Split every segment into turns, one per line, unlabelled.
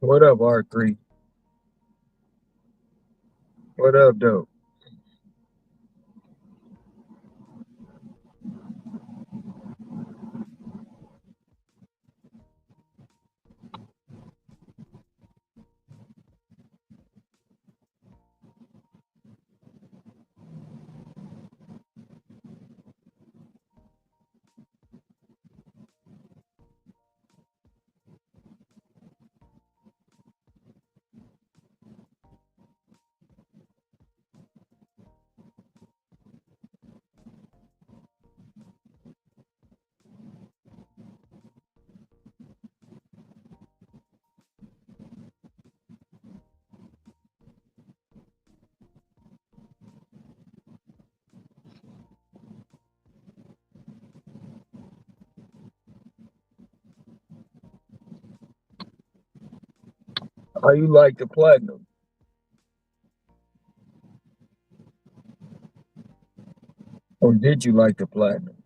What up, R3? What up, though? How you like the platinum? Or did you like the platinum?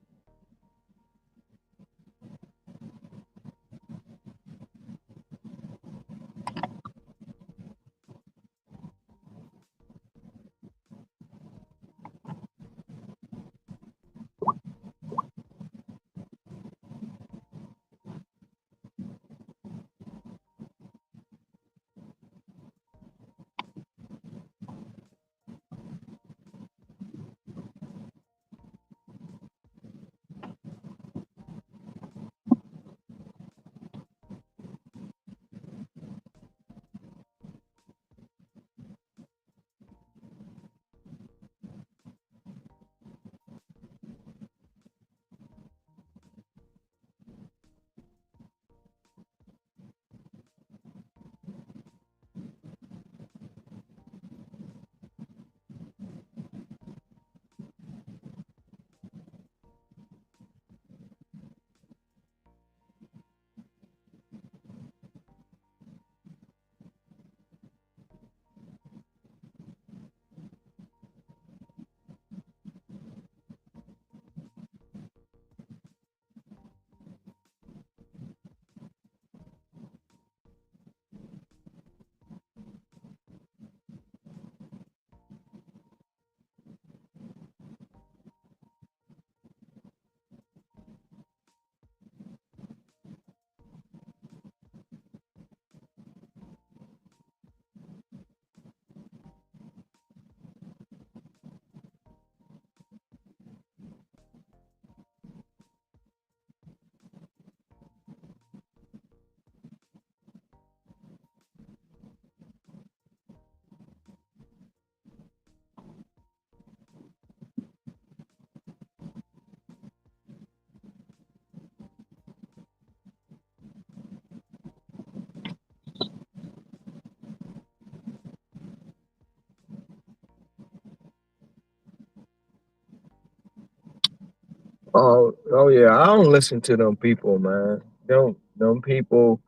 Oh yeah. I don't listen to them people, man. Don't them people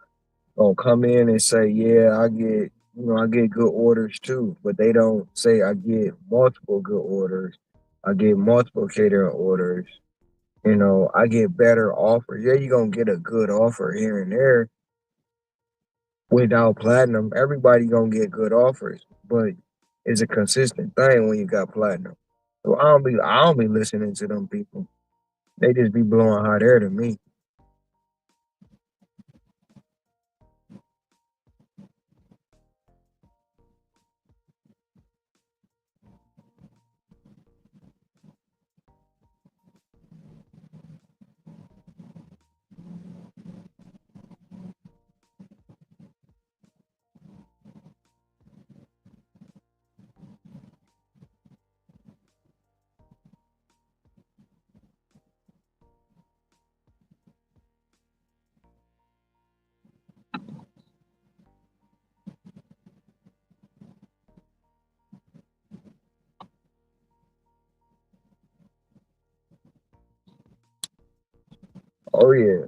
don't come in and say, yeah, I get good orders too, but they don't say I get multiple good orders. I get multiple catering orders. I get better offers. Yeah, you're gonna get a good offer here and there without platinum. Everybody gonna get good offers, but it's a consistent thing when you got platinum. So I don't be listening to them people. They just be blowing hot air to me. Oh yeah.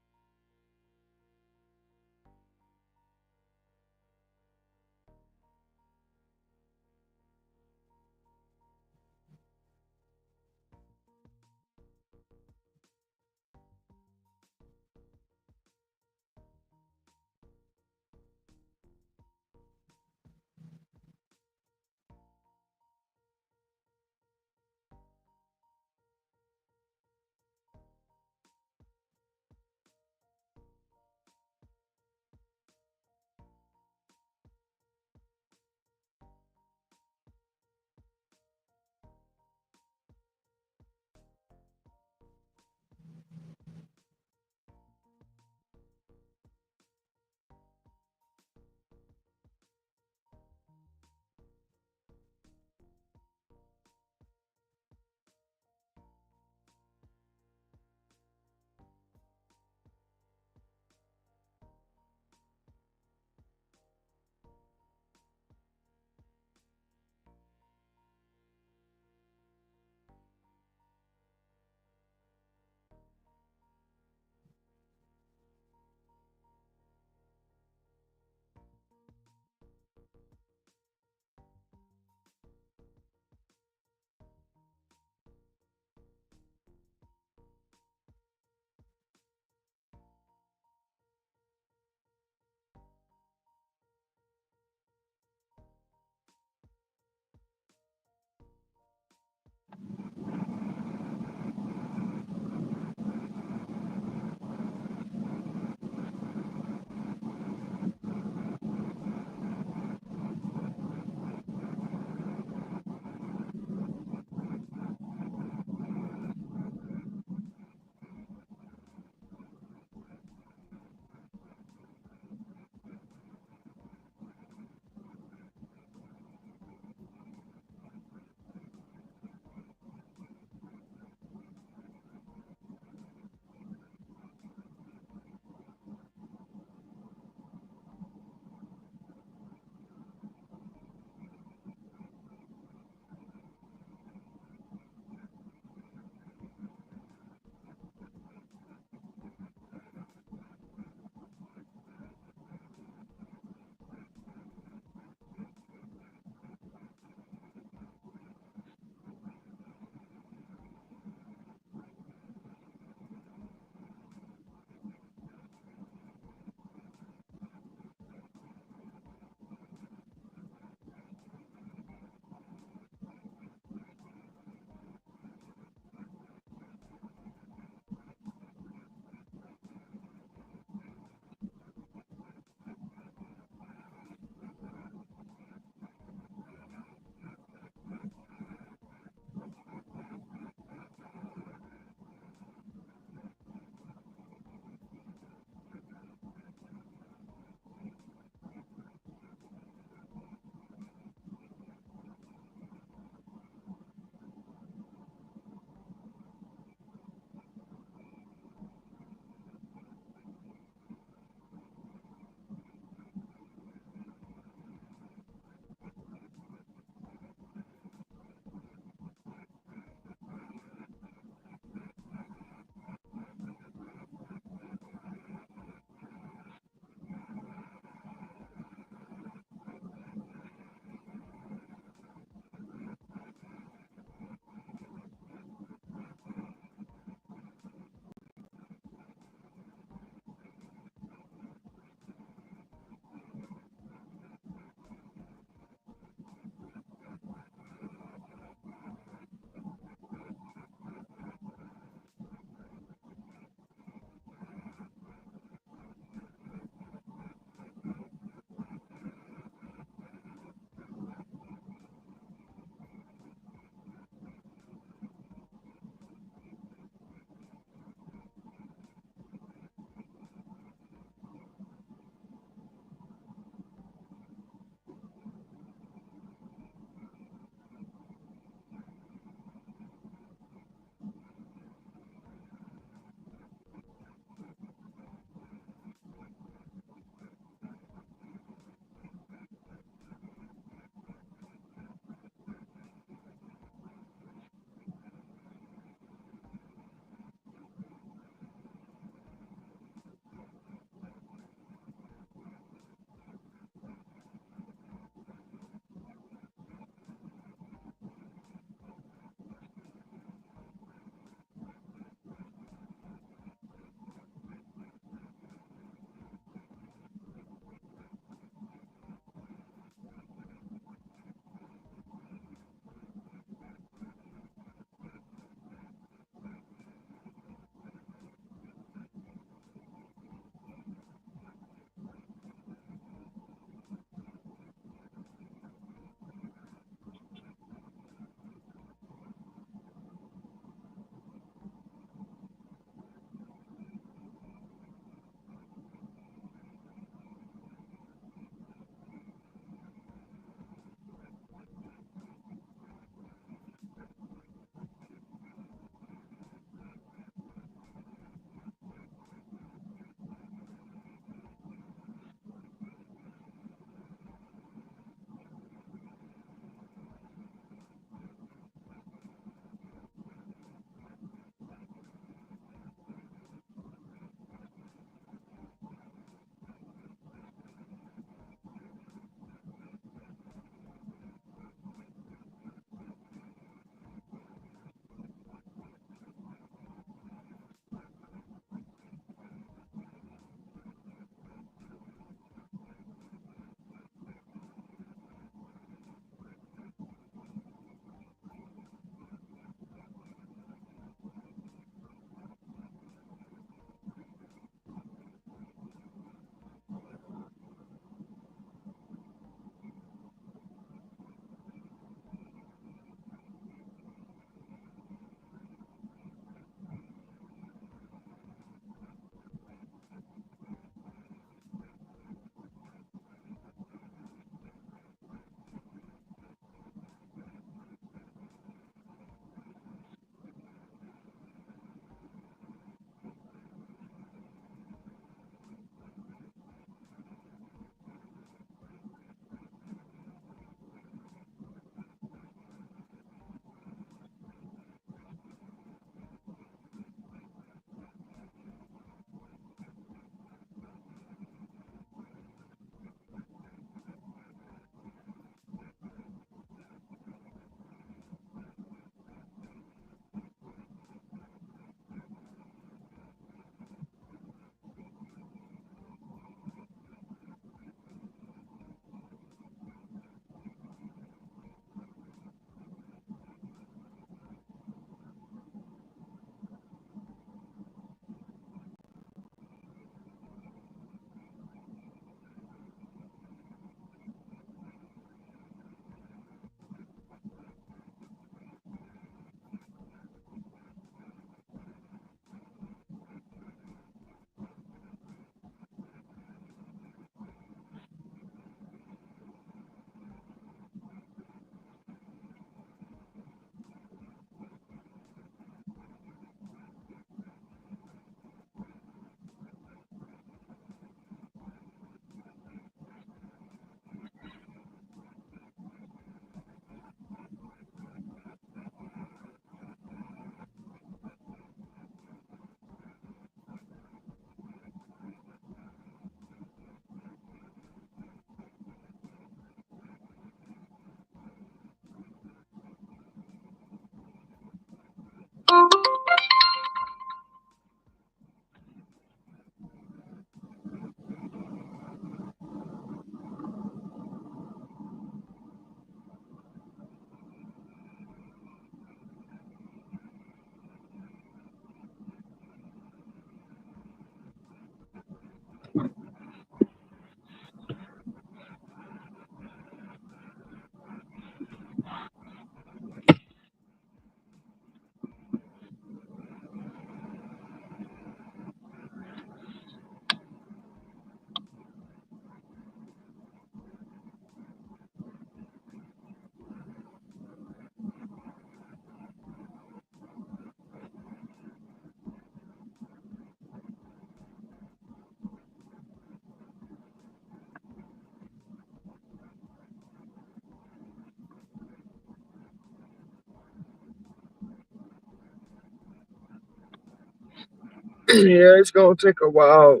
Yeah, it's gonna take a while.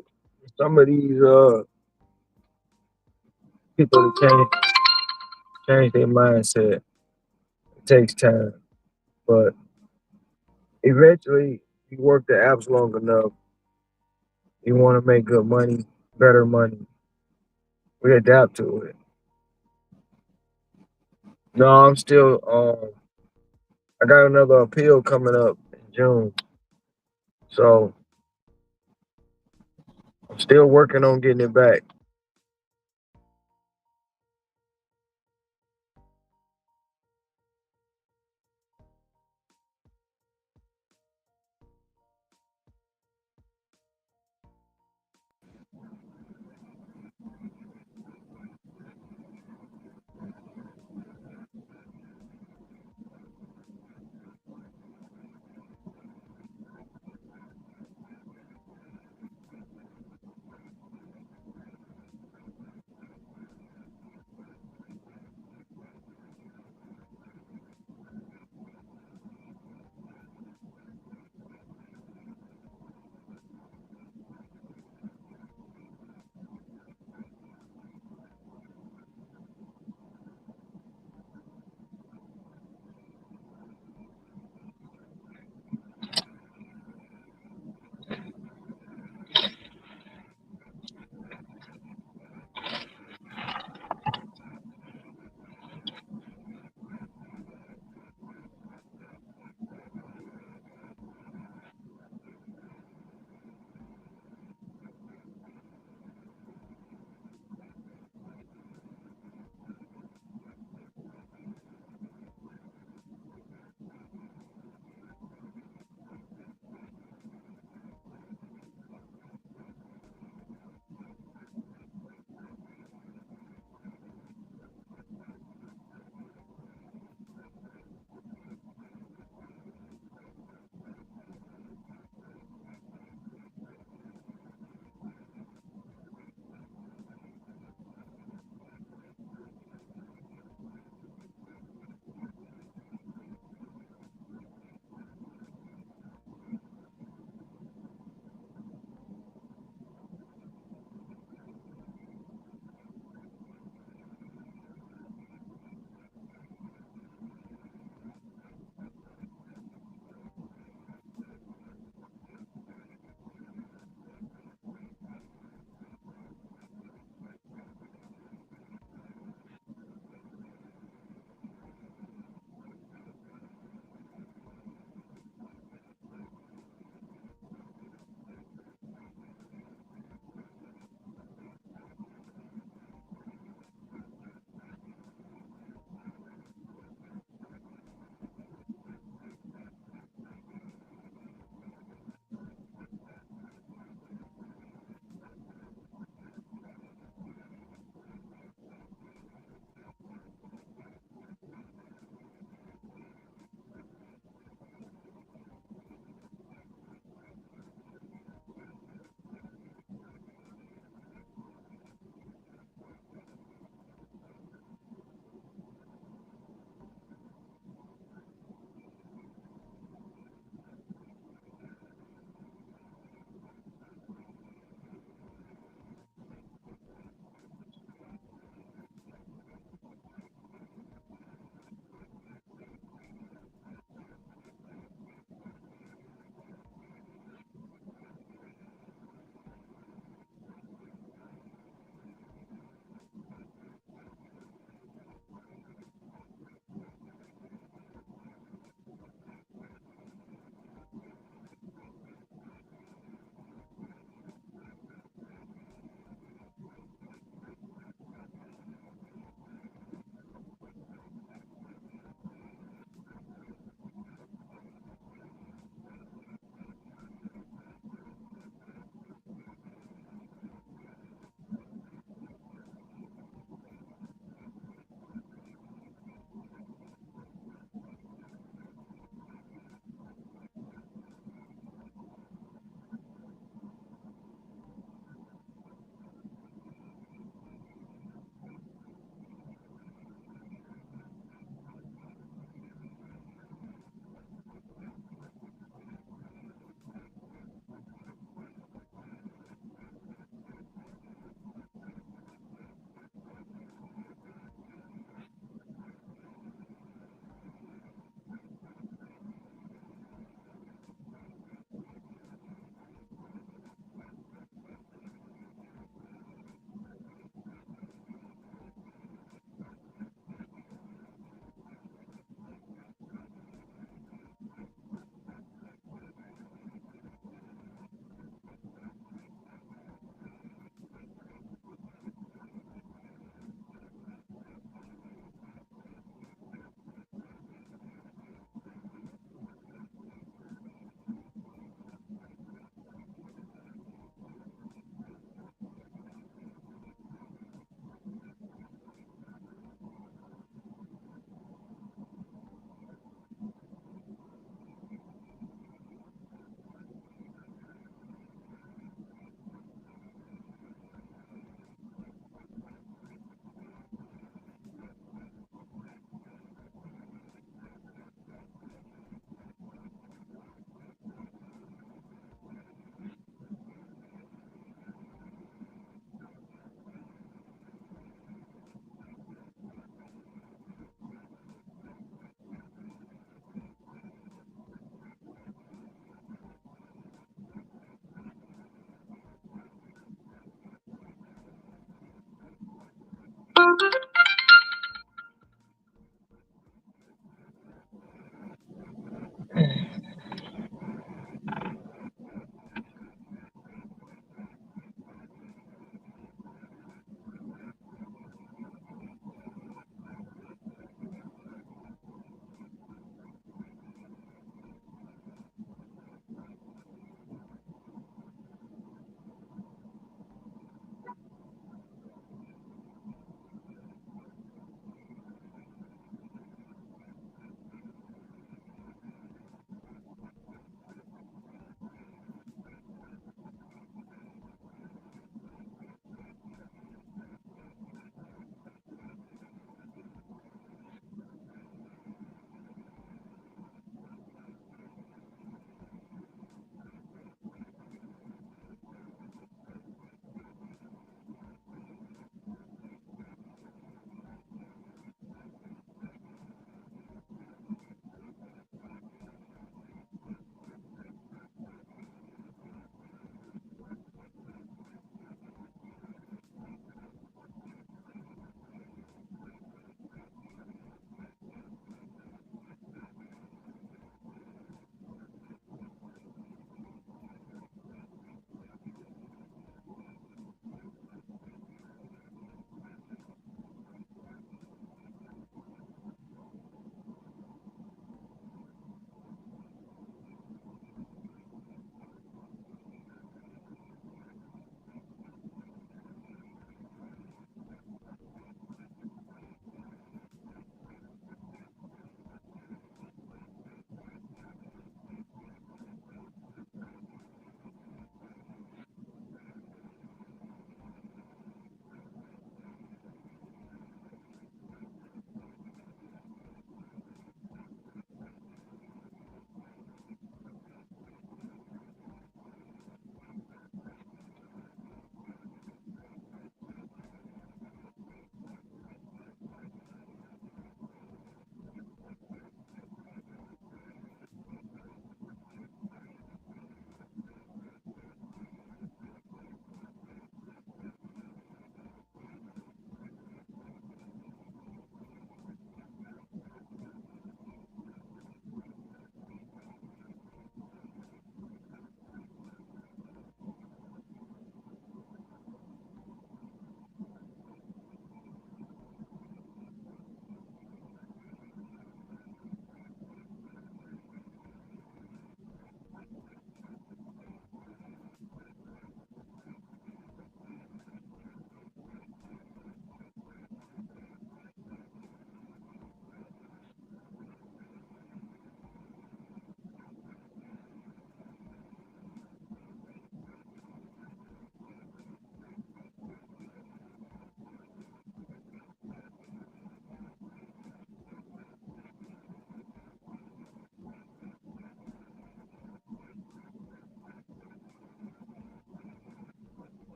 Some of these people to change their mindset. It takes time, but eventually, you work the apps long enough. You want to make good money, better money. We adapt to it. No, I'm still. I got another appeal coming up in June, so I'm still working on getting it back.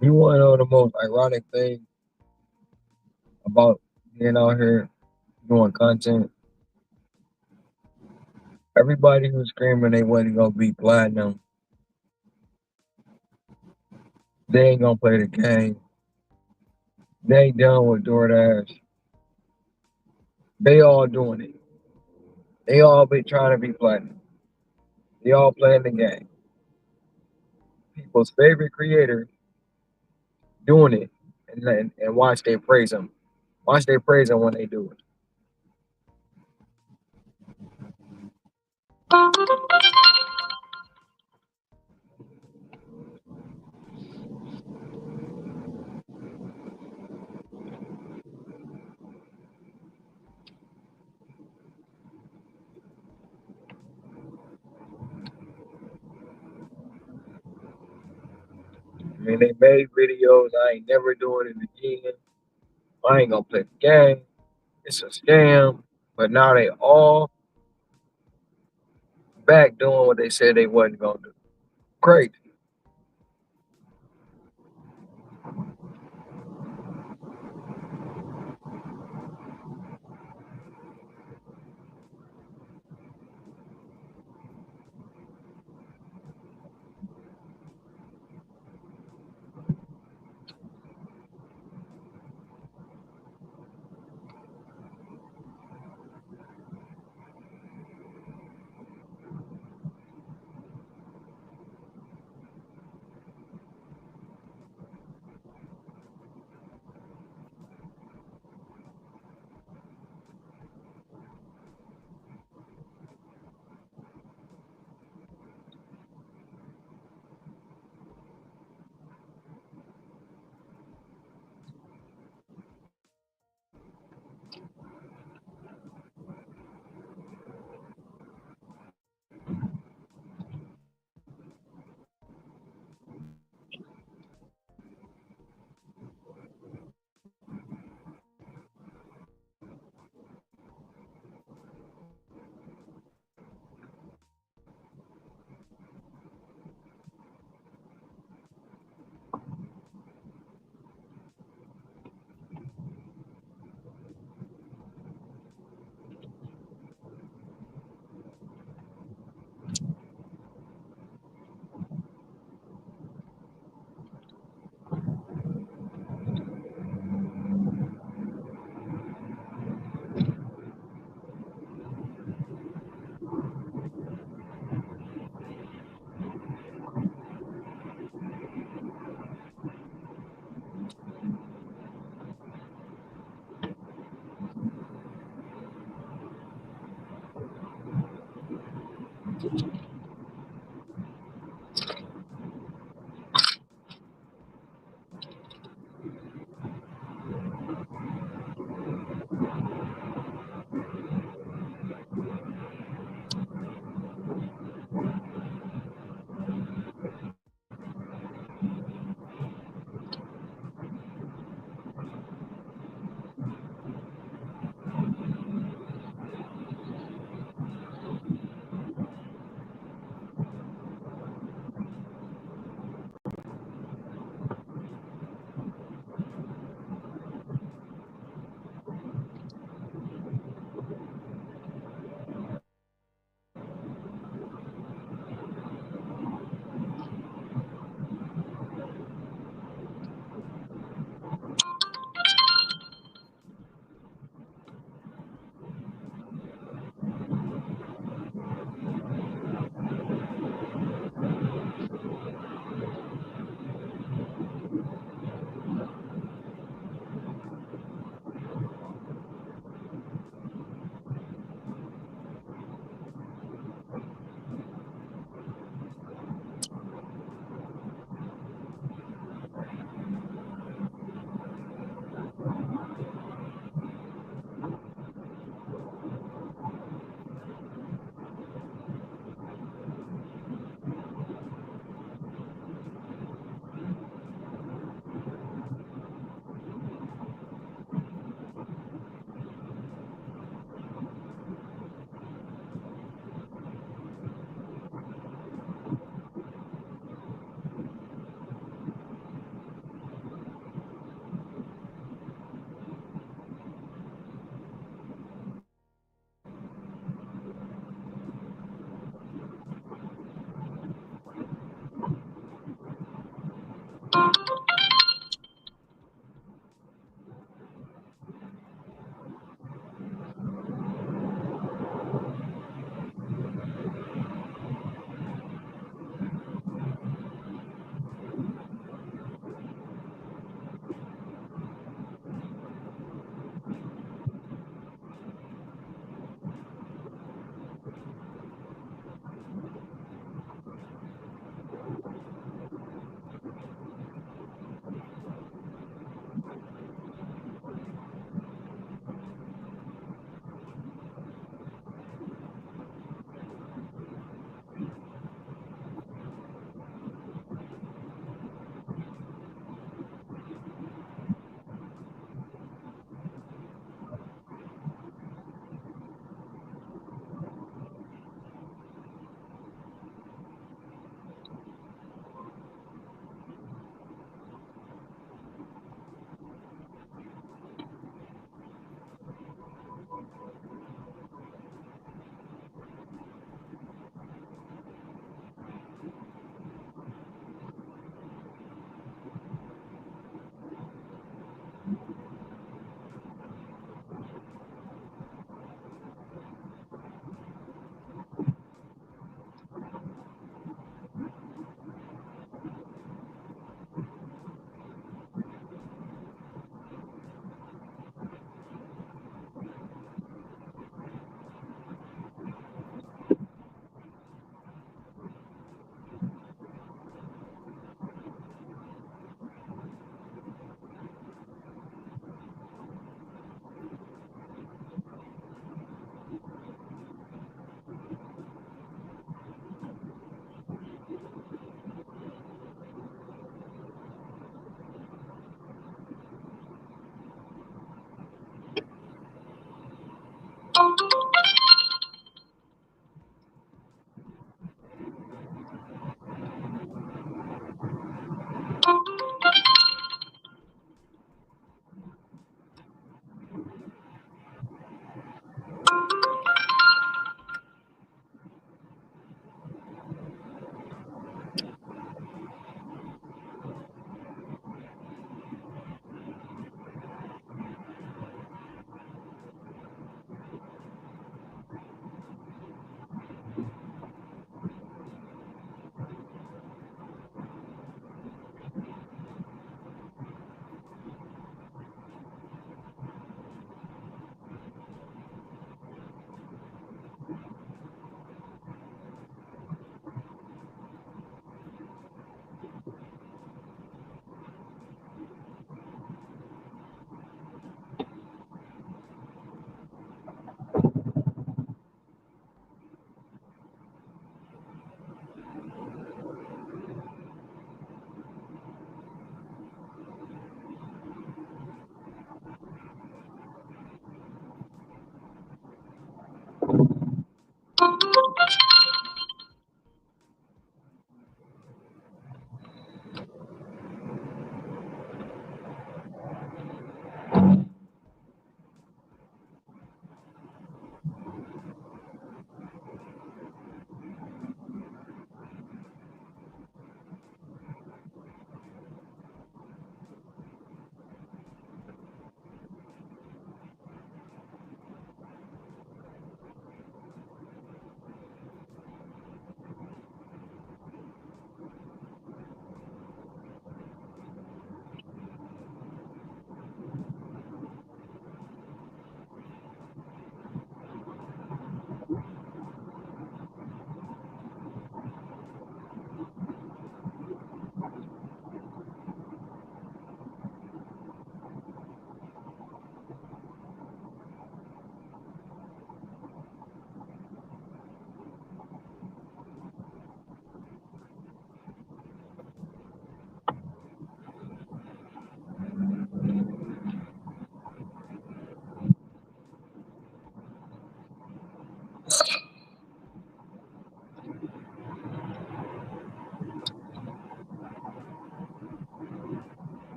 You want to know the most ironic thing about being out here doing content? Everybody who's screaming they wasn't gonna be platinum, they ain't gonna play the game. They ain't done with DoorDash. They all doing it. They all be trying to be platinum. They all playing the game. People's favorite creator doing it, and watch they praise them. Watch they praise them when they do it. I mean, they made videos. I ain't never doing it again. I ain't gonna play the game. It's a scam. But now they all back doing what they said they wasn't gonna do. Great.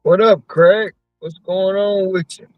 What up, Craig? What's going on with you?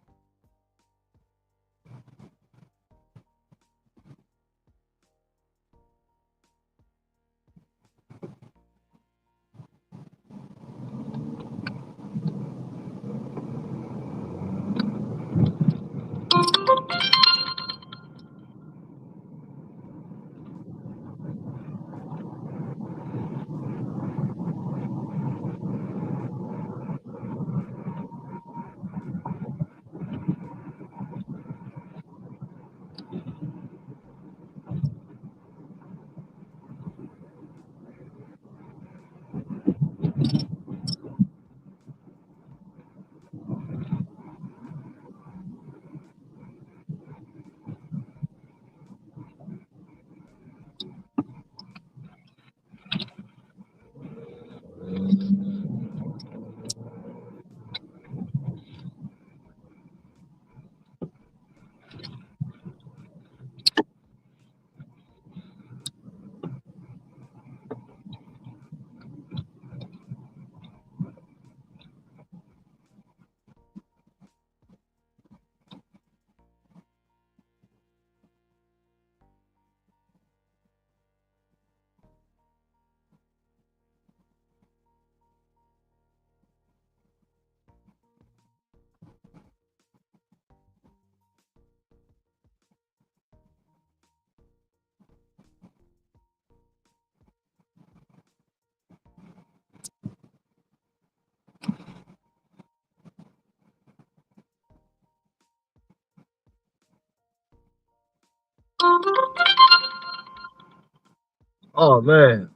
Oh man,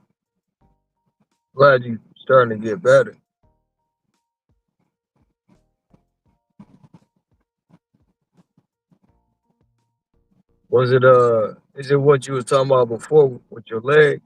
glad you starting to get better. Was it is it what you was talking about before with your leg?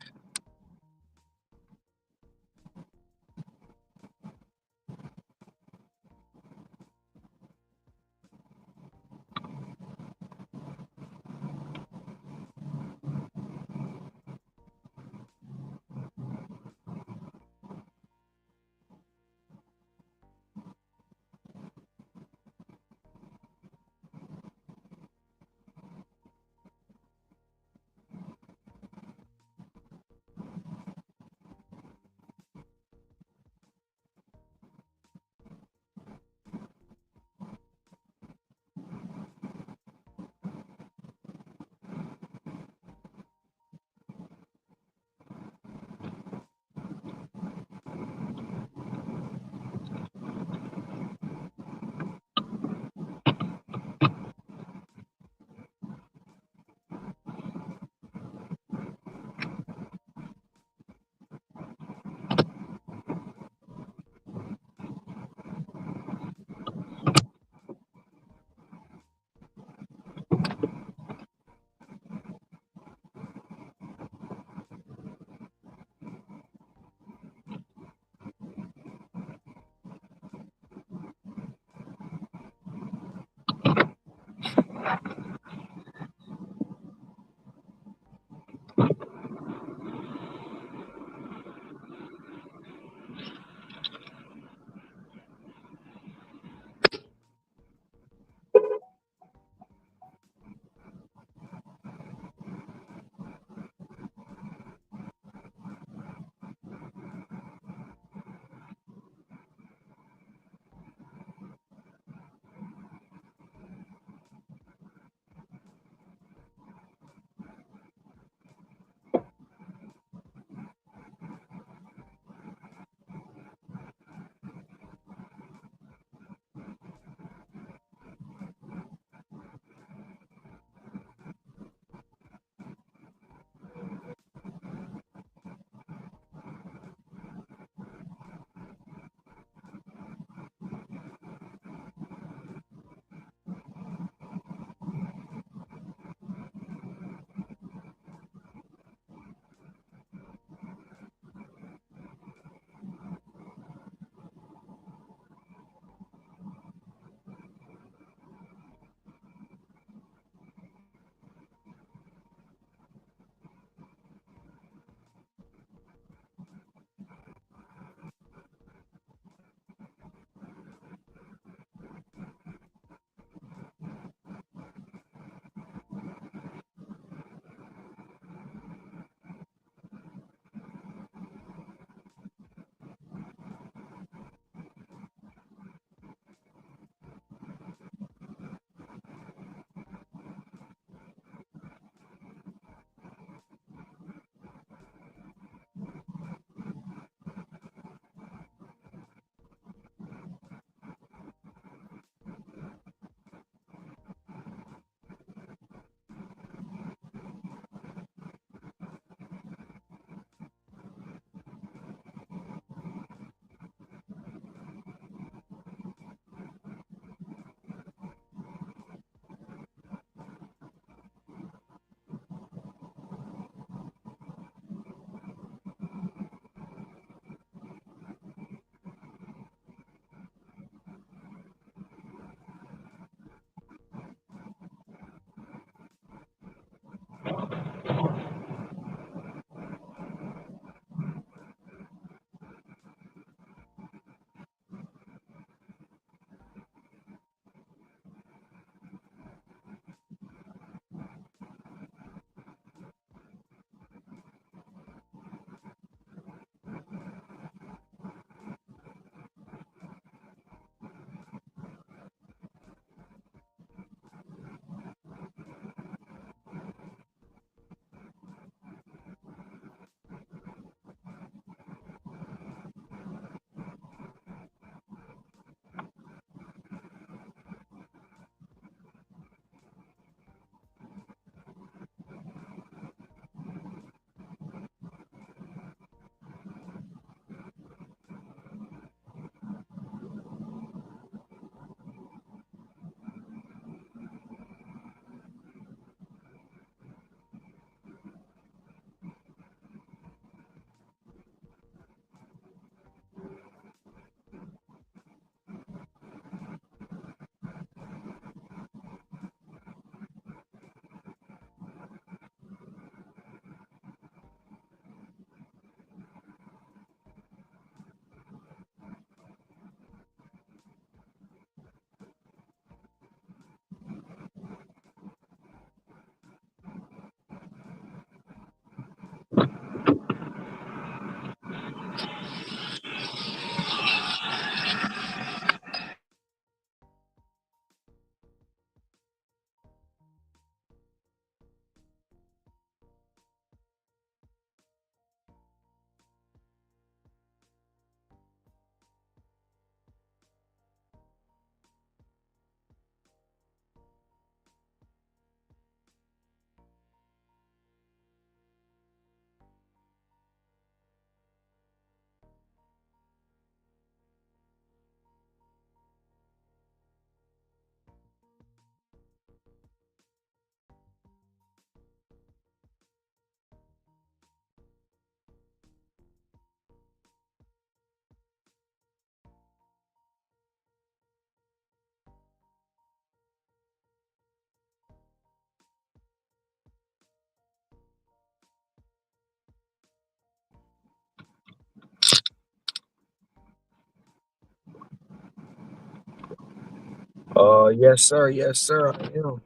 Yes, sir. I am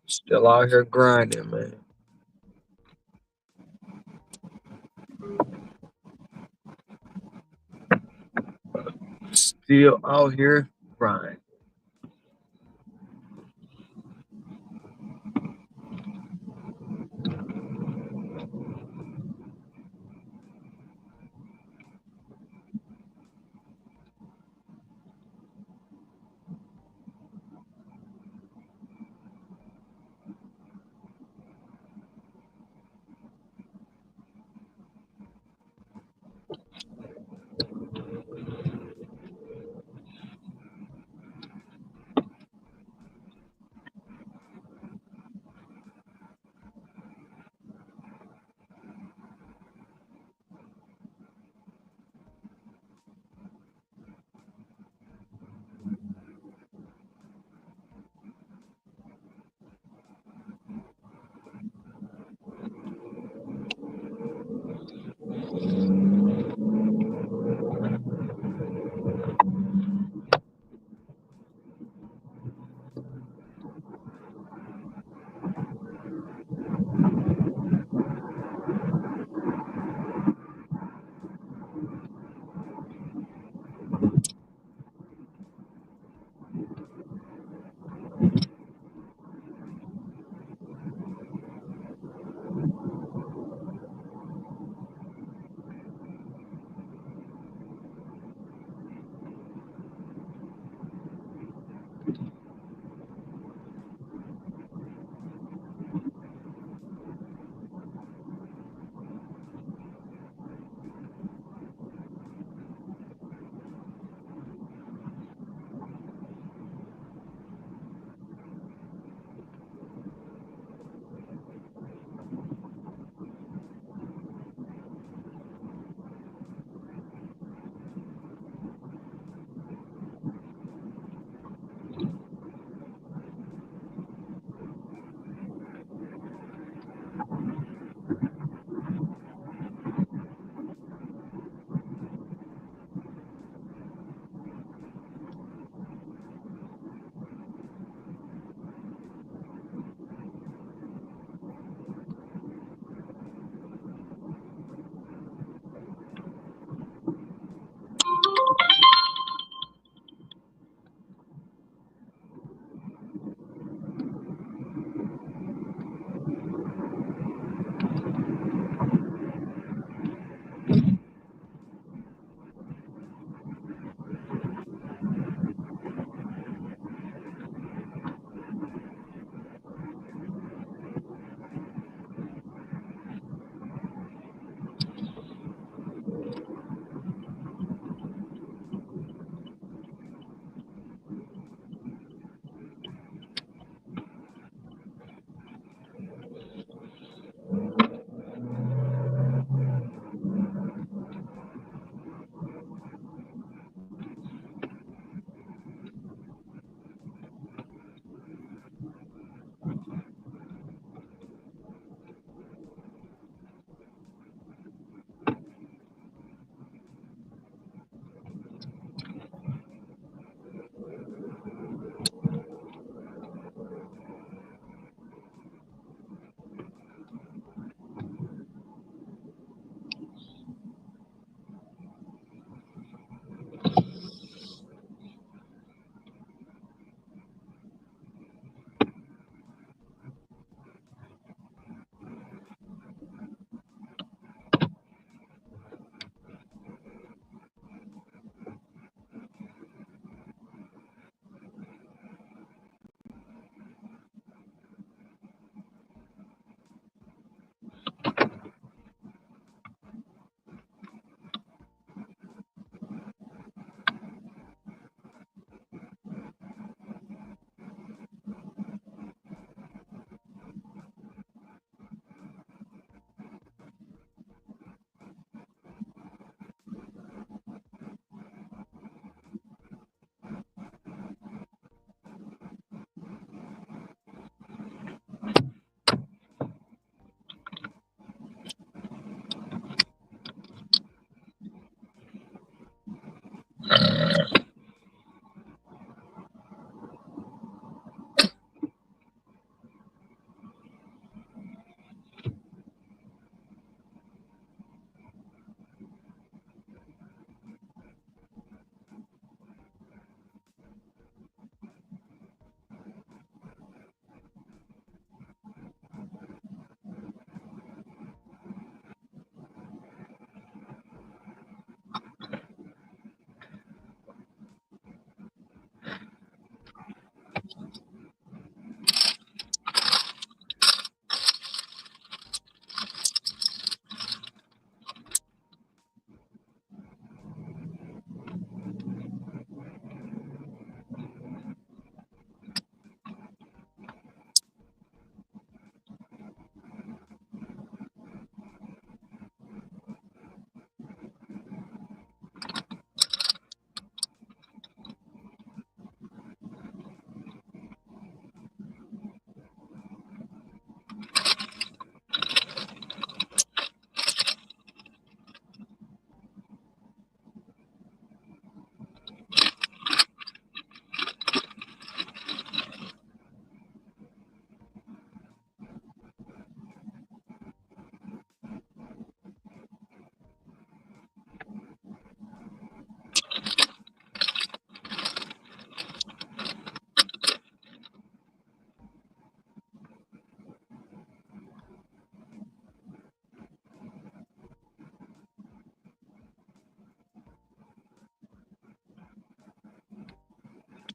still out here grinding, man. Still out here grinding.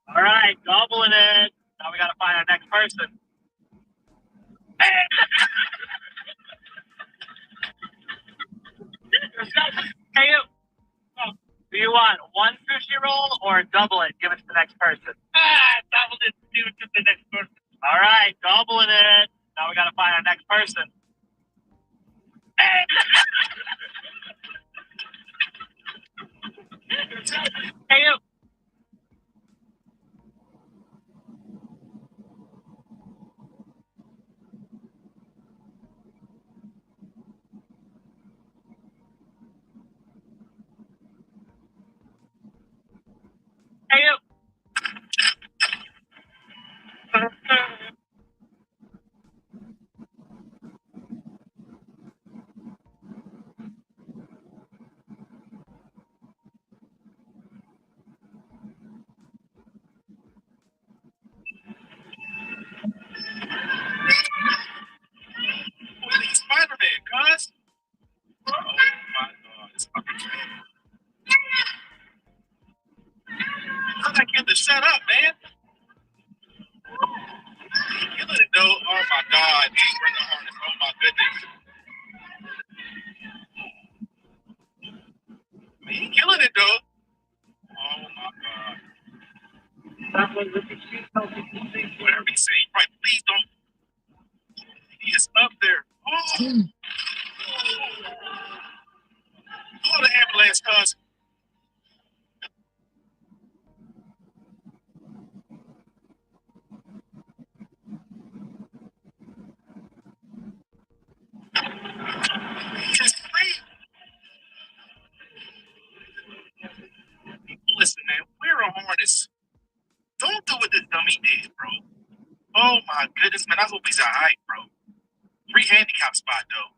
All right, gobbling it. Now we gotta find our next person. Hey, you. Do you want one sushi roll or double it? Give it to the next person. Double it. Give it to the next person. All right, gobbling it. Now we gotta find our next person. Hey, you. Hey, you. Spider-Man, cuz. Oh my god, it's fucking trash. Tell that kid to shut up, man. Killing it though. Oh my god, he's bringing harness. Oh my goodness. He killing it though. Oh my god. That was the whatever he say. Right, please don't. He is up there. Oh, call the ambulance, cuz. Just please. Listen, man, we're a harness. Don't do what this dummy did, bro. Oh my goodness, man. I hope he's alright, bro. Free handicap spot though.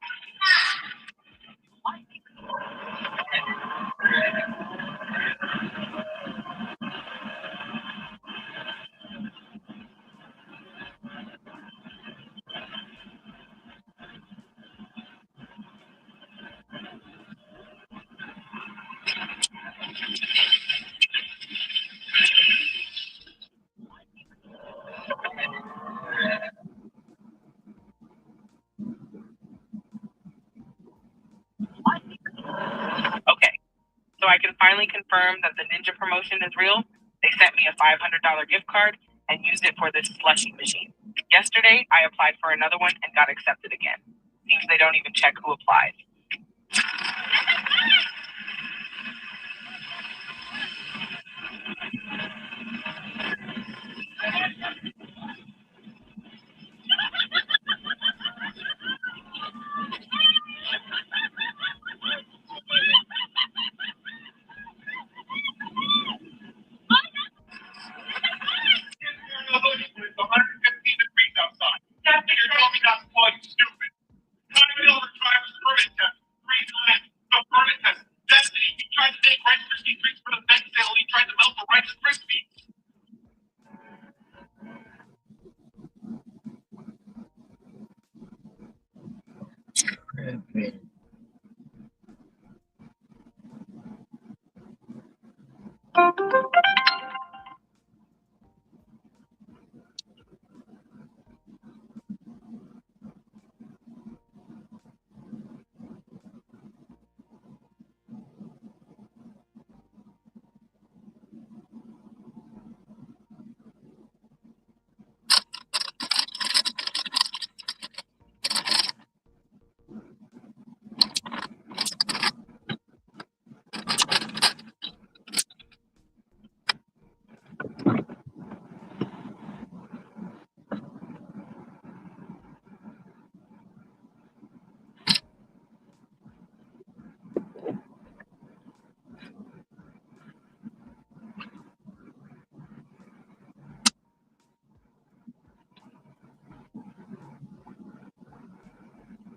Okay, so I can finally confirm that the Ninja promotion is real. They sent me a $500 gift card and used it for this slushy machine. Yesterday, I applied for another one and got accepted again. Seems they don't even check who applies. It's 115 degrees outside. That nigga told me not to call you stupid. Not even on the driver's permit test. 3 times. The permit test. Destiny, he tried to take Rice Krispie treats for the next sale. He tried to melt the Rice Krispies.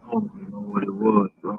I don't even know what it was, bro.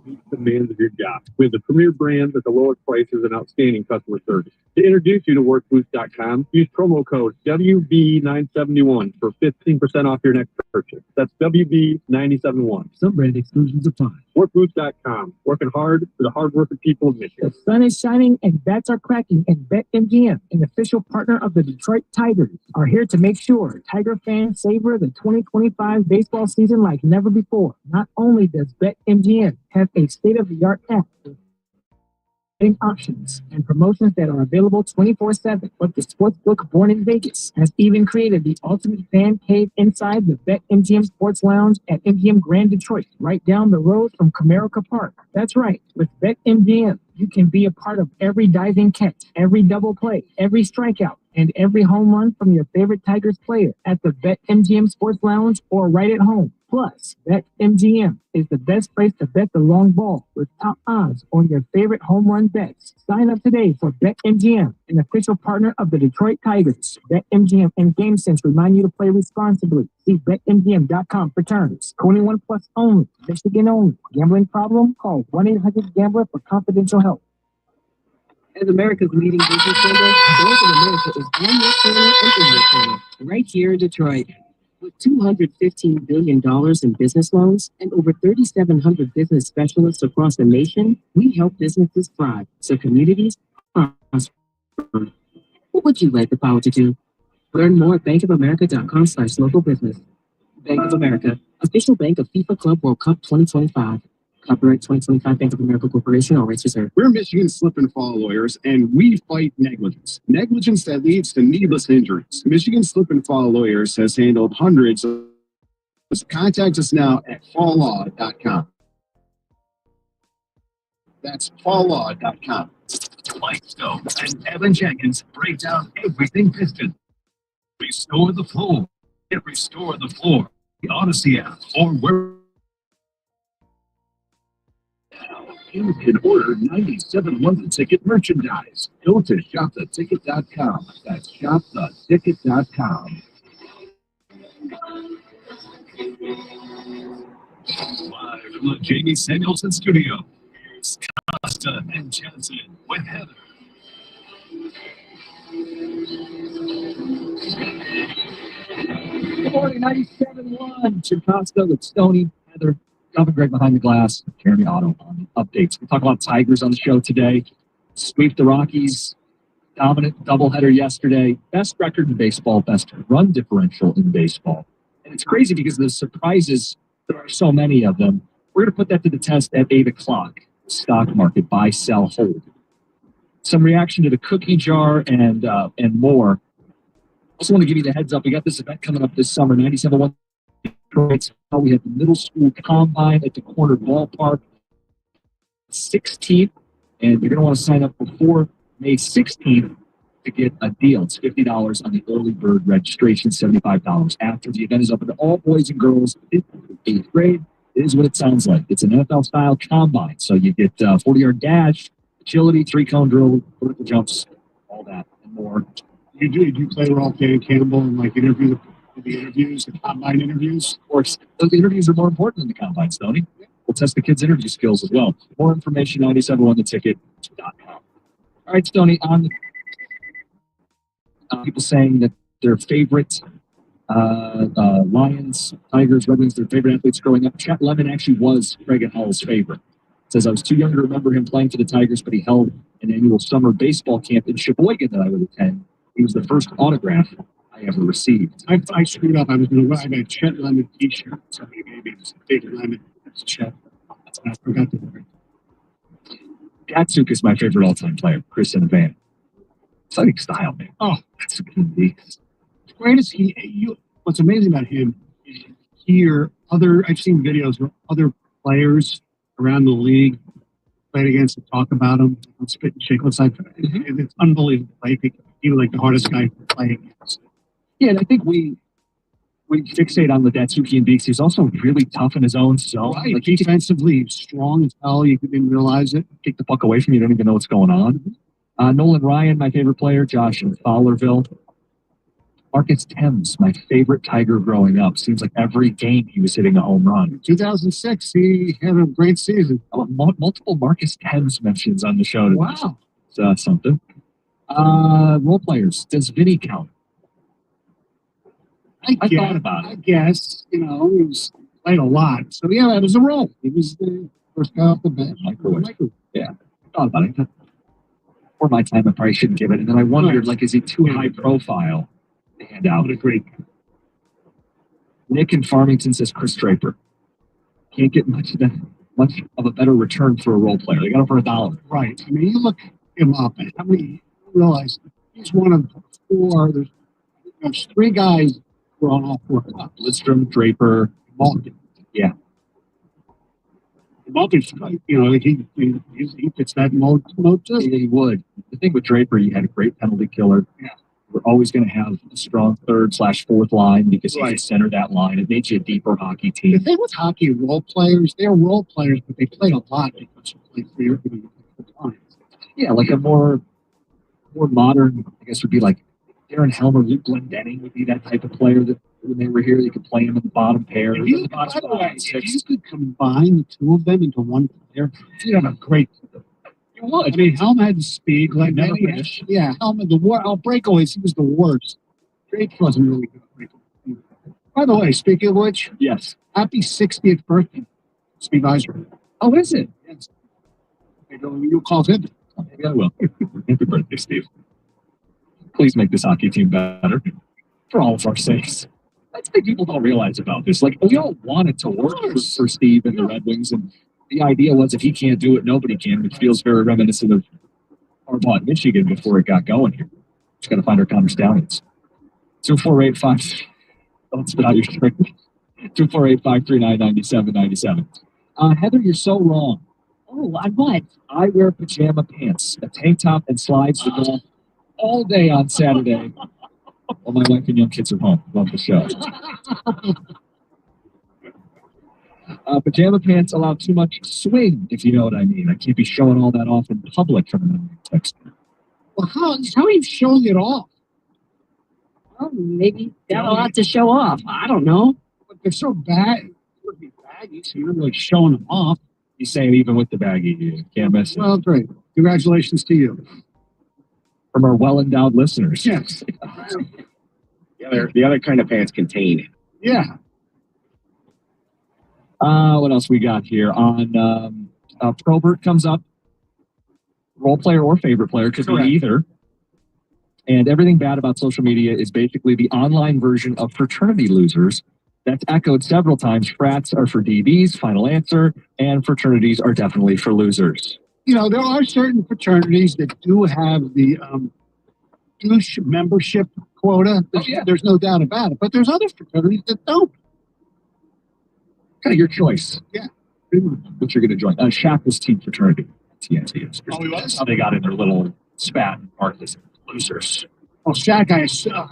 Meet the demands of your job. We have the premier brands at the lowest prices and outstanding customer service. To introduce you to workboots.com, use promo code WB971 for 15% off your next purchase. That's WB971. Some brand exclusions apply. Workboots.com, working hard for the hardworking people of Michigan.
The sun is shining and bats are cracking, and BetMGM, an official partner of the Detroit Tigers, are here to make sure Tiger fans savor the 2025 baseball season like never before. Not only does BetMGM have a state-of-the-art app with betting options and promotions that are available 24/7, but the sportsbook born in Vegas has even created the ultimate fan cave inside the BetMGM Sports Lounge at MGM Grand Detroit, right down the road from Comerica Park. That's right, with BetMGM, you can be a part of every diving catch, every double play, every strikeout, and every home run from your favorite Tigers player at the BetMGM Sports Lounge or right at home. Plus, BetMGM is the best place to bet the long ball with top odds on your favorite home run bets. Sign up today for BetMGM, an official partner of the Detroit Tigers. BetMGM and GameSense remind you to play responsibly. See BetMGM.com for terms. 21 plus only. Michigan only. Gambling problem? Call 1-800-GAMBLER for confidential help. As America's leading business lender, Bank of America is one more corner under your corner, right here in Detroit. With $215 billion in business loans and over 3,700 business specialists across the nation, we help businesses thrive so communities prosper. What would you like the power to do? Learn more at bankofamerica.com/local business. Bank of America, official bank of FIFA Club World Cup 2025. Copyright 2025 Bank of America Corporation, all rights reserved.
We're Michigan slip and fall lawyers, and we fight negligence. Negligence that leads to needless injuries. Michigan slip and fall lawyers has handled hundreds of. Contact us now at falllaw.com. That's falllaw.com. Mike Stone and Evan Jenkins break down everything Piston. Restore the floor. Restore the floor. The Odyssey app or where.
You can order 97 London Ticket merchandise. Go to shoptheticket.com. That's shoptheticket.com. Live from the Jamie Samuelson studio, it's Costa and Jensen with Heather. Good morning, 97.1. Jim Costa with Stoney, Heather, Calvin Greg behind the glass, Jeremy Otto on the updates. We talk about Tigers on the show today. Sweep the Rockies, dominant doubleheader yesterday. Best record in baseball, best run differential in baseball. And it's crazy because the surprises, there are so many of them. We're going to put that to the test at 8 o'clock. Stock market, buy, sell, hold. Some reaction to the cookie jar and more. Also want to give you the heads up. We got this event coming up this summer, 97.1. We have the middle school combine at the corner ballpark, 16th, and you're going to want to sign up before May 16th to get a deal. It's $50 on the early bird registration, $75 after. The event is open to all boys and girls in 8th grade. It is what it sounds like. It's an NFL-style combine, so you get 40-yard dash, agility, three-cone drill, vertical jumps, all that and more. You play Ralph Dan Campbell and like the interviews, the combine interviews? Of course, those interviews are more important than the combine, Stoney. We'll test the kids' interview skills as well. More information, 97ontheticket.com. All right, Stoney, on people saying that their favorite Lions, Tigers, Red Wings, their favorite athletes growing up. Chet Lemon actually was Craig and Hall's favorite. Says, I was too young to remember him playing for the Tigers, but he held an annual summer baseball camp in Sheboygan that I would attend. He was the first autograph I ever received. I screwed up. I was going to wear a Chet Lemon t-shirt. Somebody gave me this David Lemon. That's Chet. I forgot to wear it. Datsuk is my favorite all-time player, Chris in the van. Exciting style, man. Oh, that's a good beast. The greatest what's amazing about him is I've seen videos where other players around the league played against and talk about him, spit and shake. It's unbelievable. I think he was like the hardest guy to play against. Yeah, and I think we fixate on the Datsuki and Beeks. He's also really tough in his own zone. Right. Like defensively strong as hell. You didn't realize it. Take the puck away from you. You don't even know what's going on. Nolan Ryan, my favorite player. Josh in Fowlerville. Marcus Thames, my favorite Tiger growing up. Seems like every game he was hitting a home run. In 2006, he had a great season. Oh, multiple Marcus Thames mentions on the show today. Wow. It's something. Role players. Does Vinny count? I thought about it. I guess, he was played a lot. So, yeah, that was a role. He was the first guy off the bench. Microwave. Yeah, I thought about it. For my time, I probably shouldn't give it. And then I wondered, is he too high profile to hand out? Agreed. Nick in Farmington says Chris Draper. Can't get much of a better return for a role player. They got him for $1. Right. I mean, you look him up, and how many you realize he's one of 4. There's 3 guys who are on all 4 clubs. Lidstrom, Draper, Malkin. Yeah. Malkin's, he fits that mold too. Yeah, he would. The thing with Draper, he had a great penalty killer. Yeah. We're always going to have a strong 3rd/4th line because he can center that line. It made you a deeper hockey team. The thing with hockey role players, they're role players, but they play a lot because you play for your clients. Yeah, like a more modern, I guess, would be like Darren Helmer, Luke Glendenning would be that type of player that when they were here, you could play him in the bottom pair. If you could combine the 2 of them into one player, you'd have a great player. You would. I mean, Helm had the speed. Glendenning, yeah, Helm had the breakaways, he was the worst. Drake wasn't really good. By the way, speaking of which, yes, happy 60th birthday, Steve Eiser. Oh, is it? Yes. You'll call him. Maybe I will. Happy birthday, Steve. Please make this hockey team better for all of our sakes. That's the thing people don't realize about this. We all want it to work for Steve and the Red Wings, and the idea was if he can't do it, nobody can, which feels very reminiscent of Harbaugh at Michigan before it got going here. Just got to find our common stallions. 248-5. Don't spit out your string. 248-539-9797. Heather, you're so wrong. Oh, on what? I wear pajama pants, a tank top, and slides to go all day on Saturday while my wife and young kids are home. Love the show. Pajama pants allow too much swing, if you know what I mean. I can't be showing all that off in public from an text. Well, how are you showing it off? Well, maybe got a lot to show off. I don't know. But they're so bad. It would be baggy, so you're like showing them off. You say even with the baggy, you can't miss it. Well, great. Congratulations to you. From our well-endowed listeners. Yes. The other kind of pants contain it. Yeah. What else we got here? On Probert comes up. Role player or favorite player, could be either. And everything bad about social media is basically the online version of fraternity losers. That's echoed several times. Frats are for DBs, final answer, and fraternities are definitely for losers. You know, there are certain fraternities that do have the douche membership quota. There's no doubt about it. But there's other fraternities that don't. Kind of your choice. Yeah. What you're going to join. Shaq was team fraternity. TNT is. Oh, he was? That's how they got in their little spat and parties. Losers. Oh, Shaq, I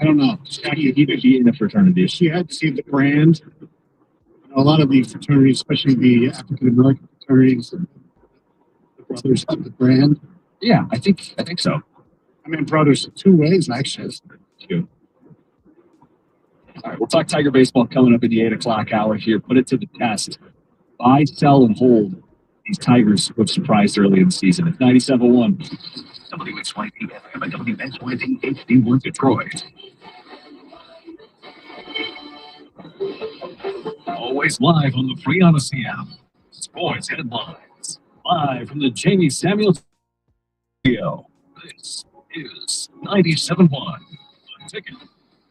don't know. Shaq, he could be in the fraternity. She had to see the brand. A lot of the fraternities, especially the African American fraternities, the brothers have the brand. Yeah, I think so. I mean, brothers two ways, actually. Two. All right, we'll talk Tiger baseball coming up in the 8 o'clock hour here. Put it to the test. Buy, sell, and hold these Tigers who have surprised early in the season. It's 97.1. WXYT FM and WXYT HD1 Detroit. Always live on the free Odyssey app. Sports headlines. Live from the Jamie Samuel studio. This is 97.1. The Ticket.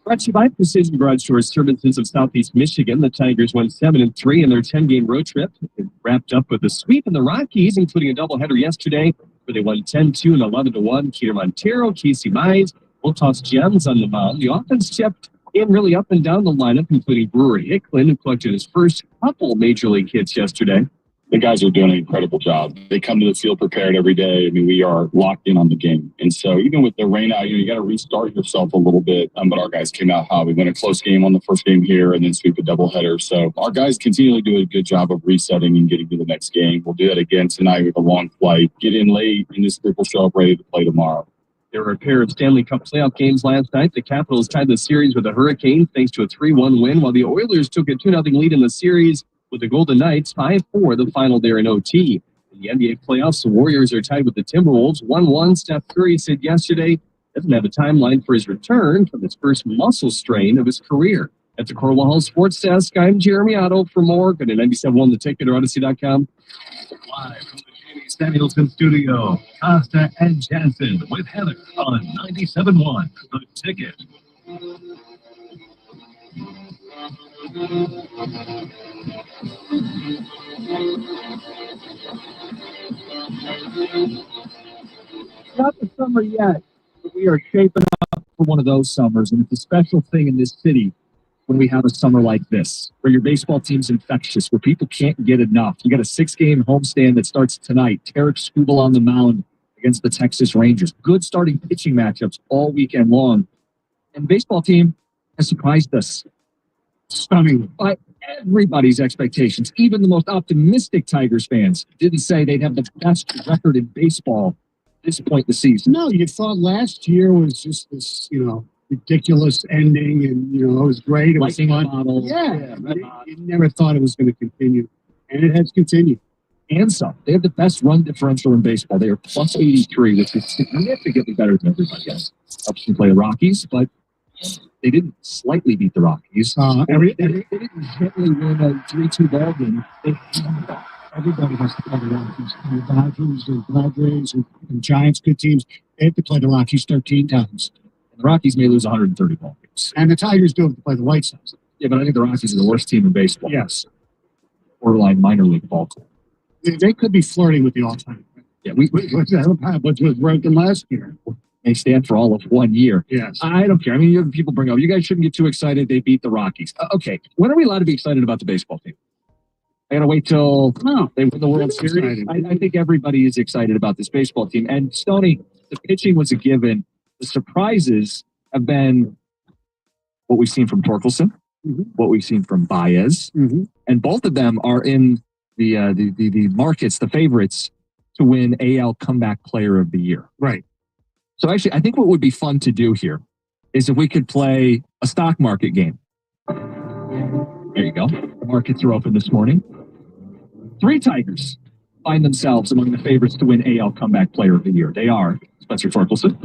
Brought to you by Precision Garage Stores, Services of Southeast Michigan. The Tigers won 7-3 in their 10-game road trip. It wrapped up with a sweep in the Rockies, including a doubleheader yesterday, where they won 10-2 and 11-1. Keter Montero, Casey Mize, will toss gems on the mound. The offense stepped in really up and down the lineup, including Brewer Hicklin, who collected his first couple major league hits yesterday.
The guys are doing an incredible job. They come to the field prepared every day. I mean, we are locked in on the game. And so even with the rain out, you got to restart yourself a little bit. But our guys came out hot. We won a close game on the first game here and then sweep a doubleheader. So our guys continually do a good job of resetting and getting to the next game. We'll do that again tonight with a long flight. Get in late, and this group will show up ready to play tomorrow.
There were a pair of Stanley Cup playoff games last night. The Capitals tied the series with the Hurricanes thanks to a 3-1 win, while the Oilers took a 2-0 lead in the series with the Golden Knights 5-4 the final there in OT. In the NBA playoffs, the Warriors are tied with the Timberwolves 1-1. Steph Curry said yesterday doesn't have a timeline for his return from his first muscle strain of his career. At the Corwell Hall Sports Desk, I'm Jeremy Otto. For more, go to 97.1 The Ticket or Odyssey.com.
Live from the Jamie Samuelson studio, Costa and Jansen with Heather on 97.1 The Ticket.
Not the summer yet, but we are shaping up for one of those summers, and it's a special thing in this city when we have a summer like this, where your baseball team's infectious, where people can't get enough. You got a 6-game homestand that starts tonight. Tarek Skubal on the mound against the Texas Rangers. Good starting pitching matchups all weekend long. And the baseball team has surprised us stunningly by everybody's expectations. Even the most optimistic Tigers fans didn't say they'd have the best record in baseball at this point in the season. No, you thought last year was just this, ridiculous ending, and it was great. It was fun. Bottle. Yeah, you never thought it was going to continue, and it has continued. And some. They have the best run differential in baseball. They are plus 83, which is significantly better than everybody else. Helps them play the Rockies, but they didn't slightly beat the Rockies. They didn't gently win a 3-2 ball game. Everybody has to play the Rockies. The Dodgers and Padres and Giants, good teams, they have to play the Rockies 13 times. The Rockies may lose 130 ball games. And the Tigers do have to play the White Sox. Yeah, but I think the Rockies are the worst team in baseball. Yes. Borderline minor league ball team. They could be flirting with the all-time. Yeah, what was broken last year? They stand for all of 1 year. Yes. I don't care. I mean, people bring up, you guys shouldn't get too excited. They beat the Rockies. Okay. When are we allowed to be excited about the baseball team? I got to wait till they win the World Series. I think everybody is excited about this baseball team. And Stoney, the pitching was a given. The surprises have been what we've seen from Torkelson, what we've seen from Baez, And both of them are in the markets, the favorites to win AL Comeback Player of the Year.
Right.
So actually, I think what would be fun to do here is if we could play a stock market game. There you go. The markets are open this morning. 3 Tigers find themselves among the favorites to win AL Comeback Player of the Year. They are Spencer Torkelson,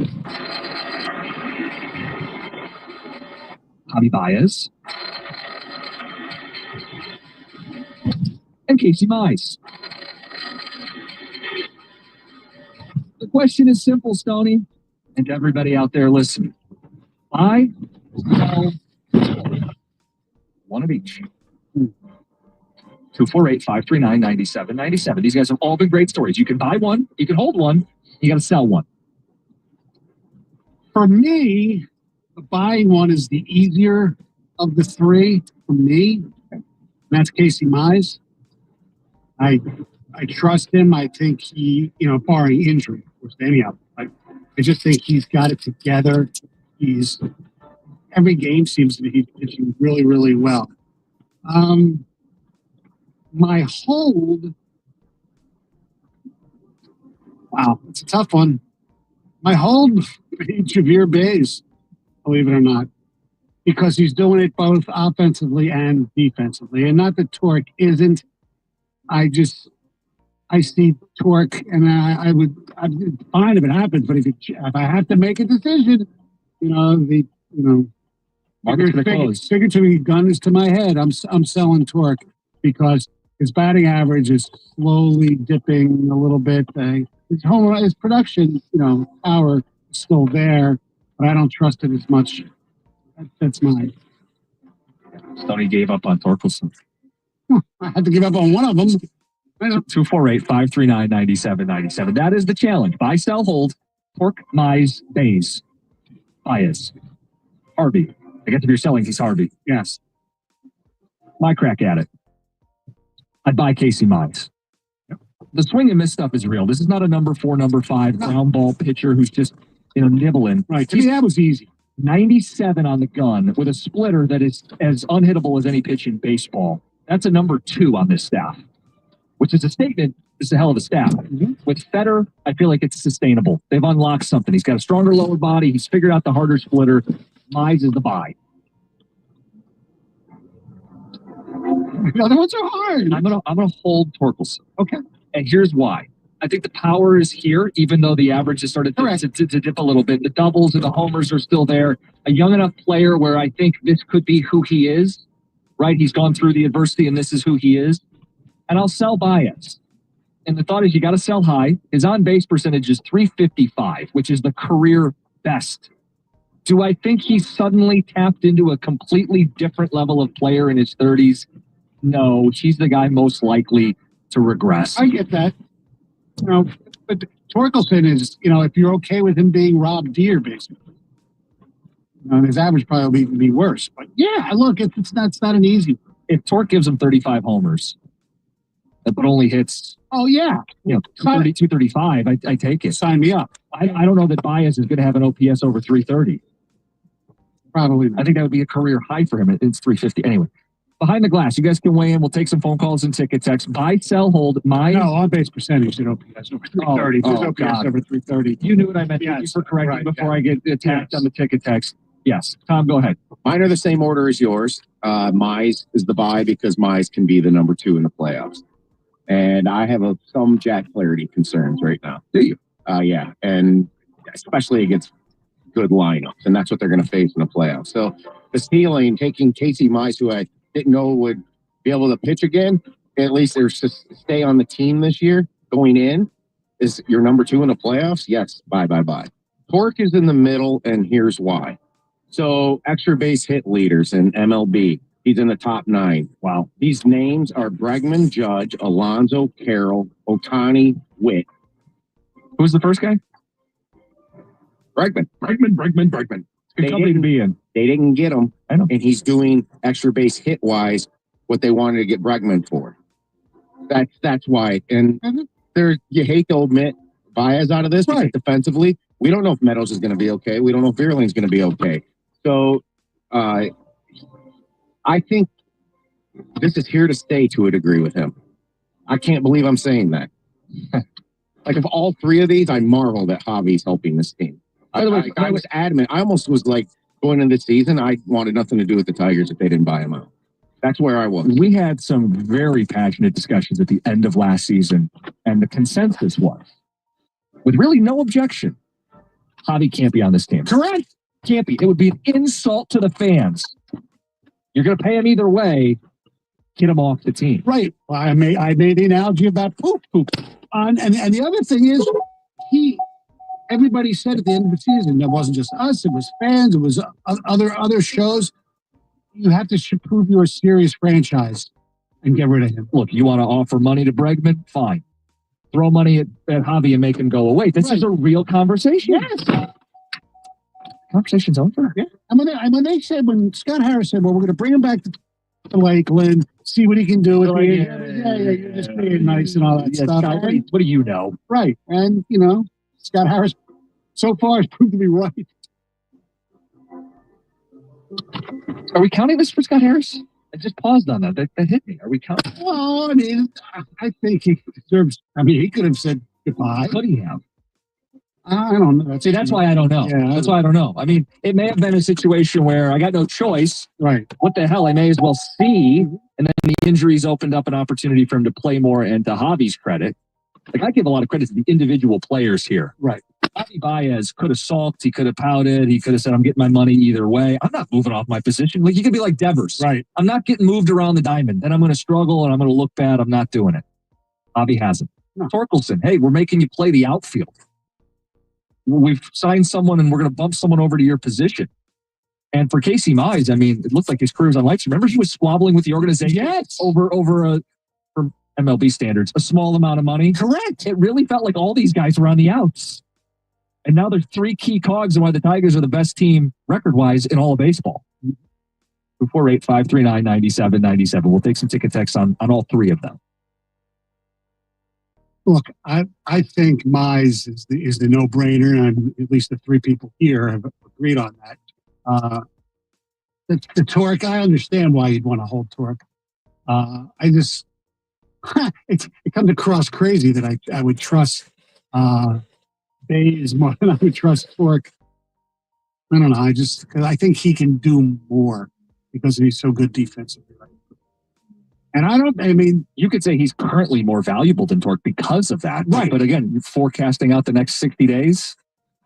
Javi Baez, and Casey Mize. The question is simple, Stoney, and everybody out there listening. Buy, sell, one of each. 248-539-9797. These guys have all been great stories. You can buy one, you can hold one, you got to sell one.
For me, the buying one is the easier of the 3 for me. That's Casey Mize. I trust him. I think he, barring injury, of course, anyhow. I just think he's got it together. Every game seems to be pitching really, really well. My hold, wow, it's a tough one. My hold, Javier Baez, believe it or not, because he's doing it both offensively and defensively. And not that Torque isn't. I see Torque, and I'd be fine if it happens. But if I have to make a decision, figuratively, gun is to my head. I'm selling Torque because his batting average is slowly dipping a little bit. His production, power is still there, but I don't trust it as much. That's mine.
Stoney gave up on Torkelson.
I had to give up on one of them.
248-539-9797. That is the challenge. Buy, sell, hold. Torque, Mize, Baez, Harvey. I guess if you're selling, he's Harvey.
Yes.
My crack at it. I'd buy Casey Mize. The swing and miss stuff is real. This is not a number 4, number 5 ground ball pitcher who's just nibbling.
Right. To me, that was easy.
97 on the gun with a splitter that is as unhittable as any pitch in baseball. That's a number 2 on this staff, which is a statement. It's a hell of a staff. Mm-hmm. With Fetter, I feel like it's sustainable. They've unlocked something. He's got a stronger lower body. He's figured out the harder splitter. Mize is the buy.
The other ones are hard.
I'm gonna hold Torkelson.
Okay.
And here's why. I think the power is here, even though the average has started to dip a little bit. The doubles and the homers are still there. A young enough player where I think this could be who he is, right? He's gone through the adversity and this is who he is. And I'll sell Baez. And the thought is you got to sell high. His on-base percentage is .355, which is the career best. Do I think he's suddenly tapped into a completely different level of player in his 30s? No, he's the guy most likely to regress.
I get that. But Torkelson is, if you're okay with him being Rob Deere, basically. His average probably will be worse. But yeah, look, it's not an easy.
If Torque gives him 35 homers, but only hits, 235, I take it.
Sign me up.
I don't know that Baez is going to have an OPS over 330.
Probably not.
I think that would be a career high for him. It's 350. Anyway, behind the glass, you guys can weigh in. We'll take some phone calls and ticket texts. Buy, sell, hold.
No, on-base percentage at OPS over 330. There's OPS
God.
over 330.
You knew what I meant. Yes. Thank you for correcting before I get attacked on the ticket text. Yes. Tom, go ahead.
Mine are the same order as yours. Mize is the buy because Mize can be the number 2 in the playoffs. And I have some Jack Flaherty concerns right now.
Do you?
Yeah. And especially against good lineups. And that's what they're going to face in the playoffs. So the ceiling, taking Casey Mize, who I didn't know would be able to pitch again, at least they're to stay on the team this year going in, is your number 2 in the playoffs. Yes. Bye. Torque is in the middle, and here's why. So extra base hit leaders in MLB. He's in the top 9. Wow. These names are Bregman, Judge, Alonso, Carroll, Ohtani, Witt.
Who's the first guy?
Bregman.
Good company to be in.
They didn't get him.
I know.
And he's doing extra base hit wise what they wanted to get Bregman for. That's why. And you hate to admit Baez out of this, right? Defensively, we don't know if Meadows is going to be okay. We don't know if Vierling's going to be okay. So I think This is here to stay to a degree with him. I can't believe I'm saying that. Like, of all three of these, I marvel that Javi's helping this team. By the way, I was adamant. I almost was like, going into the season, I wanted nothing to do with the Tigers if they didn't buy him out. That's where I was.
We had some very passionate discussions at the end of last season, and the consensus was, with really no objection, Javi can't be on this team.
Correct.
Can't be. It would be an insult to the fans. You're going to pay him either way. Get him off the team.
Right. Well, I made the analogy about poop. And the other thing is, everybody said at the end of the season, it wasn't just us, it was fans, it was other shows. You have to prove you're a serious franchise and get rid of him.
Look, you want to offer money to Bregman? Fine. Throw money at Javi and make him go away. This is a real conversation.
Yes.
Conversation's over.
Yeah. And when Scott Harris said, well, we're going to bring him back to Lakeland, see what he can do with me. Yeah, you're just being nice and all that stuff.
Scott, what do you know?
Right. And, Scott Harris so far has proved to be right.
Are we counting this for Scott Harris? I just paused on that. That hit me. Are we counting?
Well, I think he deserves. He could have said goodbye.
Could he have?
I don't know.
That's why I don't know.
Yeah,
that's why I don't know. It may have been a situation where I got no choice.
Right.
What the hell? I may as well see. And then the injuries opened up an opportunity for him to play more. And to Javi's credit, I give a lot of credit to the individual players here.
Right.
Javi Baez could have sulked. He could have pouted. He could have said, I'm getting my money either way. I'm not moving off my position. Like, you could be like Devers.
Right.
I'm not getting moved around the diamond. Then I'm going to struggle and I'm going to look bad. I'm not doing it. Javi hasn't.
No.
Torkelson, hey, we're making you play the outfield. We've signed someone and we're going to bump someone over to your position. And for Casey Mize, it looked like his career's on lights. Remember, he was squabbling with the organization over for MLB standards, a small amount of money.
Correct.
It really felt like all these guys were on the outs. And now there's three key cogs in why the Tigers are the best team record-wise in all of baseball. 248-539-9797. We'll take some ticket texts on all three of them.
Look, I think Mize is the no-brainer, and at least the three people here have agreed on that. The Torque, I understand why you'd want to hold Torque. It comes across crazy that I would trust Bays more than I would trust Torque. I don't know. Because I think he can do more because he's so good defensively. Right? And
you could say he's currently more valuable than Torque because of that.
Right.
But again, you're forecasting out the next 60 days.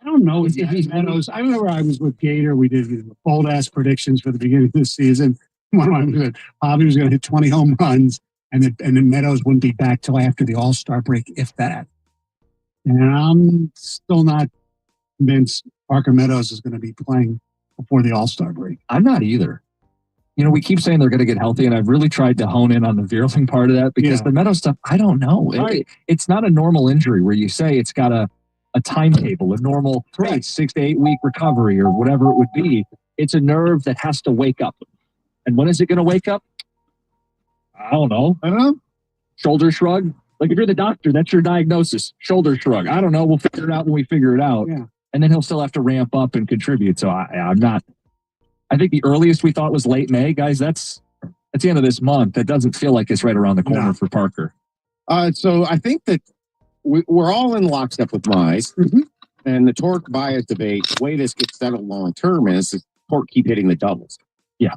I don't know if he's Meadows. I remember I was with Gator. We did bold-ass predictions for the beginning of the season. One of them said Bobby was going to hit 20 home runs, and then Meadows wouldn't be back till after the All-Star break, if that. And I'm still not convinced Parker Meadows is going to be playing before the All-Star break.
I'm not either. We keep saying they're going to get healthy, and I've really tried to hone in on the Vierling part of that because the Meadows stuff, I don't know.
Right.
It's not a normal injury where you say it's got a timetable, a normal 6 to 8 week recovery or whatever it would be. It's a nerve that has to wake up. And when is it going to wake up? I don't know. Shoulder shrug. Like, if you're the doctor, that's your diagnosis. Shoulder shrug. I don't know. We'll figure it out when we figure it out.
Yeah.
And then he'll still have to ramp up and contribute. So I'm not. I think the earliest we thought was late May, guys. That's the end of this month. That doesn't feel like it's right around the corner for Parker.
So I think that we're all in lockstep with Mize.
Mm-hmm.
And the Torque bias debate, the way this gets settled long term is the Torque keep hitting the doubles.
Yeah.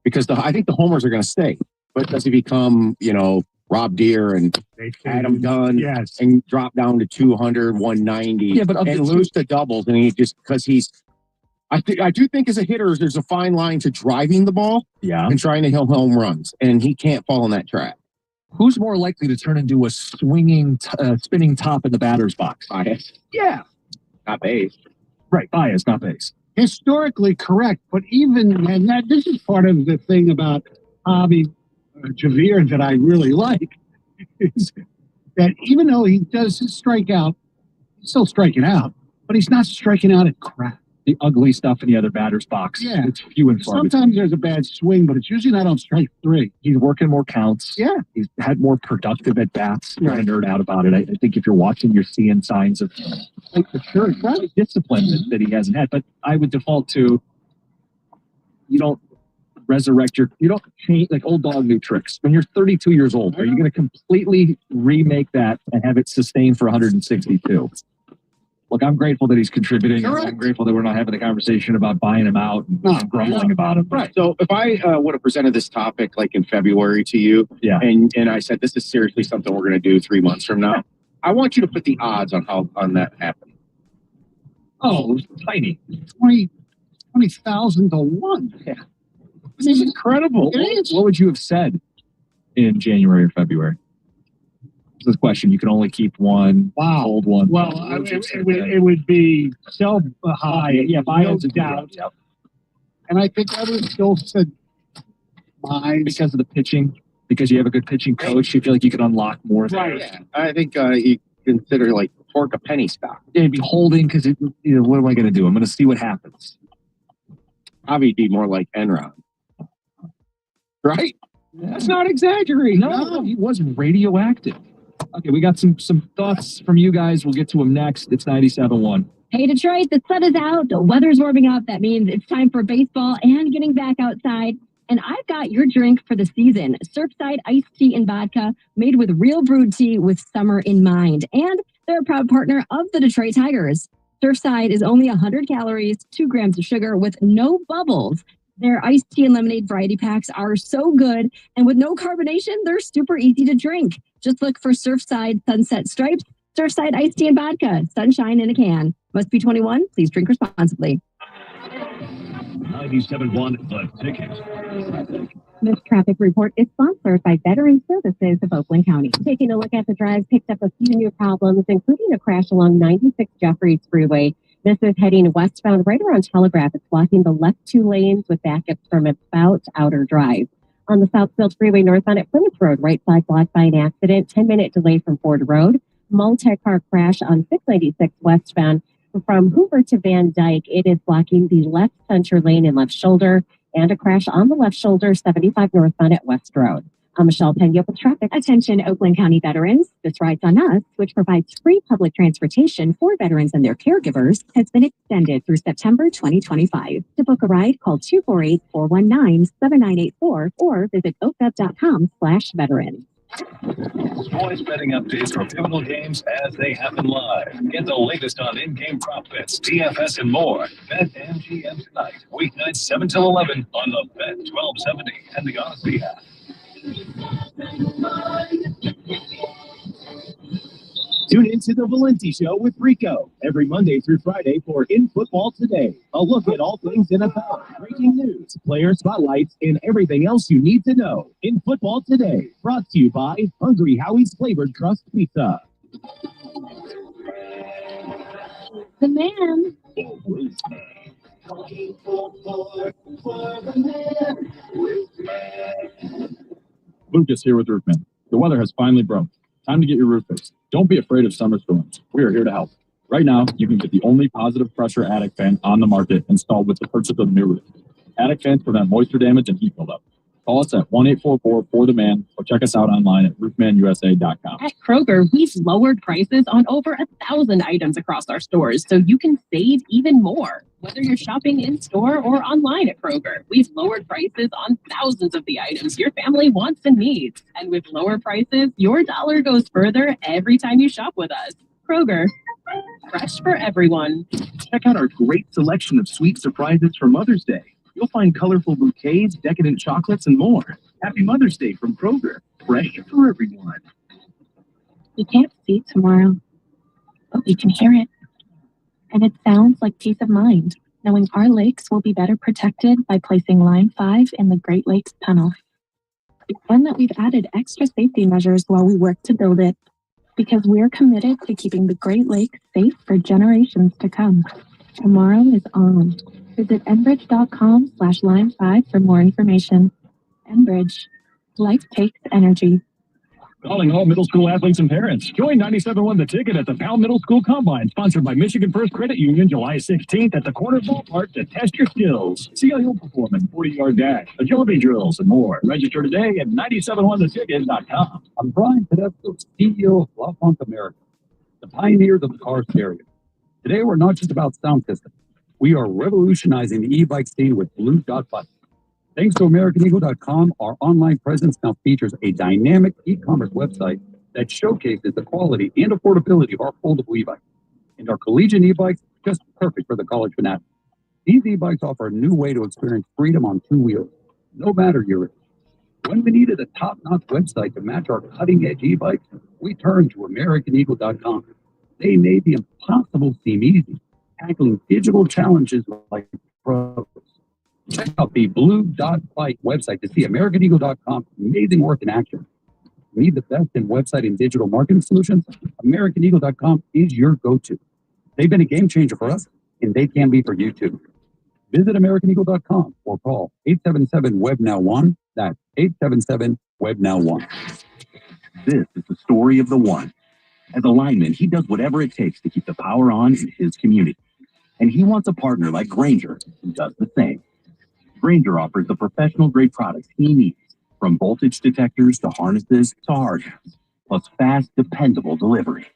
Because I think the homers are going to stay. But does he become, Rob Deere and Adam Dunn and drop down to 200, 190
yeah, but
and lose the doubles? And he just, because I do think as a hitter, there's a fine line to driving the ball and trying to hit home runs. And he can't fall in that trap.
Who's more likely to turn into a swinging, spinning top in the batter's box?
Baez.
Yeah.
Not Baez.
Right, Baez, not Baez.
Historically correct, but this is part of the thing about Javi Javier that I really like, is that even though he does strike out, he's still striking out, but he's not striking out at crap.
The ugly stuff in the other batter's box.
Yeah.
It's few and far.
Sometimes there's a bad swing, but it's usually not on strike three.
He's working more counts.
Yeah.
He's had more productive at bats. You're going to nerd out about it. I think if you're watching, you're seeing signs of sure discipline that he hasn't had. But I would default to, resurrect you don't change like old dog, new tricks. When you're 32 years old, are you going to completely remake that and have it sustained for 162? Look, I'm grateful that he's contributing. I'm grateful that we're not having a conversation about buying him out and grumbling about him.
Right. So if I would have presented this topic like in February to you, and I said, this is seriously something we're going to do 3 months from now, I want you to put the odds on that happening.
Oh, tiny.
20,000 to 1.
Yeah. This is incredible. What would you have said in January or February? This question, you can only keep one.
Wow.
Hold one.
Well, it would be so high.
Yeah,
no doubt.
Yep.
And I think I would still said mine.
Because of the pitching, because you have a good pitching coach, you feel like you can unlock more.
Right.
Yeah. I think you consider like pork a penny stock.
It'd be holding because what am I going to do? I'm going to see what happens.
Probably be more like Enron. Right?
That's not exaggerating. No, he was radioactive. Okay, we got some thoughts from you guys. We'll get to them next. It's 97.1.
Hey, Detroit, the sun is out. The weather's warming up. That means it's time for baseball and getting back outside. And I've got your drink for the season. Surfside iced tea and vodka made with real brewed tea with summer in mind. And they're a proud partner of the Detroit Tigers. Surfside is only 100 calories, 2 grams of sugar with no bubbles. Their iced tea and lemonade variety packs are so good, and with no carbonation, they're super easy to drink. Just look for Surfside Sunset Stripes, Surfside iced tea and vodka, sunshine in a can. Must be 21. Please drink responsibly.
97.1 The Ticket.
This traffic report is sponsored by Veteran Services of Oakland County. Taking a look at the drive, picked up a few new problems, including a crash along 96 Jeffries Freeway. This is heading westbound right around Telegraph. It's blocking the left 2 lanes with backups from its Spout Outer Drive. On the Southfield Freeway northbound at Plymouth Road, right side blocked by an accident, 10-minute delay from Ford Road. Multi-car crash on 696 westbound from Hoover to Van Dyke. It is blocking the left center lane and left shoulder, and a crash on the left shoulder, 75 northbound at West Road. I'm Michelle Pena with traffic. Attention, Oakland County veterans. This Rides on Us, which provides free public transportation for veterans and their caregivers, has been extended through September 2025. To book a ride, call 248-419-7984 or visit oakgov.com/veteran.
Sports betting updates from pivotal games as they happen live. Get the latest on in-game prop bets, DFS, and more. Bet MGM tonight, weeknights 7 till 11 on the Bet 1270 and the Odyssey app.
Tune into the Valenti Show with Rico every Monday through Friday for In Football Today. A look at all things NFL, breaking news, player spotlights, and everything else you need to know. In Football Today, brought to you by Hungry Howie's Flavored Crust Pizza.
The man.
Lucas here with Roofman. The weather has finally broke. Time to get your roof fixed. Don't be afraid of summer storms. We are here to help. Right now, you can get the only positive pressure attic fan on the market installed with the purchase of a new roof. Attic fans prevent moisture damage and heat buildup. Call us at 1-844-4THE-MAN or check us out online at roofmanusa.com.
At Kroger, we've lowered prices on over 1,000 items across our stores, so you can save even more. Whether you're shopping in store or online at Kroger, we've lowered prices on thousands of the items your family wants and needs. And with lower prices, your dollar goes further every time you shop with us. Kroger, fresh for everyone.
Check out our great selection of sweet surprises for Mother's Day. You'll find colorful bouquets, decadent chocolates, and more. Happy Mother's Day from Kroger. Fresh for everyone.
We can't see tomorrow, but we can hear it. And it sounds like peace of mind, knowing our lakes will be better protected by placing Line 5 in the Great Lakes Tunnel. And that we've added extra safety measures while we work to build it, because we're committed to keeping the Great Lakes safe for generations to come. Tomorrow is on. Visit enbridge.com/line5 for more information. Enbridge. Life takes energy.
Calling all middle school athletes and parents. Join 97.1 The Ticket at the Powell Middle School Combine, sponsored by Michigan First Credit Union, July 16th at the Corner Ballpark to test your skills. See how you'll perform in 40-yard dash, agility drills, and more. Register today at 971theticket.com.
I'm Brian Tedesco, CEO of LaFont America, the pioneers of the car stereo. Today, we're not just about sound systems. We are revolutionizing the e-bike scene with Blue Dot buttons. Thanks to AmericanEagle.com, our online presence now features a dynamic e-commerce website that showcases the quality and affordability of our foldable e-bikes. And our collegiate e-bikes, just perfect for the college fanatic. These e-bikes offer a new way to experience freedom on two wheels, no matter your age. When we needed a top-notch website to match our cutting-edge e-bikes, we turned to AmericanEagle.com. They made the impossible seem easy, tackling digital challenges like pros. Check out the Blue Dot Bike website to see AmericanEagle.com's amazing work in action. Need the best in website and digital marketing solutions? AmericanEagle.com is your go-to. They've been a game changer for us, and they can be for you too. Visit AmericanEagle.com or call 877-WEB-NOW-1. That's 877-WEB-NOW-1.
This is the story of the one. As a lineman, he does whatever it takes to keep the power on in his community. And he wants a partner like Grainger who does the same. Grainger offers the professional-grade products he needs, from voltage detectors to harnesses to hard hats, plus fast, dependable delivery,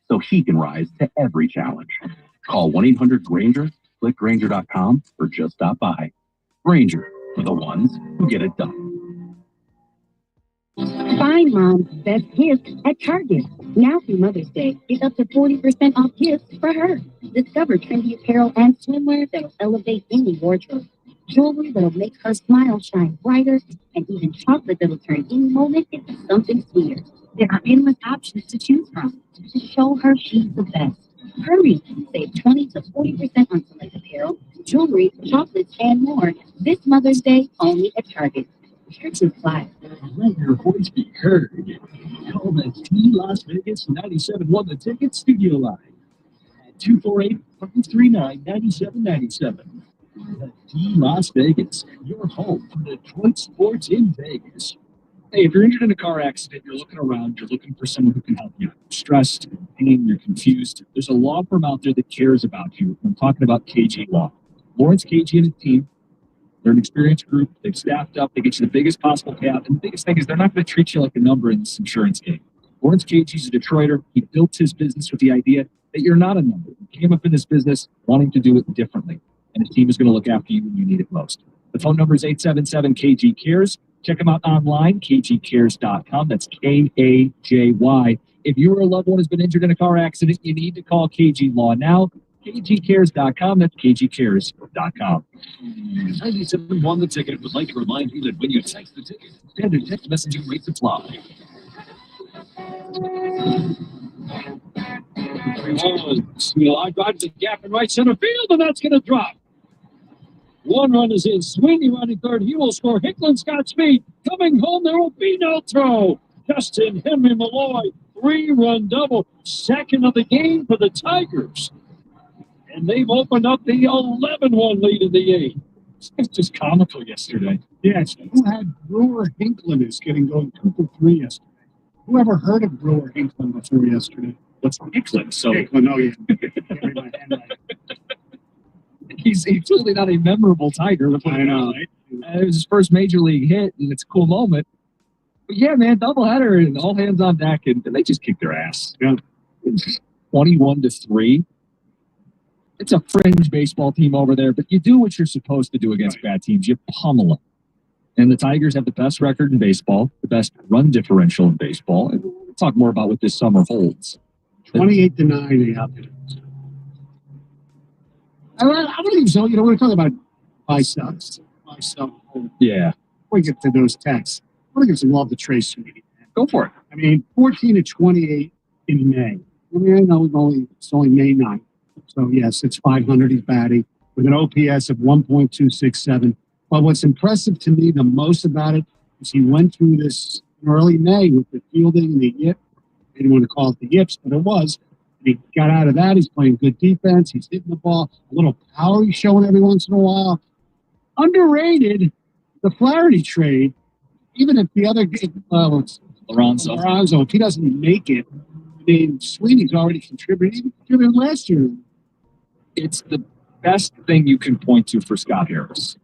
so he can rise to every challenge. Call 1-800-GRAINGER, click Grainger.com, or just stop by. Grainger, for the ones who get it done.
Find mom's best gift at Target. Now through Mother's Day, get up to 40% off gifts for her. Discover trendy apparel and swimwear that will elevate any wardrobe. Jewelry that'll make her smile shine brighter, and even chocolate that'll turn any moment into something sweeter. There are endless options to choose from to show her she's the best. Hurry! Save 20 to 40% on select apparel, jewelry, chocolates, and more this Mother's Day only at Target. Restrictions apply.
Let your voice be heard. Call the T Las Vegas 97.1 The Ticket studio line at 248-539-9797. The T Las Vegas, your home for Detroit sports in Vegas. Hey, if you're injured in a car accident, you're looking around, you're looking for someone who can help you. You're stressed, in pain, you're confused. There's a law firm out there that cares about you. I'm talking about KG Law. Lawrence KG and his team. They're an experienced group. They've staffed up. They get you the biggest possible payout. And the biggest thing is they're not going to treat you like a number in this insurance game. Lawrence KG's a Detroiter. He built his business with the idea that you're not a number. He came up in this business wanting to do it differently. And his team is going to look after you when you need it most. The phone number is 877-KG-CARES. Check them out online, kgcares.com. That's K-A-J-Y. If you or a loved one has been injured in a car accident, you need to call KG Law now. kgcares.com. That's kgcares.com. 97.1 The Ticket would like to remind you that when you text the ticket, standard text messaging rates apply. 3-1. Sweeney line drive to the gap in right center field, and that's going to drop. One run is in. Sweeney running third. He will score. Hicklin's got speed. Coming home, there will be no throw. Justin Henry Malloy, 3-run double. Second of the game for the Tigers. And they've opened up the 11-1 lead in the 8th. It's just comical yesterday.
Yes. Who had Brewer Hinklin is getting going 2 for 3 yesterday? Who ever heard of Brewer Hinklin before yesterday?
What's Hinklin? So
Hinklin, oh yeah.
He's clearly not a memorable Tiger.
I know.
Right? It was his first major league hit, and it's a cool moment. But yeah, man, doubleheader and all hands on deck, and they just kicked their ass.
Yeah.
21-3. It's a fringe baseball team over there, but you do what you're supposed to do against bad teams. You pummel them. And the Tigers have the best record in baseball, the best run differential in baseball. And we'll talk more about what this summer holds.
28-9, they have it. I don't think so. You know, we're talking about biceps.
Yeah.
Before we get to those texts, I want to give some love to Trey Sweeney.
Go for it.
I mean, 14-28 in May. I mean, I know it's only May 9th. So, yes, it's 500 he's batting with an OPS of 1.267. But what's impressive to me the most about it is he went through this in early May with the fielding and the yip. I didn't want to call it the yips, but it was. He got out of that. He's playing good defense. He's hitting the ball. A little power he's showing every once in a while. Underrated, the Flaherty trade, even if the other Lorenzo, if he doesn't make it, I mean, Sweeney's already contributed. He contributed last year.
It's the best thing you can point to for Scott Harris.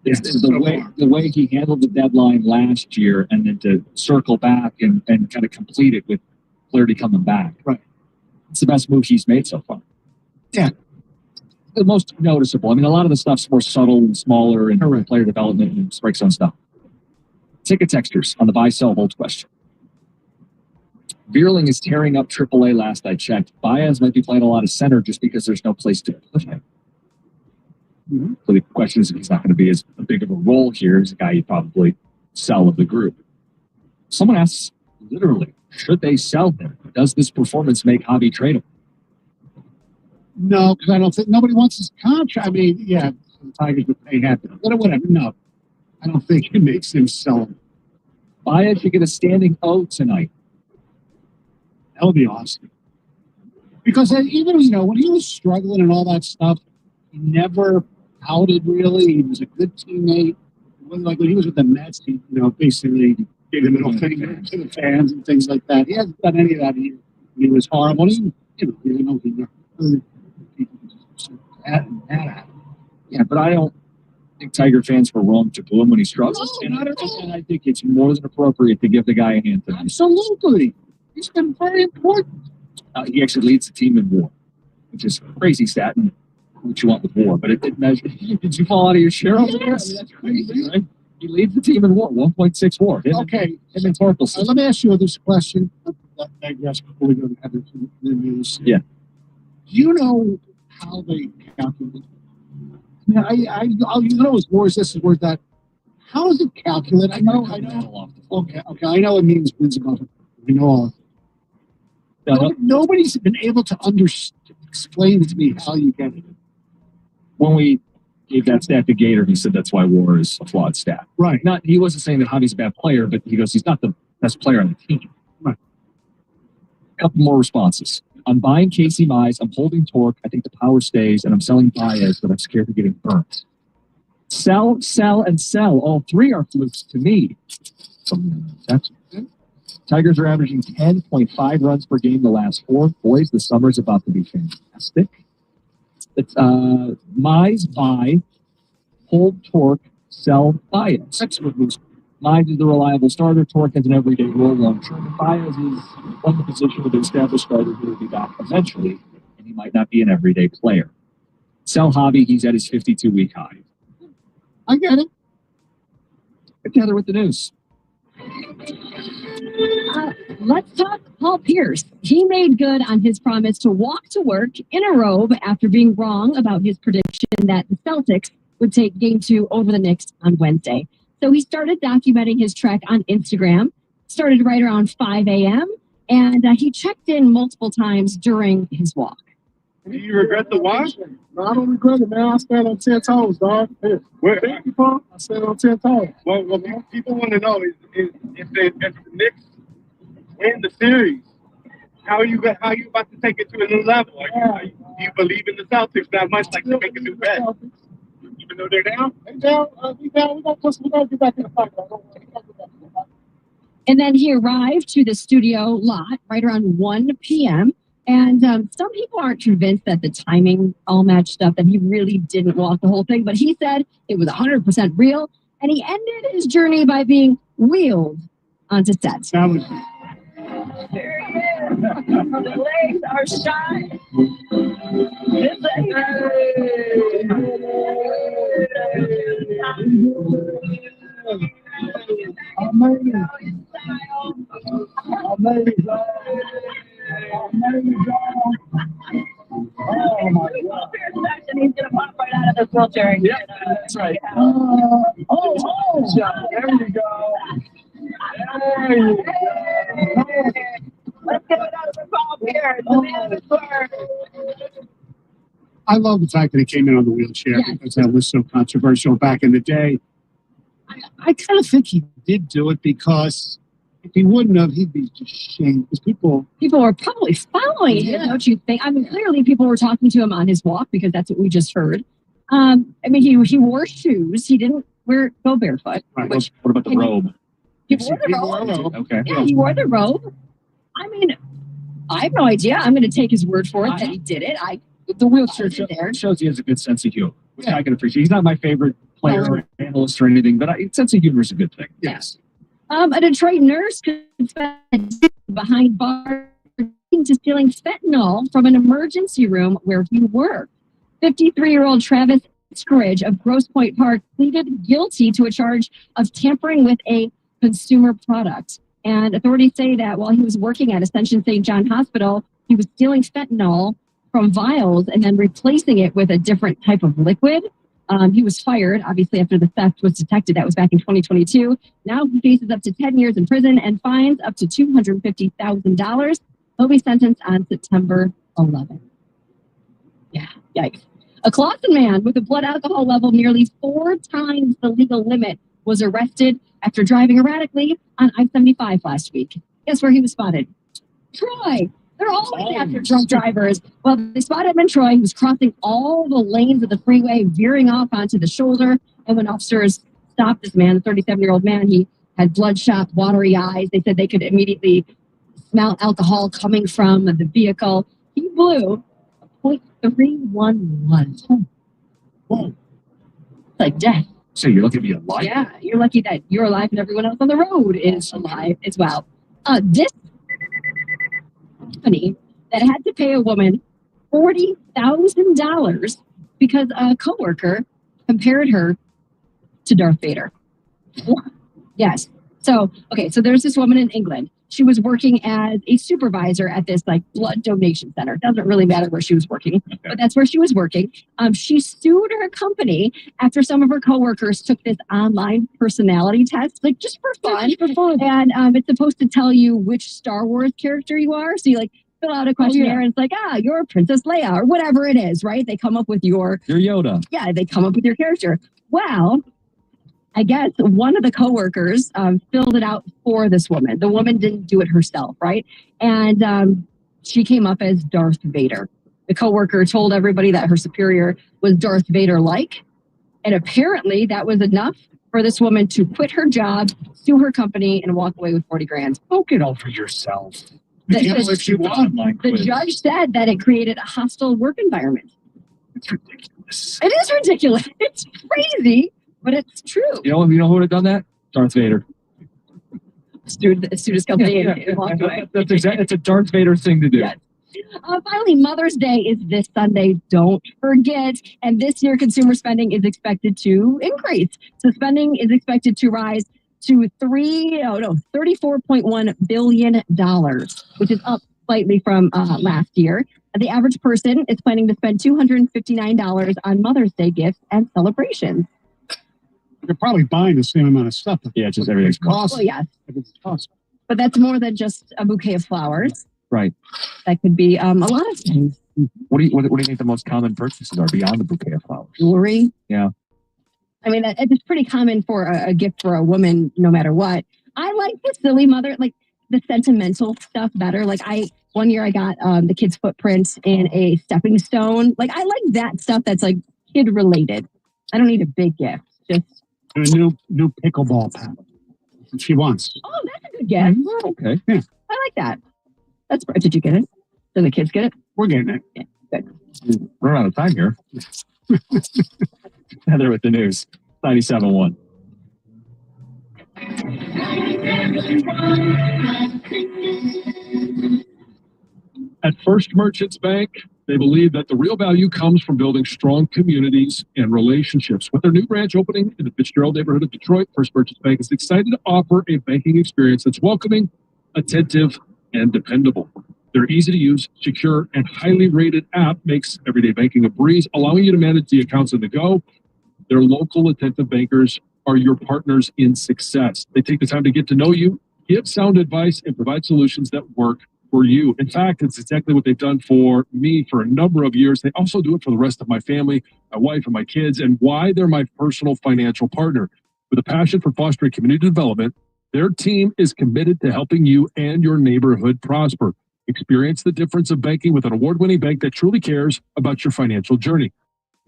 It's the way he handled the deadline last year, and then to circle back and kind of complete it with Flaherty coming back.
Right.
It's the best move he's made so far.
Yeah.
the most noticeable. I mean, a lot of the stuff's more subtle and smaller and player development and strike zone stuff. Ticket textures on the buy, sell, hold question. Vierling is tearing up AAA last I checked. Baez might be playing a lot of center just because there's no place to put him. Mm-hmm. So the question is if he's not going to be as big of a role here as a guy you probably sell of the group. Someone asks, literally, should they sell him? Does this performance make Javi tradable?
No, because I don't think nobody wants his contract. I mean, yeah, the Tigers would pay half, whatever. No, I don't think it makes him sell him.
Baez should get a standing O tonight.
That would be awesome. Because even, when he was struggling and all that stuff, he never outed really. He was a good teammate. Like when he was with the Mets, he, basically gave the middle finger to the fans and things like that. He hasn't done any of that either. He was horrible. He,
Yeah, but I don't think Tiger fans were wrong to boo him when he struggles.
No, not at all.
And I think it's more than appropriate to give the guy a hand tonight.
Absolutely. He's been very important.
He actually leads the team in WAR, which is a crazy stat and what you want with WAR. But it measures. Did you fall out of your chair over there? I mean, that's crazy, right? He leads the team in WAR, 1.6 WAR.
Okay.
Him and Torkelson.
Let me ask you this question. I digress before we go to the news.
Yeah.
Do you know how they calculate? I'll it's worse this, is worth that. How is it calculated? I know. Okay, I know it means wins above it. We know all of it. Nobody's been able to explain to me how you get it.
When we gave that stat to Gator, he said that's why WAR is a flawed stat.
Right.
He wasn't saying that Javi's a bad player, but he goes, he's not the best player on the team.
Right.
A couple more responses. I'm buying Casey Mize. I'm holding Torque. I think the power stays, and I'm selling Baez, but I'm scared of getting burnt. Sell, and sell. All three are flukes to me. That's Tigers are averaging 10.5 runs per game the last 4. Boys, the summer's about to be fantastic. It's Mize, buy, hold Torque, sell Baez. Mize is the reliable starter. Torque has an everyday role long term. Baez is on the position of the established starter who will be back eventually, and he might not be an everyday player. Sell Javi, he's at his 52-week high.
I get it.
Together with the news.
Let's talk Paul Pierce. He made good on his promise to walk to work in a robe after being wrong about his prediction that the Celtics would take Game 2 over the Knicks on Wednesday. So he started documenting his trek on Instagram, started right around 5 a.m., and he checked in multiple times during his walk.
Do you regret the walk?
No, I don't regret it, man. I stand on 10 toes, dog. Thank you, Paul. I stand on 10 toes.
Well, people want to know is if the Knicks win the series, how are you about to take it to a new level? Do you believe in the Celtics that much, like to make a new bet? Even though they're down?
They're down. We got to get back in the fight.
And then he arrived to the studio lot right around 1 p.m. And some people aren't convinced that the timing all matched up, that he really didn't walk the whole thing. But he said it was 100% real. And he ended his journey by being wheeled onto set.
That was
There he is. The legs are shot.
Oh my God.
He's gonna pop right out of this wheelchair.
Yeah, that's right.
There you go. There you go.
Let's give it up for Paul Pierce, the man of the word.
I love the fact that he came in on the wheelchair because that was so controversial back in the day. I kind of think he did do it because if he wouldn't have, he'd be just shamed. Because people
were probably following him, don't you think? I mean, clearly people were talking to him on his walk because that's what we just heard. I mean, he wore shoes. He didn't go barefoot.
Right.
What about the robe?
He wore the robe.
Okay.
Yeah, he wore the robe. I mean, I have no idea. I'm going to take his word for it that he did it.
The wheelchair shows he has a good sense of humor, which I can appreciate. He's not my favorite player or analyst or anything, but sense of humor is a good thing.
Yes.
A Detroit nurse could spend behind bars to stealing fentanyl from an emergency room where he worked. 53-year-old Travis Skridge of Grosse Pointe Park pleaded guilty to a charge of tampering with a consumer product. And authorities say that while he was working at Ascension St. John Hospital, he was stealing fentanyl from vials and then replacing it with a different type of liquid. He was fired, obviously, after the theft was detected. That was back in 2022. Now he faces up to 10 years in prison and fines up to $250,000. He'll be sentenced on September 11th. Yeah, yikes. A Clawson man with a blood alcohol level nearly 4 times the legal limit was arrested after driving erratically on I-75 last week. Guess where he was spotted? Troy. They're always after drunk drivers. Well, they spotted him in Troy. He was crossing all the lanes of the freeway, veering off onto the shoulder. And when officers stopped this man, the 37-year-old man, he had bloodshot, watery eyes. They said they could immediately smell alcohol coming from the vehicle. He blew a .311. Whoa. It's like death.
So you're lucky to be alive?
Yeah, you're lucky that you're alive and everyone else on the road is alive as well. This company that had to pay a woman $40,000 because a coworker compared her to Darth Vader. Yes. So there's this woman in England. She was working as a supervisor at this blood donation center. Doesn't really matter where she was working, but that's where she was working. She sued her company after some of her coworkers took this online personality test, just for fun. And it's supposed to tell you which Star Wars character you are. So you fill out a questionnaire and it's you're Princess Leia or whatever it is, right? They come up with your
Yoda.
Yeah, they come up with your character. Well, I guess one of the coworkers filled it out for this woman. The woman didn't do it herself, right? And she came up as Darth Vader. The coworker told everybody that her superior was Darth Vader-like, and apparently that was enough for this woman to quit her job, sue her company, and walk away with 40 grand.
Spoke it over yourself.
The judge said that it created a hostile work environment.
It's ridiculous.
It is ridiculous. It's crazy. But it's true.
You know who would have done that? Darth Vader.
Sued his company and walked away.
It's a Darth Vader thing to do.
Yes. Finally, Mother's Day is this Sunday. Don't forget. And this year, consumer spending is expected to increase. So spending is expected to rise to $34.1 billion, which is up slightly from last year. The average person is planning to spend $259 on Mother's Day gifts and celebrations.
You're probably buying the same amount of stuff.
Yeah, just everything's
cost.
Well, yes.
It's cost.
But that's more than just a bouquet of flowers.
Right.
That could be a lot of things.
What do you think the most common purchases are beyond the bouquet of flowers?
Jewelry.
Yeah.
I mean, it's pretty common for a gift for a woman, no matter what. I like the silly mother, the sentimental stuff better. One year I got the kid's footprints in a stepping stone. I like that stuff that's kid related. I don't need a big gift. Just
a new pickleball paddle. She wants.
Oh, that's a good gift.
Okay.
Yeah.
I like that. Did you get it? Did the kids get it?
We're getting it.
Yeah, good.
We're out of time here. Heather with the news. 97.1.
At First Merchants Bank, they believe that the real value comes from building strong communities and relationships. With their new branch opening in the Fitzgerald neighborhood of Detroit, First Merchants Bank is excited to offer a banking experience that's welcoming, attentive, and dependable. Their easy-to-use, secure, and highly rated app makes everyday banking a breeze, allowing you to manage the accounts on the go. Their local attentive bankers are your partners in success. They take the time to get to know you, give sound advice, and provide solutions that work for you. In fact, it's exactly what they've done for me for a number of years. They also do it for the rest of my family, my wife, and my kids, and why they're my personal financial partner. With a passion for fostering community development, their team is committed to helping you and your neighborhood prosper. Experience the difference of banking with an award-winning bank that truly cares about your financial journey.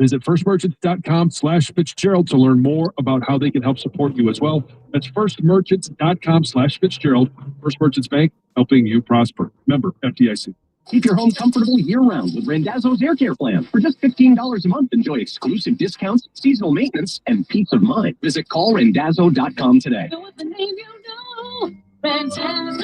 Visit firstmerchants.com/Fitzgerald to learn more about how they can help support you as well. That's firstmerchants.com/Fitzgerald. First Merchants Bank, helping you prosper. Member FDIC.
Keep your home comfortable year-round with Randazzo's Air Care Plan. For just $15 a month, enjoy exclusive discounts, seasonal maintenance, and peace of mind. Visit callrandazzo.com today.
Go with the name you know. Randazzo.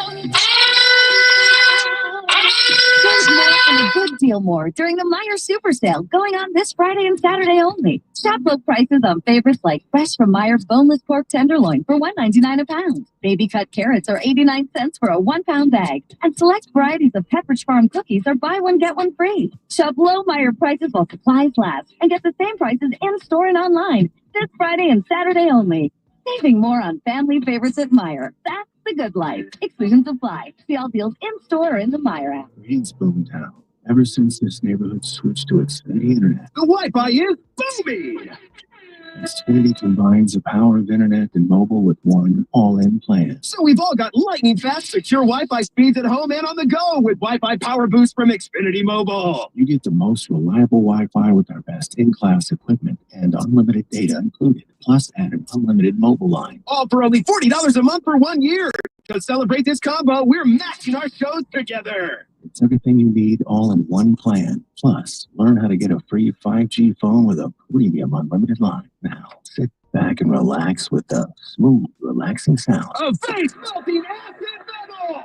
There's more in a good deal. feel more during the Meijer Super Sale going on this Friday and Saturday only. Shop low prices on favorites like fresh from Meijer boneless pork tenderloin for $1.99 a pound. Baby cut carrots are 89 cents for a 1-pound bag. And select varieties of Pepperidge Farm cookies are buy one, get one free. Shop low Meijer prices while supplies last and get the same prices in-store and online this Friday and Saturday only. Saving more on family favorites at Meijer. That's the good life. Exclusions apply. See all deals in-store or in the Meijer app.
It's boomtown. Ever since this neighborhood switched to Xfinity Internet.
The Wi-Fi is booming!
Xfinity combines the power of internet and mobile with one all-in plan.
So we've all got lightning-fast, secure Wi-Fi speeds at home and on the go with Wi-Fi Power Boost from Xfinity Mobile.
You get the most reliable Wi-Fi with our best in-class equipment and unlimited data included, plus add an unlimited mobile line.
All for only $40 a month for 1 year. To celebrate this combo, we're matching our shows together.
It's everything you need all in one plan. Plus, learn how to get a free 5G phone with a premium unlimited line. Now, sit back and relax with the smooth, relaxing sound
of face-melting acid metal!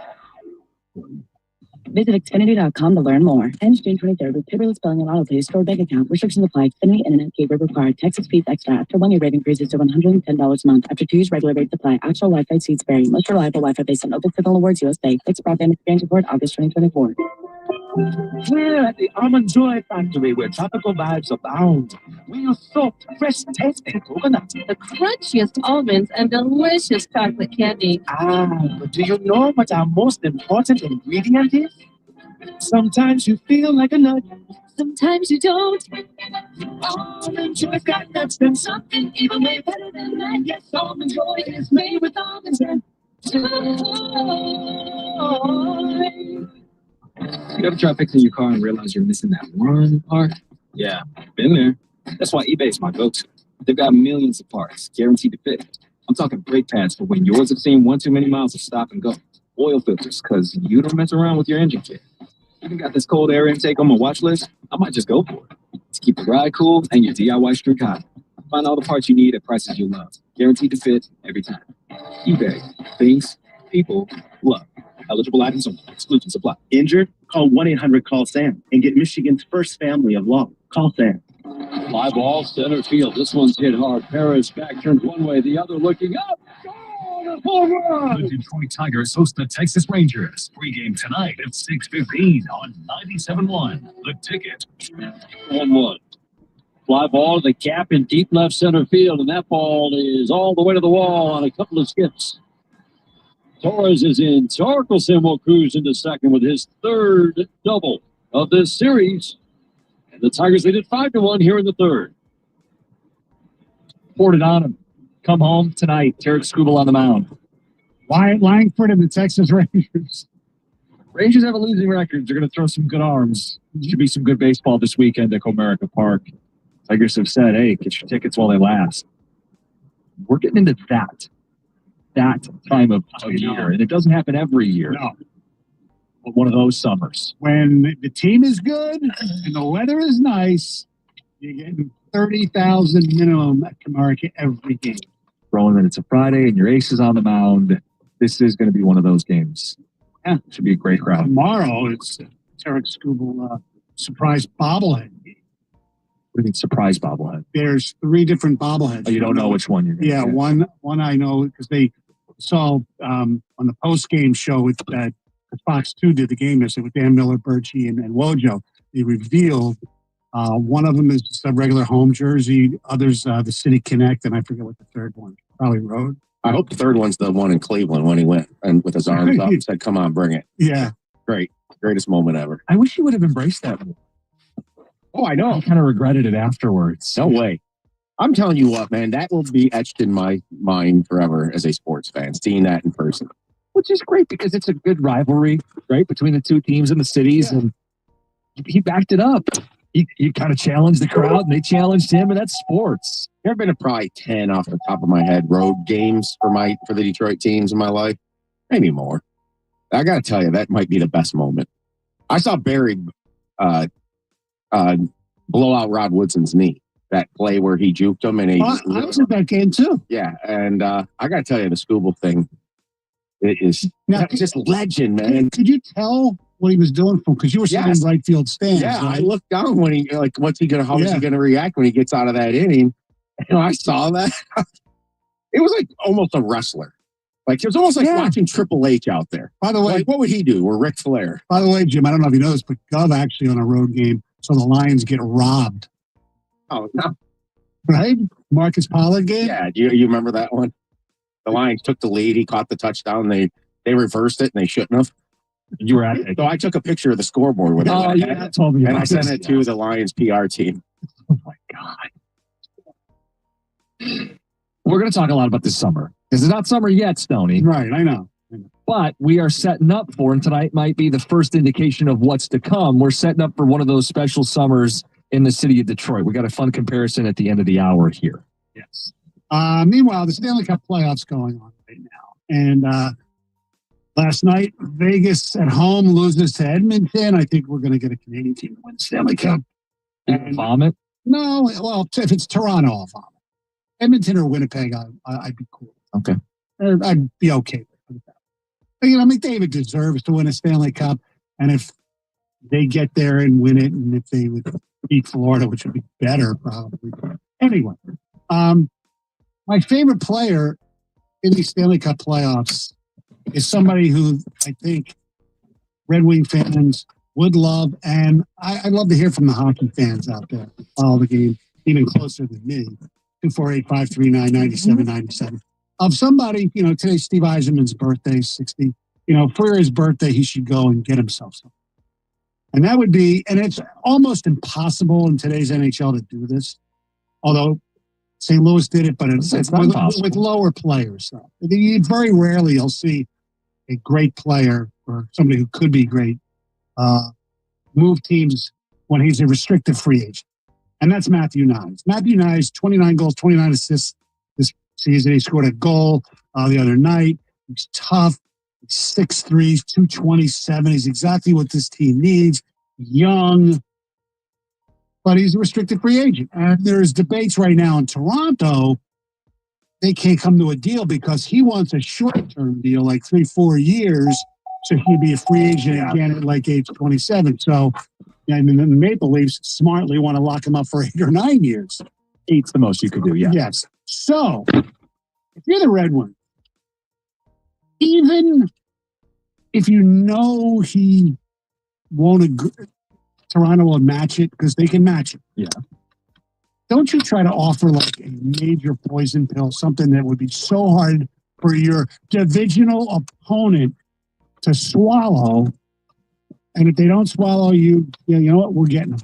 Visit Xfinity.com to learn more. Ends June 23rd with paperless billing and auto-pay stored bank account. Restrictions apply. Xfinity Internet gateway required. Texas fees extra. After 1 year rate increases to $110 a month. After 2 years, regular rates apply. Actual Wi-Fi speeds vary. Most reliable Wi-Fi based on Open Signal Awards USA. Fixed broadband experience report August 2024.
We're at the Almond Joy Factory where tropical vibes abound. We use soft, fresh taste and coconut.
The crunchiest almonds and delicious chocolate candy.
But do you know what our most important ingredient is? Sometimes you feel like a nut.
Sometimes you don't.
Almond Joy's got nuts and something even way better than that. Yes, Almond Joy is made with almonds and joy.
You ever try fixing your car and realize you're missing that one part? Yeah, been there. That's why eBay's my go-to. They've got millions of parts, guaranteed to fit. I'm talking brake pads for when yours have seen one too many miles of stop and go. Oil filters, because you don't mess around with your engine kit. Even got this cold air intake on my watch list. I might just go for it. To keep the ride cool and your DIY streak hot. Find all the parts you need at prices you love. Guaranteed to fit every time. eBay. Things, people, love. Eligible items only. Exclusions apply.
Injured? Call 1-800-CALL-SAM and get Michigan's first family of law. Call Sam.
Fly ball, center field. This one's hit hard. Paris back turns one way, the other looking up. Home run!
The Detroit Tigers host the Texas Rangers. Pregame tonight at 6:15 on 97.1. The Ticket.
1-1. Fly ball to the gap in deep left center field, and that ball is all the way to the wall on a couple of skips. Torres is in. Torkelson will cruise into second with his third double of this series. And the Tigers lead it 5-1 here in the third.
Poured it on him. Come home tonight. Tarek Skubal on the mound.
Wyatt Langford and the Texas Rangers.
Rangers have a losing record. They're going to throw some good arms. Should be some good baseball this weekend at Comerica Park. Tigers have said, hey, get your tickets while they last. We're getting into that time of year, and it doesn't happen every year.
No.
But one of those summers.
When the team is good and the weather is nice, you're getting 30,000 minimum at Comerica every game.
Throwing that it's a Friday and your ace is on the mound. This is going to be one of those games. Yeah, should be a great crowd.
Tomorrow, it's Tarek Skubal surprise bobblehead.
What do you mean surprise bobblehead?
There's 3 different bobbleheads.
Oh, you don't know which one you're going to
get? One I know because they saw on the post-game show with Fox 2 did the game yesterday with Dan Miller, Birchie, and Wojo. They revealed one of them is just a regular home jersey. Others, the City Connect, and I forget what the third one. Probably Road.
I hope the third one's the one in Cleveland when he went and with his arms up and said, come on, bring it.
Yeah.
Great. Greatest moment ever.
I wish you would have embraced that more.
Oh, I know.
I kind of regretted it afterwards.
No way. I'm telling you what, man, that will be etched in my mind forever as a sports fan, seeing that in person.
Which is great because it's a good rivalry, right, between the two teams in the cities, and he backed it up. He kind of challenged the crowd, and they challenged him, and that's sports.
There have been probably 10 off the top of my head road games for the Detroit teams in my life, maybe more. I got to tell you, that might be the best moment. I saw Barry blow out Rod Woodson's knee. That play where he juked him, and
I was at that game too.
Yeah, and I got to tell you, the Skubal thing. It is just legend, man.
Could you tell what he was doing for him? Because you were sitting in right field stands.
Yeah,
right?
I looked down when he what's he gonna? How is he gonna react when he gets out of that inning? And I saw that. It was like almost a wrestler. Like it was almost like watching Triple H out there.
By the way,
like, what would he do? Or Ric Flair?
By the way, Jim, I don't know if you know this, but Gov actually on a road game, so the Lions get robbed.
Oh no!
Right, Marcus Pollard game.
Yeah, you remember that one? The Lions took the lead. He caught the touchdown. They reversed it, and they shouldn't have.
You were at it.
So I took a picture of the scoreboard with it.
Oh, yeah, told me
and
about
I sent
this.
it to the Lions PR team.
Oh my God. We're going to talk a lot about this summer because it's not summer yet, Stoney.
Right, I know.
But we are setting up for, and tonight might be the first indication of what's to come. We're setting up for one of those special summers in the city of Detroit. We got a fun comparison at the end of the hour here.
Yes. Meanwhile, the Stanley Cup playoffs going on right now. And last night, Vegas at home loses to Edmonton. I think we're going to get a Canadian team to win the Stanley Cup.
And vomit?
No, well, if it's Toronto, I'll vomit. Edmonton or Winnipeg, I'd be cool.
Okay.
I'd be okay with that. But, McDavid deserves to win a Stanley Cup. And if they get there and win it, and if they would beat Florida, which would be better probably. Anyway, my favorite player in these Stanley Cup playoffs is somebody who I think Red Wing fans would love, and I'd love to hear from the hockey fans out there who follow the game even closer than me. 248-539-9797. Of somebody, today's Steve Yzerman's birthday, 60. For his birthday, he should go and get himself something. And that would be, and it's almost impossible in today's NHL to do this, although St. Louis did it, but it's with lower players. So very rarely you'll see a great player or somebody who could be great move teams when he's a restricted free agent. And that's Matthew Knies. Matthew Knies, 29 goals, 29 assists this season. He scored a goal the other night. He's tough. He's 6'3", 227. He's exactly what this team needs. Young. But he's a restricted free agent. And there's debates right now in Toronto. They can't come to a deal because he wants a short-term deal, like 3-4 years, so he'd be a free agent again at like age 27. So, the Maple Leafs smartly want to lock him up for 8 or 9 years.
8's the most you could do, yeah.
Yes. So, if you're the Red Wings, even if you know he won't agree, Toronto will match it because they can match it.
Yeah.
Don't you try to offer like a major poison pill, something that would be so hard for your divisional opponent to swallow. And if they don't swallow you, you know what? We're getting him.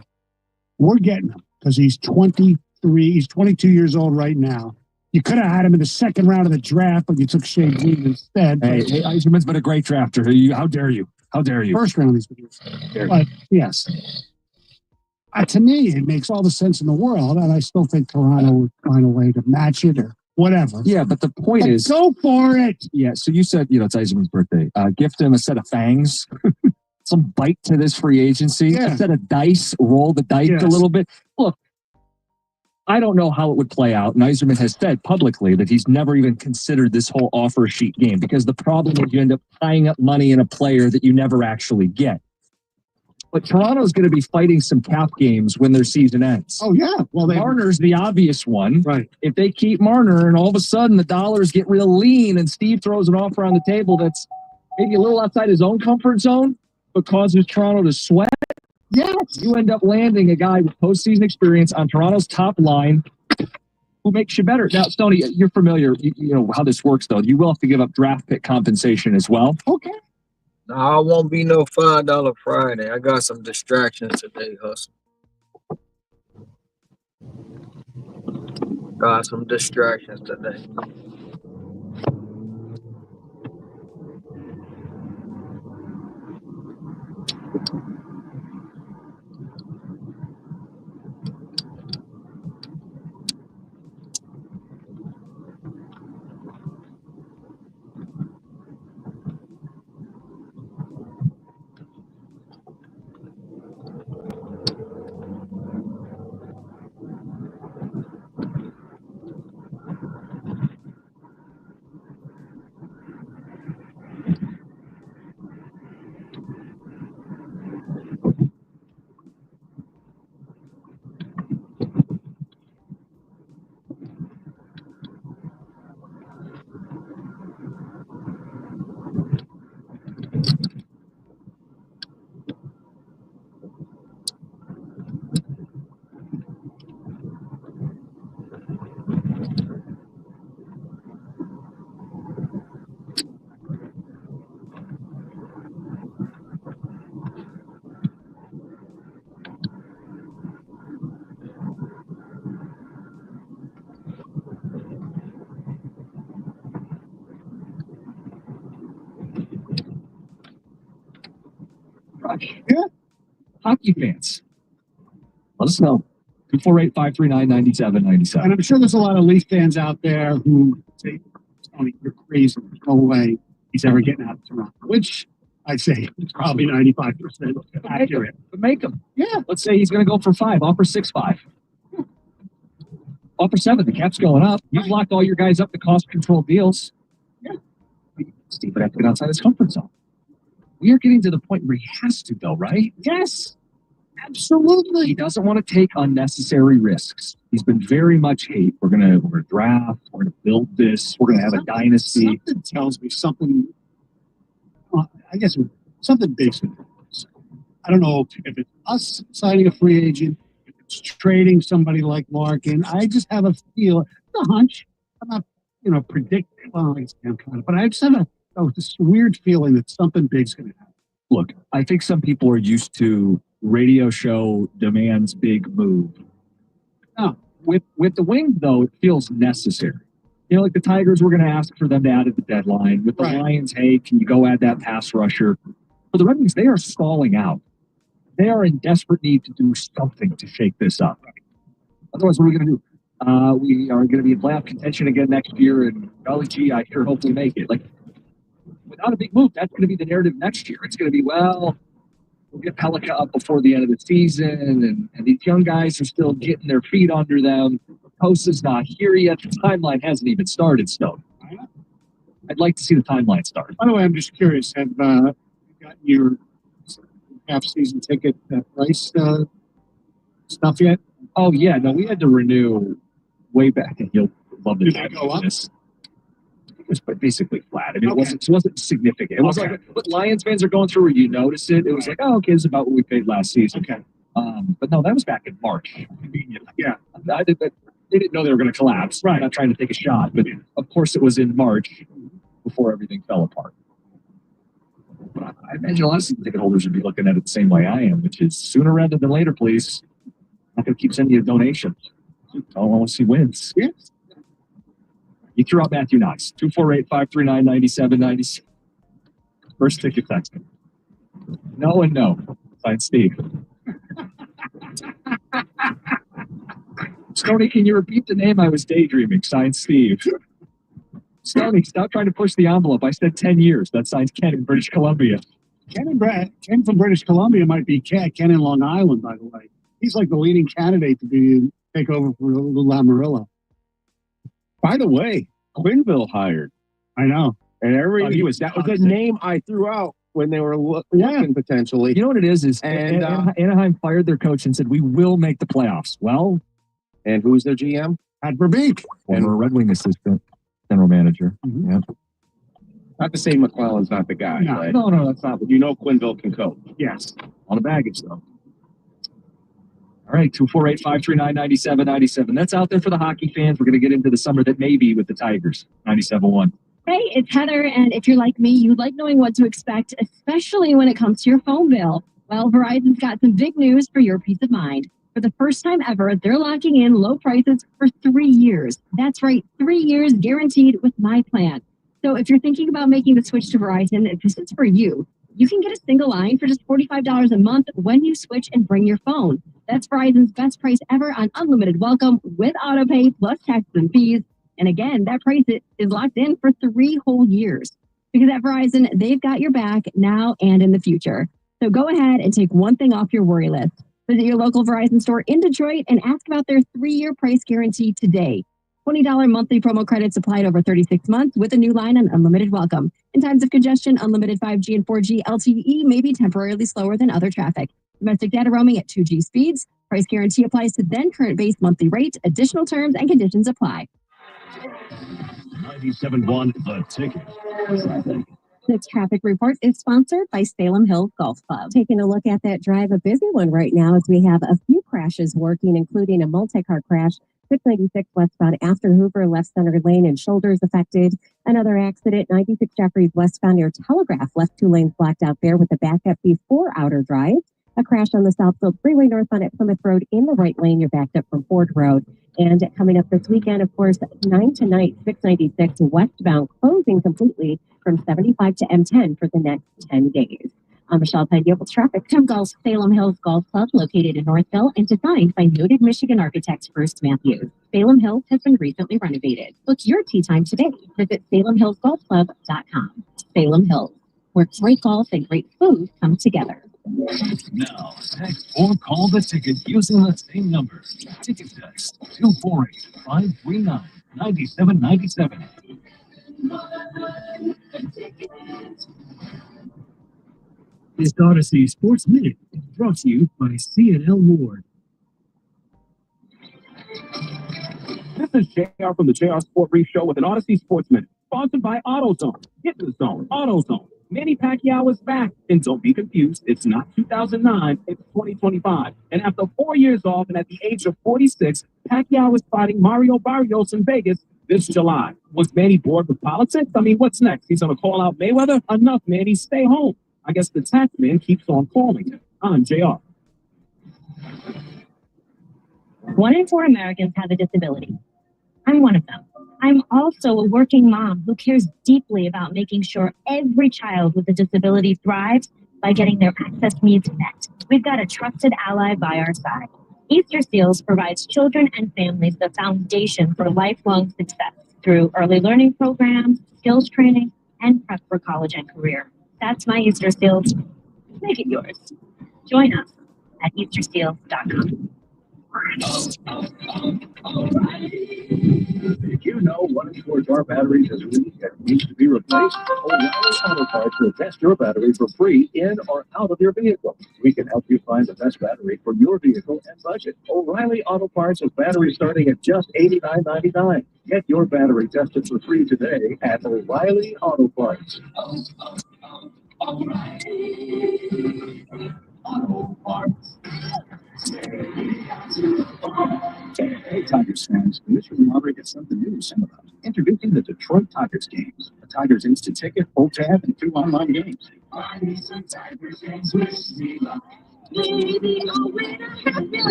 We're getting him because he's 23. He's 22 years old right now. You could have had him in the second round of the draft, but you took Shane Green instead.
Hey, Yzerman's been a great drafter. How dare you? How dare you?
First round, he's been. But yes. To me, it makes all the sense in the world, and I still think Toronto would find a way to match it or whatever.
Yeah, but the point is...
Go for it!
Yeah, so you said, it's Yzerman's birthday. Gift him a set of fangs, some bite to this free agency, a set of dice, roll the dice a little bit. Look, I don't know how it would play out, and Yzerman has said publicly that he's never even considered this whole offer sheet game because the problem is you end up tying up money in a player that you never actually get. But Toronto's going to be fighting some cap games when their season ends.
Oh, yeah. Well,
Marner's the obvious one.
Right.
If they keep Marner and all of a sudden the dollars get real lean and Steve throws an offer on the table that's maybe a little outside his own comfort zone but causes Toronto to sweat, you end up landing a guy with postseason experience on Toronto's top line who makes you better. Now, Stoney, you're familiar, you know how this works, though. You will have to give up draft pick compensation as well.
Okay.
No, I won't be no $5 Friday. I got some distractions today, Hustle. Got some distractions today.
March?
Yeah.
Hockey fans, let us know. 248-539-9797.
And I'm sure there's a lot of Leaf fans out there who say, Tony, you're crazy. No way he's ever getting out of Toronto, which I'd say it's probably 95% accurate.
But make him.
Yeah.
Let's say he's going to go for 5. Offer 6-5. Offer 7. The cap's going up. You've locked all your guys up to cost-control deals.
Yeah.
Steve would have to get outside his comfort zone. We are getting to the point where he has to, though, right?
Yes. Absolutely.
He doesn't want to take unnecessary risks. He's been very much, hey, we're gonna draft, we're gonna build this, we're gonna have a dynasty.
Something tells me something. I guess something big. I don't know if it's us signing a free agent, if it's trading somebody like Larkin. I just have a feel, a hunch. I'm not, predicting. Well, I guess I'm kind of, but I just have this weird feeling that something big's going to happen.
Look, I think some people are used to radio show demands big move. No, with the Wings, though, it feels necessary. Like the Tigers were going to ask for them to add at the deadline. With the Lions, hey, can you go add that pass rusher? For the Red Wings, they are stalling out. They are in desperate need to do something to shake this up. Otherwise, what are we going to do? We are going to be in playoff contention again next year, and golly gee, I sure hope we make it. Like, without a big move, that's going to be the narrative next year. It's going to be, well, we'll get Pelika up before the end of the season, and these young guys are still getting their feet under them. Posa's not here yet. The timeline hasn't even started, Stone. I'd like to see the timeline start.
By the way, I'm just curious, have you gotten your half-season ticket price stuff yet?
Oh, yeah. No, we had to renew way back. And you'll love this.
Did that go up?
It was basically flat. I mean, it wasn't significant. It wasn't like what Lions fans are going through where you notice it. It was like, oh, okay, this is about what we paid last season.
Okay.
But no, that was back in March.
Yeah.
They didn't know they were going to collapse. Right. I'm not trying to take a shot, but of course it was in March before everything fell apart. But I imagine a lot of season ticket holders would be looking at it the same way I am, which is sooner rather than later, please. I'm not going to keep sending you donations. I want to see wins.
Yes.
You threw out Matthew Knox. 248-539-9797. First ticket text. No and no. Signed Steve. Stoney, can you repeat the name? I was daydreaming. Signed Steve. Stoney, stop trying to push the envelope. I said 10 years. That signs Ken in British Columbia.
Ken from British Columbia might be Ken in Long Island, by the way. He's like the leading candidate to take over for Lou Lamoriello.
By the way, Quinville hired.
I know.
And that was a name I threw out when they were looking potentially.
You know what it is Anaheim fired their coach and said, we will make the playoffs. Well,
and who's their GM?
Pat Verbeek.
Former Red Wing assistant, general manager.
Mm-hmm.
Yeah.
Not to say McClellan's not the guy.
No, that's not.
You know Quinville can coach.
Yes.
On the baggage, though. All right, 248-539-9797. That's out there for the hockey fans. We're going to get into the summer that may be with the Tigers. 97.1.
Hey, it's Heather, and if you're like me, you like knowing what to expect, especially when it comes to your phone bill. Well, Verizon's got some big news for your peace of mind. For the first time ever, they're locking in low prices for 3 years. That's right, 3 years guaranteed with my plan. So if you're thinking about making the switch to Verizon, this is for you. You can get a single line for just $45 a month when you switch and bring your phone. That's Verizon's best price ever on unlimited welcome with autopay plus taxes and fees. And again, that price is locked in for 3 whole years. Because at Verizon, they've got your back now and in the future. So go ahead and take one thing off your worry list. Visit your local Verizon store in Detroit and ask about their 3-year price guarantee today. $20 monthly promo credits applied over 36 months with a new line on unlimited welcome. In times of congestion, unlimited 5G and 4G LTE may be temporarily slower than other traffic. Domestic data roaming at 2G speeds. Price guarantee applies to then current base monthly rate. Additional terms and conditions apply.
97.1 The Ticket.
This traffic report is sponsored by Salem Hills Golf Club. Taking a look at that drive, a busy one right now as we have a few crashes working, including a multi-car crash, 696 westbound after Hoover, left center lane and shoulders affected. Another accident, 96 Jeffries westbound near Telegraph, left 2 lanes blocked out there with a backup before outer drive. A crash on the Southfield Freeway northbound at Plymouth Road in the right lane. You're backed up from Ford Road. And coming up this weekend, of course, 9 tonight, 696 westbound closing completely from 75 to M10 for the next 10 days. I'm Michelle Peggy with traffic. Tim Golf's Salem Hills Golf Club, located in Northville and designed by noted Michigan architect Bruce Matthews. Salem Hills has been recently renovated. Book your tee time today. Visit SalemHillsGolfClub.com. Salem Hills, where great golf and great food come together.
Now, text or call the ticket using the same number. Ticket text 248-539-9797.
This Odyssey Sports Minute is brought to you by CNL Ward.
This is JR from the JR Sport Brief Show with an Odyssey Sports Minute, sponsored by AutoZone. Get in the zone, AutoZone. Manny Pacquiao is back. And don't be confused, it's not 2009, it's 2025. And after 4 years off and at the age of 46, Pacquiao is fighting Mario Barrios in Vegas this July. Was Manny bored with politics? I mean, what's next? He's going to call out Mayweather? Enough, Manny. Stay home. I guess the tax man keeps on calling. I'm JR.
1 in 4 Americans have a disability. I'm one of them. I'm also a working mom who cares deeply about making sure every child with a disability thrives by getting their access needs met. We've got a trusted ally by our side. Easter Seals provides children and families the foundation for lifelong success through early learning programs, skills training, and prep for college and career. That's my Easter Seals. Make it yours. Join us at EasterSeals.com.
Did you know 1 in 4 car batteries is weak and needs to be replaced? O'Reilly Auto Parts will test your battery for free in or out of your vehicle. We can help you find the best battery for your vehicle and budget. O'Reilly Auto Parts has batteries starting at just $89.99. Get your battery tested for free today at O'Reilly Auto Parts. O'Reilly Auto Parts. Hey, Tigers fans, Commissioner Marbury has something new to send about. Introducing the Detroit Tigers games. The Tigers instant ticket, full tab, and 2 online games.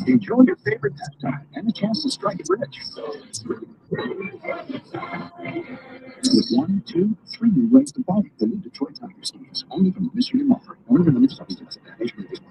Enjoy your favorite pastime and a chance to strike it rich. With 1, 2, 3 new ways to play the new Detroit Tigers games. Only from Michigan Marbury. One of the limits of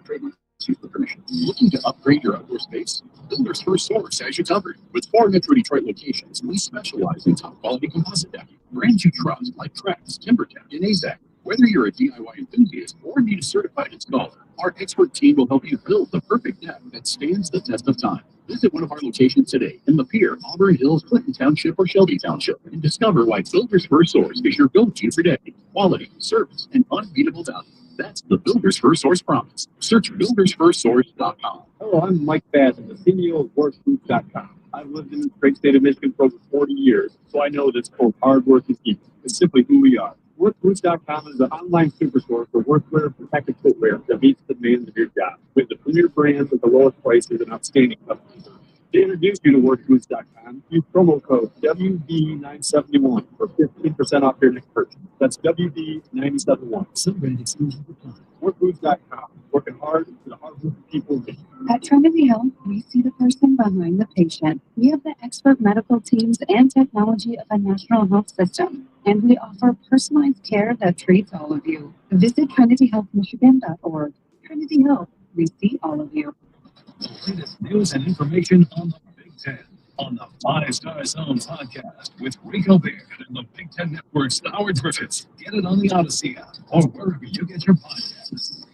trademark. Use the permission. Looking to upgrade your outdoor space? Builders First Source has you covered. With 4 Metro Detroit locations, we specialize in top quality composite decking. Brands you trust like Trex, TimberTech, and AZEK. Whether you're a DIY enthusiast or need a certified installer, our expert team will help you build the perfect deck that stands the test of time. Visit one of our locations today in Lapeer, Auburn Hills, Clinton Township, or Shelby Township, and discover why Builders First Source is your go-to for decking, quality, service, and unbeatable value. That's the Builders First Source promise. Search buildersfirstsource.com.
Hello, I'm Mike Bassen, the CEO of WorkFoods.com. I've lived in the great state of Michigan for over 40 years, so I know this quote, hard work is equal. It's simply who we are. WorkFoods.com is an online superstore for workwear and protective footwear that meets the demands of your job. With the premier brands at the lowest prices and outstanding customer service. To introduce you to WorkFoods.com, use promo code WD971 for 15% off your next purchase. That's WD971. Celebrating exclusive apply. WorkFoods.com. Working hard for the hard-working people.
At Trinity Health, we see the person behind the patient. We have the expert medical teams and technology of a national health system, and we offer personalized care that treats all of you. Visit TrinityHealthMichigan.org. Trinity Health, we see all of you.
The latest news and information on the Big Ten on the 5 Star Zone podcast with Rico Beard and the Big Ten Network's Howard Griffiths. Get it on the Odyssey app or wherever you get your podcasts.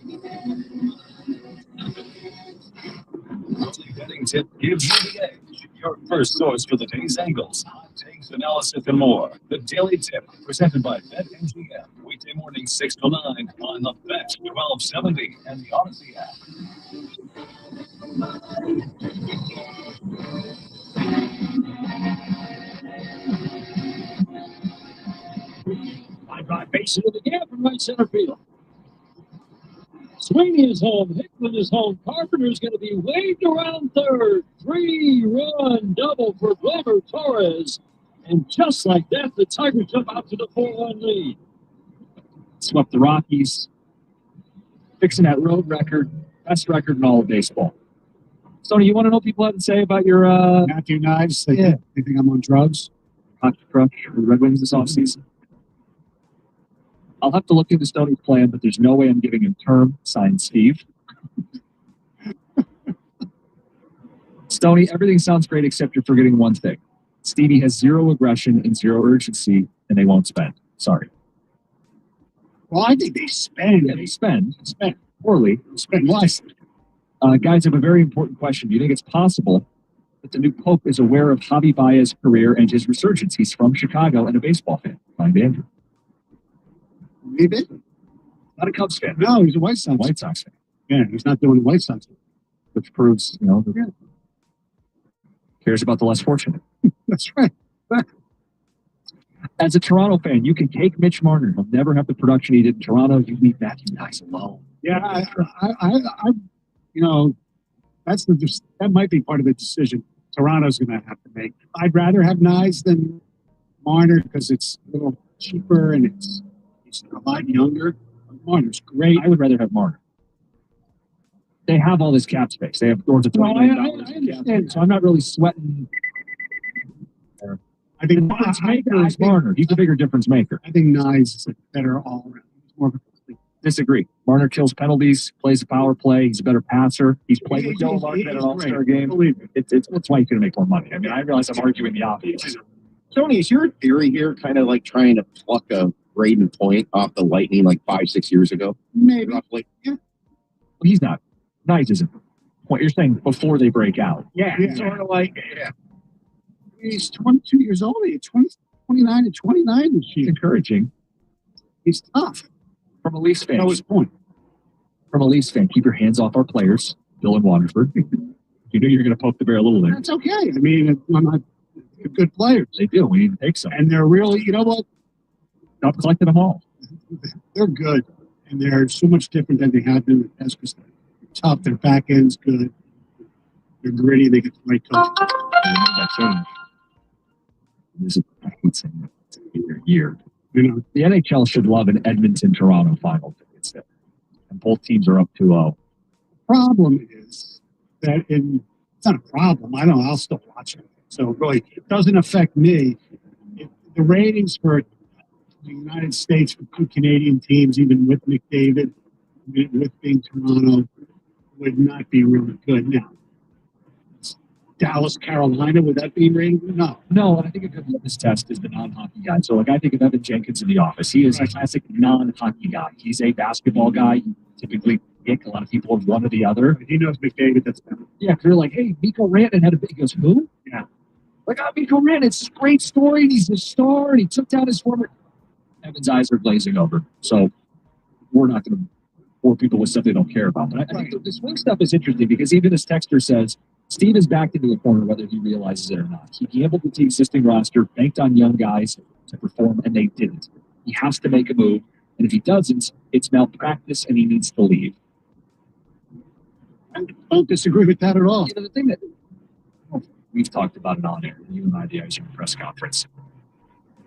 Weekly betting tip gives you the edge. Your first source for the day's angles, hot takes, analysis, and more. The Daily Tip, presented by BetMGM. Weekday morning 6 to 9 on the Bet 1270 and the Odyssey app.
I drive base into the gap from right center field. Sweeney is home. Hickman is home. Carpenter's going to be waved around third. 3-run double for Glover Torres. And just like that, the Tigers jump out to the 4-1 lead.
Swept the Rockies, fixing that road record, best record in all of baseball. Stoney, you want to know what people have to say about your
Matthew Knives? They think I'm on drugs.
hockey crush for the Red Wings this offseason? I'll have to look into Stoney's plan, but there's no way I'm giving him term. Signed, Steve. Stoney, everything sounds great except you're forgetting one thing. Stevie has zero aggression and zero urgency, and they won't spend. Sorry.
Well, I think they spend.
Yeah, they spend.
Spend
Poorly.
Spend wisely.
Guys, I have a very important question. Do you think it's possible that the new Pope is aware of Javi Baez's career and his resurgence? He's from Chicago and a baseball fan. Find Andrew.
Maybe.
Not a Cubs fan.
No, he's a White Sox.
White Sox fan.
Yeah, he's not doing the White Sox.
Which proves, cares about the less fortunate.
That's right.
As a Toronto fan, you can take Mitch Marner. He'll never have the production he did in Toronto. You leave Matthew Nice alone.
Yeah, that might be part of the decision Toronto's going to have to make. I'd rather have Nyes than Marner because it's a little cheaper and he's a lot younger. Marner's great.
I would rather have Marner. They have all this cap space. They have $20 million. So I'm not really sweating.
I think
the difference maker is Marner. He's a bigger difference maker.
I think Nyes is a better all around. He's more of a
Disagree. Marner kills penalties, plays a power play. He's a better passer. He's played with Joe Larkin at an All-Star game. It's why he's going to make more money. I mean, I realize I'm arguing the obvious.
Tony, is your theory here kind of like trying to pluck a Braden Point off the Lightning like 5-6 years ago?
Maybe.
Roughly.
Yeah.
He's not. Nice isn't. What you're saying before they break out.
Yeah. Sort of like, he's 22 years old. He's 29 and 29 this year.
Encouraging.
He's tough.
From a Leafs fan.
That was his point.
From a Leafs fan, keep your hands off our players. Bill and Waterford. You know you're going to poke the bear a little there.
That's okay. I mean, they're good players.
They do. We need to take some.
And they're really, you know what?
Not collecting them all.
They're good. And they're so much different than they have been with Eskers. Tough. Their back end's good. They're gritty. They get the right coach.
That change. This is, I hate saying it's a year. The NHL should love an Edmonton-Toronto final instead. And both teams are up 2-0.
Problem is that it's not a problem. I'll still watch it. So really, it doesn't affect me. The ratings for the United States for two Canadian teams, even with McDavid, with being Toronto, would not be really good. Now, Dallas, Carolina, would that be rated? No.
No, and I think a good litmus test is the non-hockey guy. So, like, I think of Evan Jenkins in the office. He is a classic non-hockey guy. He's a basketball guy. You typically pick a lot of people of one or the other.
He knows McDavid. That's better.
Yeah, because they're like, hey, Mikko Rantanen had a big. He goes, who?
Yeah.
Like, Mikko Rantanen, it's a great story. He's a star, and he took down his former. Evan's eyes are glazing over. So, we're not going to bore people with stuff they don't care about. But I think the swing stuff is interesting because even as Texter says, Steve is backed into a corner whether he realizes it or not. He gambled with the existing roster, banked on young guys to perform, and they didn't. He has to make a move, and if he doesn't, it's malpractice, and he needs to leave.
I don't disagree with that at all.
The thing that we've talked about it on air, you and I, the IGN press conference.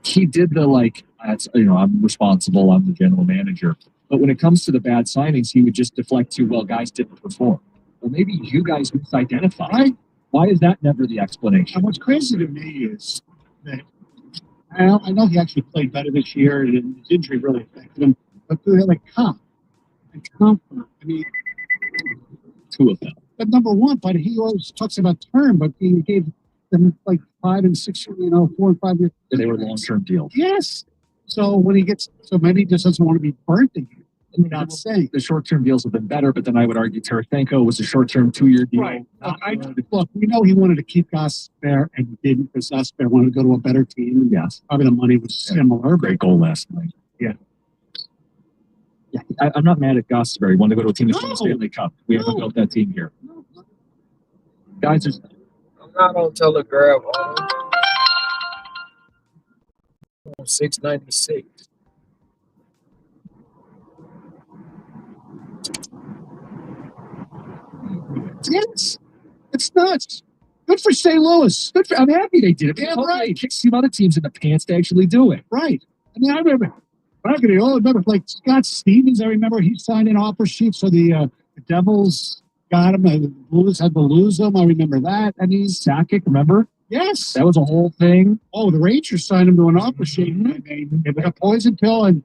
He did the I'm responsible, I'm the general manager. But when it comes to the bad signings, he would just deflect to, well, guys didn't perform. Well, maybe you guys misidentified.
Right.
Why is that never the explanation?
And what's crazy to me is that I know he actually played better this year, and his injury really affected him. But they're like comfort. I mean,
two of them.
But number one, but he always talks about term, but he gave them like 5 and 6, 4 and 5 years.
They were long-term deals.
Yes. So when maybe he just doesn't want to be burnt again. I'm not saying
the short-term deals have been better, but then I would argue Tarasenko was a short-term 2-year deal.
Right. Look, we know he wanted to keep Gosper and he didn't because Gosper wanted to go to a better team.
Yes.
Probably the money was similar.
Great goal last night.
Yeah.
Yeah, I'm not mad at Gosper. He wanted to go to a team that's won the Stanley Cup. We haven't built that team here. Guys,
I'm not on Telegraph. 696.
Yes. It's nuts. Good for St. Louis.
I'm happy they did it.
Yeah, right.
Kick some other teams in the pants to actually do it.
Right. I mean, I remember like Scott Stevens. I remember he signed an offer sheet, so the Devils got him. The Blues had to lose him. I remember that. I mean,
Sakic, remember?
Yes.
That was a whole thing.
Oh, the Rangers signed him to an offer sheet. I mean, it was a poison pill, and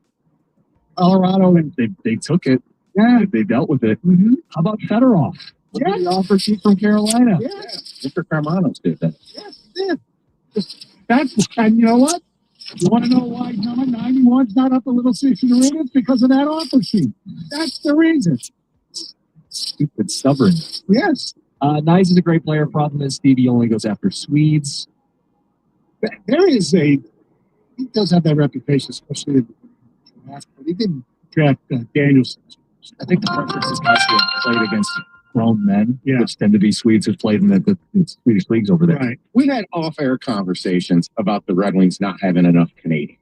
Colorado, and
They took it.
yeah,
They dealt with it.
mm-hmm.
How about Fedorov? Look at the offer sheet from Carolina.
Yeah,
Mr. Carmanos did that.
yes, yeah. That's, and you know what? You want to know why number 91's not up a little 60 It's because of that offer sheet. That's the reason.
Stupid stubborn.
Yes.
Nyes is a great player. Problem is Stevie only goes after Swedes.
There is he does have that reputation, especially in the draft, but he didn't draft Danielson.
I think the preference is guys who have played against grown men,
Yeah.
which tend to be Swedes who've played in the Swedish leagues over there.
Right.
We've had off-air conversations about the Red Wings not having enough Canadian.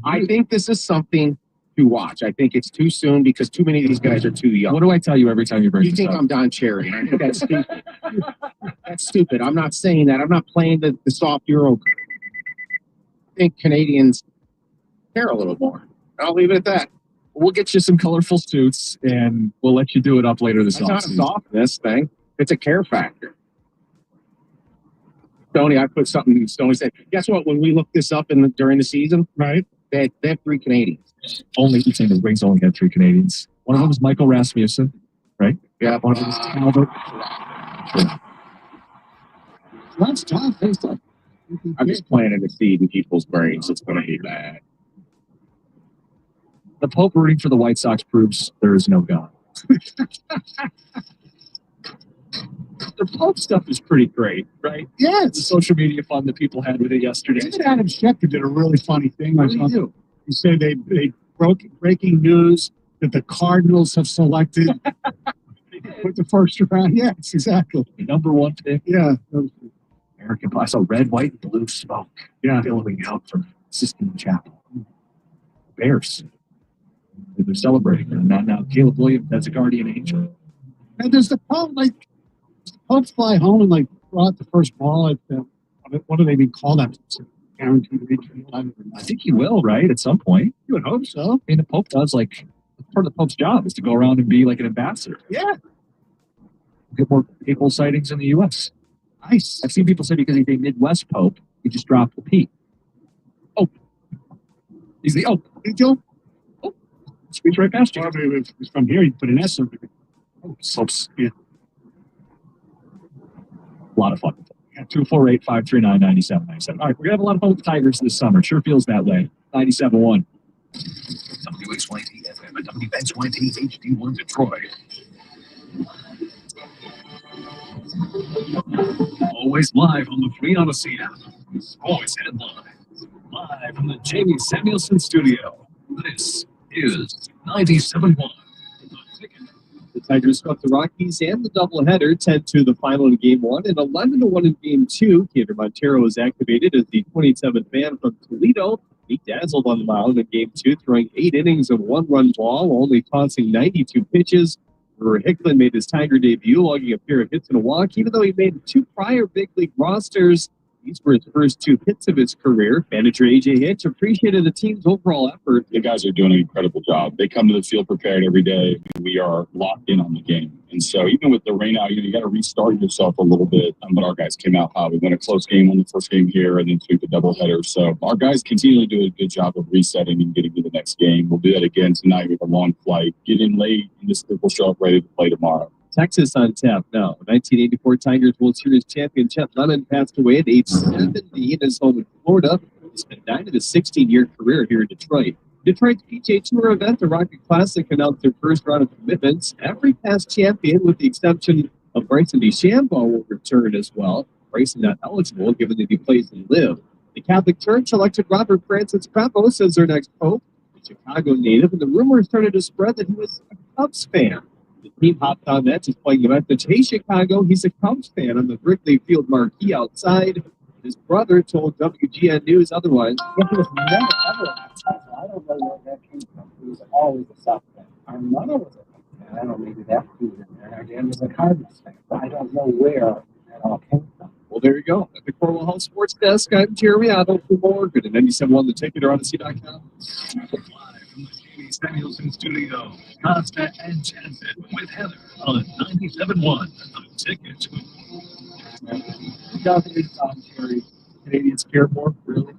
I think this is something to watch. I think it's too soon because too many of these guys are too young.
What do I tell you every time you bring
You
this
think
up?
I'm Don Cherry. I think that's stupid. That's stupid. I'm not saying that. I'm not playing the soft Euro. I think Canadians care a little more. I'll leave it at that.
We'll get you some colorful suits, and we'll let you do it up later this
That's not a
offseason.
softness thing. It's a care factor. Stoney, I put something in Stoney said, guess what? When we looked this up during the season,
Right.
they have 3 Canadians.
Only the team the Wings only had 3 Canadians. One of them was Michael Rasmussen, right?
Yeah.
One of them was Talbot.
That's tough. That's tough.
I'm just planting a seed in people's brains. It's going to be bad.
The Pope rooting for the White Sox proves there is no God. The Pope stuff is pretty great, right?
Yeah,
The social media fun that people had with it yesterday.
Even Adam Schefter did a really funny thing.
What did he do?
He said they broke breaking news that the Cardinals have selected with the first round. Yes, exactly.
Number 1 pick.
Yeah.
American Pie. I saw red, white, and blue smoke billowing out from Sistine Chapel. Bears. They're celebrating. And now Caleb Williams as a guardian angel.
And does the Pope fly home and throw out the first ball at the what do they even call that? Guaranteed reach?
I think he will, right? At some point.
You would hope so.
I mean, the Pope does part of the Pope's job is to go around and be like an ambassador.
Yeah.
Get more papal sightings in the U.S.
Nice.
I've seen people say because he's a Midwest Pope, he just dropped the P. Oh. He's the Ope.
He's Ope.
Oh. Speaks right past you.
Well, if it's from here, you put an S over it.
Popes.
Yeah.
A lot of fun. 248-539-9797. All right, we're going to have a lot of fun with the Tigers this summer. It sure feels that way. 97.1.
WXYT FM and WXYT HD1 Detroit. Always live on the Free Odyssey app. Always headlines. Live from the Jamie Samuelson studio. This is 97.1.
The Tigers swept the Rockies and the doubleheader 10-2 the final in Game 1 and 11-1 in Game 2. Kander Montero was activated as the 27th man from Toledo. He dazzled on the mound in Game 2, throwing 8 innings of 1-run ball, only tossing 92 pitches. Brewer Hicklin made his Tiger debut, logging a pair of hits and a walk, even though he made 2 prior big league rosters. These were his first 2 hits of his career. Manager A.J. Hitch appreciated the team's overall effort.
The guys are doing an incredible job. They come to the field prepared every day. We are locked in on the game. And so even with the rain out, you got to restart yourself a little bit. But our guys came out hot. We won a close game, won the first game here, and then sweep the doubleheader. So our guys continually do a good job of resetting and getting to the next game. We'll do that again tonight with a long flight. Get in late, and this we'll show up ready to play tomorrow.
Texas on tap now. 1984 Tigers World Series champion Chet Lemon passed away at age 70 in his home in Florida. He spent 9 of his 16-year career here in Detroit. Detroit's PGA Tour event, the Rocket Classic, announced their first round of commitments. Every past champion, with the exception of Bryson DeChambeau, will return as well. Bryson not eligible, given that he plays in LIV. The Catholic Church elected Robert Francis Papos as their next pope, a Chicago native, and the rumors started to spread that he was a Cubs fan. The team hopped on that, just playing the message. Hey, Chicago, he's a Cubs fan on the Wrigley Field marquee outside. His brother told WGN News otherwise.
He was never ever a Cubs fan, so I don't know where that came from. He was always a Sox fan. Our mother was a Cubs fan. I don't know, maybe that was in there. Our dad was a Cardinals fan, but I don't know where that all came from.
Well, there you go. At the Cornwall House Sports Desk, I'm Jeremy Otto for Morgan at 97.1 The Ticket or Odyssey.com.
Live from the Jamie Samuelson studio, Costa and Jansen with Heather on 97.1 The Ticket.
Terry. Canadians care more, really.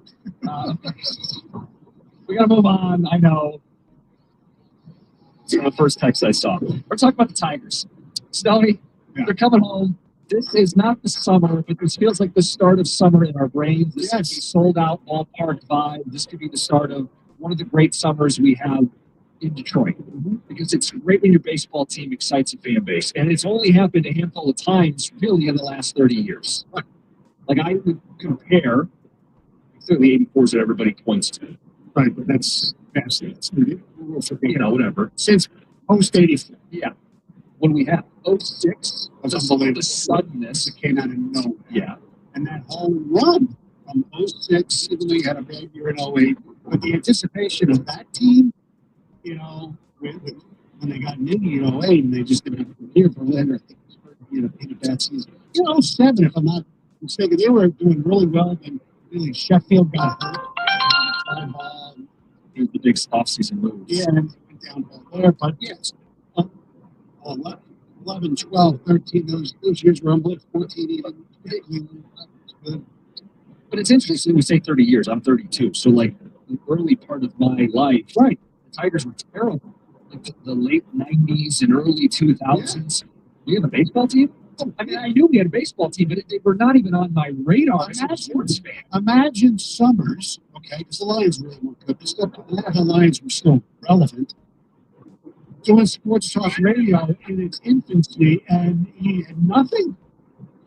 We got to move on. I know. the first text I saw. We're talking about the Tigers. Stoney, they're coming home. This is not the summer, but this feels like the start of summer in our brains. This is a sold-out ballpark vibe. This could be the start of one of the great summers we have in Detroit, because it's great when your baseball team excites a fan base, and it's only happened a handful of times really in the last 30 years. Like, I would compare, certainly 84 is what everybody points to.
Right, but that's
whatever.
Since post 84.
Yeah. What do we have? 06
was unbelievable.
The suddenness.
It came out of nowhere.
Yeah.
And that whole run from 06, even though you had a bad year in 08, but the anticipation of that team, when they got Niggy in 08 and they just didn't have a year for Leonard, I think it was in a bad season. 07, if I'm not mistaken, they were doing really well, and really Sheffield got hurt.
It was the big offseason move.
Yeah, and it went down there, but yes. 11, 12, 13, those years were unbelievable. 14 even.
But it's interesting, we say 30 years. I'm 32. So, like, the early part of my life,
right,
the Tigers were terrible. Like, the late 90s and early 2000s. We had a baseball team? I mean, I knew we had a baseball team, but they were not even on my radar as a sports fan.
Imagine summers, okay, because the Lions really weren't good. The Lions were still relevant. Doing sports talk radio in its infancy, and he had nothing.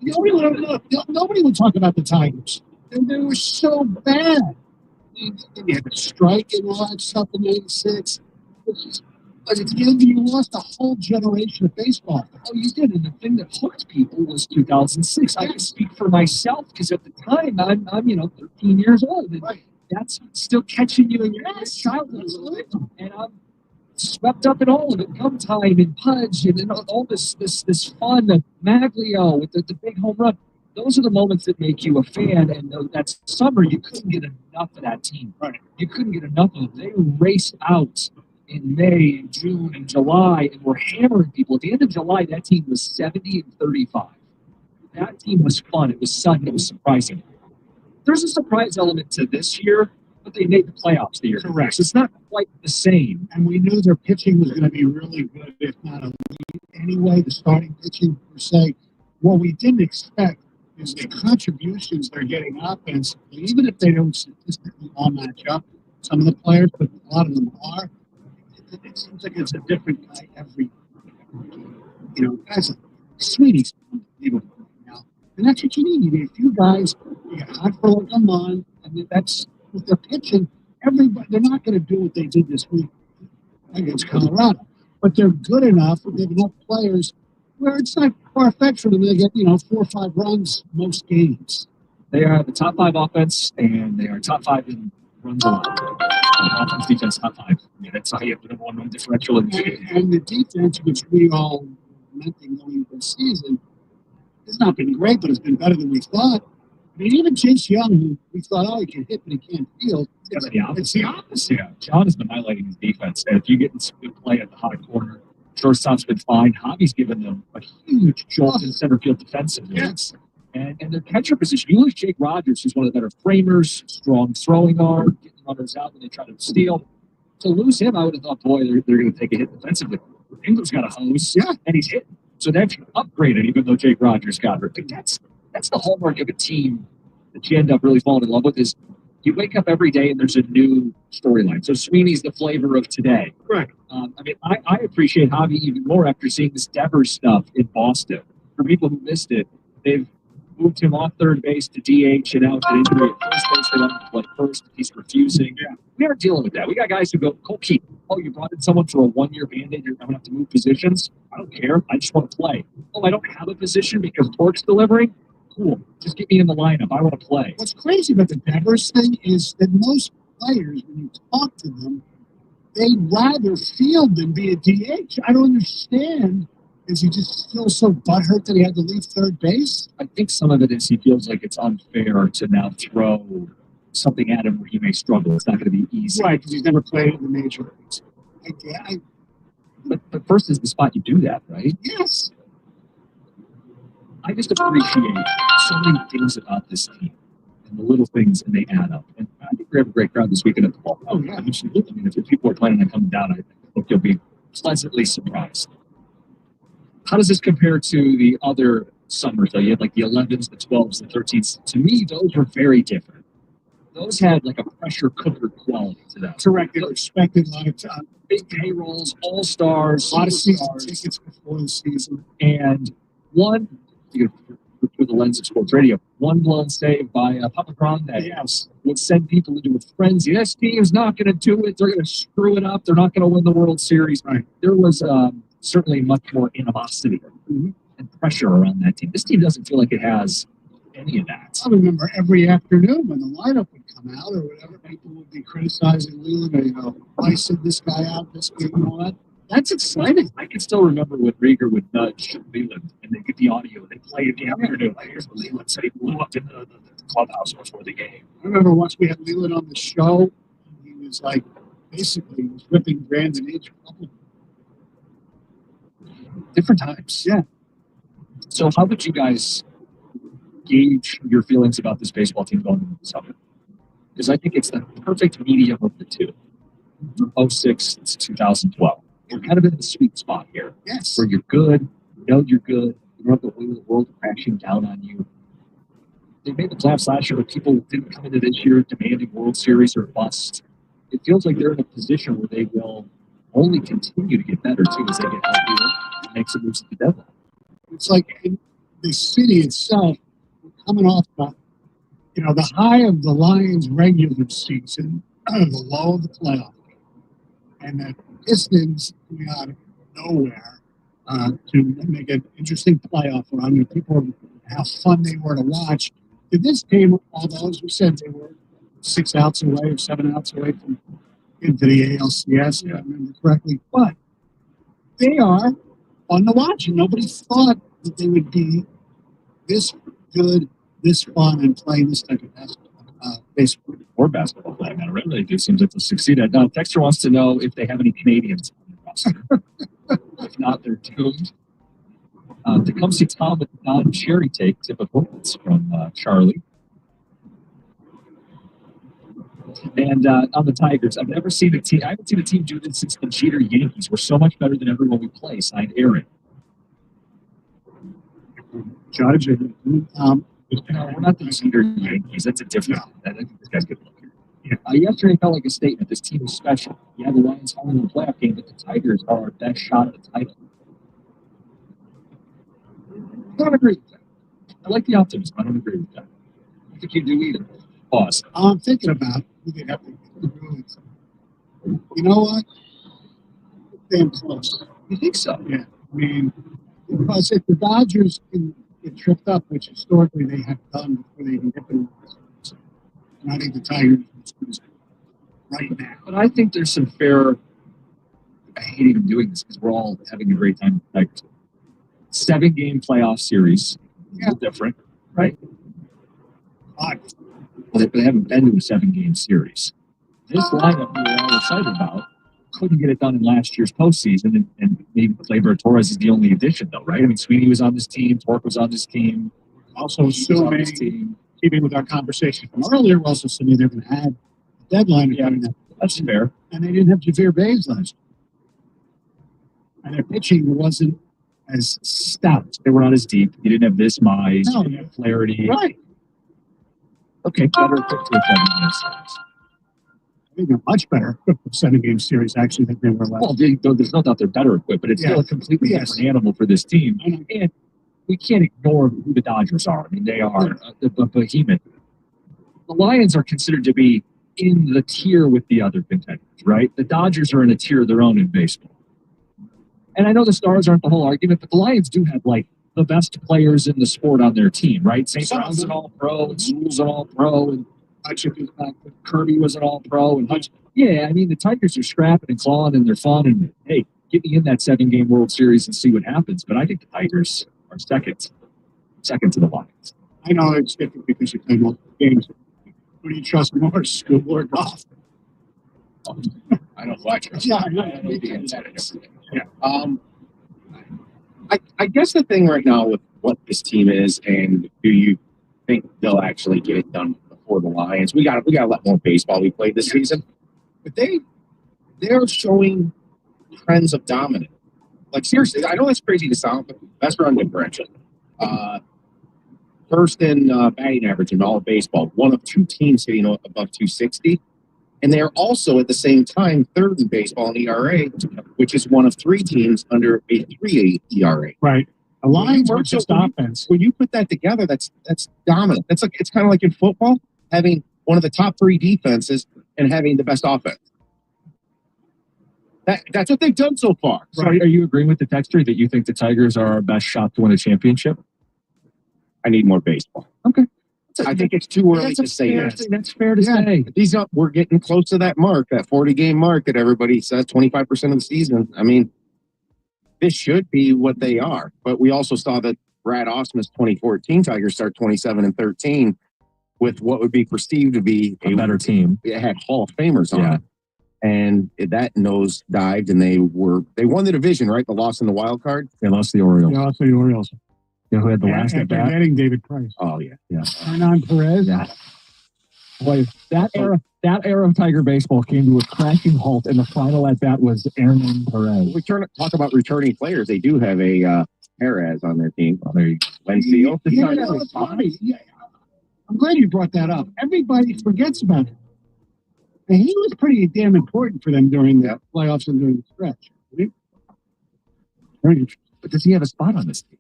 Nobody would talk about the Tigers. They were so bad. Then you had a strike and all that stuff in '86. You lost a whole generation of baseball.
Oh, you did. And the thing that hooked people was 2006. I can speak for myself because at the time I'm 13 years old. And that's still catching you in your childhood. And I'm swept up in all of it. Come time and Pudge and all this fun of Maglio with the big home run. Those are the moments that make you a fan. And that summer, you couldn't get enough of that team.
Right.
You couldn't get enough of it. They raced out in May, and June, and July, and were hammering people. At the end of July, that team was 70-35. That team was fun. It was sudden. It was surprising. There's a surprise element to this year, but they made the playoffs the year.
Correct.
So it's not quite the same.
And we knew their pitching was going to be really good, if not elite. Anyway, the starting pitching per se. What we didn't expect is the contributions they're getting offensively, even if they don't statistically all match up. Some of the players, but a lot of them are. It seems like it's a different guy every guys like Sweeney's unbelievable now. And that's what you need. You need a few guys, you get hot for like a month, and that's with their pitching. Everybody, they're not going to do what they did this week against Colorado, but they're good enough. They have enough players where it's not far-fetched for them to get 4 or 5 runs most games.
They are the top 5 offense, and they are top 5 in runs allowed. Offense, defense, top 5. I mean, that's how you have the number 1 run differential in the game.
And the defense, which we all lamenting going into the season, has not been great, but it's been better than we thought. I mean, even Chase Young, who we thought, he can hit, but he can't field. It's the opposite.
Yeah, John has been highlighting his defense. And if you get in some good play at the hot corner, shortstop's been fine. Javi's given them a huge jolt in center field defensively.
Yes.
And their catcher position, you lose Jake Rogers, who's one of the better framers, strong throwing arm, getting runners out when they try to steal. To lose him, I would have thought, boy, they're going to take a hit defensively. Ingram's got a hose, and he's hitting. So they've upgraded, even though Jake Rogers got hurt. But that's the hallmark of a team that you end up really falling in love with is you wake up every day and there's a new storyline. So Sweeney's the flavor of today.
Right.
I appreciate Javi even more after seeing this Devers stuff in Boston. For people who missed it, they've moved him off third base to DH and out to injury at first base. They let him play first. He's refusing. Yeah. We aren't dealing with that. We got guys who go, Cole Keith, you brought in someone for a 1-year Band-Aid. You're going to have to move positions. I don't care. I just want to play. I don't have a position because Torque's delivering. Cool. Just get me in the lineup. I want to play.
What's crazy about the Devers thing is that most players, when you talk to them, they'd rather field than be a DH. I don't understand. Is he just still so butthurt that he had to leave third base?
I think some of it is he feels like it's unfair to now throw something at him where he may struggle. It's not going to be easy.
Right, because he's never played in the major leagues.
But first is the spot you do that, right?
Yes.
I just appreciate so many things about this team and the little things, and they add up. And I think we have a great crowd this weekend at the ball.
Oh, yeah.
I mean, if people are planning on coming down, I think you'll be pleasantly surprised. How does this compare to the other summers, though? You had like the 11s, the 12s, the 13s. To me, those were very different. Those had like a pressure cooker quality to them.
Correct. They were expecting a lot of time.
Big payrolls, all-stars,
A lot of season tickets before the season.
and one, through the lens of sports radio, one blown save by Papa Grande would send people into a frenzy. This team's not going to do it. They're going to screw it up. They're not going to win the World Series.
Right.
There was certainly much more animosity and pressure around that team. This team doesn't feel like it has any of that.
I remember every afternoon when the lineup would come out or whatever, people would be criticizing Leland, or, why sent this guy out this game and all that. That's exciting.
I can still remember when Rieger would nudge Leland and they get the audio. They play it in the afternoon. Like, here's what Leland said. He blew up in the clubhouse before the game.
I remember once we had Leland on the show, he was like, basically, he was ripping Brandon H.
Different times.
Yeah.
So how would you guys gauge your feelings about this baseball team going into the summer? Because I think it's the perfect medium of the two. From 06 to 2012. You're kind of in the sweet spot here.
Yes.
Where you're good, you know you're good, you don't have the weight of the world crashing down on you. They made the playoffs last year, but people didn't come into this year demanding World Series or bust. It feels like they're in a position where they will only continue to get better, too, as they get healthier and make some moves at the deadline.
It's like in the city itself, we're coming off the high of the Lions' regular season, the low of the playoff. And the Pistons coming out of nowhere to make an interesting playoff run. And people, how fun they were to watch. Did this team, although as we said, they were 6 outs away or 7 outs away from into the ALCS, if I remember correctly. But they are fun to watch. And nobody thought that they would be this good, this fun, and playing this type of basketball. Baseball
or basketball playing on it. Really do seems like they'll succeed at. Now, Dexter wants to know if they have any Canadians on the roster. If not, they're doomed. To come see Tom with non-cherry take, typical. It's from Charlie. And on the Tigers, I've never seen a team. I haven't seen a team do this since the Jeter Yankees. We're so much better than everyone we play. Signed Aaron.
Judge,
we're not the Jeter Yankees. That's a different. I think this guy's good looking. Yeah. Yesterday felt like a statement. This team is special. Yeah, the Lions are in the playoff game, but the Tigers are our best shot at the title. I don't agree with that. I like the optimism. I don't agree with that. I think you do either. Pause.
I'm thinking about who they have to get. You know what? Damn close.
You think so?
Yeah. I mean, because if the Dodgers can get tripped up, which historically they have done before they even get them, and I think the Tigers right now.
But I think there's some fair. I hate even doing this because we're all having a great time with the Tigers. 7-game playoff series. Yeah. Different, right?
Well,
they haven't been to a 7-game series. This lineup we were all excited about couldn't get it done in last year's postseason, and maybe Gleyber Torres is the only addition, though, right? I mean, Sweeney was on this team, Torque was on this team.
Also, assuming, keeping with our conversation from earlier, we're also assuming they're going to have a deadline.
Yeah, that's fair.
And they didn't have Javier Bays last year. And their pitching wasn't as stout.
They were not as deep. You didn't have this mize, you didn't have clarity.
Right.
Okay, better equipped for a 7-game series.
I think they're much better equipped for a 7-game series, actually, than they were last
year. Well, there's no doubt they're better equipped, but it's still a completely different animal for this team. And we can't ignore who the Dodgers are. I mean, they are a behemoth. The Lions are considered to be in the tier with the other contenders, right? The Dodgers are in a tier of their own in baseball. And I know the Stars aren't the whole argument, but the Lions do have, like, the best players in the sport on their team, right? St. Brown's an all-pro, and Sewell's an all-pro, and Kirby was an all-pro. And yeah, I mean, the Tigers are scrapping and clawing, and they're fun, and, hey, get me in that 7-game World Series and see what happens. But I think the Tigers are second to the Lions.
I know it's different because you play multiple games. Who do you trust more, Scoop or Goff?
I don't watch it.
Yeah,
I guess the thing right now with what this team is, and do you think they'll actually get it done before the Lions? We got a lot more baseball we played this season, but they're showing trends of dominance. Like, seriously, I know that's crazy to sound, but best run differential. First in batting average in all of baseball, one of two teams hitting above 260. And they are also at the same time third in baseball in ERA, which is one of three teams under a 3.8 ERA.
Right. A line works just offense.
When you put that together, that's dominant. It's kind of like in football, having one of the top three defenses and having the best offense. That's what they've done so far.
So are you agreeing with the texter that you think the Tigers are our best shot to win a championship?
I need more baseball.
Okay.
I think it's too early to say that.
That's fair to say.
We're getting close to that mark, that 40-game mark that everybody says 25% of the season. I mean, this should be what they are. But we also saw that Brad Ausmus's 2014 Tigers start 27-13 with what would be perceived to be
a better team.
It had Hall of Famers on it. And that nose dived, and they won the division, right? The loss in the wild card.
They lost the Orioles.
They lost the Orioles.
You know who had the last at bat?
Getting David Price.
Oh yeah.
Hernan Perez.
Yeah. Boy, that era of Tiger baseball came to a crashing halt, and the final at bat was Hernan Perez.
Talk about returning players. They do have a Perez on their team. Oh, there you go. Lencio.
Yeah. I'm glad you brought that up. Everybody forgets about it. And he was pretty damn important for them during the playoffs and during the stretch.
But does he have a spot on this team?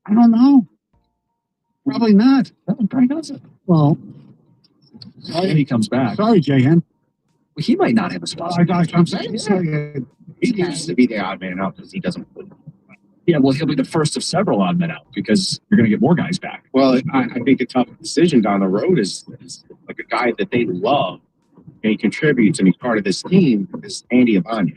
I don't know. Probably not.
Probably doesn't.
Well,
and he comes back.
Sorry, Jahan.
Well, he might not have a spot.
I'm saying.
He needs to be the odd man out because he doesn't play.
Yeah, well, he'll be the first of several odd men out because you're going to get more guys back.
Well, I think a tough decision down the road is like a guy that they love and he contributes and he's part of this team is Andy Ibanez.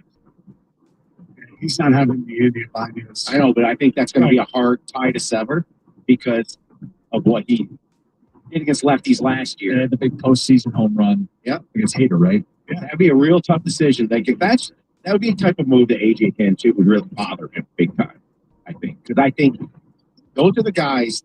He's not having the Andy Ibanez.
I know, but I think that's going to be a hard tie to sever because of what he did against lefties last year.
And had the big postseason home run against Hader, right?
Yeah, that'd be a real tough decision. Like if that would be a type of move that AJ Hinch would really bother him big time, I think. Because I think those are the guys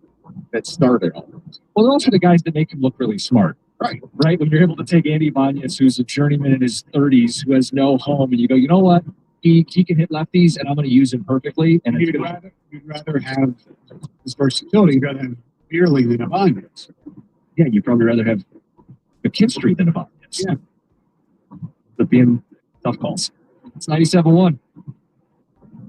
that started all this.
Well, they're also the guys that make him look really smart. Right? When you're able to take Andy Ibanez, who's a journeyman in his 30s, who has no home, and you go, you know what? He can hit lefties, and I'm going to use him perfectly. And
you'd rather have his versatility. You'd rather have Beerly than Ibanez.
Yeah, you'd probably rather have McKinstry than Ibanez. Yeah. But being tough calls. It's 97-1.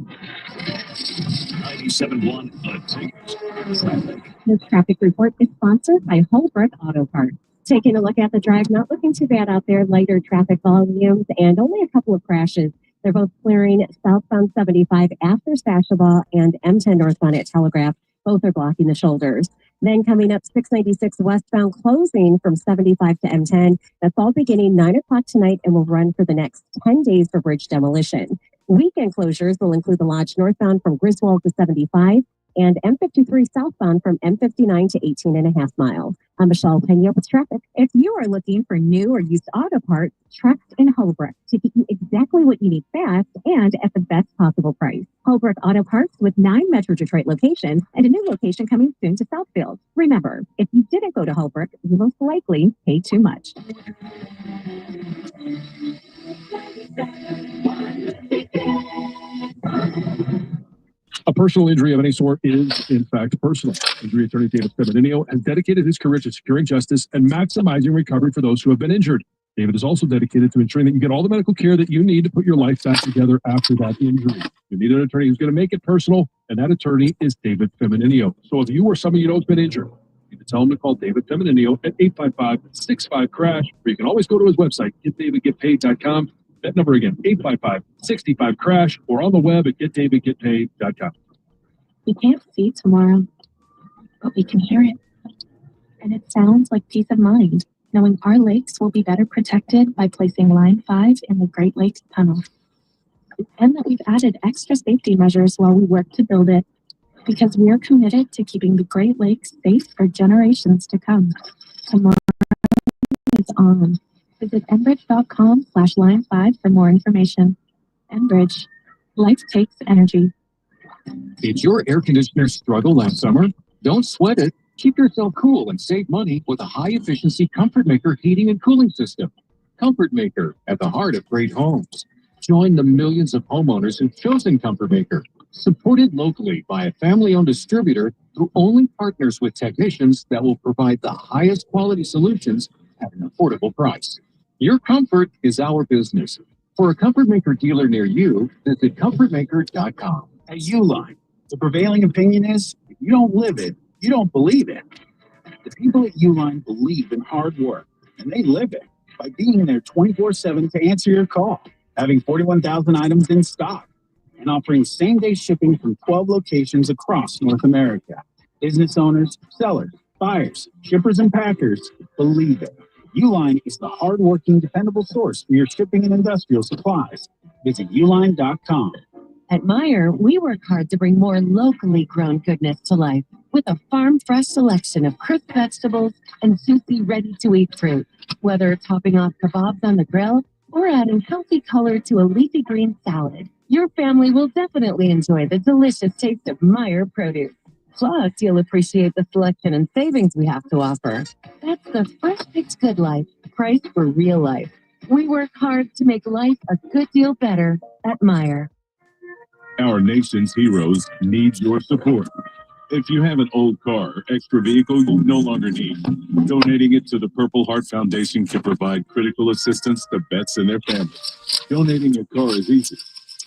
97.1.
This traffic report is sponsored by Holbrook Auto Parts. Taking a look at the drive, not looking too bad out there. Lighter traffic volumes and only a couple of crashes. They're both clearing southbound 75 after Stashaball and M10 northbound at Telegraph. Both are blocking the shoulders. Then coming up 696 westbound, closing from 75 to M10. That's all beginning 9 o'clock tonight and will run for the next 10 days for bridge demolition. Weekend closures will include the Lodge northbound from Griswold to 75 and M53 southbound from M59 to 18.5 miles. I'm Michelle Pena with traffic. If you are looking for new or used auto parts, trust in Holbrook to get you exactly what you need fast and at the best possible price. Holbrook Auto Parts with 9 Metro Detroit locations and a new location coming soon to Southfield. Remember, if you didn't go to Holbrook, you most likely paid too much.
A personal injury of any sort is, in fact, personal. Injury attorney David Feminino has dedicated his career to securing justice and maximizing recovery for those who have been injured. David is also dedicated to ensuring that you get all the medical care that you need to put your life back together after that injury. You need an attorney who's going to make it personal, and that attorney is David Feminino. So if you or somebody you know has been injured, you can tell him to call David Feminino at 855-65-CRASH, or you can always go to his website, getdavidgetpaid.com. That number again, 855-65-CRASH, or on the web at getdavidgetpaid.com.
We can't see tomorrow, but we can hear it. And it sounds like peace of mind, knowing our lakes will be better protected by placing Line 5 in the Great Lakes Tunnel. And that we've added extra safety measures while we work to build it, because we are committed to keeping the Great Lakes safe for generations to come. Tomorrow is on. Visit enbridge.com/line5 for more information. Enbridge. Life takes energy.
Did your air conditioner struggle last summer? Don't sweat it. Keep yourself cool and save money with a high-efficiency Comfort Maker heating and cooling system. Comfort Maker, at the heart of great homes.
Join the millions of homeowners who've chosen Comfort Maker. Supported locally by a family-owned distributor who only partners with technicians that will provide the highest quality solutions at an affordable price. Your comfort is our business. For a Comfort Maker dealer near you, visit comfortmaker.com.
At Uline, the prevailing opinion is if you don't live it, you don't believe it. The people at Uline believe in hard work, and they live it by being there 24/7 to answer your call, having 41,000 items in stock, and offering same-day shipping from 12 locations across North America. Business owners, sellers, buyers, shippers, and packers believe it. Uline is the hardworking, dependable source for your shipping and industrial supplies. Visit uline.com.
At Meyer, we work hard to bring more locally grown goodness to life with a farm-fresh selection of crisp vegetables and juicy, ready-to-eat fruit. Whether topping off kebabs on the grill or adding healthy color to a leafy green salad, your family will definitely enjoy the delicious taste of Meyer produce. Plus, you'll appreciate the selection and savings we have to offer. That's the fresh picked good life, priced for real life. We work hard to make life a good deal better at Meyer.
Our nation's heroes need your support. If you have an old car or extra vehicle you no longer need, donating it to the Purple Heart Foundation can provide critical assistance to vets and their families. Donating a car is easy.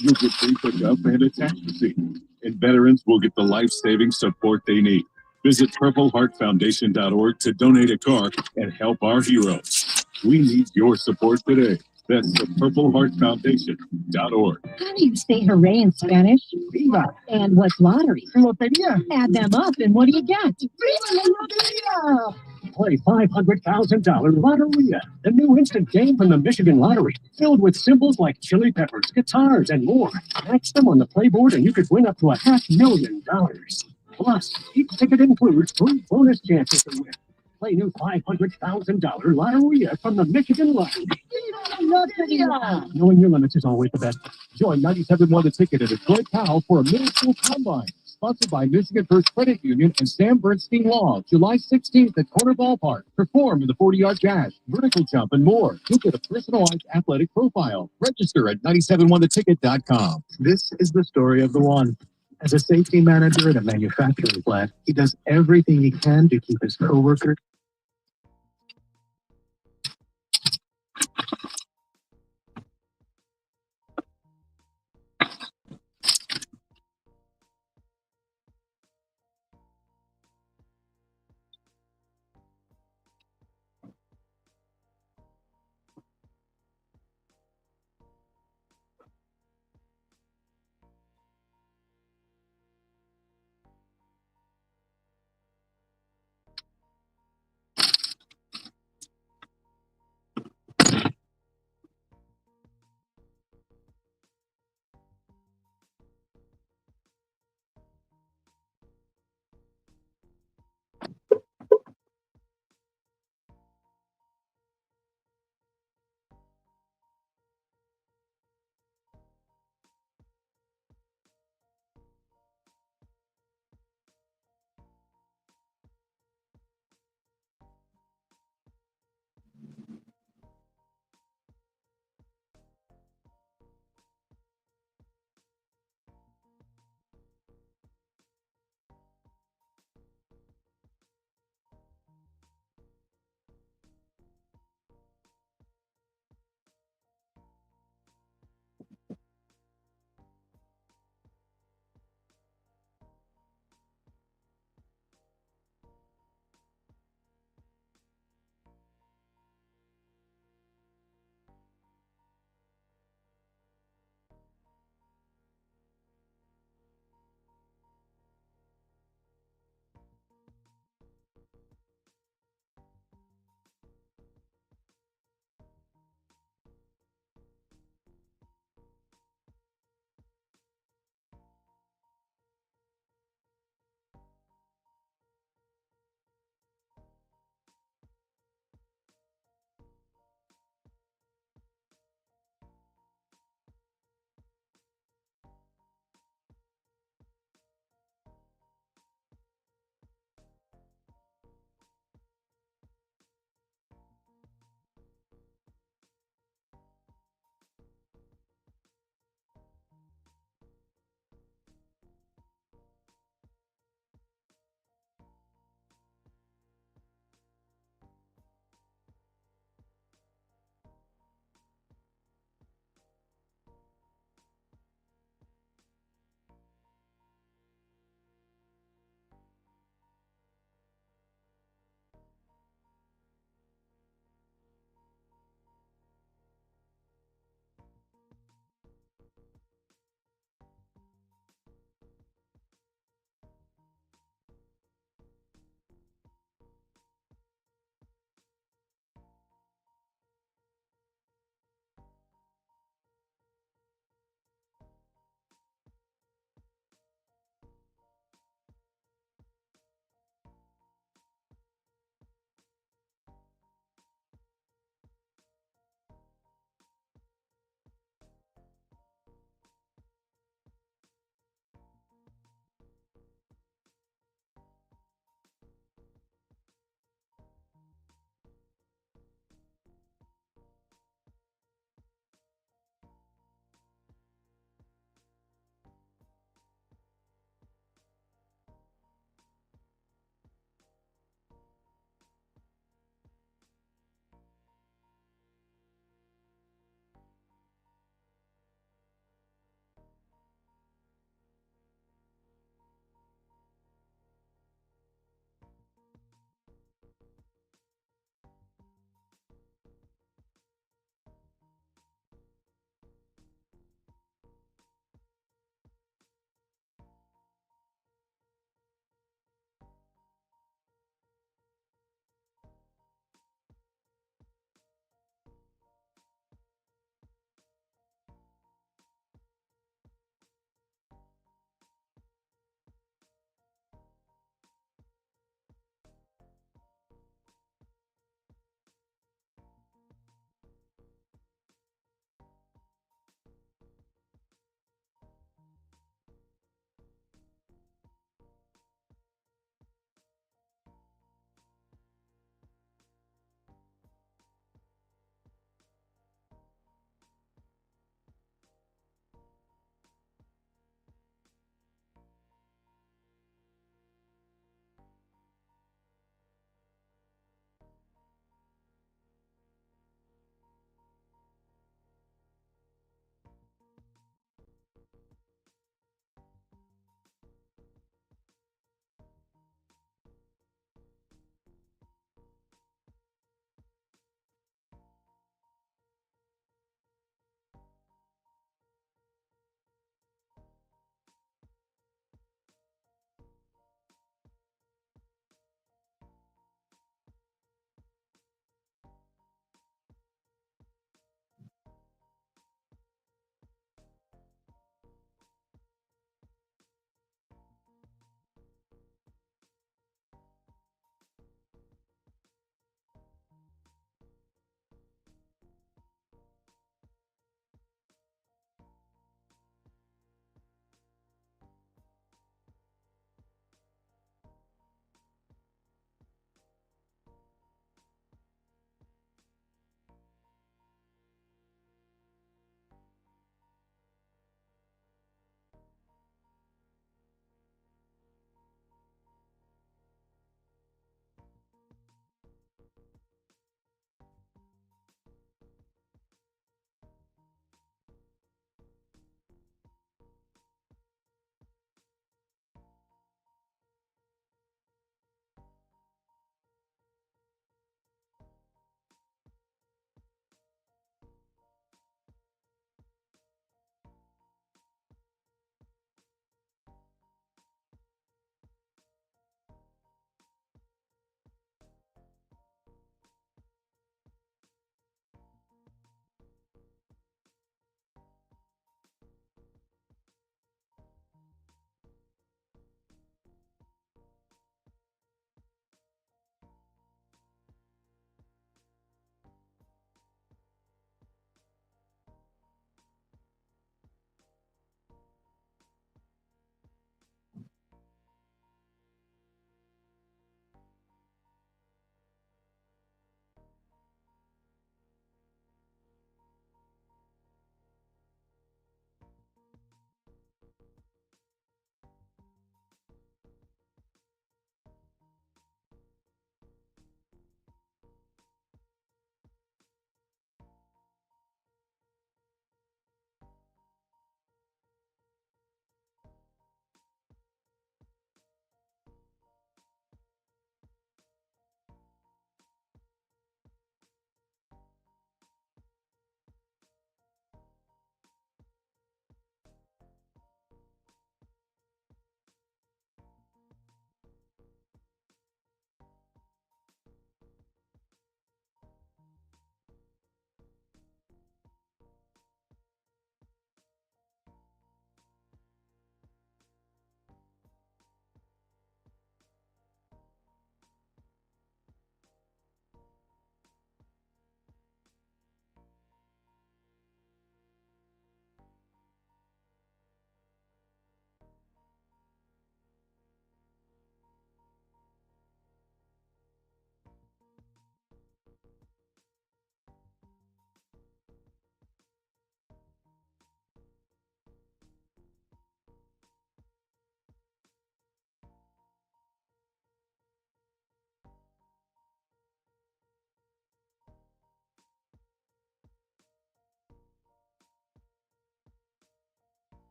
You'll get free pickup and a tax receipt, and veterans will get the life-saving support they need. Visit PurpleHeartFoundation.org to donate a car and help our heroes. We need your support today. That's the PurpleHeartFoundation.org.
How do you say hooray in Spanish?
Viva!
And what's lottery?
Lotería!
Add them up, and what do you get?
Viva la lotería!
Play $500,000 Lotteria, the new instant game from the Michigan Lottery, filled with symbols like chili peppers, guitars, and more. Match them on the playboard and you could win up to $500,000. Plus, each ticket includes 3 bonus chances to win. Play new $500,000 Lotteria from the Michigan Lottery.
Viva la lotería!
Knowing your limits is always the best. Join 97.1 The Ticket at Detroit Cal for a middle school combine. Sponsored by Michigan First Credit Union and Sam Bernstein Law, July 16th at Corner Ballpark. Perform in the 40-yard dash, vertical jump, and more. You'll get a personalized athletic profile. Register at 971theticket.com.
This is the story of the one. As a safety manager at a manufacturing plant, he does everything he can to keep his coworkers.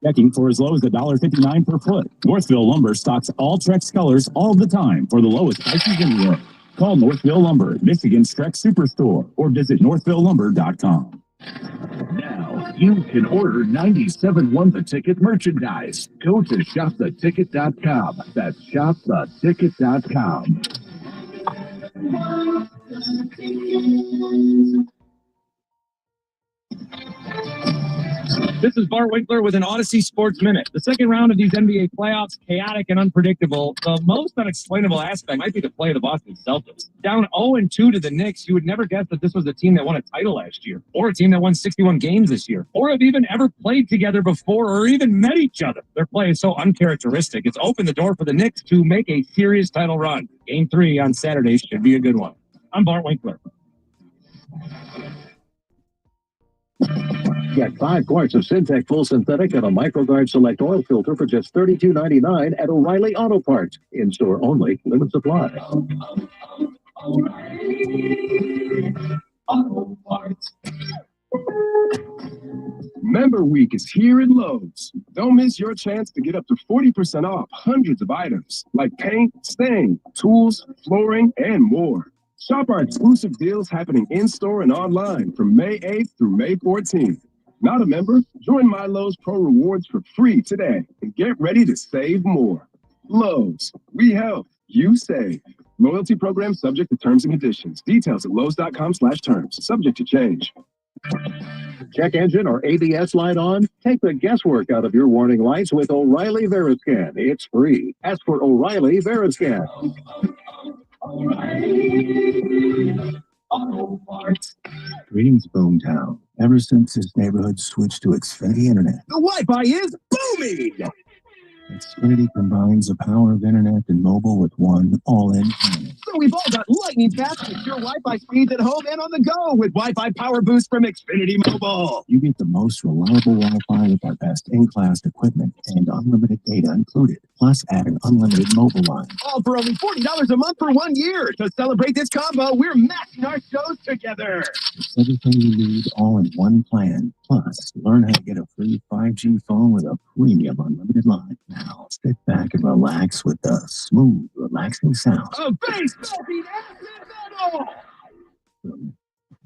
Decking for as low as $1.59 per foot. Northville Lumber stocks all Trex colors all the time for the lowest prices anywhere. Call Northville Lumber, Michigan's Trex Superstore, or visit northvillelumber.com. Now, you can order 97.1 The Ticket merchandise. Go to shoptheticket.com. That's shoptheticket.com.
This is Bart Winkler with an Odyssey Sports Minute. The second round of these NBA playoffs, chaotic and unpredictable. The most unexplainable aspect might be the play of the Boston Celtics. Down 0-2 to the Knicks, you would never guess that this was a team that won a title last year, or a team that won 61 games this year, or have even ever played together before, or even met each other. Their play is so uncharacteristic. It's opened the door for the Knicks to make a serious title run. Game 3 on Saturday should be a good one. I'm Bart Winkler.
Get 5 quarts of Syntec Full Synthetic and a MicroGuard Select Oil Filter for just $32.99 at O'Reilly Auto Parts. In-store only. Limit supply.
Auto Parts. Member Week is here at Lowe's. Don't miss your chance to get up to 40% off hundreds of items like paint, stain, tools, flooring, and more. Shop our exclusive deals happening in-store and online from May 8th through May 14th. Not a member? Join My Lowe's Pro Rewards for free today and get ready to save more. Lowe's, we help, you save. Loyalty program subject to terms and conditions. Details at lowes.com/terms. Subject to change.
Check engine or ABS light on? Take the guesswork out of your warning lights with O'Reilly Veriscan. It's free. Ask for O'Reilly Veriscan.
Auto Parts.
Greetings, Boomtown. Ever since this neighborhood switched to Xfinity Internet,
The Wi-Fi is booming!
Xfinity combines the power of internet and mobile with one all-in plan.
So we've all got lightning fast, secure Wi-Fi speeds at home and on the go with Wi-Fi Power Boost from Xfinity Mobile.
You get the most reliable Wi-Fi with our best in-class equipment and unlimited data included. Plus, add an unlimited mobile line.
All for only $40 a month for 1 year. To celebrate this combo, we're matching our shows together.
It's everything you need all in one plan. Plus, learn how to get a free 5G phone with a premium unlimited line. Now, sit back and relax with the smooth, relaxing sound.
A baseball beat acid metal!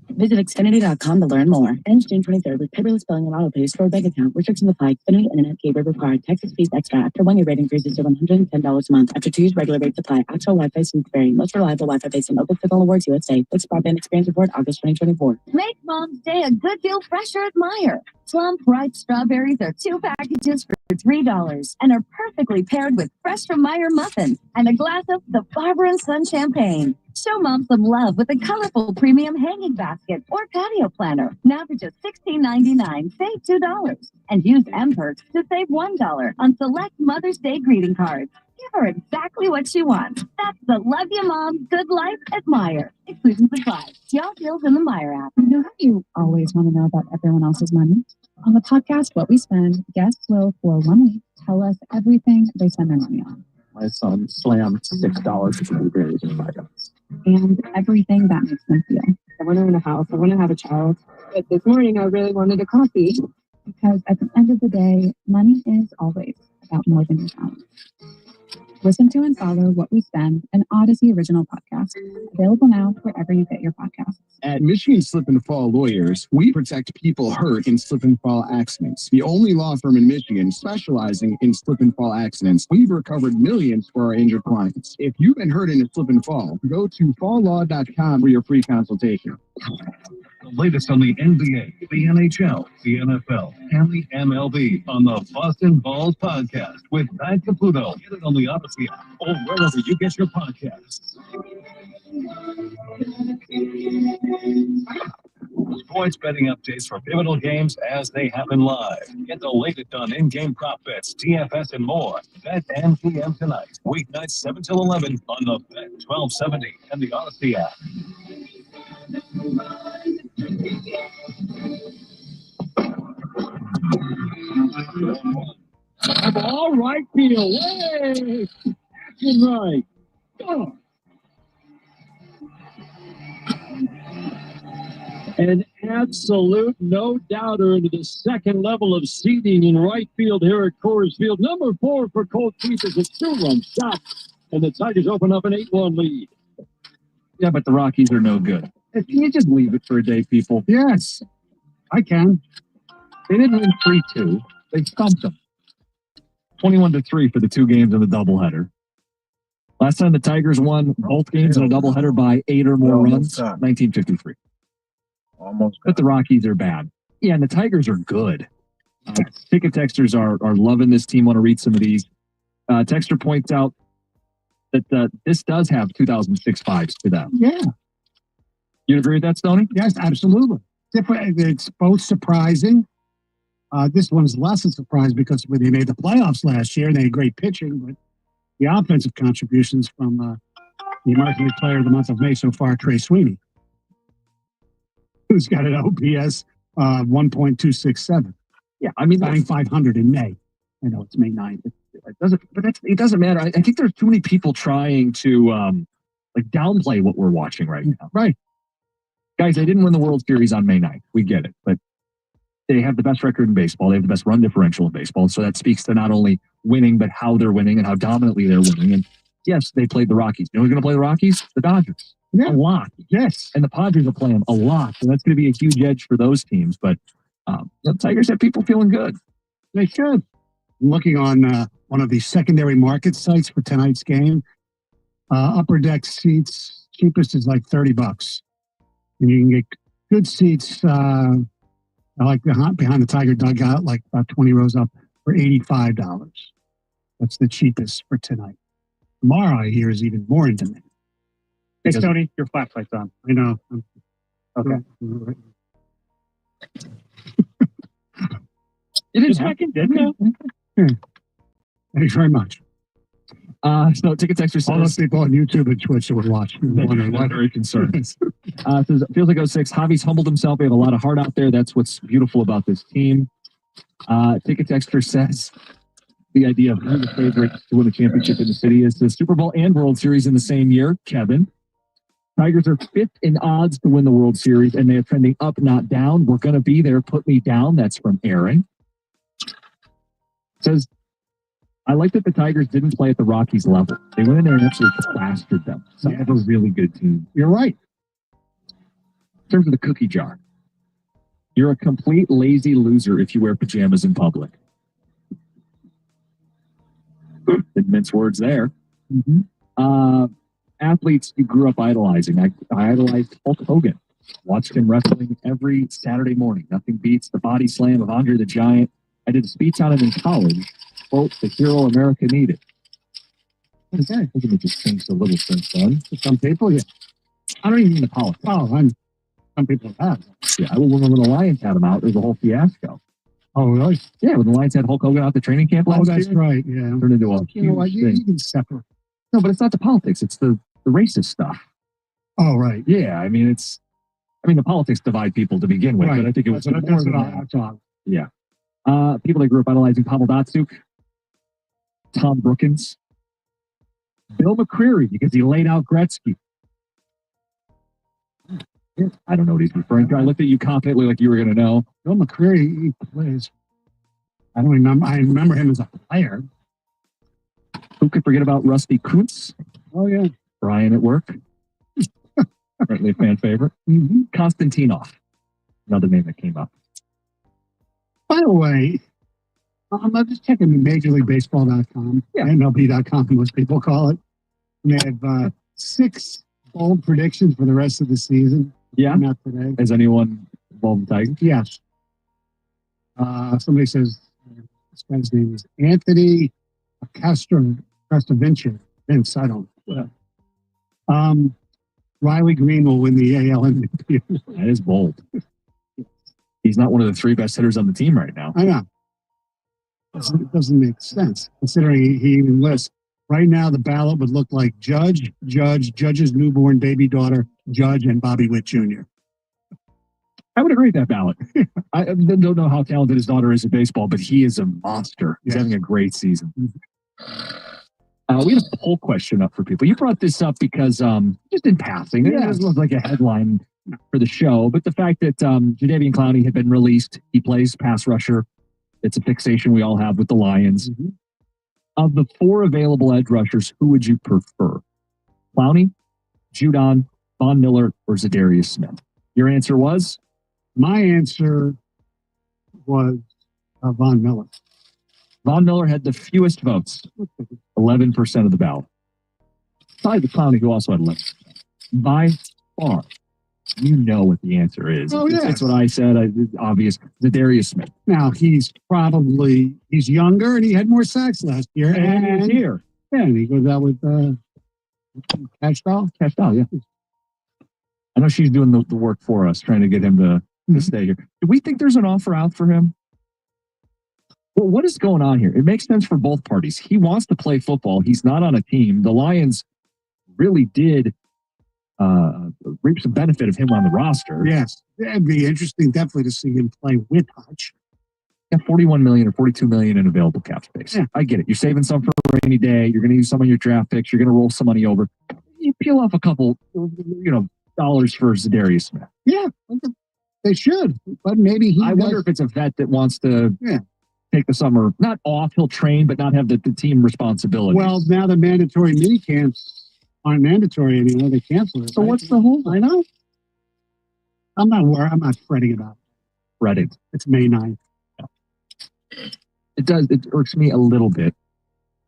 Visit Xfinity.com to learn more. Ends June 23rd with paperless billing and auto-pay. Store bank account. Restrictions apply. Xfinity Internet gateway required. Texas fees extra. After 1 year rate increases to $110 a month. After 2 years regular rates apply. Actual Wi-Fi speeds vary. Most reliable Wi-Fi based on Open Signal Awards USA. Fixed broadband experience report August 2024.
Make Mom's Day a good deal fresher at Meijer. Plump ripe strawberries are 2 packages for $3 and are perfectly paired with fresh from Meijer muffins and a glass of the Barber & Son champagne. Show Mom some love with a colorful premium hanging basket or patio planner. Now for just $16.99, save $2. And use M-Perks to save $1 on select Mother's Day greeting cards. Give her exactly what she wants. That's the Love Ya Mom Good Life at Meijer. Exclusions apply. See all deals in the Meijer app.
You know how you always want to know about everyone else's money? On the podcast, What We Spend, guests will, for 1 week, tell us everything they spend their money on.
My son slammed $6 for blueberries and items.
And everything that makes them feel.
I want to own a house. I want to have a child. But this morning, I really wanted a coffee.
Because at the end of the day, money is always about more than your talent. Listen to and follow What We Spend, an Odyssey original podcast. Available now wherever you get your podcasts.
At Michigan Slip and Fall Lawyers, we protect people hurt in slip and fall accidents. The only law firm in Michigan specializing in slip and fall accidents. We've recovered millions for our injured clients. If you've been hurt in a slip and fall, go to falllaw.com for your free consultation.
The latest on the NBA, the NHL, the NFL, and the MLB on the Boston Balls Podcast with Pat Caputo. Get it on the Odyssey app or wherever you get your podcasts. Sports betting updates for pivotal games as they happen live. Get the latest on in-game prop bets, DFS, and more. Bet MGM tonight, weeknights 7 till 11 on the Bet 1270 and the Odyssey app.
I'm all right field. Way! Action right. Oh. An absolute no-doubter into the second level of seeding in right field here at Coors Field. Number 4 for Colt Keith is a 2-run shot, and the Tigers open up an 8-1 lead.
Yeah, but the Rockies are no good. Can you just leave it for a day, people?
Yes, I can.
They didn't win 3-2. They stumped them. 21-3 for the 2 games in the doubleheader. Last time the Tigers won both games in a doubleheader by 8 or more runs, 1953.
Almost.
But the Rockies are bad. Yeah, and the Tigers are good. Ticket texters are loving this team. Want to read some of these. Texter points out that this does have 2006 vibes to them.
Yeah.
You agree with that, Stoney?
Yes, absolutely. It's both surprising. This one's less a surprise because when they made the playoffs last year, and they had great pitching, but the offensive contributions from the American League Player of the Month of May so far, Trey Sweeney, who's got an OPS 1.267.
Yeah, I mean,
batting 500 in May. I know it's May 9th.
It doesn't matter. I think there's too many people trying to downplay what we're watching right now.
Right.
Guys, they didn't win the World Series on May 9th. We get it. But they have the best record in baseball. They have the best run differential in baseball. So that speaks to not only winning, but how they're winning and how dominantly they're winning. And yes, they played the Rockies. You know who's going to play the Rockies? The Dodgers.
Yeah.
A lot.
Yes.
And the Padres will play them a lot. So that's going to be a huge edge for those teams. But the Tigers have people feeling good.
They should. I'm looking on one of the secondary market sites for tonight's game. Upper deck seats, cheapest is like $30. And you can get good seats like behind the Tiger dugout, like about 20 rows up for $85. That's the cheapest for tonight. Tomorrow, I hear, is even more in demand.
Hey, Tony, your flashlight's on.
I know.
Okay.
You didn't
Just checking, didn't you?
Thanks very much.
So Ticket Texter says...
All those people on YouTube and Twitch that would watch.
They're very concerned. Says, feels like 06. Javi's humbled himself. They have a lot of heart out there. That's what's beautiful about this team. Ticket Texter says the idea of who the favorite to win the championship in the city is the Super Bowl and World Series in the same year. Kevin. Tigers are 5th in odds to win the World Series, and they are trending up, not down. We're going to be there. Put me down. That's from Aaron. Says, I like that the Tigers didn't play at the Rockies level. They went in there and absolutely plastered them. So they have a really good team.
You're right.
In terms of the cookie jar, you're a complete lazy loser if you wear pajamas in public. Didn't mince words there.
Mm-hmm.
Athletes you grew up idolizing. I idolized Hulk Hogan. Watched him wrestling every Saturday morning. Nothing beats the body slam of Andre the Giant. I did a speech on him in college. Quote, the hero America needed. Okay, I think it just changed a little since then.
For some people, yeah.
I don't even mean the politics.
Oh, some people have.
Yeah, I will remember when the Lions had him out. It was a whole fiasco.
Oh, really?
Yeah, when the Lions had Hulk Hogan out the training camp last year.
Oh, that's right, yeah.
Turned into a
You know what? You
thing.
can separate.
No, but it's not the politics. It's the racist stuff.
Oh, right.
Yeah, I mean, the politics divide people to begin with,
Right.
but I think it was
That's
more
what
than
I
that.
thought.
Yeah. People that grew up idolizing Pavel Datsyuk, Tom Brookins, Bill McCreary, because he laid out Gretzky. I don't know what he's referring to. I looked at you confidently like you were going to know.
Bill McCreary, he plays. I don't remember. I remember him as a player.
Who could forget about Rusty Kuntz?
Oh, yeah.
Brian at work. Apparently a fan favorite.
Mm-hmm.
Konstantinov. Another name that came up.
By the way, I'm just checking MajorLeagueBaseball.com, MLB.com, most people call it. And they have 6 bold predictions for the rest of the season.
Yeah?
Not today.
Has anyone involved in Tigers?
Yes. Somebody says this guy's name is Anthony Castavinci. Vince, I don't know. Riley Green will win the AL MVP.
That is bold. He's not one of the 3 best hitters on the team right now.
I know. It doesn't make sense, considering he even lists. Right now, the ballot would look like Judge's newborn baby daughter, Judge, and Bobby Witt Jr.
I would agree with that ballot. I don't know how talented his daughter is at baseball, but he is a monster. He's having a great season. We have a poll question up for people. You brought this up because, just in passing, it was like a headline. for the show, but the fact that Jadeveon Clowney had been released, he plays pass rusher. It's a fixation we all have with the Lions.
Mm-hmm.
Of the 4 available edge rushers, who would you prefer? Clowney, Judon, Von Miller, or Zadarius Smith? Your answer was?
My answer was Von Miller.
Von Miller had the fewest votes, 11% of the ballot. Probably the Clowney, who also had 11%. By far, you know what the answer is.
Oh, yeah.
It's what I said. It's obvious. Zadarius Smith.
Now, he's younger and he had more sacks last year.
And he's here.
Yeah, and he goes out with Cashdoll.
Yeah. I know she's doing the work for us, trying to get him to stay here. Do we think there's an offer out for him? Well, what is going on here? It makes sense for both parties. He wants to play football. He's not on a team. The Lions really did reap some benefit of him on the roster.
Yes. It'd be interesting definitely to see him play with Hutch.
Yeah, $41 million or $42 million in available cap space. Yeah. I get it. You're saving some for a rainy day. You're going to use some of your draft picks. You're going to roll some money over. You peel off a couple, dollars for Zadarius Smith.
Yeah, they should. But maybe
I wonder if it's a vet that wants to take the summer, not off, he'll train, but not have the team responsibility.
Well, now the mandatory mini camps aren't mandatory anymore. They cancel it.
So what's the whole?
I know. I'm not worried. I'm not fretting about it.
Fretting.
It's May 9th.
It irks me a little bit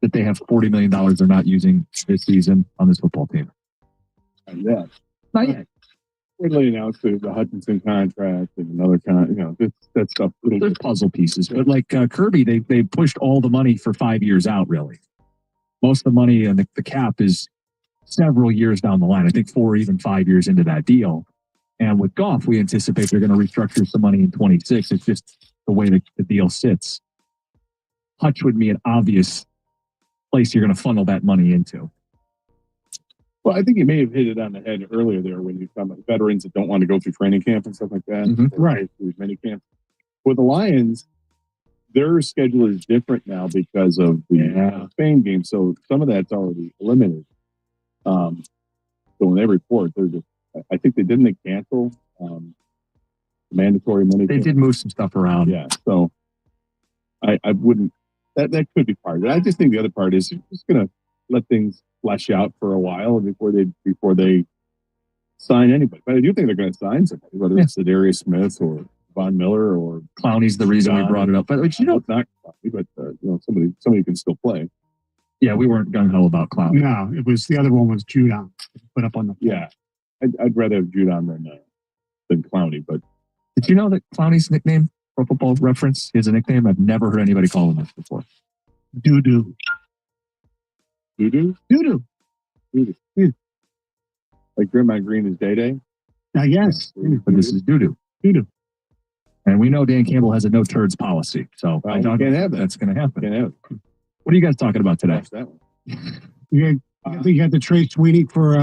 that they have $40 million they're not using this season on this football team.
Yeah.
Not yet.
Wait till they announce the Hutchinson contract and another that stuff.
There's puzzle pieces, but like Kirby, they pushed all the money for 5 years out, really. Most of the money and the cap is several years down the line. I think 4 or even 5 years into that deal. And with Goff, we anticipate they're going to restructure some money in 26. It's just the way the deal sits. Hutch would be an obvious place you're going to funnel that money into.
Well, I think you may have hit it on the head earlier there when you talk about veterans that don't want to go through training camp and stuff like that.
Mm-hmm.
Right.
Many camps. With the Lions, their schedule is different now because of the Spain game. So some of that's already eliminated. So when they report, they're just, I think they cancel mandatory money.
They did move some stuff around.
Yeah. So I wouldn't, that could be part of it. I just think the other part is just going to let things flesh out for a while before they sign anybody. But I do think they're going to sign somebody, whether it's Zadarius Smith or Von Miller or
Clowney's the reason we brought it up. But
not Clowney, but somebody who can still play.
Yeah, we weren't gung ho about Clowney.
No, it was the other one was Judon. Put up on the floor.
Yeah, I'd rather have Judon than Clowney. But
did you know that Clowney's nickname, Pro Football Reference, is a nickname? I've never heard anybody call him this before.
Doo-doo.
Doo-doo?
Doo-doo.
Doo-doo.
Yeah.
Like Draymond Green is Day-Day?
Yes.
But this is doo-doo.
Doo-doo.
And we know Dan Campbell has a no turds policy. So I
can't have that.
That's going to happen.
Can't have it.
What are you guys talking about today?
Watch that one.
I think you had to trade Sweeney for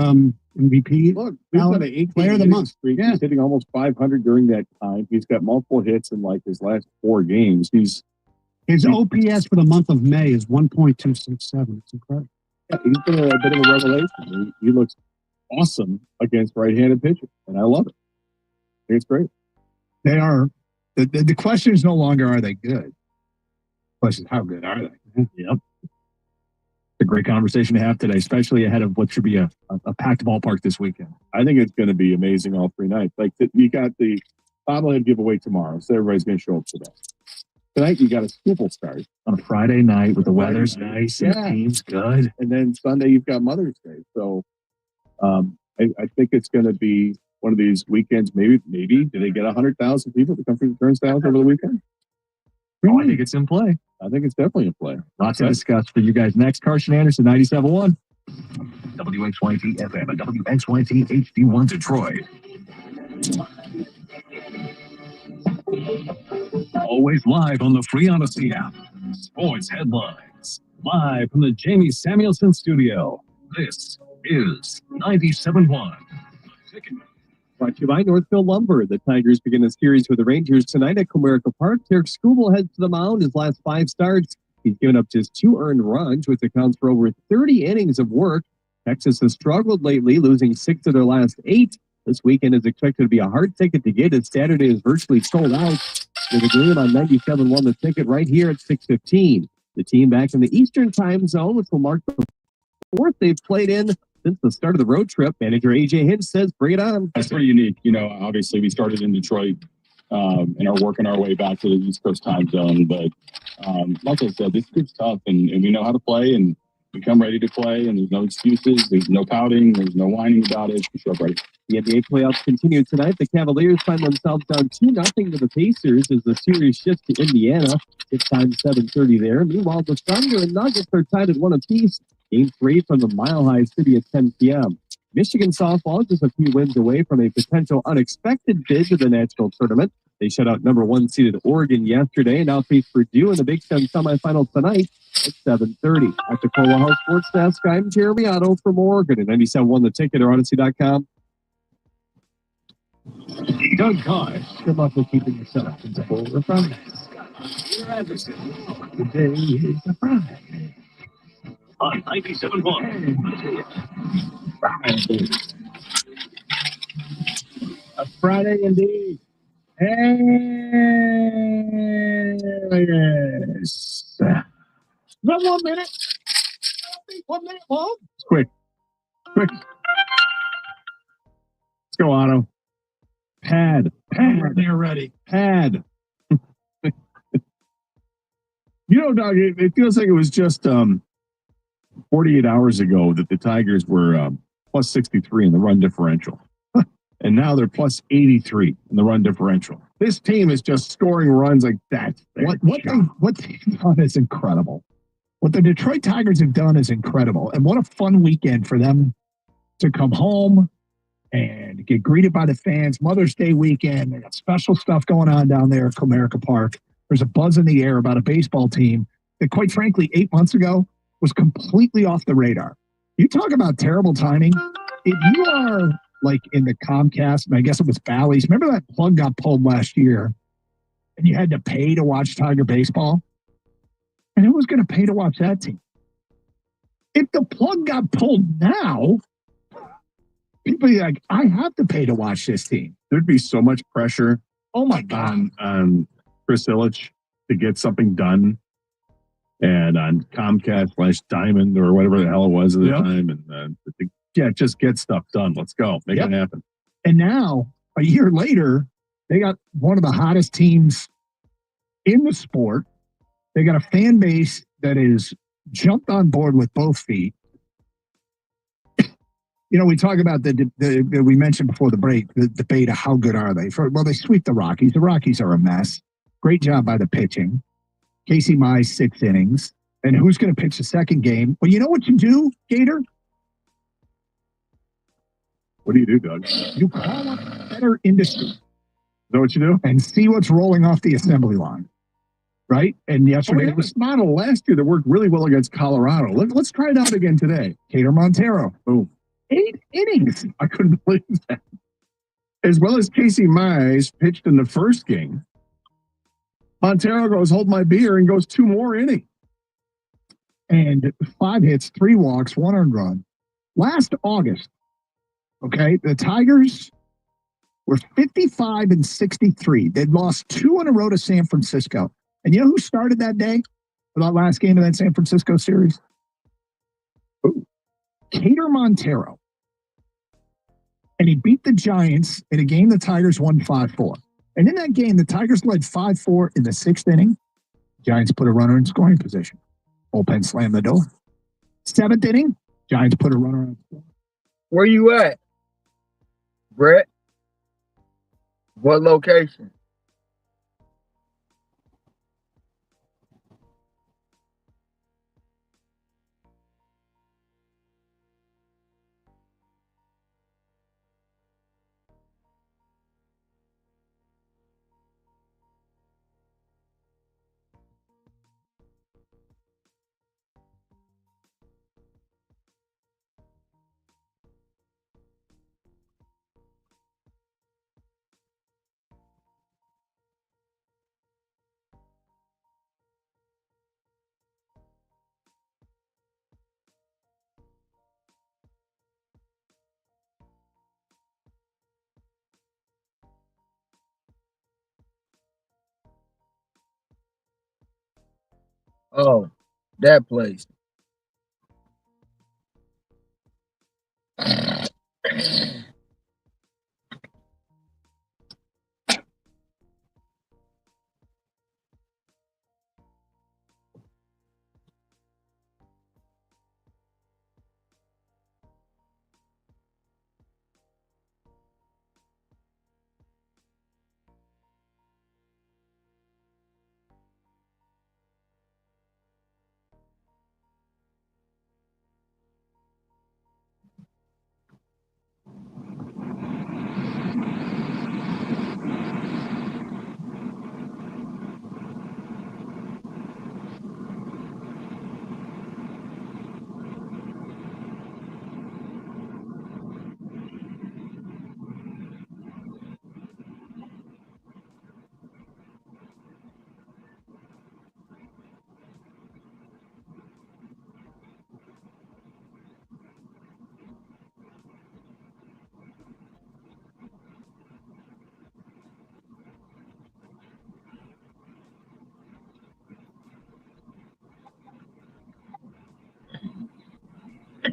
MVP.
Look, he's got an 8
player of the month.
Streak.
Yeah.
He's hitting almost 500 during that time. He's got multiple hits in like his last 4 games. His
OPS for the month of May is 1.267. It's incredible.
Yeah, he's been a bit of a revelation. He looks awesome against right-handed pitchers, and I love it. I think it's great.
They are. The question is no longer are they good. The question is how good are they?
Yep. It's a great conversation to have today, especially ahead of what should be a packed ballpark this weekend.
I think it's going to be amazing all 3 nights. Like you got the bobblehead giveaway tomorrow, so everybody's going to show up for that. Tonight you got a Skipple start
on a Friday night with the weather's nice and the team's good,
and then Sunday you've got Mother's Day. So I think it's going to be one of these weekends. Maybe do they get 100,000 people to come through the turnstiles over the weekend?
Oh, I think it's in play.
I think it's definitely in play.
Lots to discuss for you guys next. Carson Anderson, 97.1.
WXYT FM and WXYT HD1 Detroit.
Always live on the Free Honesty app. Sports headlines. Live from the Jamie Samuelson studio. This is 97.1.
Brought to you by Northfield Lumber. The Tigers begin a series with the Rangers tonight at Comerica Park. Derek Skubal heads to the mound. His last 5 starts, he's given up just 2 earned runs, which accounts for over 30 innings of work. Texas has struggled lately, losing 6 of their last 8. This weekend is expected to be a hard ticket to get as Saturday is virtually sold out. With a game on 97.1 The Ticket right here at 6:15. The team back in the Eastern time zone, which will mark the fourth they've played in since the start of the road trip. Manager AJ Hinch says, bring it on.
That's pretty unique. Obviously we started in Detroit and are working our way back to the East Coast time zone. But like I said, this is tough and we know how to play and we come ready to play and there's no excuses. There's no pouting. There's no whining about it. We show up ready.
The NBA playoffs continue tonight. The Cavaliers find themselves down 2-0 to the Pacers as the series shifts to Indiana. It's time 7:30 there. Meanwhile, the Thunder and Nuggets are tied at 1 apiece. Game 3 from the Mile High City at 10 p.m. Michigan softball just a few wins away from a potential unexpected bid to the national tournament. They shut out number 1 seeded Oregon yesterday and now face Purdue in the Big Ten semifinal tonight at 7:30. At the Cola House Sports Desk, I'm Jeremy Otto from Oregon at 97.1 The Ticket or Odyssey.com.
Doug Carr, good luck with keeping yourself in the bowl of Friday. Your adversary, today is a Friday.
On 97.1.
Friday. A Friday indeed. Yes. 1 minute. 1 minute long. It's quick. Quick. Let's go, Otto. Pad. They're ready. Pad. Doug, it feels like it was just 48 hours ago that the Tigers were plus 63 in the run differential. And now they're plus 83 in the run differential. This team is just scoring runs like that. What they've done is incredible. What the Detroit Tigers have done is incredible. And what a fun weekend for them to come home and get greeted by the fans. Mother's Day weekend. They got special stuff going on down there at Comerica Park. There's a buzz in the air about a baseball team that, quite frankly, 8 months ago was completely off the radar. You talk about terrible timing. If you are like in the Comcast, and I guess it was Bally's, remember that plug got pulled last year and you had to pay to watch Tiger baseball? And who was going to pay to watch that team? If the plug got pulled now, people be like, I have to pay to watch this team. There'd be so much pressure. Oh my God. On Chris Ilitch to get something done. And on Comcast / Diamond or whatever the hell it was at the time. And just get stuff done. Let's go. Make it happen. And now, a year later, they got one of the hottest teams in the sport. They got a fan base that is jumped on board with both feet. We talk about we mentioned before the break, the debate of how good are they? They sweep the Rockies. The Rockies are a mess. Great job by the pitching. Casey Mize, 6 innings. And who's going to pitch the second game? Well, you know what you do, Gator? What do you do, Doug? You call up Better Industry. Is that what you do? And see what's rolling off the assembly line. Right? And yesterday it was model last year that worked really well against Colorado. Let's try it out again today. Cater Montero. Boom. 8 innings. I couldn't believe that. As well as Casey Mize pitched in the first game. Montero goes, hold my beer, and goes 2 more innings. And 5 hits, 3 walks, 1 earned run. Last August, okay, the Tigers were 55-63. They'd lost 2 in a row to San Francisco. And you know who started that day for that last game of that San Francisco series? Ooh. Cater Montero. And he beat the Giants in a game the Tigers won 5-4. And in that game, the Tigers led 5-4 in the 6th inning. Giants put a runner in scoring position. Bullpen slammed the door. 7th inning, Giants put a runner on scoring.
Where you at, Brett? What location? Oh, that place.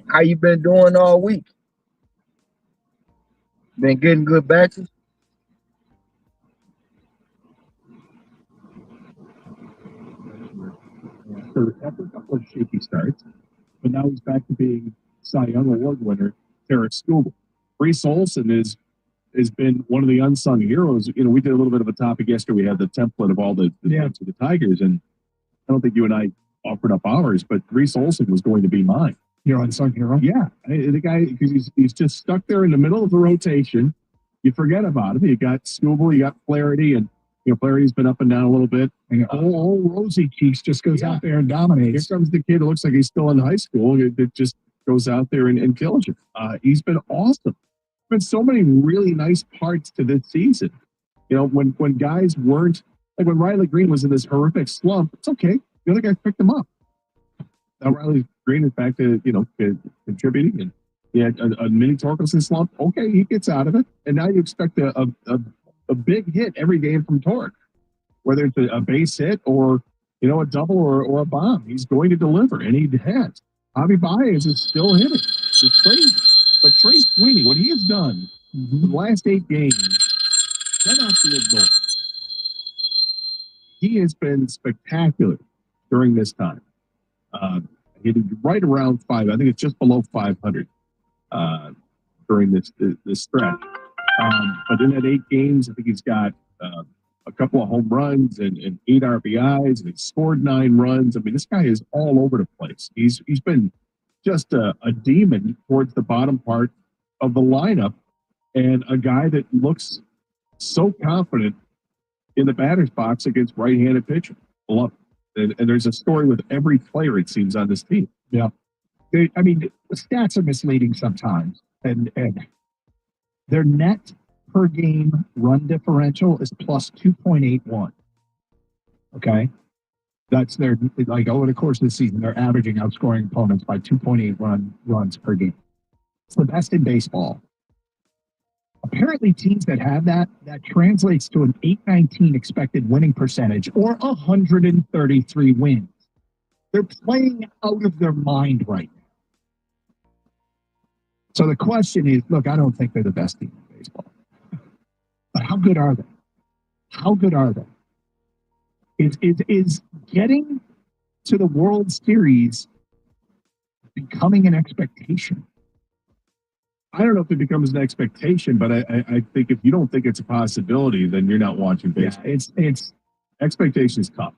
How you been doing all week? Been getting good batches?
After a couple of shaky starts, but now he's back to being Cy Young Award winner, Derek Skubal. Reese Olson has been one of the unsung heroes. You know, we did a little bit of a topic yesterday. We had the template of all the names of the Tigers, and I don't think you and I offered up ours, but Reese Olson was going to be mine. Your unsung hero? Yeah. The guy, because he's just stuck there in the middle of the rotation. You forget about him. You got Skubal, you got Flaherty, and Flaherty's been up and down a little bit. And old Rosy Cheeks just goes out there and dominates. Here comes the kid who looks like he's still in high school. That just goes out there and kills you. He's been awesome. Been so many really nice parts to this season. When guys weren't, like when Riley Green was in this horrific slump, it's okay. The other guy picked him up. Now Riley Green, in fact, contributing, and he had a mini Torkelson slump. Okay, he gets out of it, and now you expect a big hit every game from Torque, whether it's a base hit or a double or a bomb. He's going to deliver, and he has. Javi Baez is still hitting. It's crazy. But Trey Sweeney, what he has done in the last 8 games, cannot be ignored. He has been spectacular during this time. Hitting right around 5. I think it's just below 500 during this stretch. But in that 8 games, I think he's got a couple of home runs and 8 RBIs, and he scored 9 runs. I mean, this guy is all over the place. He's been just a demon towards the bottom part of the lineup, and a guy that looks so confident in the batter's box against right-handed pitchers. Love it. And there's a story with every player, it seems, on this team. Yeah. The stats are misleading sometimes, and their net per game run differential is plus 2.81. Okay. That's over the course of the season, they're averaging outscoring opponents by 2.8 runs per game. It's the best in baseball. Apparently, teams that have that translates to an 819 expected winning percentage or 133 wins. They're playing out of their mind right now. So the question is, look, I don't think they're the best team in baseball. But how good are they? How good are they? Is getting to the World Series becoming an expectation? I don't know if it becomes an expectation, but I think if you don't think it's a possibility, then you're not watching baseball. Yeah, it's expectation is tough.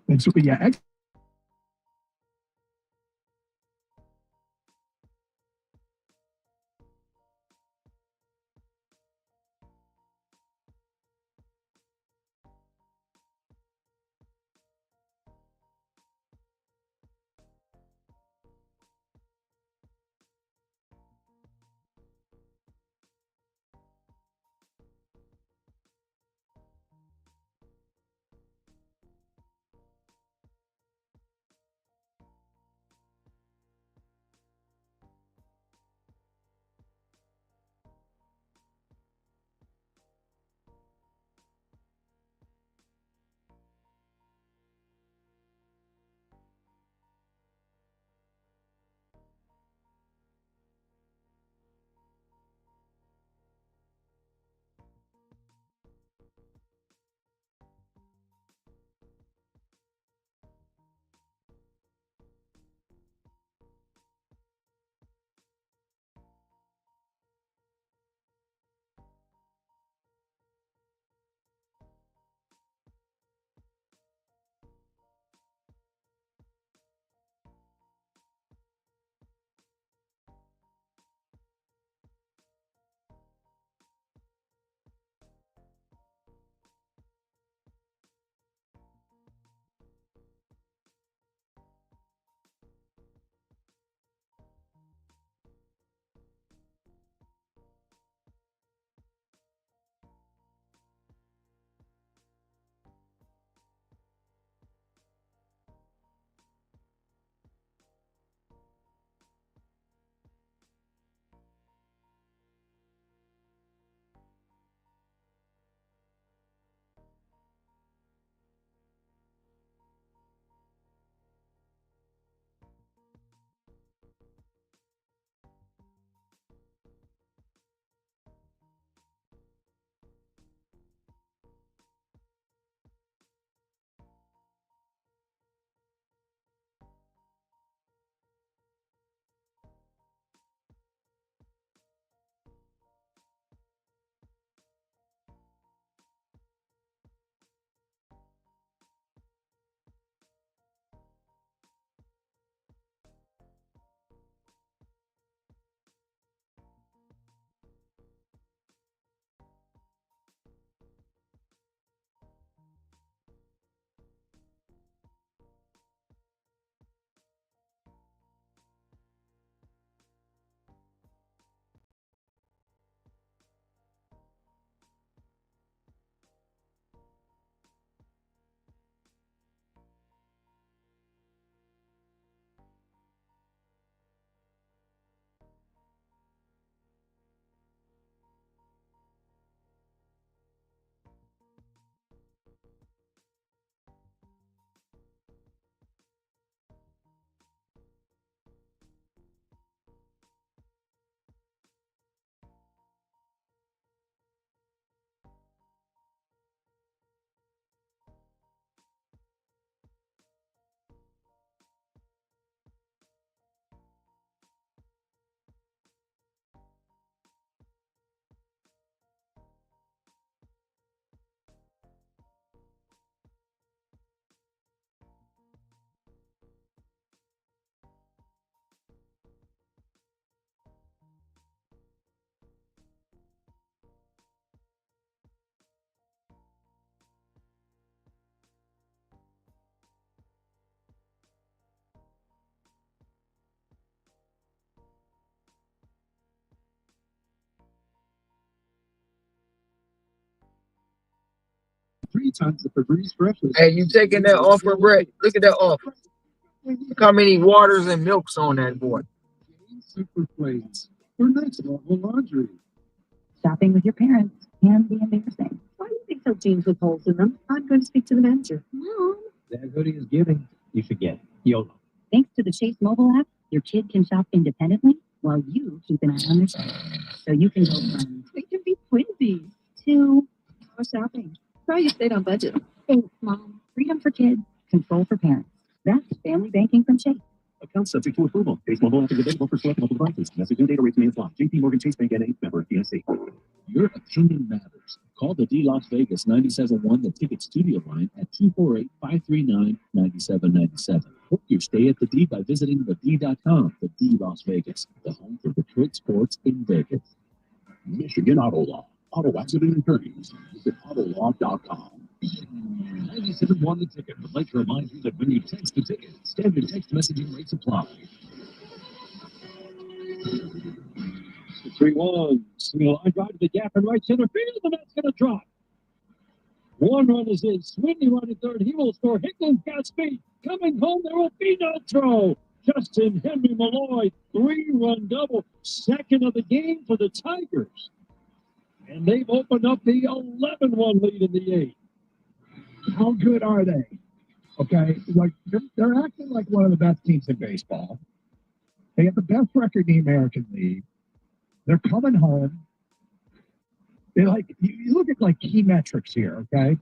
3 times the Febreze freshness.
Hey, you taking that offer, Brett? Look at that offer. Look how many waters and milks on that boy.
Super plates for next level laundry.
Shopping with your parents can be embarrassing. Why do you think so jeans with holes in them? I'm going to speak to the manager. Mom.
That hoodie is giving. You should get it. YOLO.
Thanks to the Chase mobile app, your kid can shop independently while you keep an eye on their stuff. So you can go from we can be twinsies to more shopping. Try you stayed on budget. Thanks, Mom. Freedom for kids, control for parents. That's family banking from Chase.
Account subject to approval. Chase mobile app is available for select mobile devices. Message and data rates may apply. JP Morgan Chase Bank N.A. member FDIC.
Your opinion matters. Call the D Las Vegas 97.1 The Ticket Studio line at 248-539-9797. Book your stay at the D by visiting thed.com. The D Las Vegas, the home for Detroit sports in Vegas.
Michigan Auto Law. Auto accident attorneys. Visit autolaw.com.
97.1 The Ticket would like to remind you that when you text the ticket, standard text messaging rates apply. 3-1. Single line drive to the gap in right center field, and that's going to drop. One run is in. Sweeney running third. He will score. Hicklin's got speed. Coming home, there will be no throw. Justin Henry Malloy, 3-run double. Second of the game for the Tigers. And they've opened up the 11-1 lead in the 8th.
How good are they? Okay, like they're acting like one of the best teams in baseball. They have the best record in the American League. They're coming home. They like you look at like key metrics here. Okay,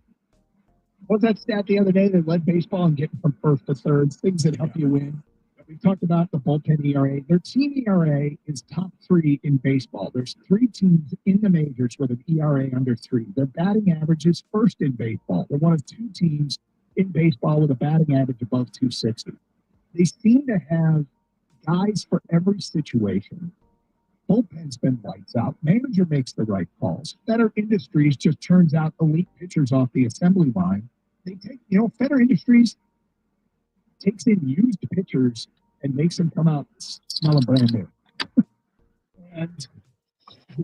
what's that stat the other day? They led baseball in getting from first to third, things that help you win. We talked about the bullpen ERA. Their team ERA is top 3 in baseball. There's 3 teams in the majors with an ERA under 3. Their batting average is first in baseball. They're one of 2 teams in baseball with a batting average above 260. They seem to have guys for every situation. Bullpen's been lights out. Manager makes the right calls. Fetter Industries just turns out elite pitchers off the assembly line. They take, Fetter Industries takes in used pitchers and makes them come out smelling brand new. And the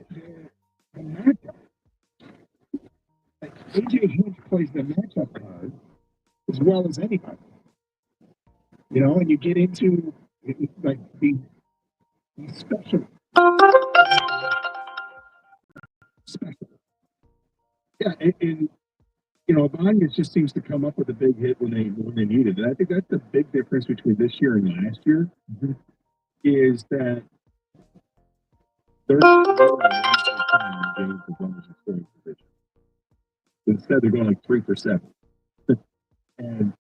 matchup, like AJ Hinch plays the matchup card as well as anybody. And you get into like the special. Yeah, and Abanya just seems to come up with a big hit when they need it. And I think that's the big difference between this year and last year is that they're not games as long as you're scoring position. Instead, they're going like 3 for 7. And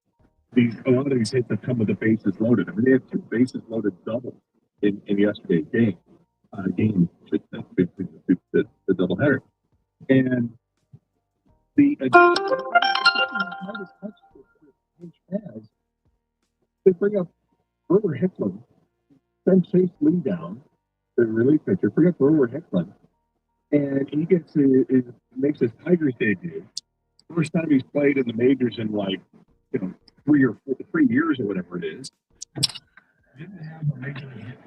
a lot of these hits have come with the bases loaded. I mean, they had 2 bases loaded doubles in yesterday's game. The doubleheader. And the they bring up Brewer Hicklin, send Chase Lee down, the relief pitcher, bring up Brewer Hicklin, and he makes his Tigers debut. First time he's played in the majors in 3 years or whatever it is. Didn't have a major hit.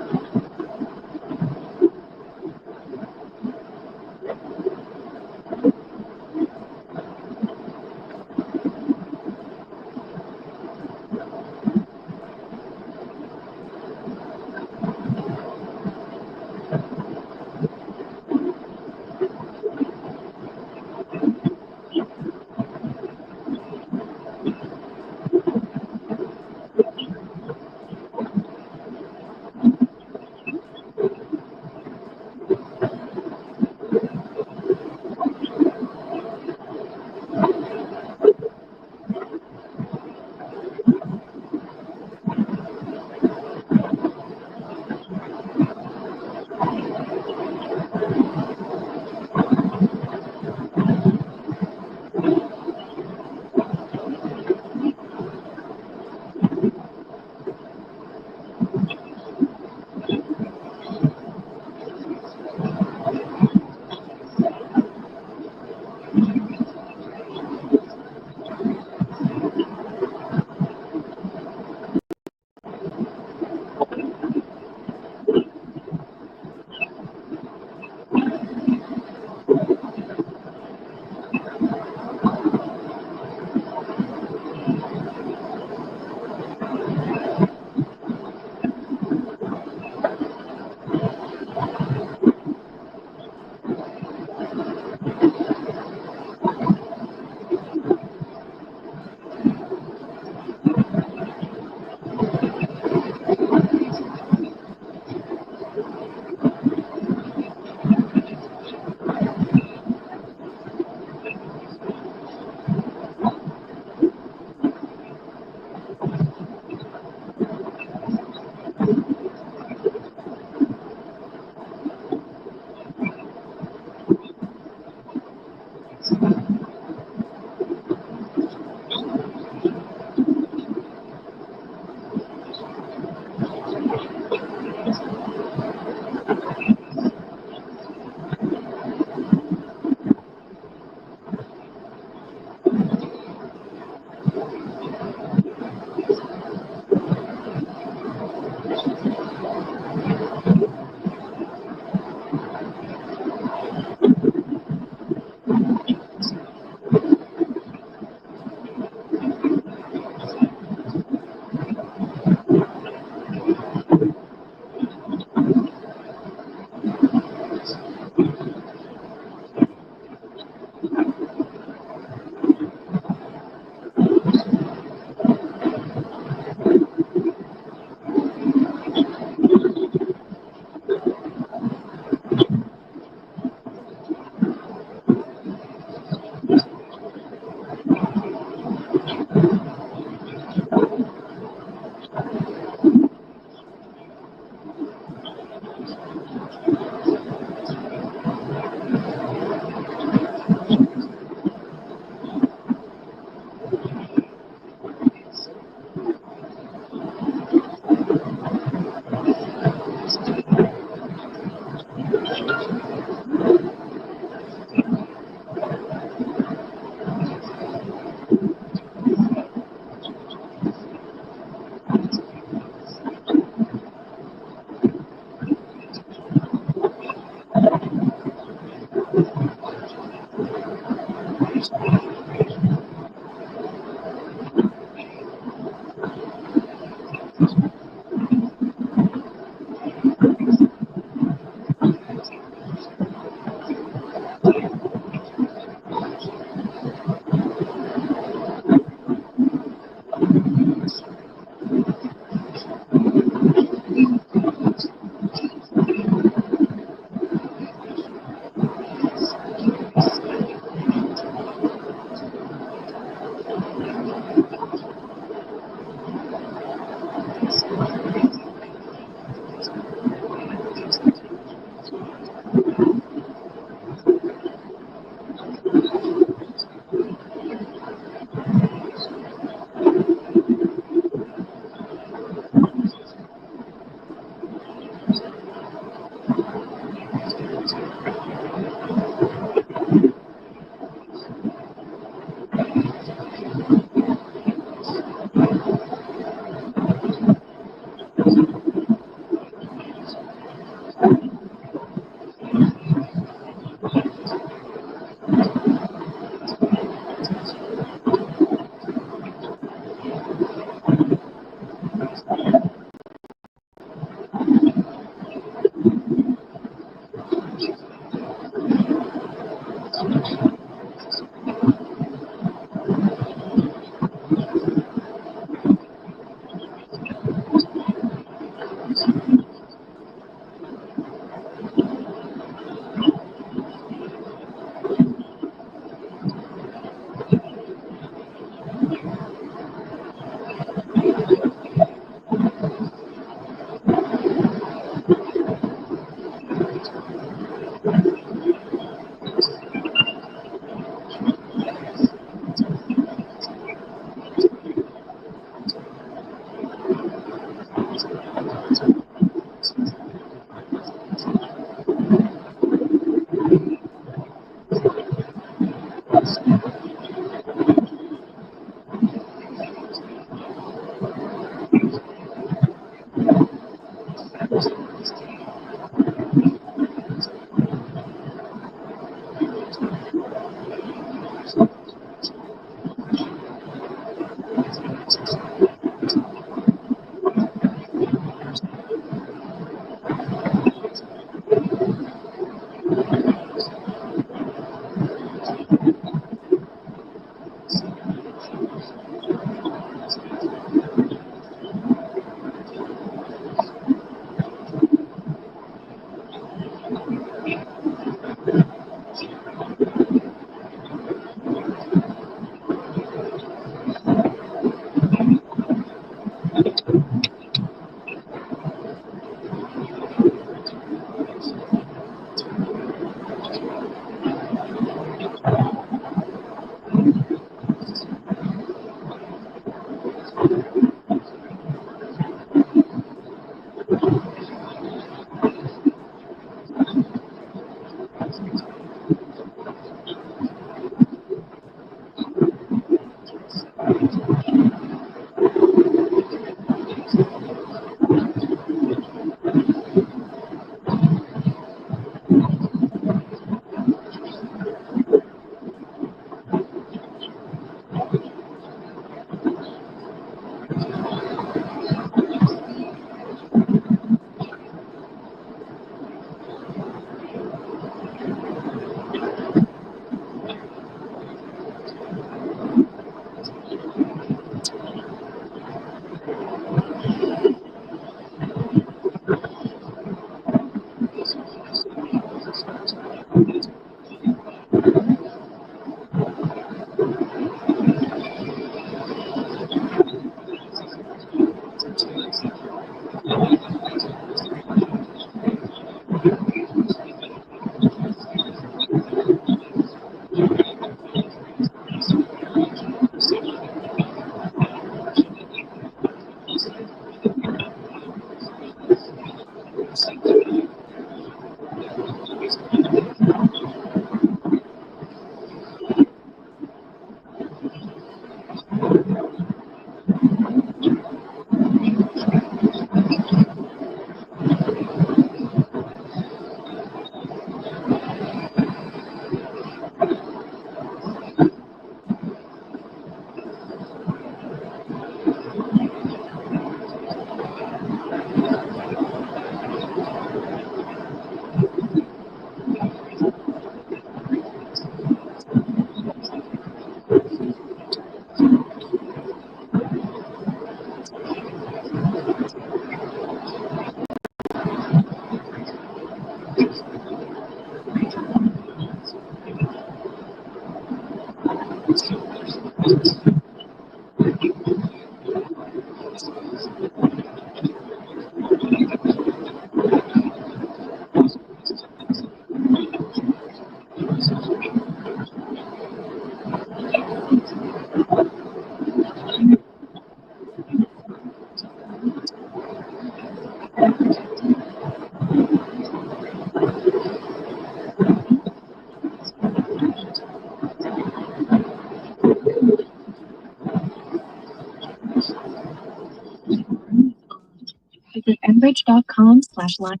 Enbridge.com/life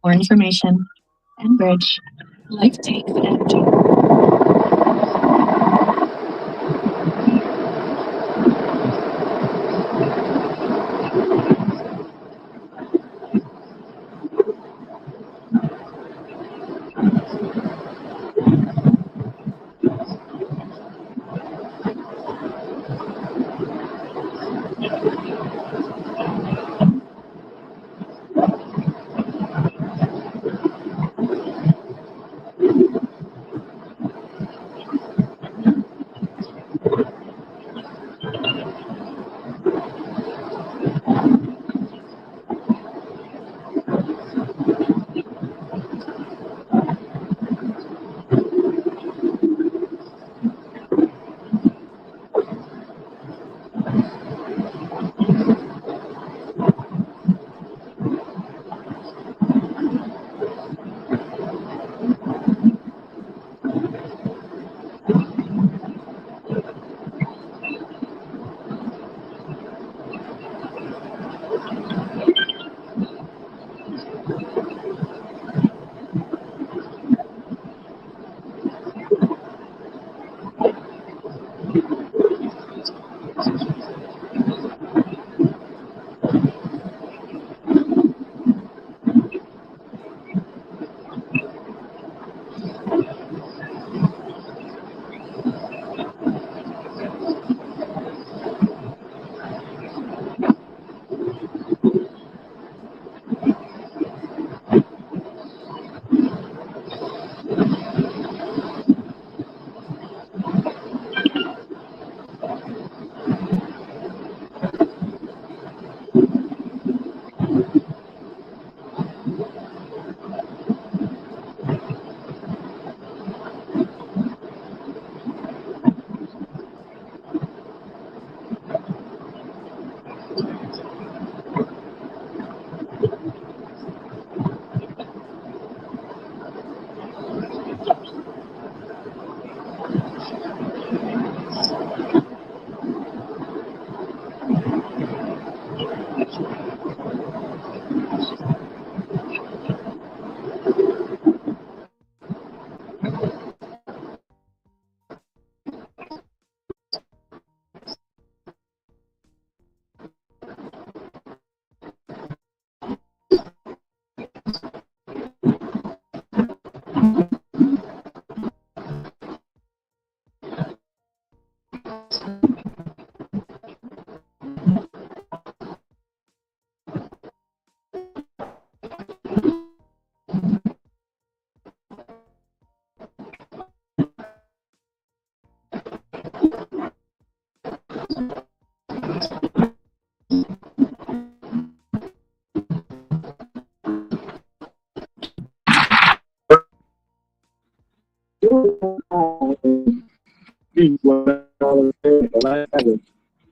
for information. Enbridge. Life takes energy.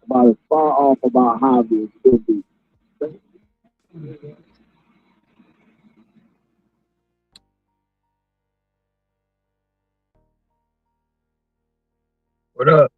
About as far off about hobby as could be.
What up?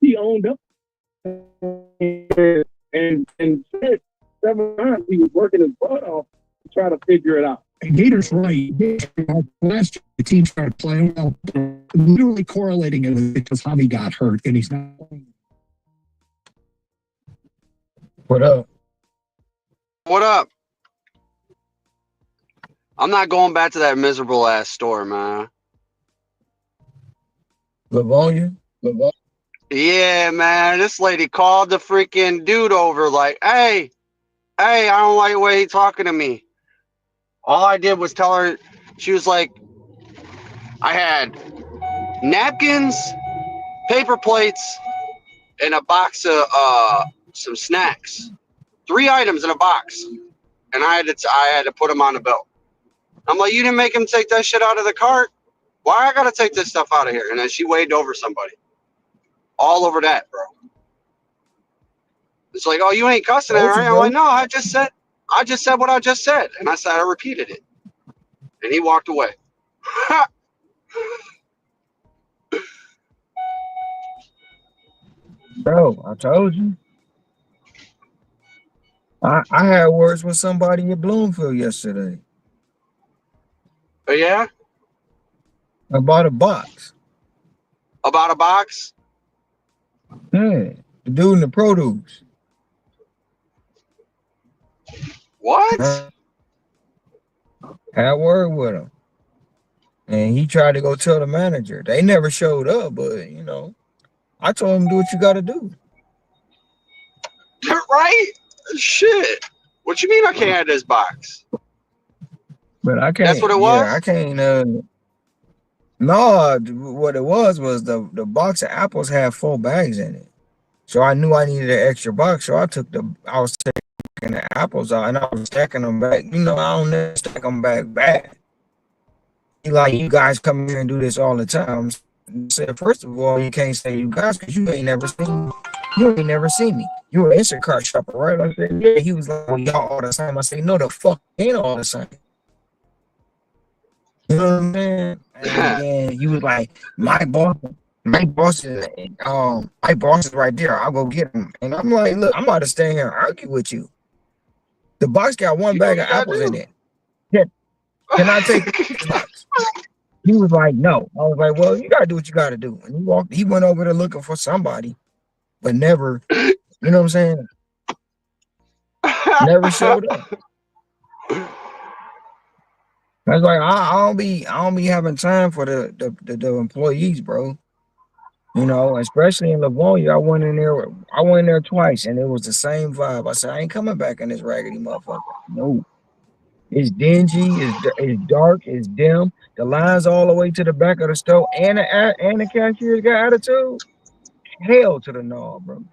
he owned up and said several times he was working his butt off to try to figure it out.
And Gator's right. Last year, the team started playing well, literally correlating it with because Javi got hurt and he's not.
What up?
What up? I'm not going back to that miserable ass store, man.
Livonia?
Yeah, man. This lady called the freaking dude over like, hey, I don't like the way he talking to me. All I did was tell her, she was like, I had napkins, paper plates, and a box of some snacks. 3 items in a box. And I had to put them on the bill. I'm like, you didn't make him take that shit out of the cart? Why I gotta take this stuff out of here? And then she waved over somebody. All over that, bro. It's like, oh, you ain't cussing at her, right? I'm like, no, I just said what I just said. And I repeated it. And he walked away.
Bro, I told you. I had words with somebody in Bloomfield yesterday.
Oh, yeah?
About a box.
About a box?
Yeah. The dude in the produce.
What?
Had word with him. And he tried to go tell the manager. They never showed up, but you know, I told him do what you gotta do.
Right? Shit. What you mean I can't have this box?
But I can't.
That's what it was?
I can't. No, what it was the box of apples had 4 bags in it. So I knew I needed an extra box. So I was taking the apples out and I was stacking them back. You know, I don't never stack them back. He like, you guys come here and do this all the time. I said, first of all, you can't say you guys because you ain't never seen me. You ain't never seen me. You were an Instacart shopper, right? I said, yeah. He was like, well, y'all all the same. I said, no, the fuck ain't all the same. You know what I'm saying? And then he was like, my boss is right there. I'll go get him. And I'm like, look, I'm about to stay here and argue with you. The box got 1 bag of apples in it. Can I take this box? He was like, no. I was like, well, you gotta do what you gotta do. And he went over there looking for somebody, but never, you know what I'm saying? Never showed up. I was like, I don't be having time for the employees, bro. You know, especially in Livonia, I went in there twice and it was the same vibe. I said, I ain't coming back in this raggedy motherfucker. No. It's dingy, it's dark, it's dim. The line's all the way to the back of the store and the cashier's got attitude. Hell to the no, bro.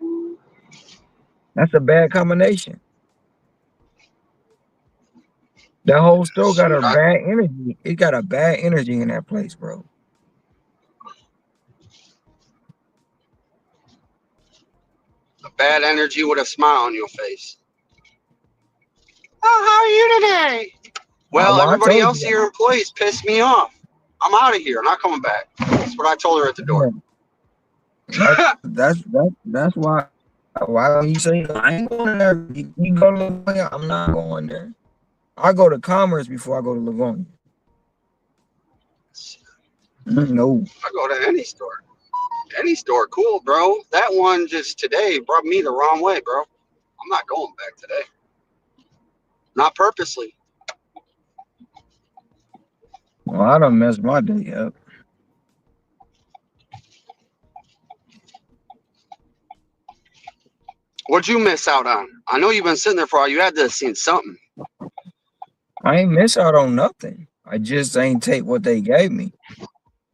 That's a bad combination. That whole store got a bad energy. It got a bad energy in that place, bro.
A bad energy with a smile on your face. Oh, how are you today? Well, everybody else here, employees, pissed me off. I'm out of here. I'm not coming back. That's what I told her at the door.
That's why when you say I ain't going there, you go to Livonia, I'm not going there. I go to Commerce before I go to Livonia. No.
I go to any store. Any store, cool, bro. That one just today brought me the wrong way, bro. I'm not going back today. Not purposely.
Well, I done messed my day up.
What'd you miss out on? I know you've been sitting there for a while. You had to have seen something.
I ain't miss out on nothing. I just ain't take what they gave me.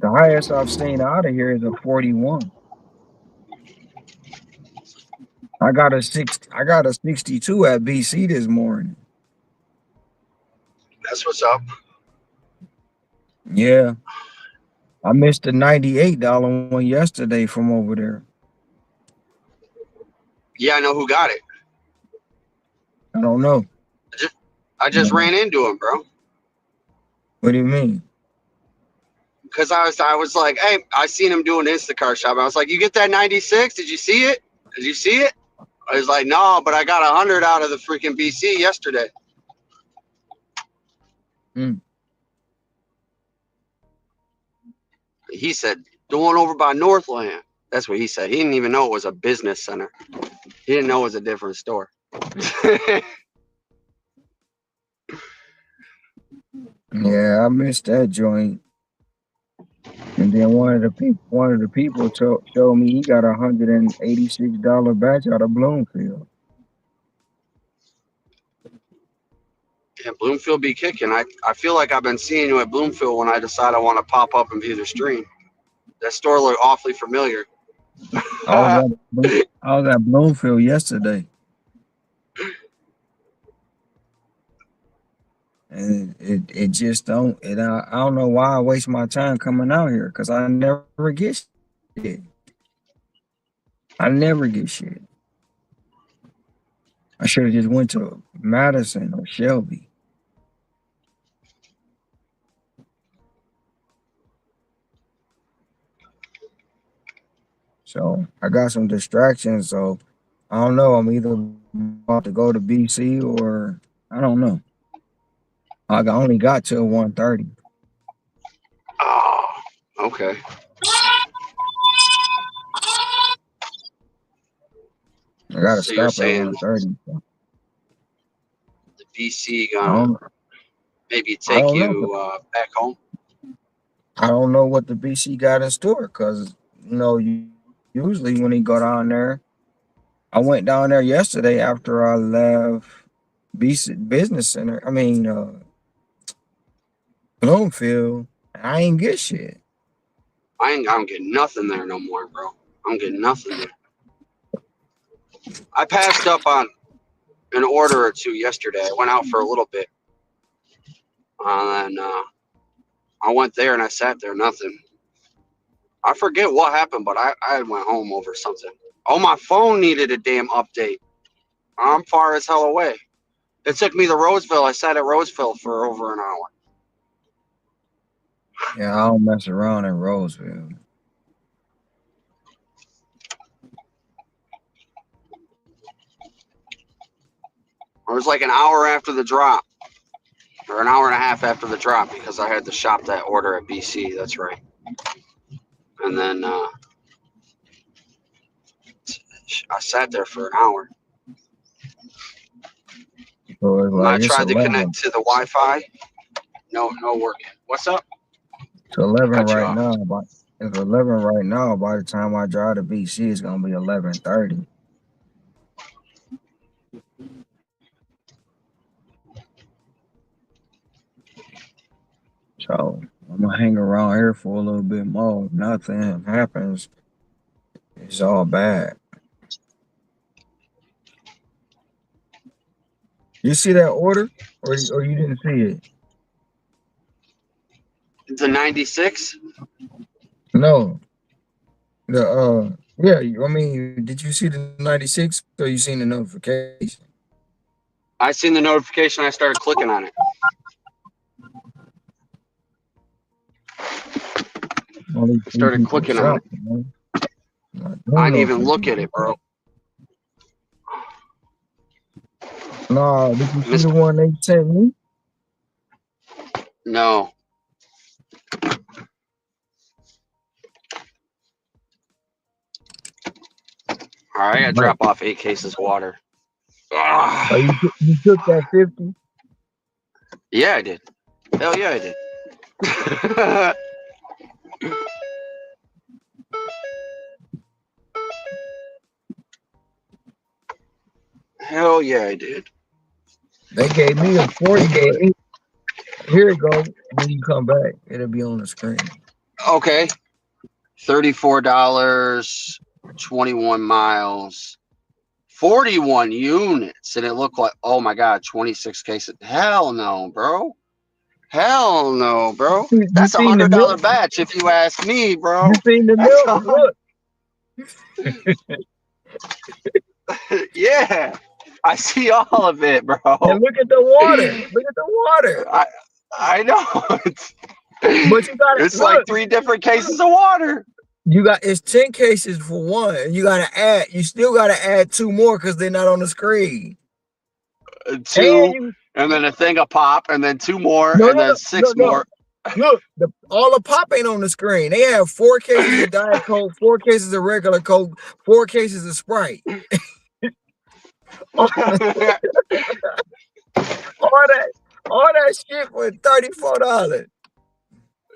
The highest I've seen out of here is a 41. I got a 62 at BC this morning.
That's what's up.
Yeah. I missed the $98 one yesterday from over there.
Yeah, I know who got it.
I don't know.
I just ran into him, bro.
What do you mean?
because I was like, hey, I seen him doing Instacart shop. I was like, you get that 96? Did you see it? Did you see it? I was like, no, but I got 100 out of the freaking BC yesterday. He said, the one over by Northland. That's what he said. He didn't even know it was a business center. He didn't know it was a different store.
Yeah, I missed that joint. And then one of the people showed me he got $186 batch out of Bloomfield.
Yeah, Bloomfield be kicking. I feel like I've been seeing you at Bloomfield when I decide I want to pop up and view the stream. That store looked awfully familiar.
I was at Bloomfield yesterday. And it just don't I don't know why I waste my time coming out here because I never get shit. I never get shit. I should have just went to Madison or Shelby. So I got some distractions. So I don't know. I'm either about to go to BC or I don't know. I only got till 1:30.
Oh, okay.
I gotta
So you're
stop at
saying
1:30.
the BC gonna maybe
I
take
don't know.
you back home?
I don't know what the BC got in store because usually when he go down there, I went down there yesterday after I left BC Business Center. I mean Bloomfield. I ain't get shit.
I don't get nothing there no more, bro. I'm getting nothing there. I passed up on an order or two yesterday. I went out for a little bit. And I went there and I sat there, nothing. I forget what happened, but I went home over something. Oh, my phone needed a damn update. I'm far as hell away. It took me to Roseville. I sat at Roseville for over an hour.
Yeah, I don't mess around in Roseville.
It was like an hour after the drop, or an hour and a half after the drop, because I had to shop that order at BC. That's right. And then I sat there for an hour.
So it's
When I
like it's
tried to
11.
connect to the Wi-Fi, no working. What's up?
It's 11
Cut you
right
off.
now. But it's 11 right now. By the time I drive to BC, it's gonna be 11:30. So I'm gonna hang around here for a little bit more. If nothing happens, it's all bad. You see that order, or you didn't see it?
The 96?
No. The yeah. I mean, did you see the 96 or you seen the notification?
I seen the notification. I started clicking on it.
Only
I
3
started
people
clicking on
shot,
it.
man.
I didn't even look at it, bro.
No, did you see
Missed
the one they sent me?
No. All right, I gotta drop off 8 cases of water.
Oh, you took that 50?
Yeah, I did. Hell yeah, I did. Hell yeah, I did.
They gave me a 40, but here it goes. When you come back, it'll be on the screen.
Okay. $34, 21 miles, 41 units, and it looked like, oh my god, 26 cases. Hell no, bro. Hell no, bro.
You
That's
seen the
$100
milk?
batch if you ask me, bro.
You seen the
That's
milk? Look.
Yeah, I see all of it, bro.
And look at the water. Look at the water.
I know.
But you gotta
It's like
look.
3 different cases of water.
You got it's 10 cases for one. You gotta add. You still gotta add 2 more because they're not on the screen. And
2,
you
and then a thing of pop, and then 2 more,
no
and
no
then
no
6
no no.
more.
Look, all the pop ain't on the screen. They have 4 cases of Diet Coke, 4 cases of regular Coke, 4 cases of Sprite. all that all that shit for $34.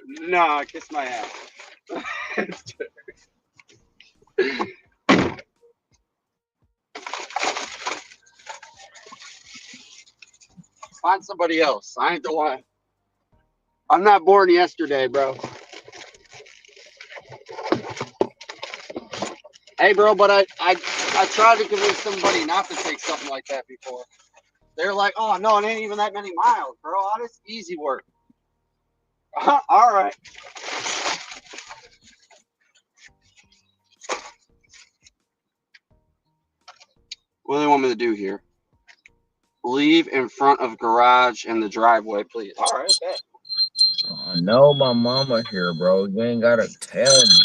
Nah, kiss my ass. Find somebody else. I ain't the one. I'm not born yesterday, bro. Hey, bro, but I tried to convince somebody not to take something like that before. They're like, oh, no, it ain't even that many miles, bro. Oh, that's easy work. All right. What do they want me to do here? Leave in front of garage in the driveway, please. All right, bet.
I know my mama here, bro. You ain't gotta tell me.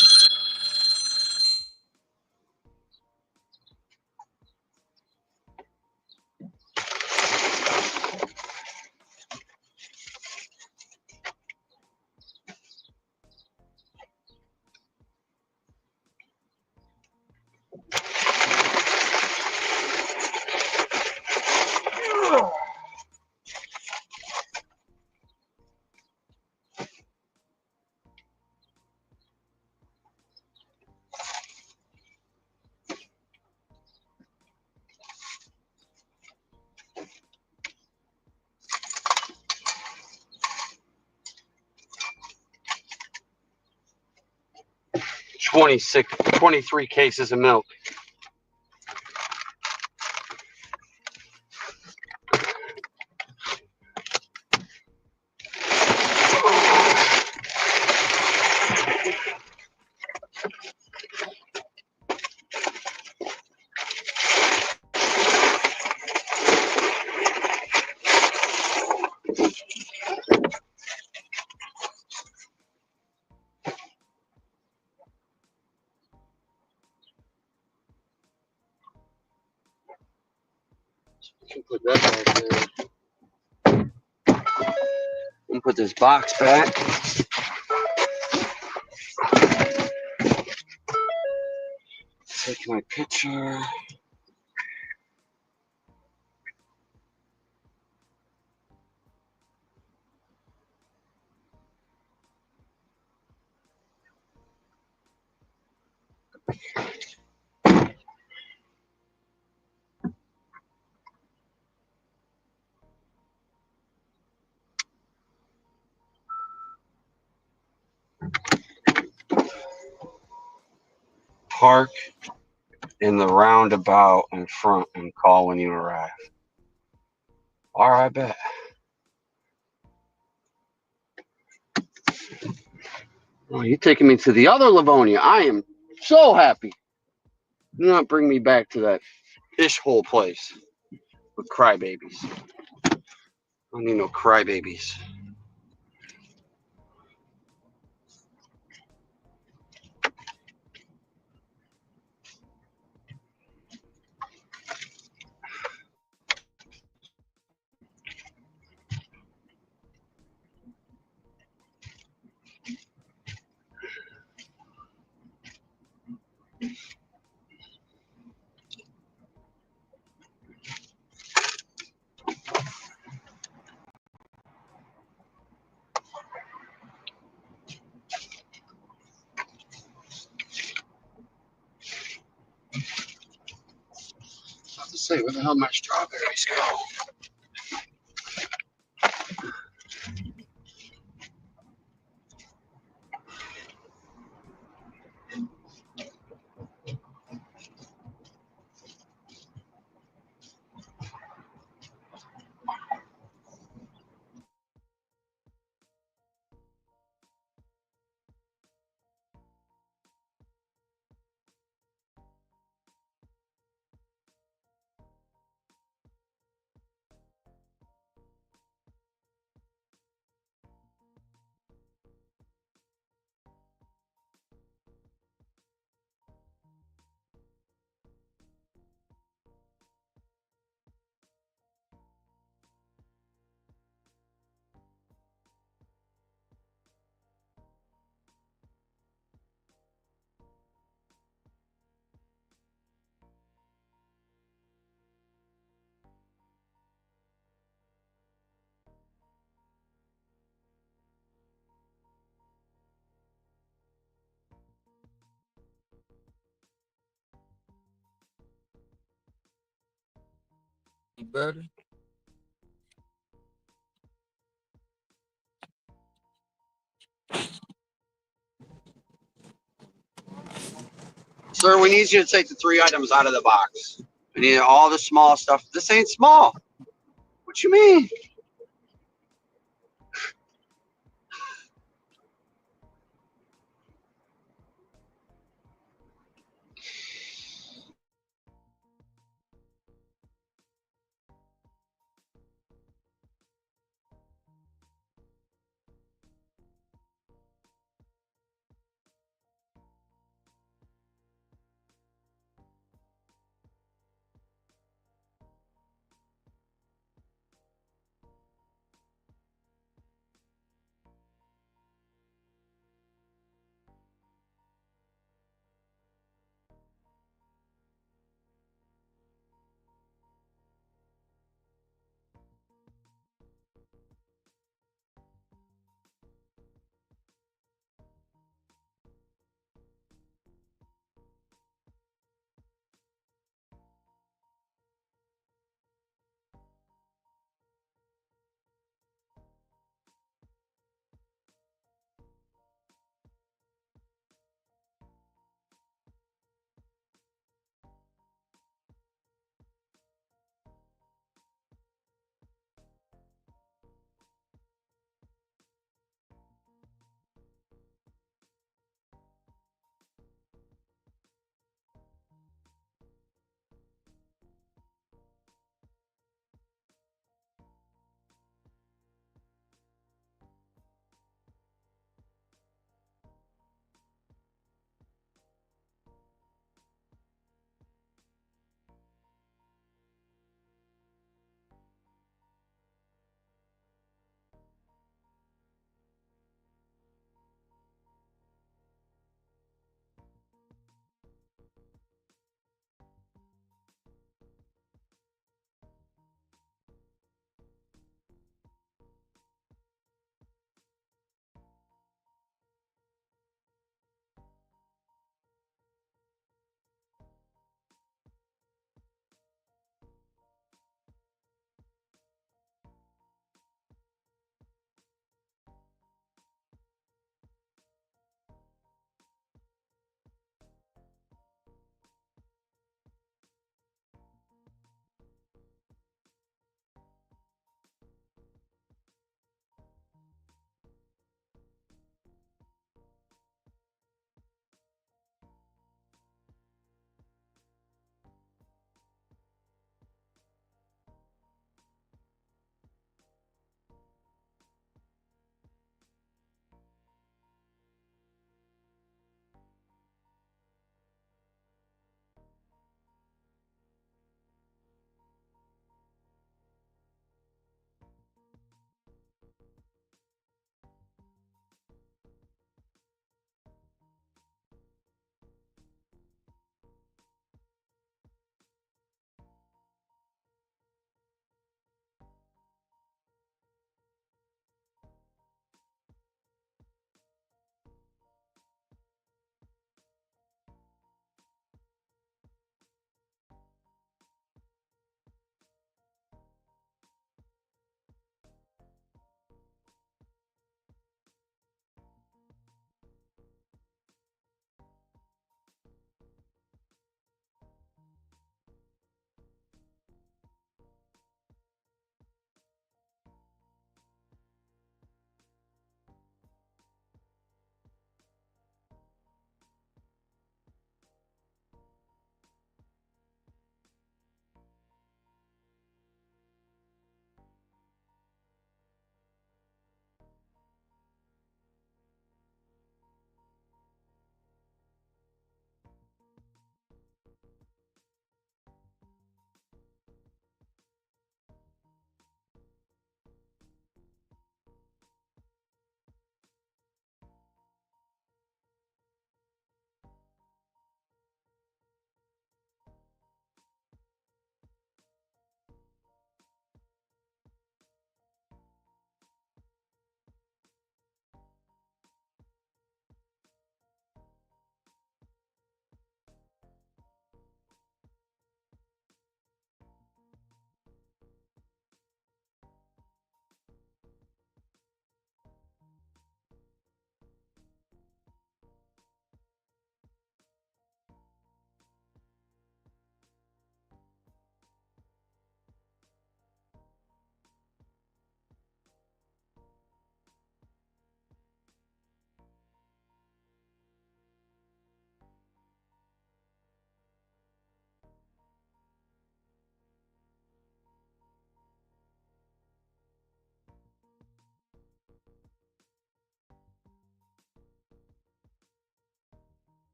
$26, 23 cases of milk. Put that back there. And put this box back. Take my picture. Park in the roundabout in front and call when you arrive. All right, bet. Oh, you're taking me to the other Livonia. I am so happy. Do not bring me back to that fish hole place with crybabies. I don't need no crybabies. I have to say, where the hell my strawberries go?
better.
Sir, we need you to take the 3 items out of the box. We need all the small stuff. This ain't small. What you mean?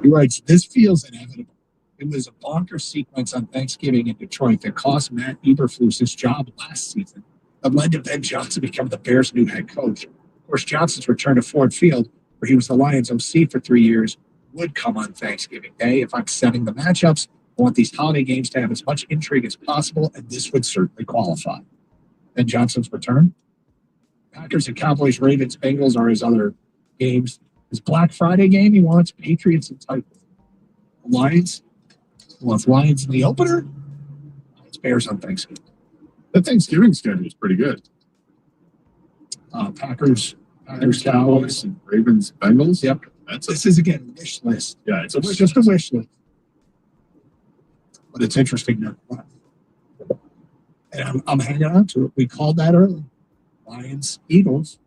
He writes, this feels inevitable. It was a bonker sequence on Thanksgiving in Detroit that cost Matt Eberflus his job last season that led to Ben Johnson becoming the Bears' new head coach. Of course, Johnson's return to Ford Field, where he was the Lions' OC for 3 years, would come on Thanksgiving Day. If I'm setting the matchups, I want these holiday games to have as much intrigue as possible, and this would certainly qualify. Ben Johnson's return. Packers and Cowboys, Ravens, Bengals are his other games. His Black Friday game, he wants Patriots and Titans. Lions, he wants Lions in the opener. It's Bears on Thanksgiving.
The Thanksgiving schedule is pretty good.
Packers, Cowboys,
and Ravens, Bengals.
Yep. This is again wish list.
Yeah, it's
just a wish list. But it's interesting now. And I'm hanging on to it. We called that early. Lions, Eagles.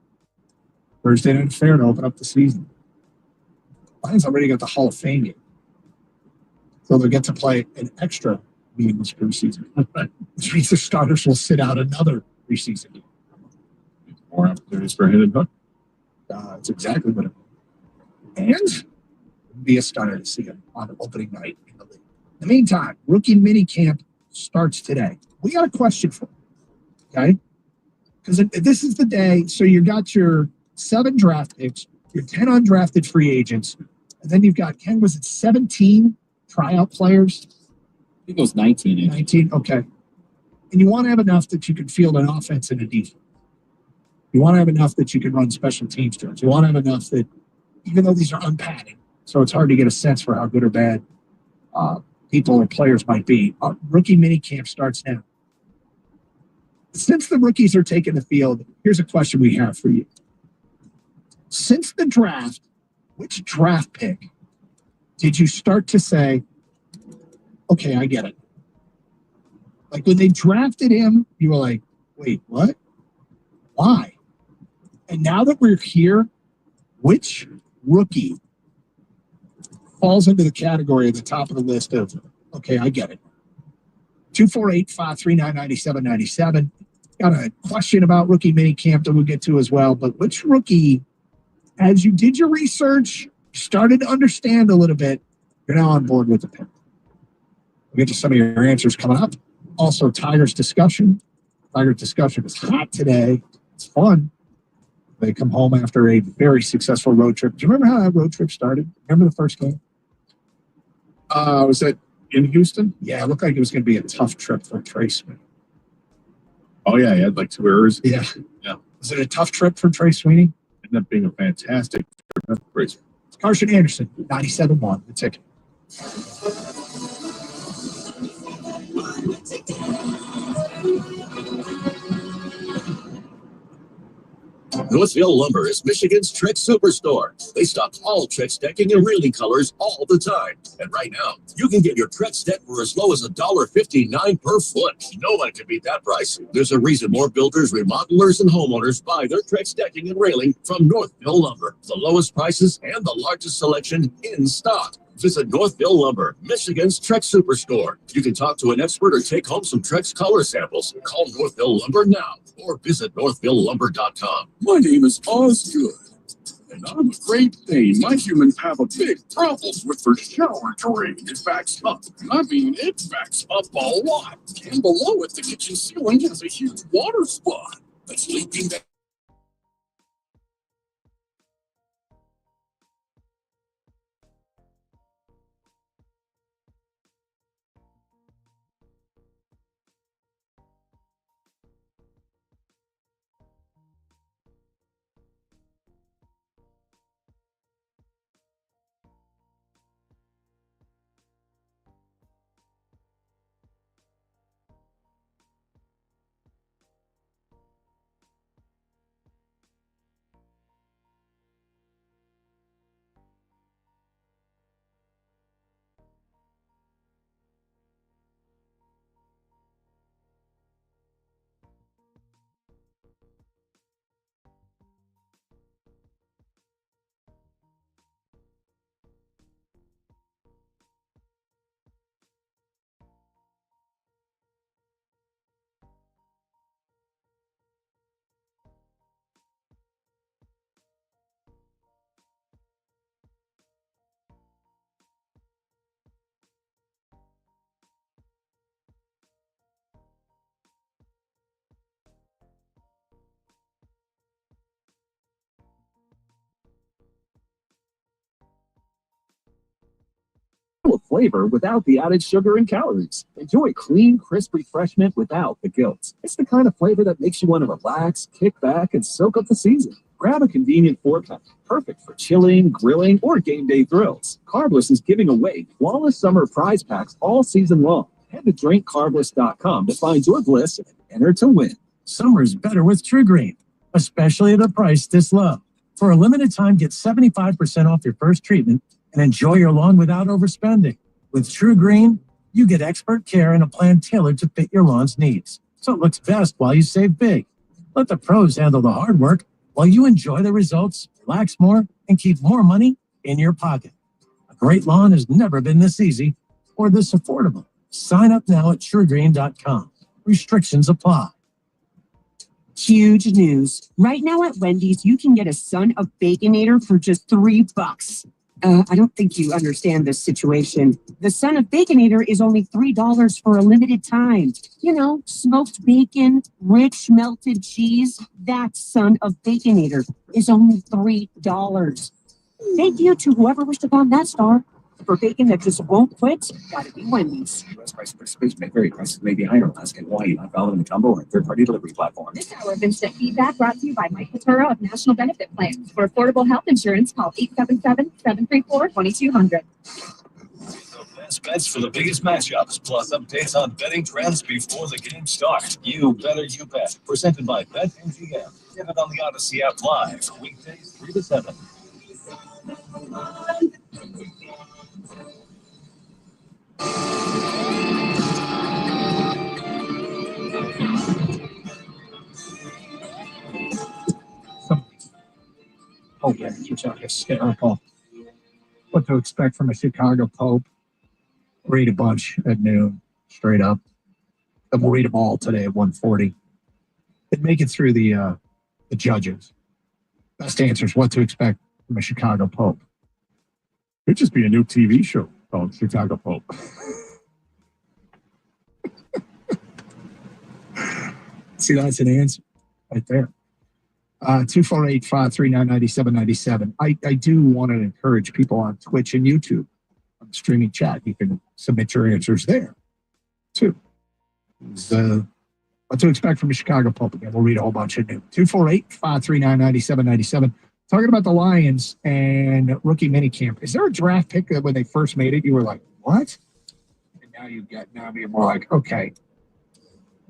Thursday night fair to open up the season. Lions already got the Hall of Fame game. So they'll get to play an extra meaningless preseason. Which means the starters will sit out another preseason game.
More opportunities for Hendon Hook.
That's exactly what it means. And it would be a stunner to see him on opening night in the league. In the meantime, rookie mini camp starts today. We got a question for you, okay? Because this is the day. So you got your 7 draft picks, your 10 undrafted free agents, and then you've got, Ken, was it 17 tryout players?
I think it was 19.
19, okay. And you want to have enough that you can field an offense and a defense. You want to have enough that you can run special teams drills. You want to have enough that, even though these are unpadded, so it's hard to get a sense for how good or bad people or players might be. Rookie mini camp starts now. Since the rookies are taking the field, here's a question we have for you. Since the draft, which draft pick did you start to say, okay, I get it? Like when they drafted him, you were like, wait, what? Why? And now that we're here, which rookie falls into the category at the top of the list of, okay, I get it? 248-539-9797. Got a question about rookie mini camp that we'll get to as well. But which rookie, as you did your research, started to understand a little bit, you're now on board with the pick? We'll get to some of your answers coming up. Also, Tigers discussion. Tigers discussion is hot today. It's fun. They come home after a very successful road trip. Do you remember how that road trip started? Remember the first game?
Was that in Houston?
Yeah, it looked like it was going to be a tough trip for Trey Sweeney.
Oh, yeah, he had like 2 errors.
Yeah.
Yeah.
Was it a tough trip for Trey Sweeney?
Ended up being a fantastic trip for Trey Sweeney.
Carson Anderson, 97-1, the ticket.
Northville Lumber is Michigan's Trex Superstore. They stock all Trex decking in railing colors all the time. And right now, you can get your Trex deck for as low as $1.59 per foot. No one can beat that price. There's a reason more builders, remodelers, and homeowners buy their Trex decking and railing from Northville Lumber. The lowest prices and the largest selection in stock. Visit Northville Lumber, Michigan's Trex Superstore. You can talk to an expert or take home some Trex color samples. Call Northville Lumber now or visit northvillelumber.com.
My name is Osgood, and I'm a Great Dane. My humans have a big problem with their shower drain. It backs up. I mean, it backs up a lot. And below it, the kitchen ceiling has a huge water spot that's leaking down.
of flavor without the added sugar and calories. Enjoy clean, crisp refreshment without the guilt. It's the kind of flavor that makes you want to relax, kick back, and soak up the season. Grab a convenient 4-pack, perfect for chilling, grilling, or game day thrills. Carbless is giving away flawless summer prize packs all season long. Head to drinkcarbless.com to find your bliss and enter to win.
Summer's better with True Green, especially at a price this low. For a limited time, get 75% off your first treatment and enjoy your lawn without overspending. With True Green, you get expert care and a plan tailored to fit your lawn's needs, so it looks best while you save big. Let the pros handle the hard work while you enjoy the results, relax more, and keep more money in your pocket. A great lawn has never been this easy or this affordable. Sign up now at truegreen.com. Restrictions apply.
Huge news. Right now at Wendy's, you can get a Son of Baconator for just $3. I don't think you understand this situation. The Son of Baconator is only $3 for a limited time. You know, smoked bacon, rich melted cheese. That Son of Baconator is only $3. Thank you to whoever wished to found that star. For bacon that just won't quit, gotta be Wendy's.
U.S. price participation may vary. Prices may be higher in Alaska and Hawaii, not valid in the combo or third-party delivery platform.
This hour of instant feedback brought to you by Mike Paturo of National Benefit Plans. For affordable health insurance, call 877-734-2200.
Best bets for the biggest matchups, plus updates on betting trends before the game starts. You better you bet. Presented by BetMGM. Get it on the Odyssey app live weekdays 3 to 7.
Oh, yeah, it's hysterical. What to expect from a Chicago Pope. Read a bunch at noon, straight up. And we'll read them all today at 1:40. And make it through the judges. Best answers, what to expect from a Chicago Pope.
It'd just be a new TV show called Chicago Pope.
See, that's an answer right there. 248-539-9797. I do want to encourage people on Twitch and YouTube, on streaming chat. You can submit your answers there, too. What to expect from a Chicago Pope. Again, we'll read a whole bunch of new. 248-539-9797. Talking about the Lions and rookie minicamp. Is there a draft pick that when they first made it, you were like, what? And now you're more like, okay,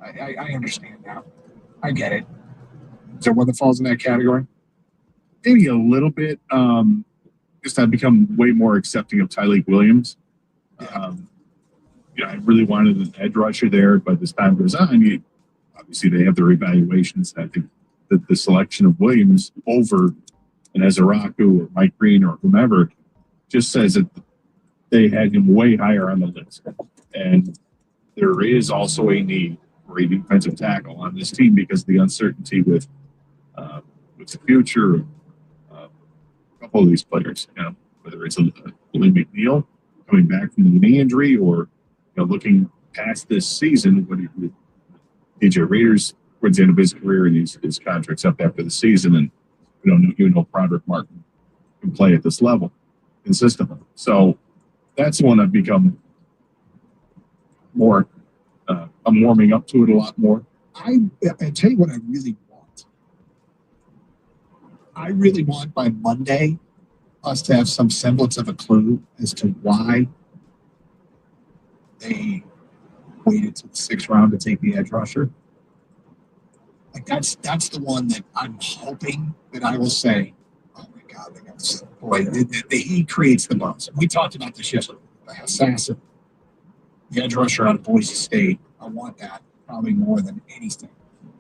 I understand now. I get it. Is there one that falls in that category?
Maybe a little bit. Just I've become way more accepting of Tyreek Williams. I really wanted an edge rusher there, but as time goes on, obviously they have their evaluations. I think that the selection of Williams over an Ezeraku or Mike Green or whomever just says that they had him way higher on the list. And there is also a need for a defensive tackle on this team because of the uncertainty with the future of a couple of these players, whether it's Willie McNeil coming back from the knee injury or looking past this season when DJ Raiders towards the end of his career and his contract's up after the season, and we don't know Broderick Martin can play at this level consistently. So that's the one I've become more. I'm warming up to it a lot more.
I tell you what I really want. I really want by Monday us to have some semblance of a clue as to why they waited to the 6th round to take the edge rusher. Like that's the one that I'm hoping that I will say, oh my God, he creates the buzz. We talked about this yesterday. Assassin, the edge rusher out of Boise State. I want that probably more than anything,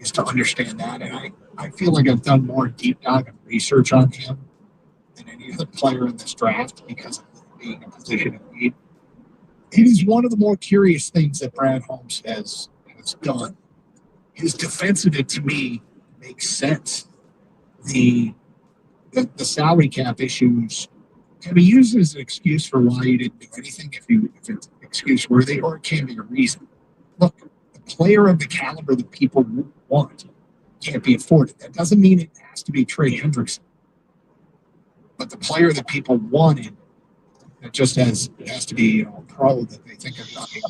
is to understand that. And I feel like I've done more deep dive and research on him than any other player in this draft because of being a position of need. It is one of the more curious things that Brad Holmes has done. His defensive, to me, makes sense. The salary cap issues can be used as an excuse for why you didn't do anything if it's excuse worthy, or it can be a reason. Look, the player of the caliber that people want can't be afforded. That doesn't mean it has to be Trey Hendrickson. But the player that people wanted It just has to be pro that they think of not being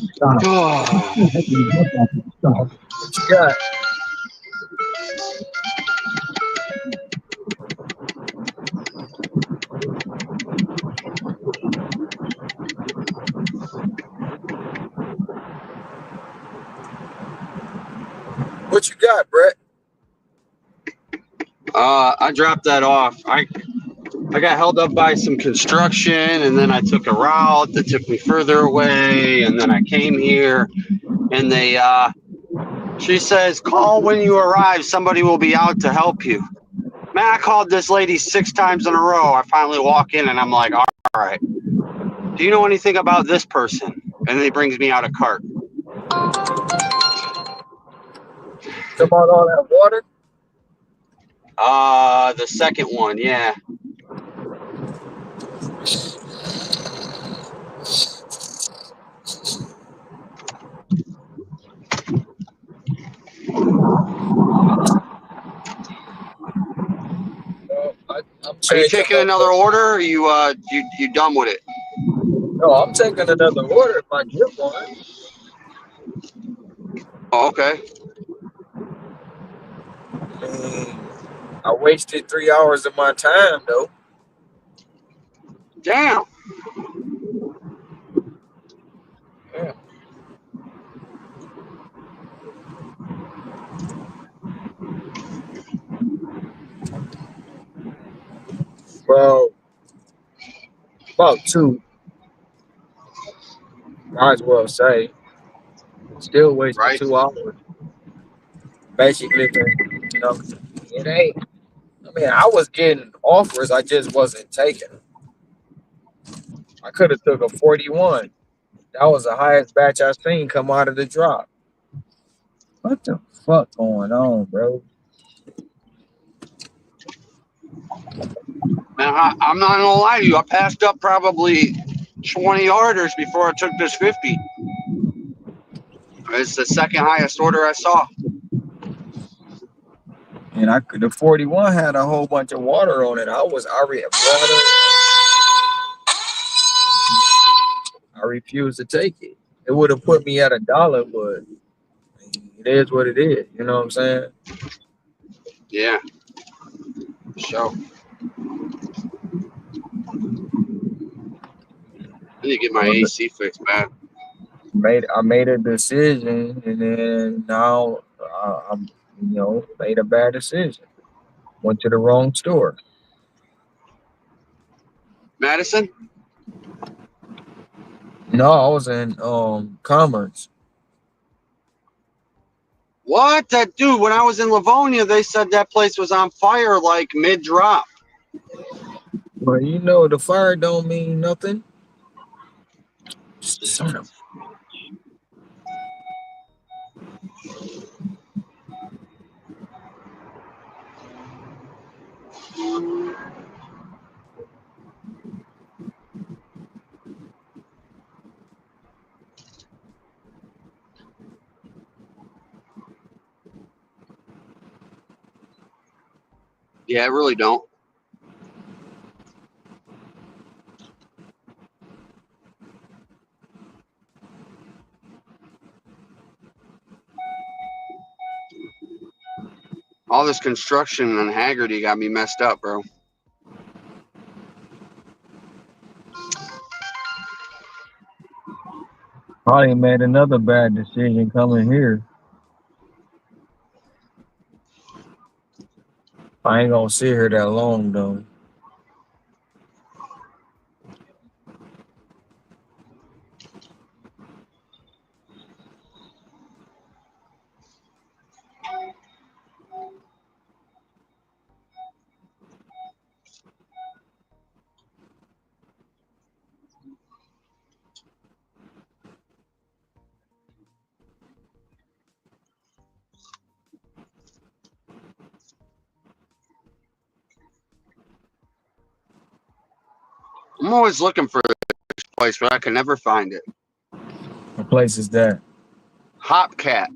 What you got? What you got, Brett?
I dropped that off. I got held up by some construction, and then I took a route that took me further away, and then I came here, and she says, call when you arrive. Somebody will be out to help you. Man, I called this lady 6 times in a row. I finally walk in, and I'm like, all right, do you know anything about this person? And then he brings me out a cart.
About all that water?
The second one, yeah. Are you taking another order? Or are you done with it?
No, I'm taking another order if I get one.
Oh, okay.
I wasted 3 hours of my time though.
Damn.
Yeah. Well, about 2. Might as well say. Still wasted 2 hours. Basically, it ain't. I mean, I was getting offers, I just wasn't taking them. I could have took a 41. That was the highest batch I seen come out of the drop. What the fuck going on, bro?
Man, I'm not gonna lie to you. I passed up probably 20 orders before I took this 50. It's the second highest order I saw.
And the 41 had a whole bunch of water on it. I refused to take it. It would have put me at $1, but it is what it is. You know what I'm saying?
Yeah. So I need to get my AC fixed, man.
I made a decision, and then now I'm made a bad decision. Went to the wrong store.
Madison?
No, I was in Commerce.
What? That dude, when I was in Livonia, they said that place was on fire like mid-drop.
Well, you know, the fire don't mean nothing. Son of.
Yeah, I really don't. All this construction and Haggerty got me messed up, bro.
Probably made another bad decision coming here. I ain't gonna sit here that long though.
I'm always looking for this place, but I can never find it.
What place is that?
Hopcat.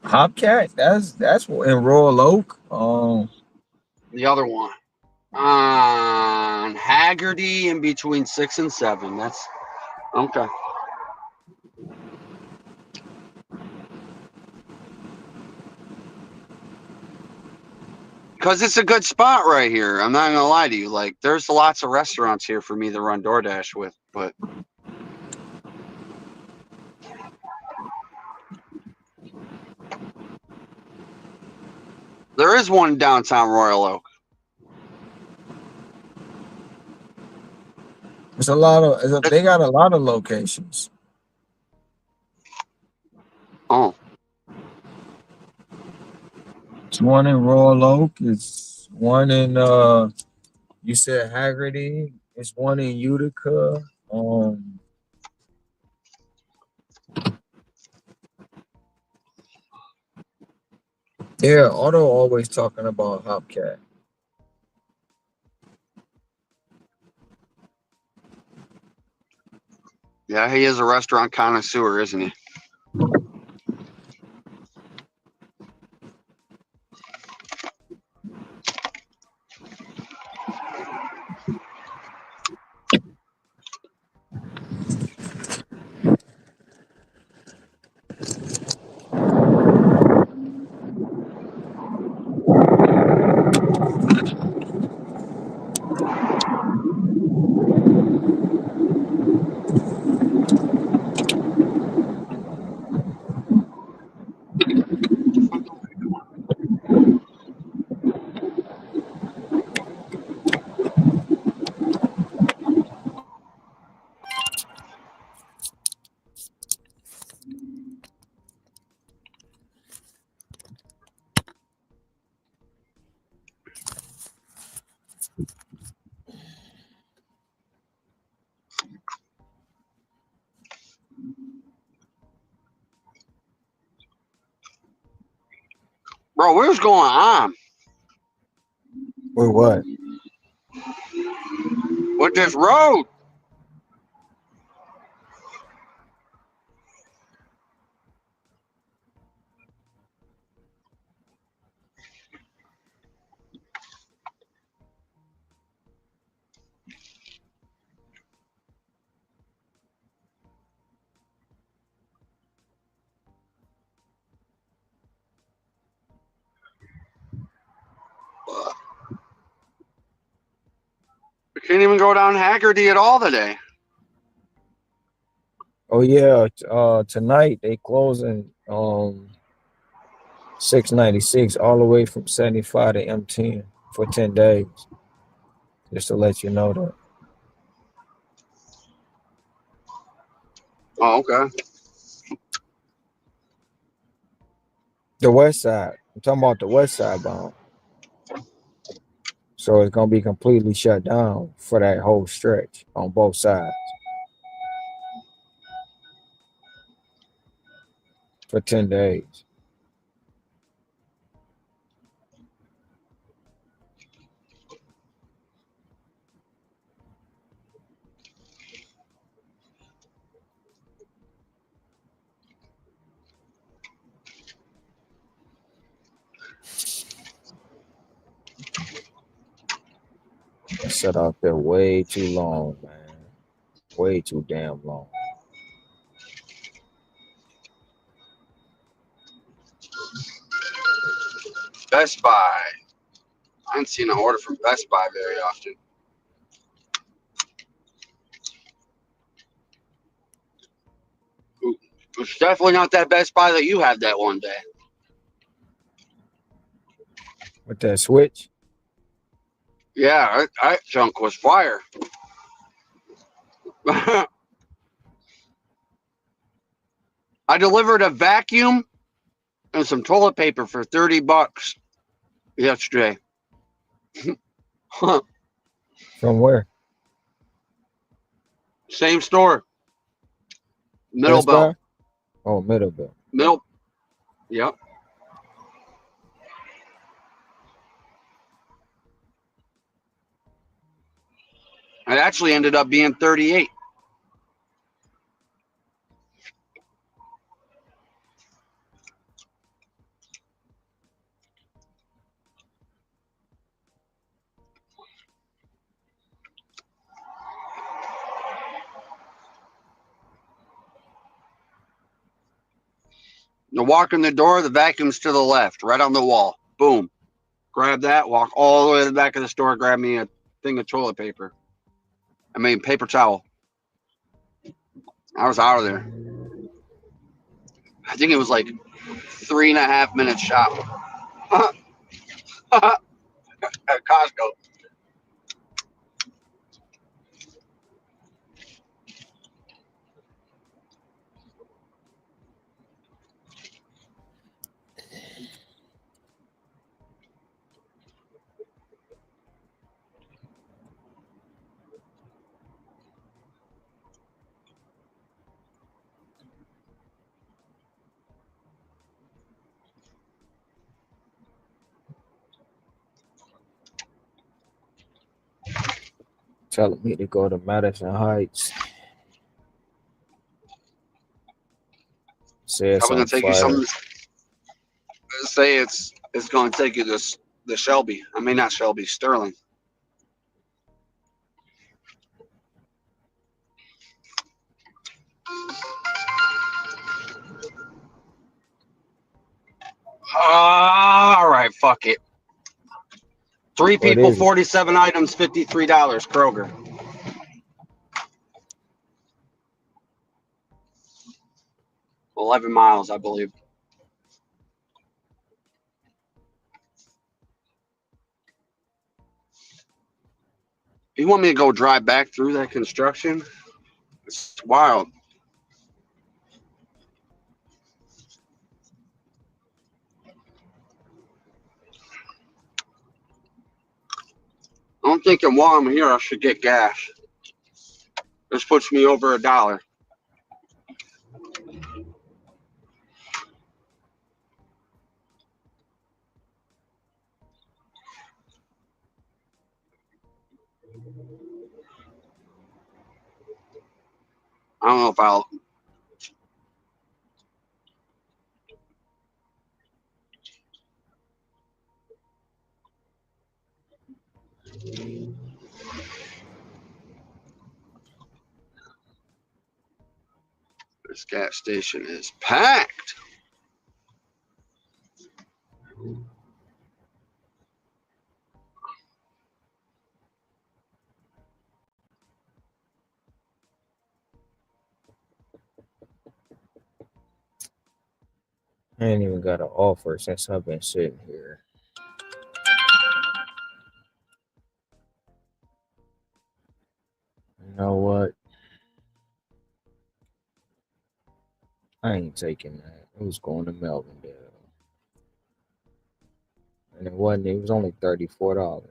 Hopcat? That's in Royal Oak.
The other one. Haggerty in between 6 and 7. That's okay. Because it's a good spot right here. I'm not gonna lie to you. Like, there's lots of restaurants here for me to run DoorDash with, but there is one in downtown Royal Oak.
There's a lot of they got a lot of locations.
Oh.
It's one in Royal Oak. It's one in you said Haggerty. It's one in Utica. Yeah, Otto always talking about Hopcat.
Yeah, he is a restaurant connoisseur, isn't he? Bro, what's going on
With what?
with this road? We can't even go down Haggerty at all today.
Oh yeah, tonight they closing 696 all the way from 75 to M10 for 10 days. Just to let you know that.
Oh, okay.
The west side. I'm talking about the west side bound. So it's gonna be completely shut down for that whole stretch on both sides. For 10 days. I sat out there way too long, man. Way too damn long.
Best Buy. I haven't seen an order from Best Buy very often. It's definitely not that Best Buy that you had that one day.
With that switch?
Yeah, that junk was fire. I delivered a vacuum and some toilet paper for $30 yesterday.
From where?
Same store. Middle
Best
Belt.
Buy? Oh, Middle Belt.
Middle. Yep. It actually ended up being 38. You walk in the door, the vacuum's to the left, right on the wall. Boom. Grab that, walk all the way to the back of the store, grab me a thing of toilet paper. Paper towel. I was out of there. I think it was like 3.5 minutes shop at Costco.
Telling me to go to Madison Heights. Say it's
I was
on
gonna take you
fire.
something. Say it's gonna take you this the Shelby. Not Shelby, Sterling. All right, fuck it. 3
What
people,
is it?
47 items, $53. Kroger. 11 miles, I believe. You want me to go drive back through that construction? It's wild. I'm thinking while I'm here, I should get gas. This puts me over $1. I don't know if I'll. This gas station is packed.
I ain't even got an offer since I've been sitting here. You know what? I ain't taking that. It was going to Melvindale. And it was only $34.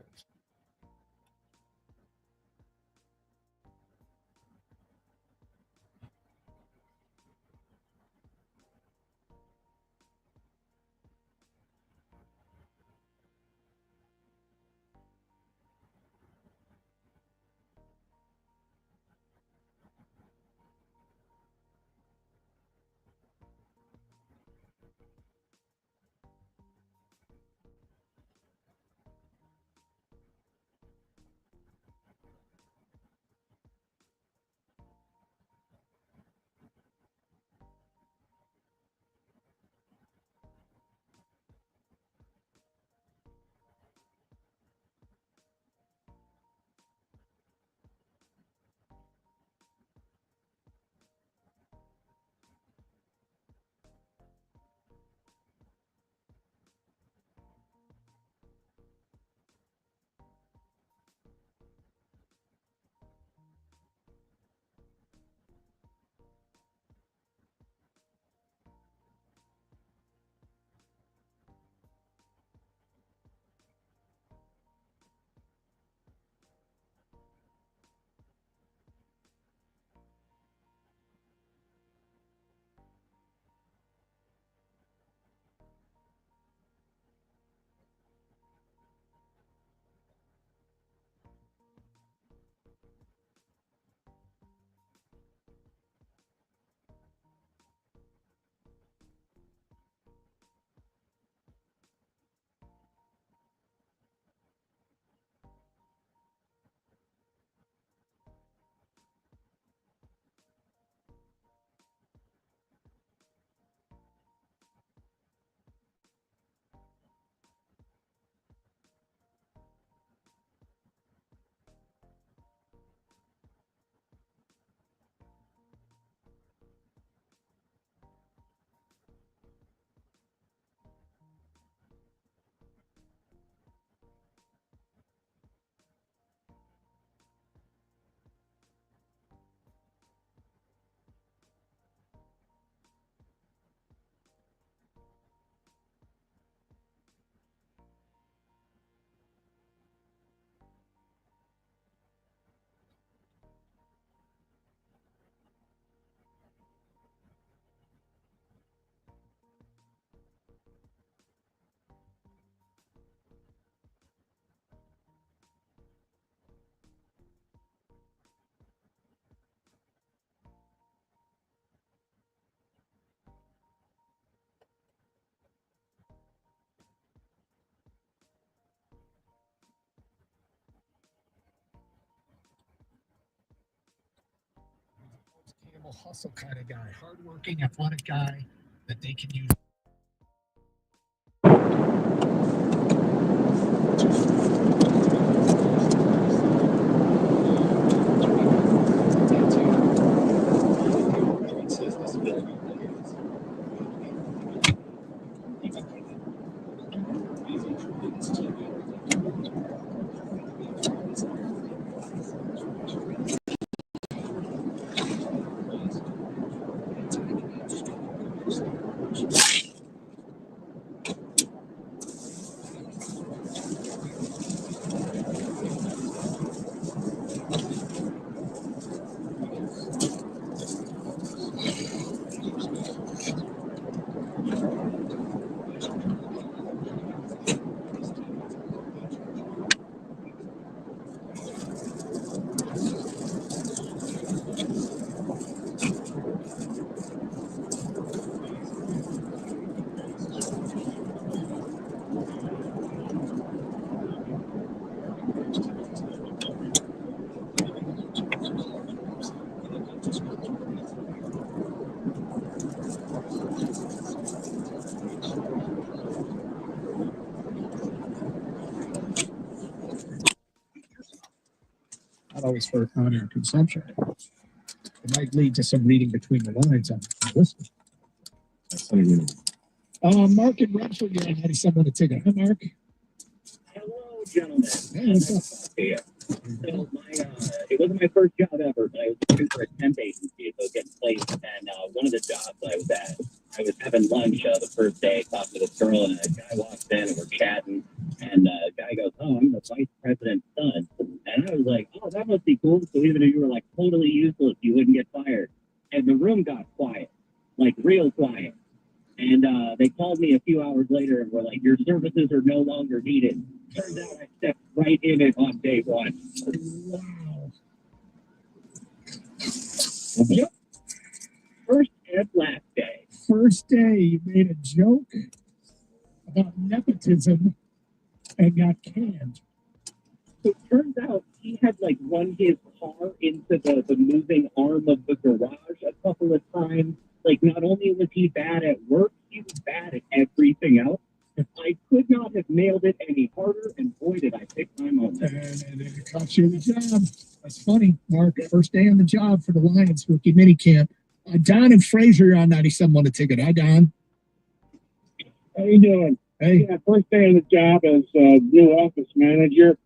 incredible hustle kind of guy, hardworking, athletic guy that they can use. Not always for on-air consumption. It might lead to some reading between the lines on listening. Mark and Renfrew, you're on 97 on a ticket. Hi, Mark.
Hello, gentlemen.
Hey, what's up?
Here. So it wasn't my first job ever, but I was working for a temp agency, so getting placed. And one of the jobs I was at, I was having lunch the first day, talking to this girl, and a guy walks in, and we're chatting. And the guy goes, "Oh, I'm the vice president's son." And I was like, "Oh, that must be cool. So even if you were like totally useless, you wouldn't get fired." And the room got quiet, like real quiet. And they called me a few hours later and were like, "Your services are no longer needed." Turns out I stepped right in it on day one.
Wow.
Yep. First and last day.
First day, you made a joke about nepotism and got canned.
So it turns out he had like run his car into the moving arm of the garage a couple of times. Like, not only was he bad at work, he was bad at everything else. I could not have nailed it any harder, and boy, did I pick my moment.
And it cost you the job. That's funny, Mark. First day on the job for the Lions rookie minicamp. Don and Fraser are on 97 on a ticket. Hi, Don.
How you doing?
Hey.
Yeah, first day on the job as new office manager.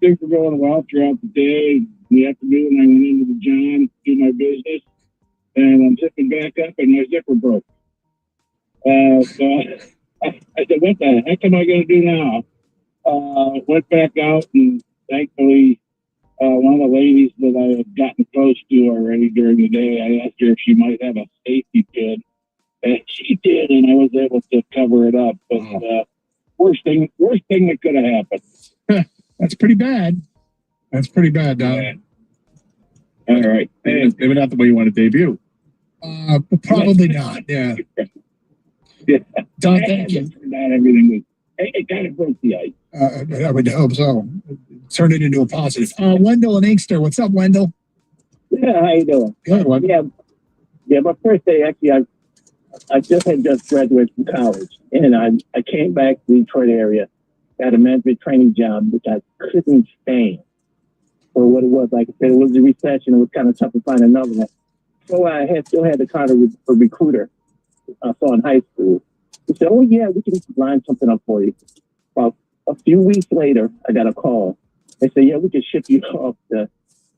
Things were going well throughout the day. In the afternoon, I went into the John, do my business, and I'm zipping back up, and my zipper broke. So I said, "What the heck am I going to do now?" Went back out, and thankfully, one of the ladies that I had gotten close to already during the day, I asked her if she might have a safety pin, and she did, and I was able to cover it up. But worst thing that could have happened.
That's pretty bad. That's pretty bad, Don.
Yeah. All right.
Maybe not the way you want to debut.
Probably not. Yeah.
Yeah.
Don, thank you.
Not everything was. It kind of broke the ice.
I would hope so. Turn it into a positive. Wendell and Inkster. What's up, Wendell?
Yeah, how you doing?
Good. What?
Yeah. My first day, actually, I just graduated from college, and I came back to the Detroit area, got a management training job, which I couldn't stand for what it was. Like I said, it was a recession. It was kind of tough to find another one. So I still had to contact a recruiter I saw in high school. He said, "Oh yeah, we can line something up for you." About a few weeks later, I got a call. They said, "Yeah, we can ship you off to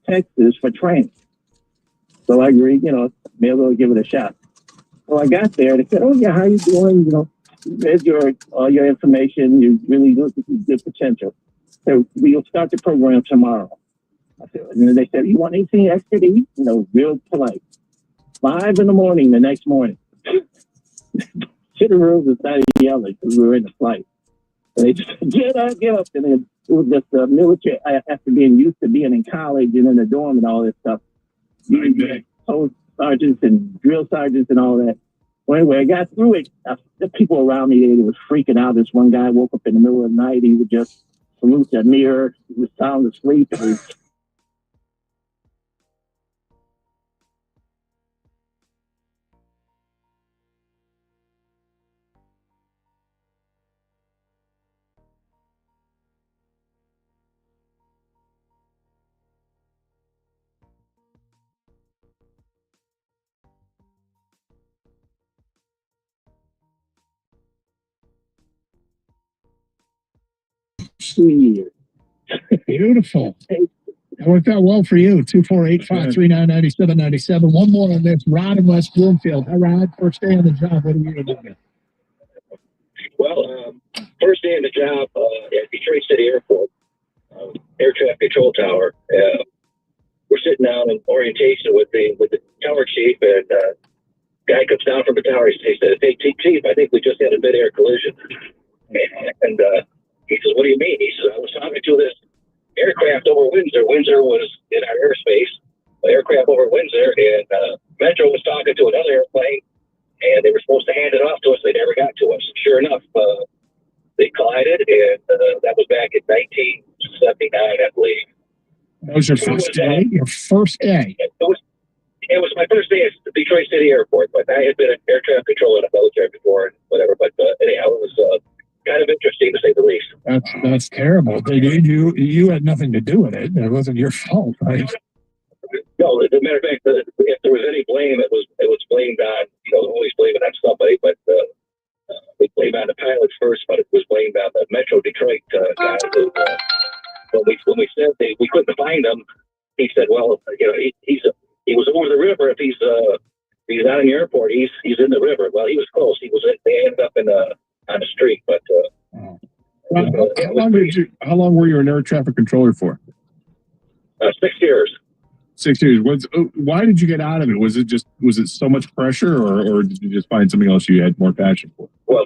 Texas for training." So I agreed, may as well give it a shot. So I got there. They said, "Oh yeah, how you doing? There's all your information. You really look at good potential. So we'll start the program tomorrow." I said, and then they said, "You want anything extra to eat?" Real polite. 5 a.m. the next morning. City rooms and started yelling because we were in the flight. And they just said, "Get up." And then it was just military, after being used to being in college and in the dorm and all this stuff. Told sergeants and drill sergeants and all that. Well, anyway, I got through it. The people around me, they was freaking out. This one guy woke up in the middle of the night. He would just salute the mirror. He was sound asleep. 2 years.
Beautiful. It worked out well for you. 248-539-9797. One more on this. Rod in West Bloomfield. Hi, Rod. First day on the job. What are you doing?
Well, first day on the job at Detroit City Airport, air traffic control tower. We're sitting down in orientation with the tower chief, and guy comes down from the tower. He said, "Hey, chief, I think we just had a mid-air collision." And he says, "What do you mean?" He says, "I was talking to this aircraft over Windsor. Windsor was in our airspace, aircraft over Windsor, and Metro was talking to another airplane, and they were supposed to hand it off to us. They never got to us. Sure enough, they collided, and that was back in 1979, I believe."
That was your first day? Your first day?
It was my first day at Detroit City Airport, but I had been an air traffic controller in the military before and whatever. But anyhow, it was kind of interesting to say the least.
That's terrible. You had nothing to do with it. It wasn't your fault, right?
No, as a matter of fact, if there was any blame, it was blamed on, always blame it on somebody, but we blamed on the pilots first, but it was blamed on the Metro Detroit guy who, when we said we couldn't find him, he said, "Well, he was over the river. If he's not in the airport, he's in the river." Well, he was close. They ended up on the street, but
How long were you an air traffic controller for?
6 years.
6 years. Why did you get out of it? Was it so much pressure, or did you just find something else you had more passion for?
Well,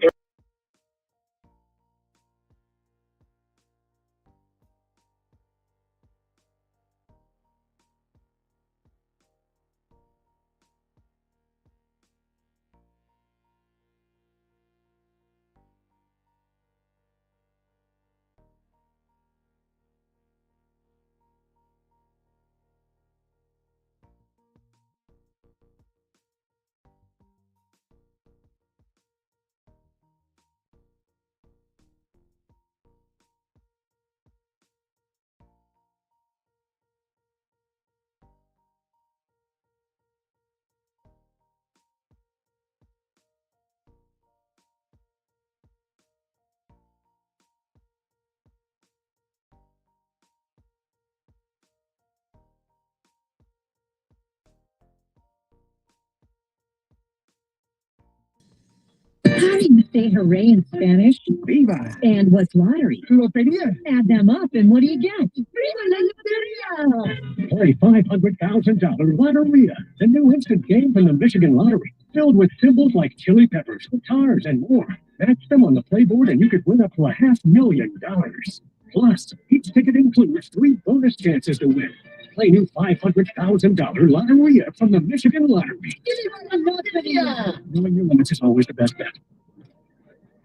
How do you say hooray in Spanish? Viva. And what's lottery? Loteria. Add them up, and what do you get? Viva la Loteria!
Play $500,000 Lotteria, the new instant game from the Michigan Lottery, filled with symbols like chili peppers, guitars, and more. Match them on the playboard, and you could win up to $500,000. Plus, each ticket includes 3 bonus chances to win. Play new $500,000 Lotteria from the Michigan Lottery.
Viva la Loteria!
Knowing your limits is always the best bet.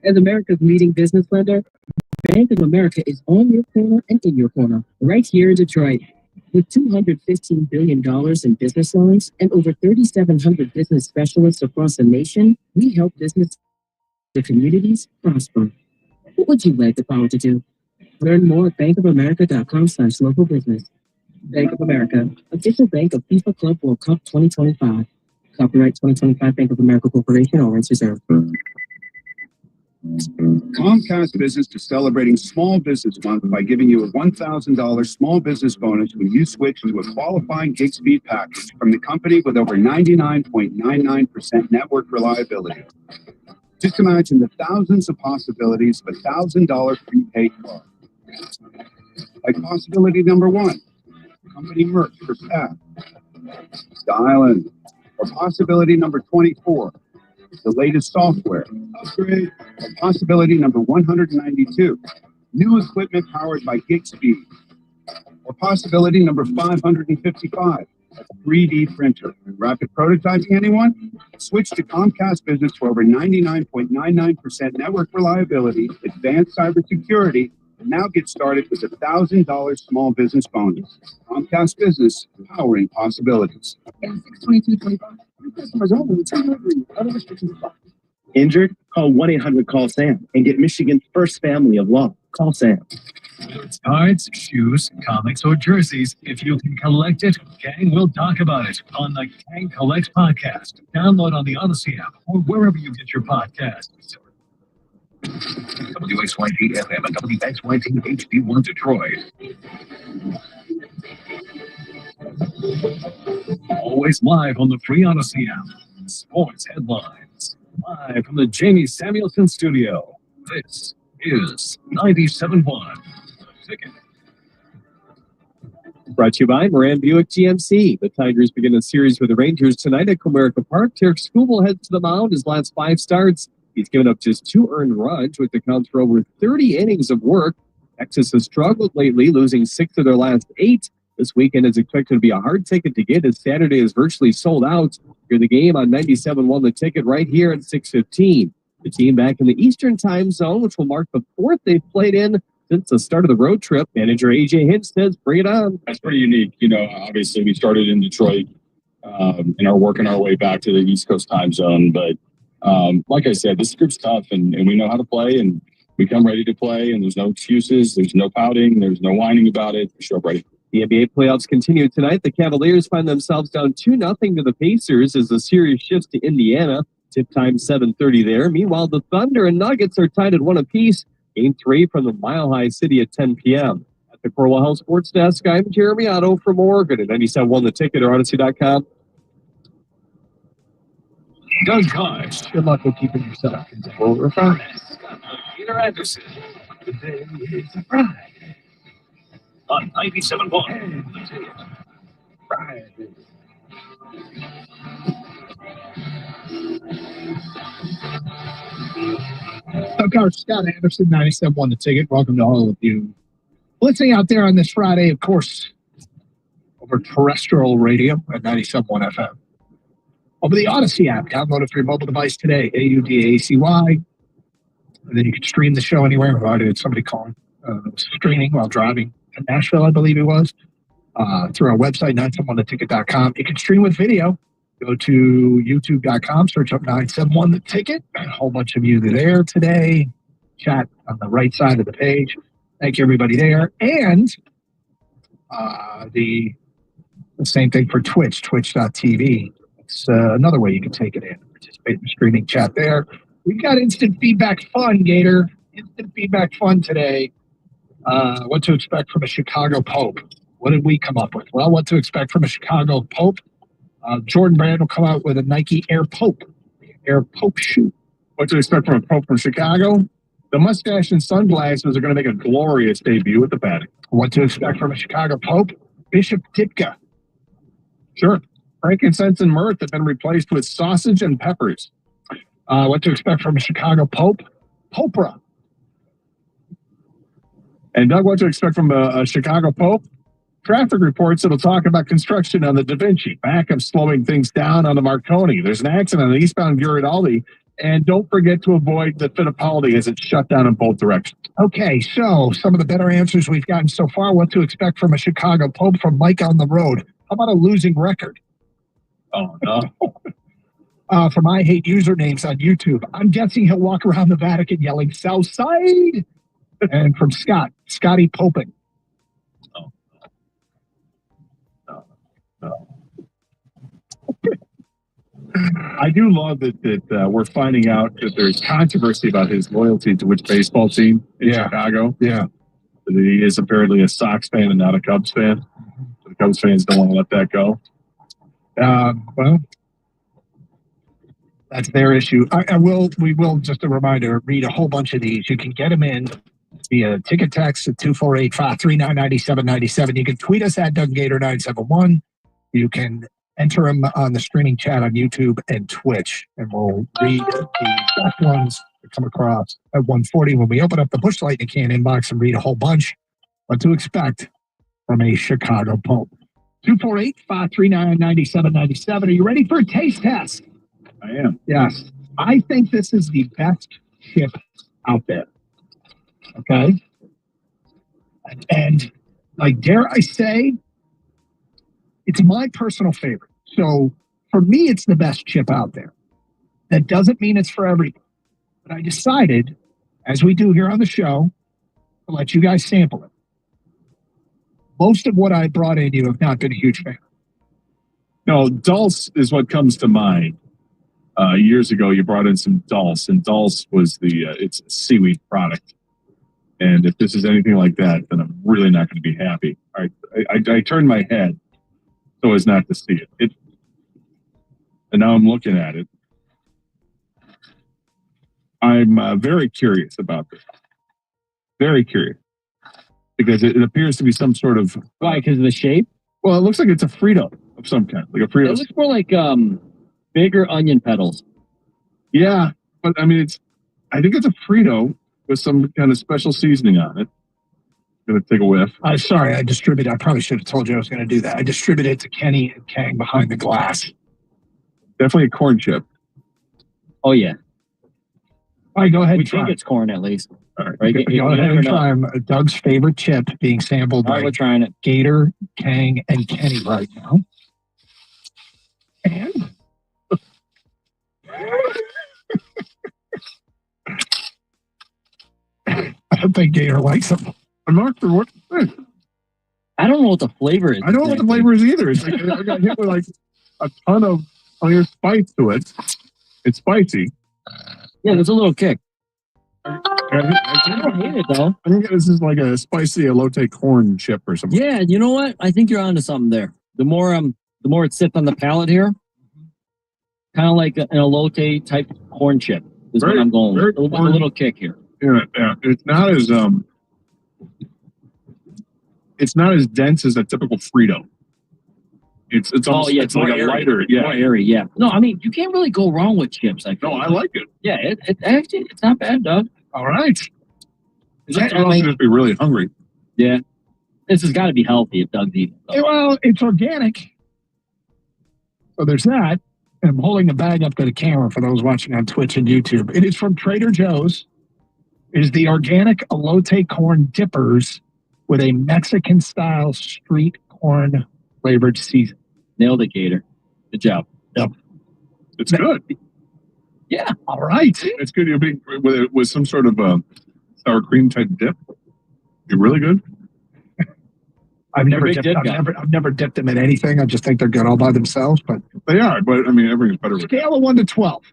As America's leading business lender, Bank of America is on your corner and in your corner, right here in Detroit. With $215 billion in business loans and over 3,700 business specialists across the nation, we help business and communities prosper. What would you like the power to do? Learn more at bankofamerica.com/local business. Bank of America, official bank of FIFA Club World Cup 2025. Copyright 2025 Bank of America Corporation, all rights reserved.
Comcast Business is celebrating Small Business Month by giving you a $1,000 small business bonus when you switch to a qualifying gig speed package from the company with over 99.99% network reliability. Just imagine the thousands of possibilities of $1,000 prepaid card. Like possibility number 1, company merch for staff. Styling. Or possibility number 24, the latest software upgrade. Or possibility number 192, new equipment powered by gig speed. Or possibility number 555, a 3D printer. Rapid prototyping, anyone? Switch to Comcast Business for over 99.99% network reliability, advanced cybersecurity, and now get started with a $1,000 small business bonus. Comcast Business, powering possibilities. 62225. Customers only. Other restrictions apply.
Injured? Call 1-800-CALL-SAM and get Michigan's first family of law. Call Sam.
It's cards, shoes, comics, or jerseys. If you can collect it, Gang will talk about it on the Gang Collect podcast. Download on the Odyssey app or wherever you get your podcasts. WXYT FM and WXYT HD1 Detroit. Always live on the free Odyssey app. Sports headlines. Live from the Jamie Samuelson studio. This is 97.1. Ticket.
Brought to you by Moran Buick GMC. The Tigers begin a series with the Rangers tonight at Comerica Park. Tarek Skubal heads to the mound. His last 5 starts, he's given up just 2 earned runs, with the count for over 30 innings of work. Texas has struggled lately, losing 6 of their last 8. This weekend is expected to be a hard ticket to get, as Saturday is virtually sold out. Hear the game on 97.1 The Ticket right here at 6:15. The team back in the Eastern time zone, which will mark the 4th they've played in since the start of the road trip. Manager AJ Hinch says, bring it on.
That's pretty unique. Obviously we started in Detroit and are working our way back to the East Coast time zone. But like I said, this group's tough and we know how to play and we come ready to play, and there's no excuses. There's no pouting. There's no whining about it. We show up ready.
The NBA playoffs continue tonight. The Cavaliers find themselves down 2-0 to the Pacers as the series shifts to Indiana. Tip time 7:30 there. Meanwhile, the Thunder and Nuggets are tied at 1 apiece. Game 3 from the Mile High City at 10 p.m. At the Corwell Health Sports Desk, I'm Jeremy Otto for Morgan at 97.1 The Ticket or Odyssey.com.
Doug Koch.
Good luck with keeping yourself in the
Peter Anderson. Today is Friday. On 97.1.
Friday. Coach Scott Anderson, 97.1 The Ticket. Welcome to all of you listening out there on this Friday, of course, over terrestrial radio at 97.1 FM. Over the Odyssey app, download it for your mobile device today, AUDACY. And then you can stream the show anywhere. I did somebody calling, streaming while driving to Nashville, I believe it was, through our website, 971theticket.com. You can stream with video. Go to youtube.com, search up 971 The Ticket. A whole bunch of you there today. Chat on the right side of the page. Thank you, everybody there. And the same thing for Twitch, twitch.tv. It's another way you can take it in. Participate in the streaming chat there. We've got instant feedback fun, Gator. Instant feedback fun today. What to expect from a Chicago Pope. What did we come up with? Well, what to expect from a Chicago Pope. Jordan Brand will come out with a Nike Air Pope shoe.
What to expect from a Pope from Chicago? The mustache and sunglasses are going to make a glorious debut at the padding.
What to expect from a Chicago Pope? Bishop Ditka.
Sure. Frankincense and mirth have been replaced with sausage and peppers.
What to expect from a Chicago Pope? Popra.
And Doug, what to expect from a Chicago Pope? Traffic reports that'll talk about construction on the Da Vinci, backup slowing things down on the Marconi. There's an accident on the eastbound Garibaldi, and don't forget to avoid the Fittipaldi as it's shut down in both directions.
Okay, so some of the better answers we've gotten so far. What to expect from a Chicago Pope from Mike on the road. How about a losing record?
Oh, no.
From I Hate Usernames on YouTube. I'm guessing he'll walk around the Vatican yelling Southside. And from Scotty Popin.
I do love that we're finding out that there's controversy about his loyalty to which baseball team in Chicago.
Yeah.
That he is apparently a Sox fan and not a Cubs fan. The Cubs fans don't want to let that go.
Well, that's their issue. We will, just a reminder, read a whole bunch of these. You can get them in via ticket text at 248-539-9797. You can tweet us at DougGator971. You can enter them on the streaming chat on YouTube and Twitch, and we'll read the best ones that come across at 1:40 when we open up the Busch Lightning Can inbox and read a whole bunch. What to expect from a Chicago Pope. 248-539-9797. Are you ready for a taste test?
I am.
Yes. I think this is the best chip out there. Okay? And like, dare I say, it's my personal favorite. So for me, it's the best chip out there. That doesn't mean it's for everybody. But I decided, as we do here on the show, to let you guys sample it. Most of what I brought in, you have not been a huge fan.
No, Dulce is what comes to mind. years ago, you brought in some dulse, and dulse was it's a seaweed product. And if this is anything like that, then I'm really not going to be happy. I turned my head so as not to see it. And now I'm looking at it. I'm very curious about this. Very curious. Because it appears to be some sort of...
Why? Because of the shape?
Well, it looks like it's a Frito of some kind. Like a Frito.
It looks more like bigger onion petals.
Yeah, but I mean, I think it's a Frito with some kind of special seasoning on it. I'm going to take a whiff.
Sorry, I probably should have told you I was going to do that. I distributed it to Kenny and Kang behind the glass.
Definitely a corn chip.
Oh, yeah.
All right, go ahead
We
and try.
think it's corn, at least.
All right.
Right?
Go ahead and try 'em. Doug's favorite chip being sampled
All right,
by
we're trying it.
Gator, Kang, and Kenny right now. And... I don't think Gator likes them.
I'm not sure what.
I don't know what the flavor is.
I don't know what the flavor is either. It's like, I got hit with like a ton of spice to it. It's spicy.
Yeah, there's a little kick.
I
don't hate it, though.
I think this is like a spicy elote corn chip or something.
Yeah, you know what? I think you're onto something there. The more it sits on the palate here, kind of like an elote type corn chip is what I'm going with. A little kick here.
Yeah. It's not as dense as a typical Frito. It's almost it's like a lighter,
more airy. Yeah. No, I mean you can't really go wrong with chips. I
like it.
Yeah, it's not bad, Doug.
All right.
I
mean, just be really hungry.
Yeah. This has got to be healthy if Doug's eating.
Well, it's organic. So there's that. And I'm holding the bag up to the camera for those watching on Twitch and YouTube. It is from Trader Joe's. It is the organic elote corn dippers with a Mexican-style street corn flavored season.
Nailed it, Gator. Good job.
Yep.
It's good.
Yeah.
All right.
It's good. You're big with some sort of sour cream type dip. You're really good.
I've never dipped them in anything. I just think they're good all by themselves. But
they are. But I mean, everything's better.
Scale of 1 to 12.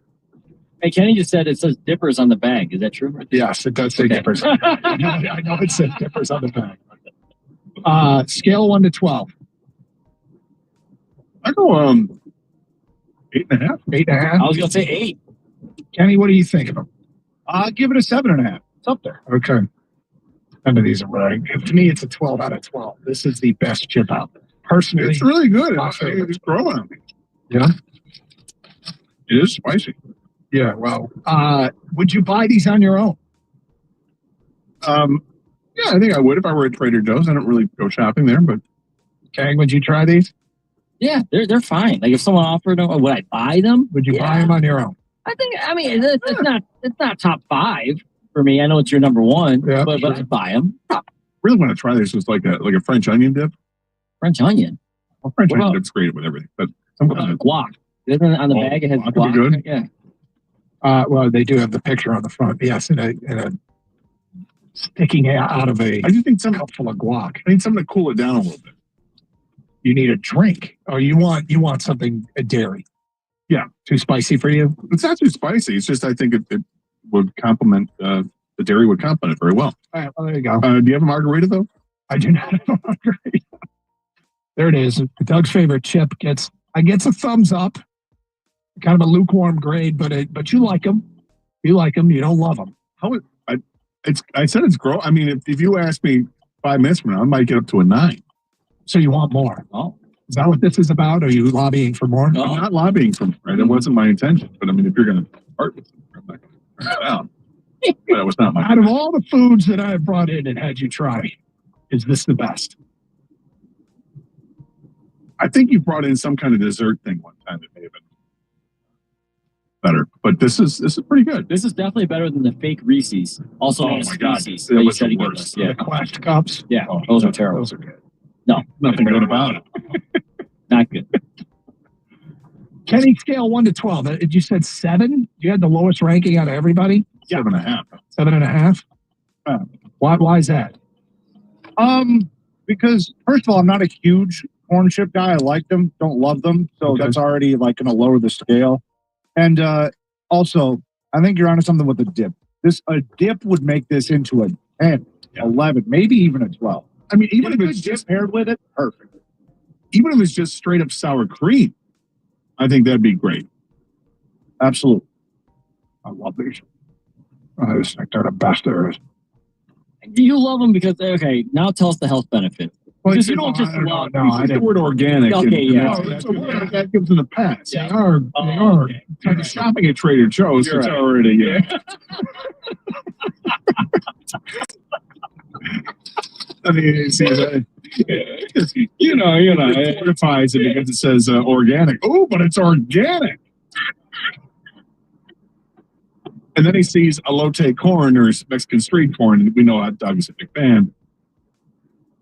Hey, Kenny just said it says dippers on the bag. Is that true?
Yes, it does say dippers. I know it says dippers on the bag. Scale of 1 to 12.
I go 8.5.
8.5.
I was gonna say 8.
Kenny, what do you think of them?
I'll give it a 7.5. It's up there.
Okay. None of these are right. To me, it's a 12 out of 12. This is the best chip out there. Personally,
it's really good. It's growing on me.
Yeah.
It is spicy.
Yeah. Well, would you buy these on your own?
Yeah, I think I would if I were at Trader Joe's. I don't really go shopping there, but
Kang, would you try these?
Yeah, they're fine. Like if someone offered them, would I buy them?
Would you buy them on your own?
I mean, it's not top 5 for me. I know it's your number 1, but I'd buy them.
Really want to try this with like a French onion dip.
French onion.
Well, French onion dip's great with everything, but
guac. Isn't it on the bag? It has guac.
Good.
Yeah.
Well, they do have the picture on the front. Yes, in a sticking out of a.
I just think
cup full of guac.
I need something to cool it down a little bit.
You need a drink, or you want something dairy.
Yeah,
too spicy for you.
It's not too spicy. It's just I think it would complement the dairy would complement it very well.
All right, well, there you go.
Do you have a margarita though?
I do not have a margarita. There it is. Doug's favorite chip gets a thumbs up. Kind of a lukewarm grade, but you like them. You like them. You don't love them.
I said it's grow. I mean, if you ask me 5 minutes from now, I might get up to a 9.
So you want more?
Oh,
is that what this is about? Are you lobbying for more?
No, I'm not lobbying for more. Right? That wasn't my intention. But I mean, if you're going to part with it, I'm not going to turn it down. But it was not my.
Out of all the foods that I have brought in and had you try, is this the best?
I think you brought in some kind of dessert thing one time that may have been better, but this is pretty good.
This is definitely better than the fake Reese's. Also,
oh my god,
Reese's
that was the worst.
Yeah,
the Quest cups.
Yeah, those are terrible.
Those are good.
No,
nothing good about it.
Not good.
Kenny, scale 1 to 12. You said 7. You had the lowest ranking out of everybody.
7.5.
7.5. Why is that?
Because first of all, I'm not a huge corn chip guy. I like them, don't love them, so that's already like going to lower the scale.
And also, I think you're onto something with the dip. A dip would make this into a 10, 11, maybe even a 12.
I mean, even if it's just
paired with it, perfect.
Even if it's just straight up sour cream, I think that'd be great.
Absolutely. I love these. I just think they're the best there is.
You love them because, okay, now tell us the health benefit. Because you don't just love
No, I the word organic.
Okay, yeah.
That's a word that gives them a pass.
Yeah.
They are. Kind of shopping at Trader Joe's.
You're
It's
right.
already. I mean, it fortifies it because it says organic. Oh, but it's organic. And then he sees elote corn or Mexican street corn, and we know hot dog is a big fan.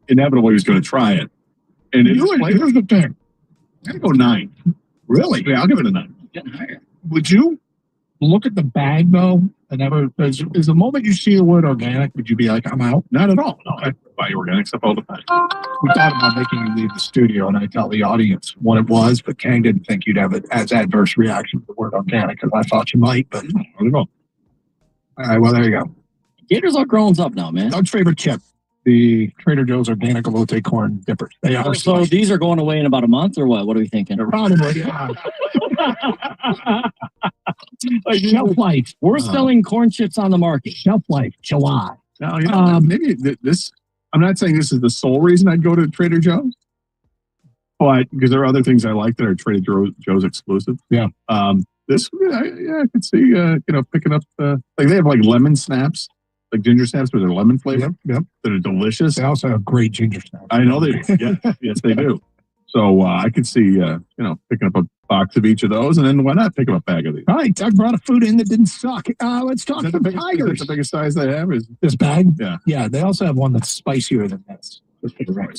Inevitably, he's going to try it. And here's the thing. I'm going to go 9. Really? Yeah, I'll give it a 9.
Getting higher.
Would you look at the bag, though, and is the moment you see the word organic, would you be like, I'm out?
Not at all. No, I buy organic stuff all the time.
We thought about making you leave the studio, and I tell the audience what it was, but Kang didn't think you'd have as adverse reaction to the word organic, because I thought you might, but
not at all.
All right, well, there you go.
Gators all grown up now, man.
Doug's favorite chip, the Trader Joe's organic elote corn dippers. They are
so these are going away in about a month, or what? What are we thinking?
Probably, yeah. Shelf life.
We're selling corn chips on the market.
Shelf life, July.
Now, maybe this. I'm not saying this is the sole reason I'd go to Trader Joe's, but because there are other things I like that are Trader Joe's exclusive.
Yeah.
This, I could see, picking up like they have like lemon snaps, like ginger snaps with their lemon flavor.
Yep.
That are delicious.
They also have great ginger snaps.
I know they do. Yeah, yes, they do. So I could see, picking up a box of each of those, and then why not pick up a bag of these?
All right, Doug brought a food in that didn't suck. Let's talk some Tigers.
Is that the biggest size they have? Is
this bag?
Yeah.
Yeah, they also have one that's spicier than this. Let's take a right.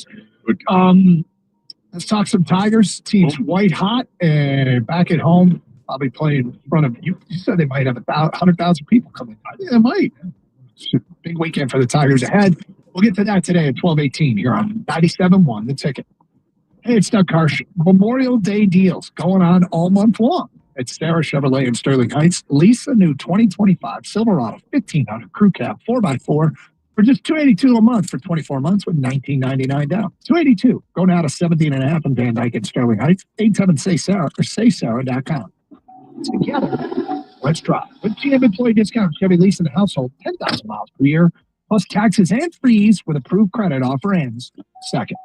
Let's talk some Tigers. Team's white hot and back at home. Probably playing in front of you. You said they might have 100,000 people coming.
Yeah, they might.
It's a big weekend for the Tigers ahead. We'll get to that today at 12:18 here on 97.1 The Ticket. Hey, it's Doug Karsh. Memorial Day deals going on all month long at Sarah Chevrolet in Sterling Heights. Lease a new 2025 Silverado 1500 Crew Cab 4x4 for just $282 a month for 24 months with $19.99 down. $282. Go now to 17.5 in Van Dyke and Sterling Heights. 87-SAY-SARAH or saysarah.com. Together, let's drive. With GM employee discount, Chevy lease in the household, 10,000 miles per year, plus taxes and fees with approved credit offer ends second.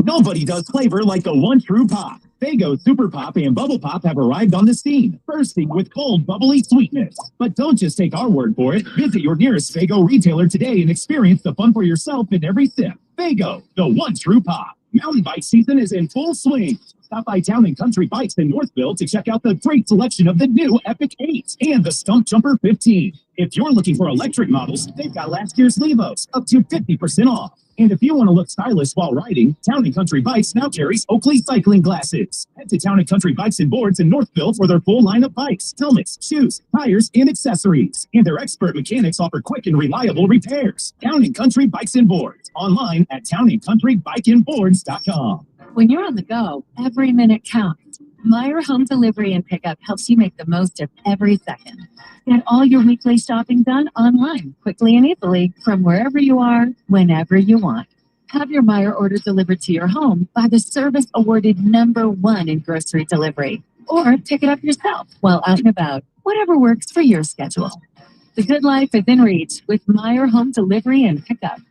Nobody does flavor like the one true pop. Faygo Super Pop and Bubble Pop have arrived on the scene, bursting with cold, bubbly sweetness. But don't just take our word for it. Visit your nearest Faygo retailer today and experience the fun for yourself in every sip. Faygo, the one true pop. Mountain bike season is in full swing. Stop by Town and Country Bikes in Northville to check out the great selection of the new Epic 8 and the Stump Jumper 15. If you're looking for electric models, they've got last year's Levos up to 50% off. And if you want to look stylish while riding, Town and Country Bikes now carries Oakley cycling glasses. Head to Town and Country Bikes and Boards in Northville for their full line of bikes, helmets, shoes, tires, and accessories. And their expert mechanics offer quick and reliable repairs. Town and Country Bikes and Boards. Online at townandcountrybikeandboards.com.
When you're on the go, every minute counts. Meyer Home Delivery and Pickup helps you make the most of every second. Get all your weekly shopping done online, quickly and easily, from wherever you are, whenever you want. Have your Meyer order delivered to your home by the service awarded #1 in grocery delivery. Or pick it up yourself while out and about, whatever works for your schedule. The good life is in reach with Meyer Home Delivery and Pickup.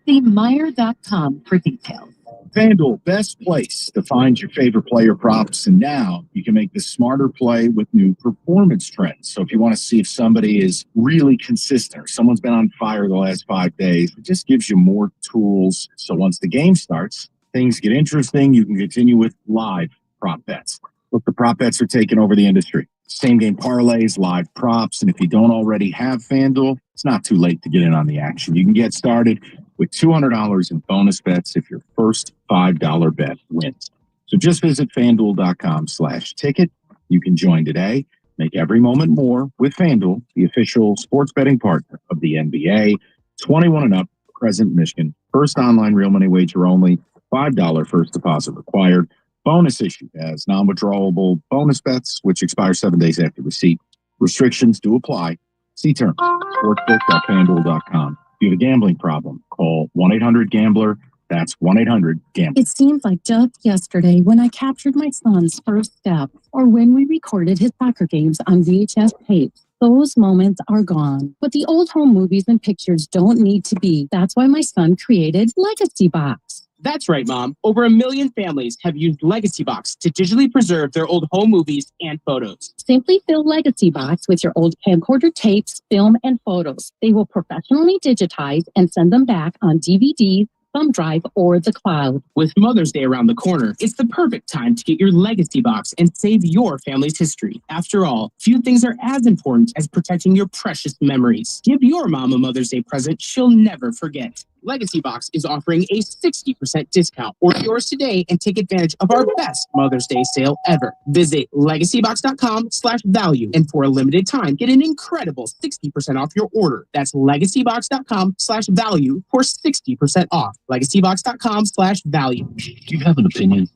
See Meyer.com for details.
FanDuel, best place to find your favorite player props, and now you can make the smarter play with new performance trends. So if you want to see if somebody is really consistent or someone's been on fire the last 5 days, it just gives you more tools. So once the game starts, things get interesting. You can continue with live prop bets. Look, the prop bets are taking over the industry. Same game parlays, live props, and if you don't already have FanDuel, it's not too late to get in on the action. You can get started with $200 in bonus bets if your first $5 bet wins. So just visit FanDuel.com/ticket. You can join today. Make every moment more with FanDuel, the official sports betting partner of the NBA. 21 and up, Crescent, Michigan
First online real money wager only. $5 first deposit required. Bonus issued as non-withdrawable bonus bets, which expire 7 days after receipt. Restrictions do apply. See terms. Sportsbook.fanduel.com. If you have a gambling problem, call 1-800-GAMBLER. That's 1-800-GAMBLER.
It seems like just yesterday when I captured my son's first step, or when we recorded his soccer games on VHS tapes. Those moments are gone. But the old home movies and pictures don't need to be. That's why my son created Legacy Box.
That's right, Mom. Over 1 million families have used Legacy Box to digitally preserve their old home movies and photos.
Simply fill Legacy Box with your old camcorder tapes, film, and photos. They will professionally digitize and send them back on DVDs, thumb drive, or the cloud.
With Mother's Day around the corner, it's the perfect time to get your Legacy Box and save your family's history. After all, few things are as important as protecting your precious memories. Give your mom a Mother's Day present she'll never forget. Legacy Box is offering a 60% discount. Order yours today and take advantage of our best Mother's Day sale ever. Visit legacybox.com/value, and for a limited time, get an incredible 60% off your order. That's legacybox.com/value for 60% off. legacybox.com/value.
Do you have an opinion?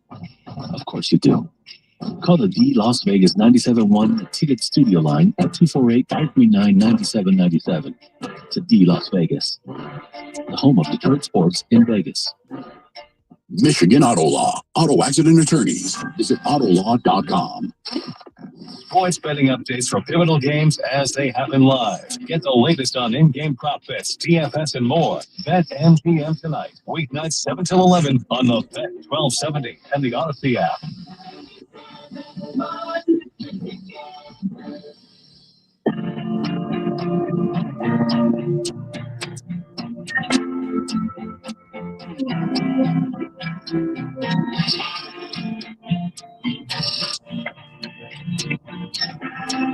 Of course you do. Call the D Las Vegas 97.1 Ticket Studio line at 248-539-9797 to D Las Vegas, the home of Detroit sports in Vegas.
Michigan Auto Law, Auto Accident Attorneys. Visit Autolaw.com.
Sports betting updates for pivotal games as they happen live. Get the latest on in-game prop bets, DFS, and more. Bet MGM tonight, weeknights 7 till 11 on the Bet 1270 and the Odyssey app.
Let's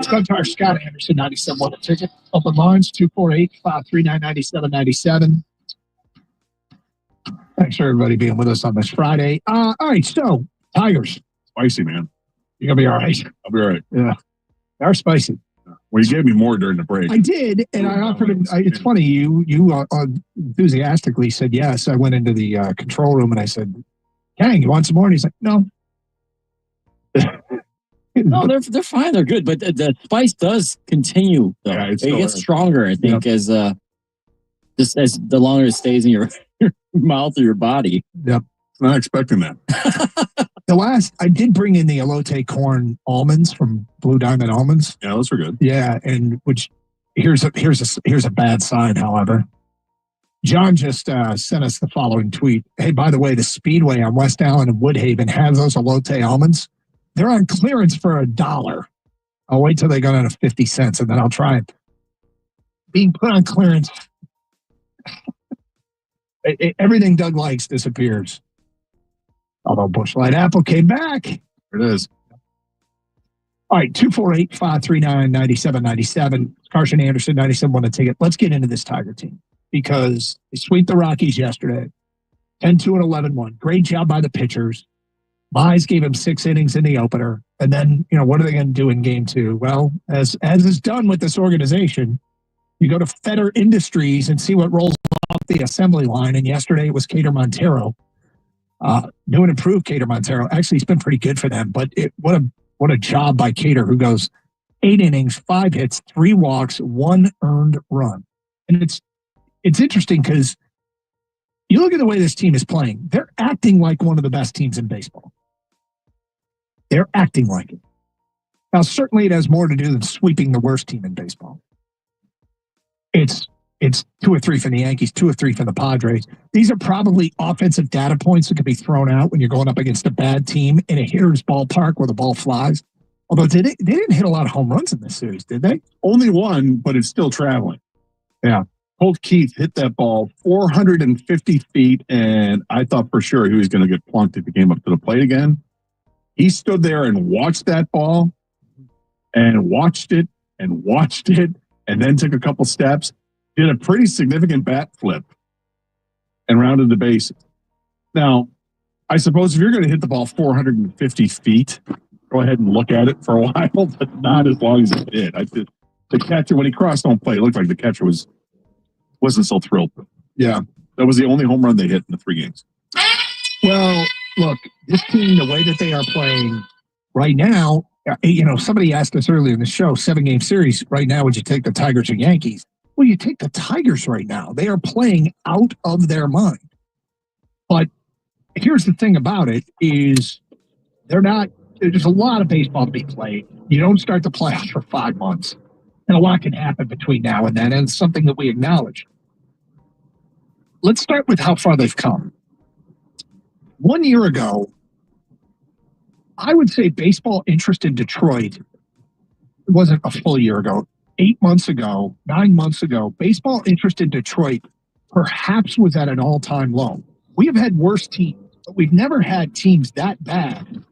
go to our Scott Anderson 97 a ticket. Open lines 248-539-9797. Thanks for everybody being with us on this Friday. All right, so Tigers.
Spicy, man.
You're gonna be all right.
I'll be all right.
Yeah, they're spicy.
Well, you gave me more during the break.
I did, and I offered him. It's funny, you enthusiastically said yes. I went into the control room and I said, "Kang, you want some more?" And he's like, "No."
No, they're fine. They're good, but the spice does continue. Though.
Yeah,
it gets stronger, I think, as just as the longer it stays in your mouth or your body.
Yep,
not expecting that.
I did bring in the elote corn almonds from Blue Diamond Almonds.
Yeah, those were good.
Yeah, and which here's a bad sign. However, John just sent us the following tweet. Hey, by the way, the Speedway on West Allen and Woodhaven has those elote almonds. They're on clearance for $1. I'll wait till they go down to 50 cents and then I'll try it. Being put on clearance, everything Doug likes disappears. Although Busch Light Apple came back.
There it is.
All right, 248-539-9797. Carson Anderson, 97 won a ticket. Let's get into this Tiger team because they swept the Rockies yesterday. 10-2 and 11-1. Great job by the pitchers. Mize gave him 6 innings in the opener. And then, what are they going to do in game 2? Well, as is done with this organization, you go to Fetter Industries and see what rolls off the assembly line. And yesterday it was Cater Montero. New and improved Cater Montero. Actually, it's been pretty good for them. But what a job by Cater, who goes 8 innings, 5 hits, 3 walks, 1 earned run. And it's interesting because you look at the way this team is playing. They're acting like one of the best teams in baseball. They're acting like it. Now, certainly it has more to do than sweeping the worst team in baseball. It's 2 or 3 from the Yankees, 2 or 3 from the Padres. These are probably offensive data points that could be thrown out when you're going up against a bad team in a hitter's ballpark where the ball flies. Although they didn't hit a lot of home runs in this series, did they?
Only one, but it's still traveling.
Yeah.
Colt Keith hit that ball 450 feet, and I thought for sure he was going to get plunked if he came up to the plate again. He stood there and watched that ball and watched it, and then took a couple steps, did a pretty significant bat flip, and rounded the bases. Now, I suppose if you're going to hit the ball 450 feet, go ahead and look at it for a while, but not as long as it did. The catcher, when he crossed home plate, it looked like the catcher wasn't so thrilled.
Yeah.
That was the only home run they hit in the 3 games.
Well, look, this team, the way that they are playing right now, somebody asked us earlier in the show, 7-game series. Right now, would you take the Tigers or Yankees? Well, you take the Tigers right now. They are playing out of their mind. But here's the thing about it is there's a lot of baseball to be played. You don't start the playoffs for 5 months. And a lot can happen between now and then, and it's something that we acknowledge. Let's start with how far they've come. 1 year ago, I would say baseball interest in Detroit, it wasn't a full year ago, 8 months ago, 9 months ago, baseball interest in Detroit perhaps was at an all-time low. We have had worse teams, but we've never had teams that bad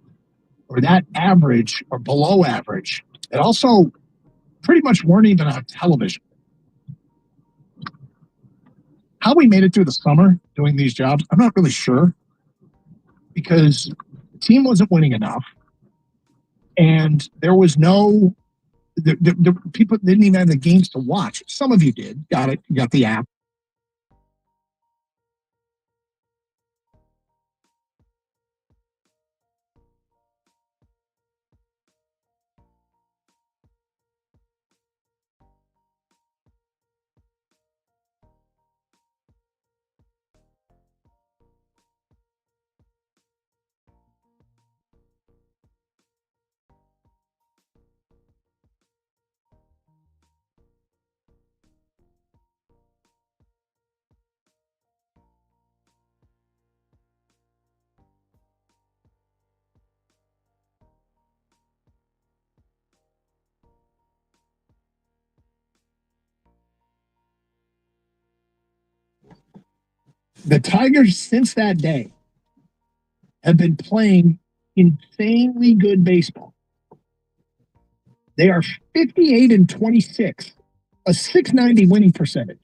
or that average or below average that also pretty much weren't even on television. How we made it through the summer doing these jobs, I'm not really sure, because the team wasn't winning enough, and there was no the people didn't even have the games to watch. Some of you did, got it, got the app. The Tigers, since that day, have been playing insanely good baseball. They are 58-26, a 690 winning percentage.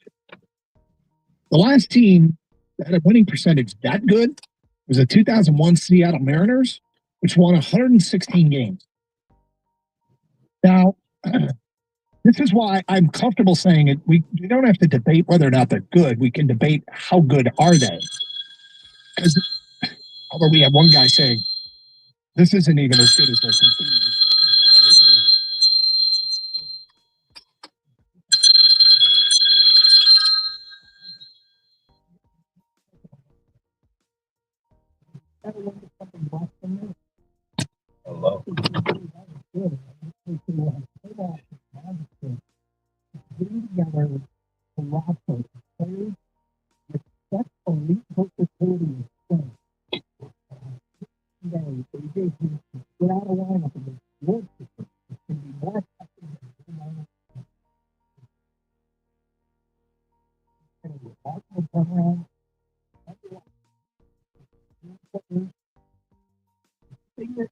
The last team that had a winning percentage that good was the 2001 Seattle Mariners, which won 116 games. Now, this is why I'm comfortable saying it. We don't have to debate whether or not they're good. We can debate how good are they. Because although we have one guy saying, this isn't even as good as they can be.
Hello.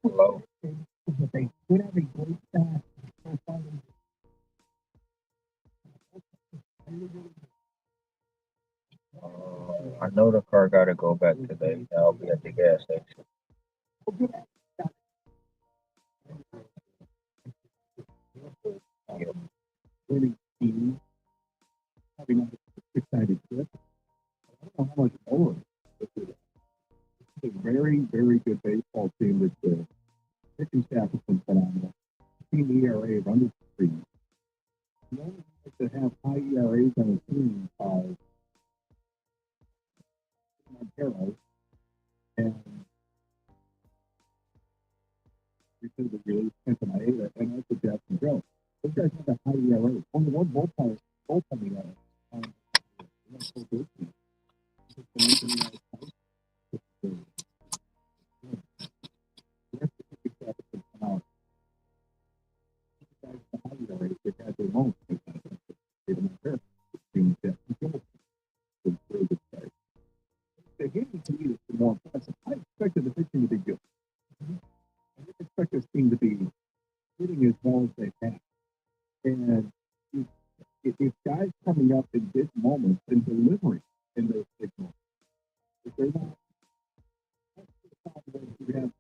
Hello. I know the car got to go back today. I'll be at the gas station. Yep.
Winning team, having an excited trip. I don't know how much more. It's a very, very good baseball team with the pitching staff has been phenomenal. Team ERA of under 3. The only guys that have high ERAs on the team are Montero and because of the Cincinnati and also Jackson Jones. Those guys have a high ERA. Only one bullpen ERA. The hitting to me is more impressive. I expected the pitching to be good. I didn't expect this team to be hitting as well as they have. And if guys coming up in big moments and delivering in those big moments, if they're not, we have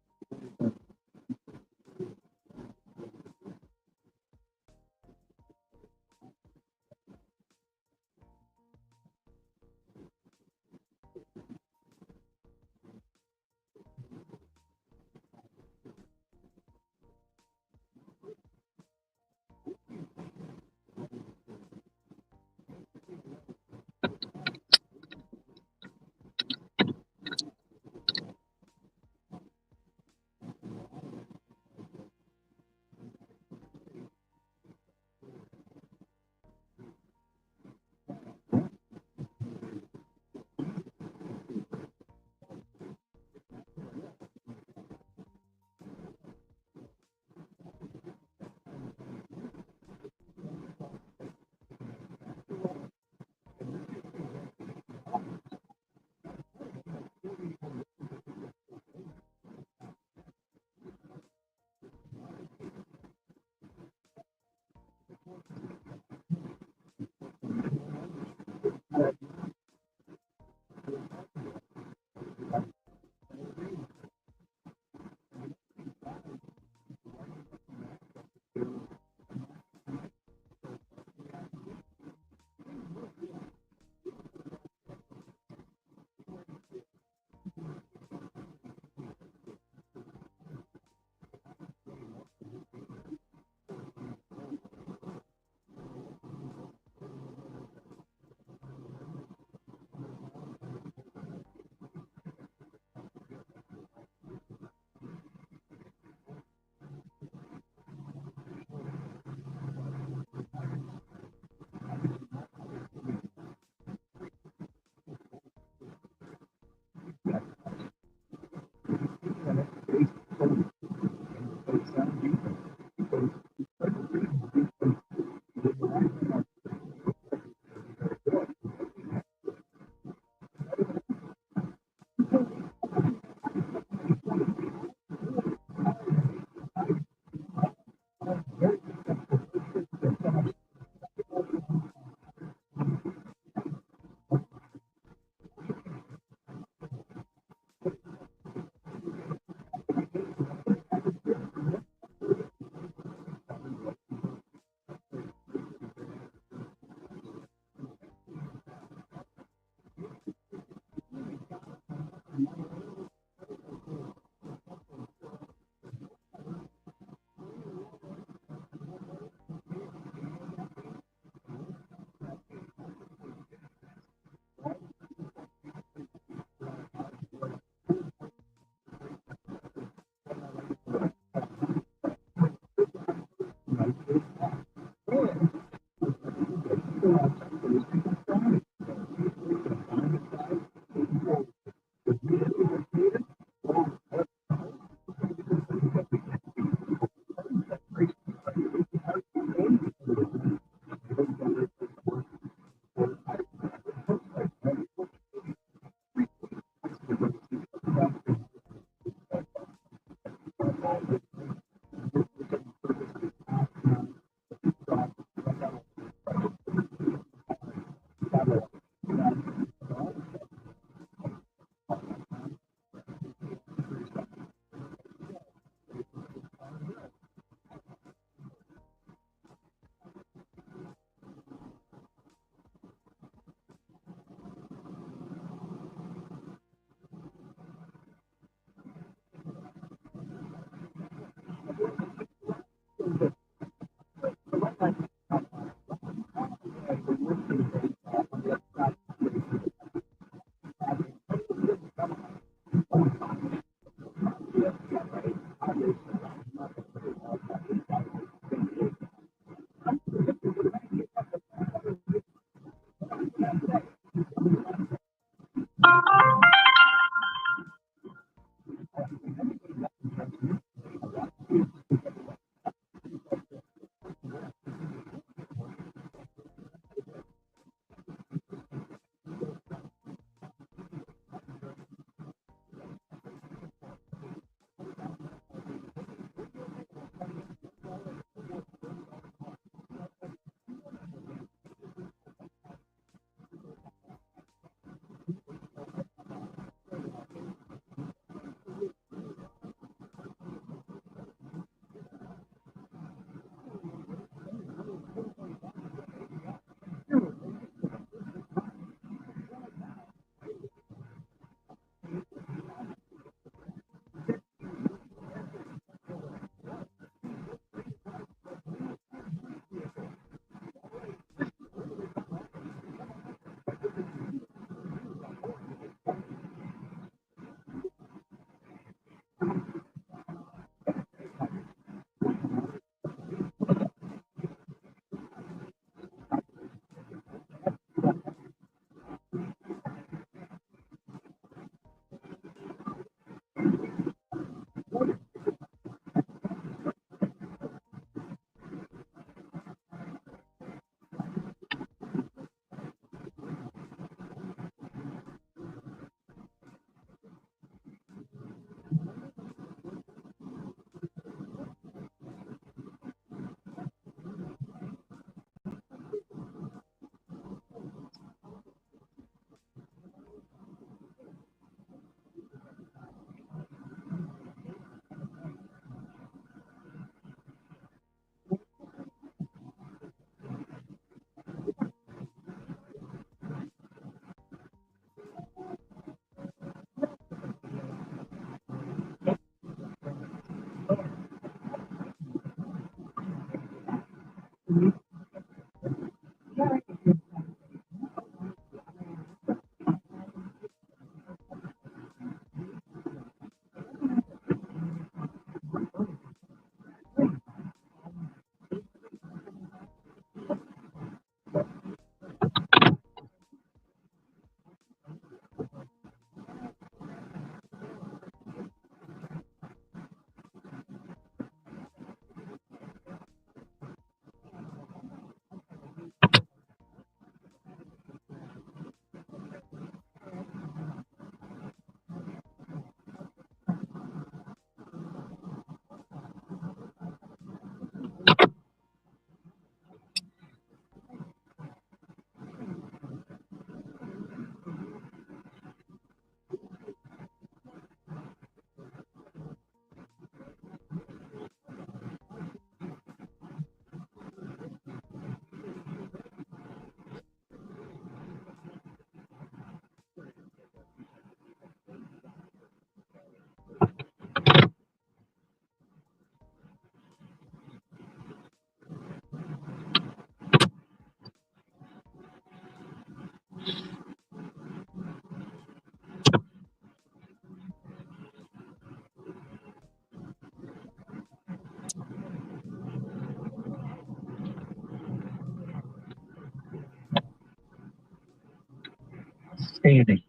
Standing.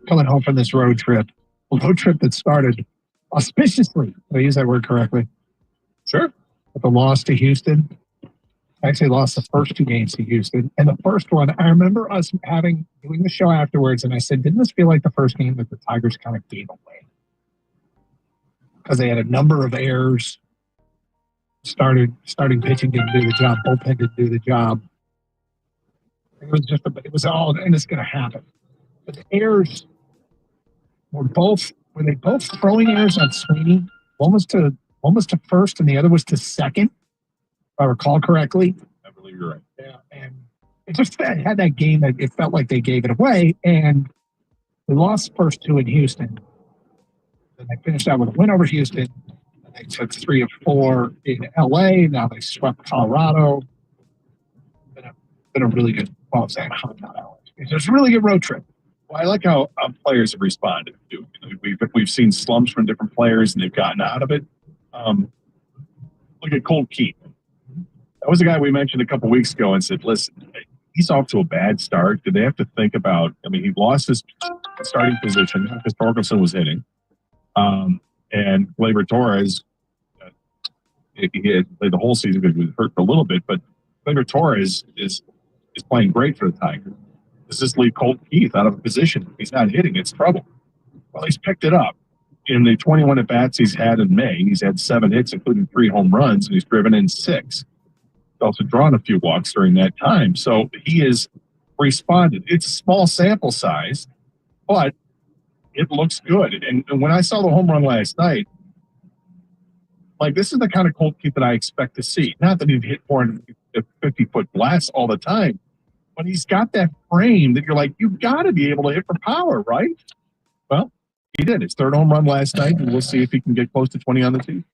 Coming home from this road trip. A road trip that started auspiciously. Did I use that word correctly? Sure. With the loss to Houston. I actually lost the first two games to Houston. And the first one, I remember us doing the show afterwards, and I said, didn't this feel like the first game that the Tigers kind of gave away? Because they had a number of errors. Starting pitching didn't do the job. Bullpen didn't do the job. It was all, and it's going to happen. But the errors were they both throwing errors on Sweeney? One was to first, and the other was to second, if I recall correctly.
I believe you're right.
Yeah, and it just had that game that it felt like they gave it away, and they lost the first two in Houston. Then they finished out with a win over Houston. They took 3 of 4 in LA. Now they swept Colorado. Been a really good Well, I'm saying not allergy. It's just a really good road trip.
Well, I like how players have responded. We've seen slumps from different players, and they've gotten out of it. Look at Colt Keith. That was a guy we mentioned a couple weeks ago and said, listen, he's off to a bad start. Did they have to think about, I mean, he lost his starting position because Torkelson was hitting. And Gleyber Torres, he had played the whole season because he was hurt for a little bit, but Gleyber Torres is playing great for the Tigers. Does this leave Colt Keith out of a position? If he's not hitting, it's trouble. Well, he's picked it up. In the 21 at-bats he's had in May, he's had 7 hits, including 3 home runs, and he's driven in 6. He's also drawn a few walks during that time. So he has responded. It's a small sample size, but it looks good. And when I saw the home run last night, like, this is the kind of Colt Keith that I expect to see. Not that he'd hit 450-foot blasts all the time, but he's got that frame that you're like, you've got to be able to hit for power, right? Well, he did. His 3rd home run last night, and we'll see if he can get close to 20 on the team.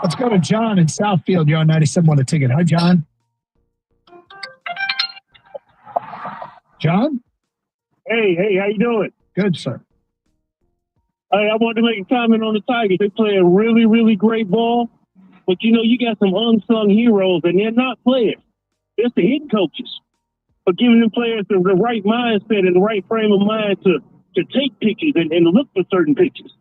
Let's go to John in Southfield. You're on 97.1 The Ticket. Hi, John. John?
Hey, how you doing?
Good, sir.
Hey, I wanted to make a comment on the Tigers. They play a really, really great ball, but you got some unsung heroes, and they're not players. They're the hitting coaches. For giving them players the right mindset and the right frame of mind to take pitches and look for certain pitches.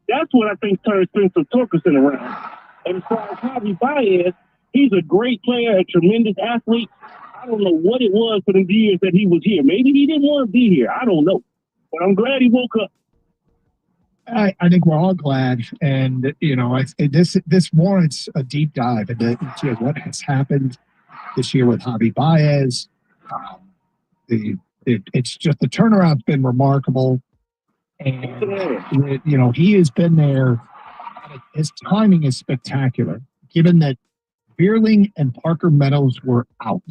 That's what I think turns Spencer Torkelson around. And as far as Javi Baez, he's a great player, a tremendous athlete. I don't know what it was for the years that he was here. Maybe he didn't want to be here. I don't know. But I'm glad he woke up.
I think we're all glad, and this warrants a deep dive into what has happened this year with Javi Baez. It's just the turnaround's been remarkable, and he has been there. His timing is spectacular, given that Bierling and Parker Meadows were out,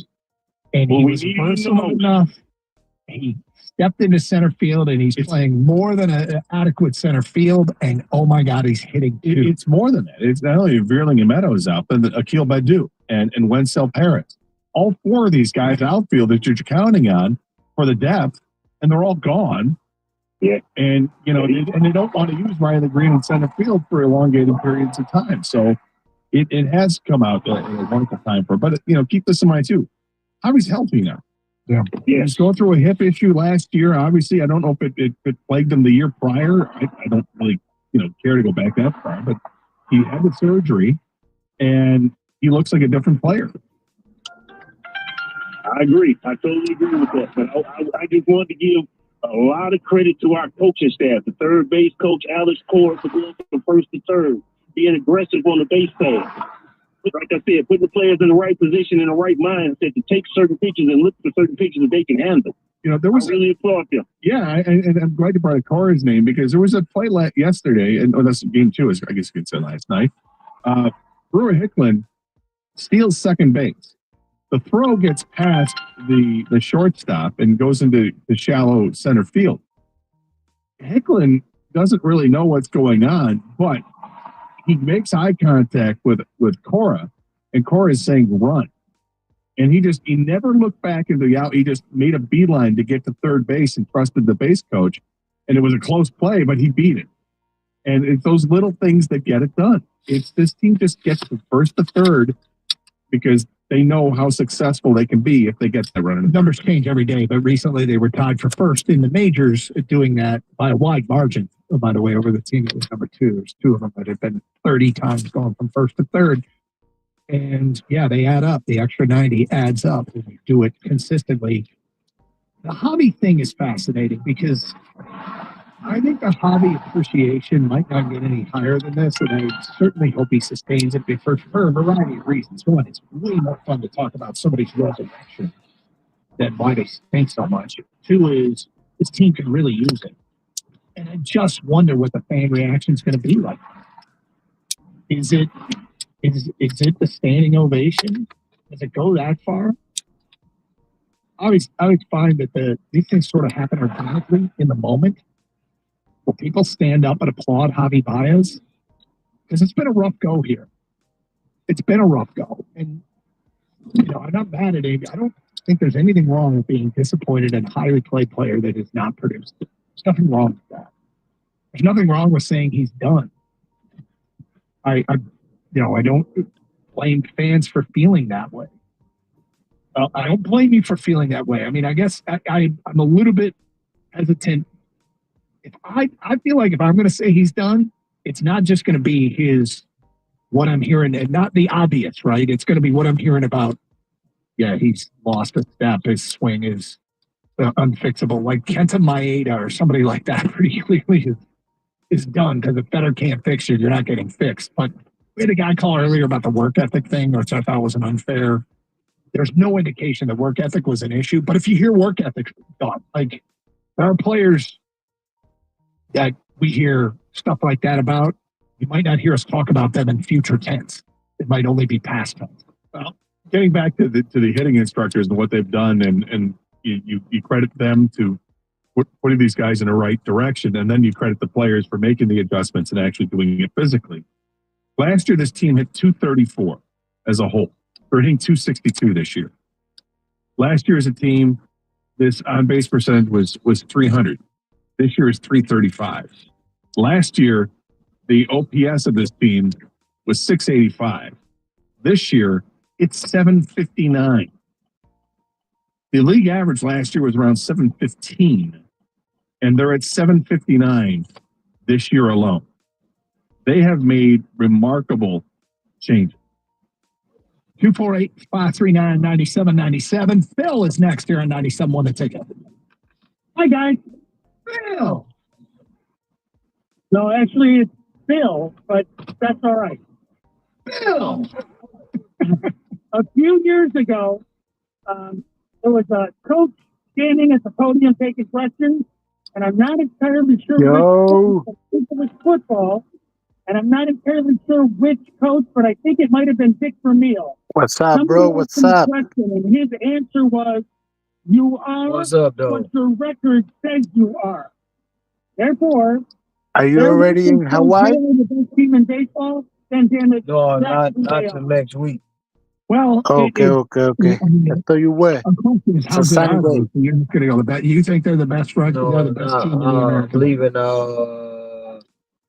and he was versatile enough. He stepped into center field, and he's playing more than an adequate center field. And oh my God, he's hitting too.
It's more than that. It's not only Bierling and Meadows out, but Akil Badu and Wencel Perez. All 4 of these guys outfield that you're counting on for the depth, and they're all gone.
Yeah.
And they don't want to use Riley Green in center field for elongated periods of time. So it has come out at a wonderful time for. But keep this in mind too. Javi's healthy now.
Yeah.
He was going through a hip issue last year. Obviously, I don't know if it plagued him the year prior. I don't really care to go back that far, but he had the surgery, and he looks like a different player.
I agree. I totally agree with that. But I just wanted to give a lot of credit to our coaching staff. The third base coach, Alex Core, for going from first to third, being aggressive on the base pass. Like I said, putting the players in the right position, in the right mindset to take certain pitches and look for certain pitches that they can handle.
There was
I really applaud them.
Yeah, and I'm glad you brought up Core's name, because there was a play yesterday, and that's game 2, I guess you could say last night. Brewer Hicklin steals second base. The throw gets past the shortstop and goes into the shallow center field. Hicklin doesn't really know what's going on, but he makes eye contact with Cora, and Cora is saying run. And he never looked back into the out. He just made a beeline to get to third base and trusted the base coach. And it was a close play, but he beat it. And it's those little things that get it done. It's this team just gets from first to third because they know how successful they can be if they get that run.
Numbers change every day, but recently they were tied for first in the majors, doing that by a wide margin, by the way, over the team that was number 2. There's 2 of them that have been 30 times going from first to third. And yeah, they add up. The extra 90 adds up when you do it consistently. The hobby thing is fascinating because I think the hobby appreciation might not get any higher than this, and I certainly hope he sustains it for a variety of reasons. One, it's way more fun to talk about somebody's resurrection than why they stink so much. 2 is this team can really use it. And I just wonder what the fan reaction is going to be like. Is it the standing ovation? Does it go that far? I always find that these things sort of happen organically in the moment. Will people stand up and applaud Javi Baez? Because it's been a rough go here. It's been a rough go. And, I'm not mad at Amy. think there's anything wrong with being disappointed in a highly played player that is not produced. There's nothing wrong with that. There's nothing wrong with saying he's done. I don't blame fans for feeling that way. I don't blame you for feeling that way. I mean, I guess I'm a little bit hesitant. If I feel like if I'm going to say he's done, it's not just going to be what I'm hearing, and not the obvious, right? It's going to be what I'm hearing about. Yeah, he's lost a step. His swing is unfixable. Like Kenta Maeda or somebody like that pretty clearly is done, because if better can't fix you, you're not getting fixed. But we had a guy call earlier about the work ethic thing, which I thought was an unfair. There's no indication that work ethic was an issue. But if you hear work ethic, like there are players that we hear stuff like that about, you might not hear us talk about them in future tense. It might only be past tense.
Well, getting back to the hitting instructors and what they've done, and you credit them to putting these guys in the right direction, and then you credit the players for making the adjustments and actually doing it physically. Last year, this team hit 234 as a whole. They're hitting 262 this year. Last year as a team, this on-base percentage was 300. This year is 335. Last year, the OPS of this team was 685. This year, it's 759. The league average last year was around 715, and they're at 759 this year alone. They have made remarkable changes. 248-539-9797. Phil is next here on 97.1 The Ticket.
Hi, guys.
Phil.
No, actually, it's Bill, but that's all right.
Bill.
A few years ago, there was a coach standing at the podium taking questions, and I'm not entirely sure which coach. I think it was football, and I'm not entirely sure which coach, but I think it might have been Dick Vermeil.
What's up,
Somebody
bro?
asked
What's
him a
up?
question, and his answer was, "You are
What's up, though?
what your record says you are." Therefore,
Are you
there
already in
wasn't
Hawaii?
the best team in baseball, then damn it,
No,
that's who
not
they
till
are.
next week.
Well,
Okay. I thought you were.
A question is,
It's
how
a
good
sunny
are they?
day.
So you're just going to go the best. You think they're the best, right? They're the best team in the
I
American
believe in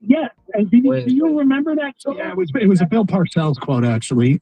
Yes, and do you remember that song?
Yeah, it was a Bill Parcells quote, actually.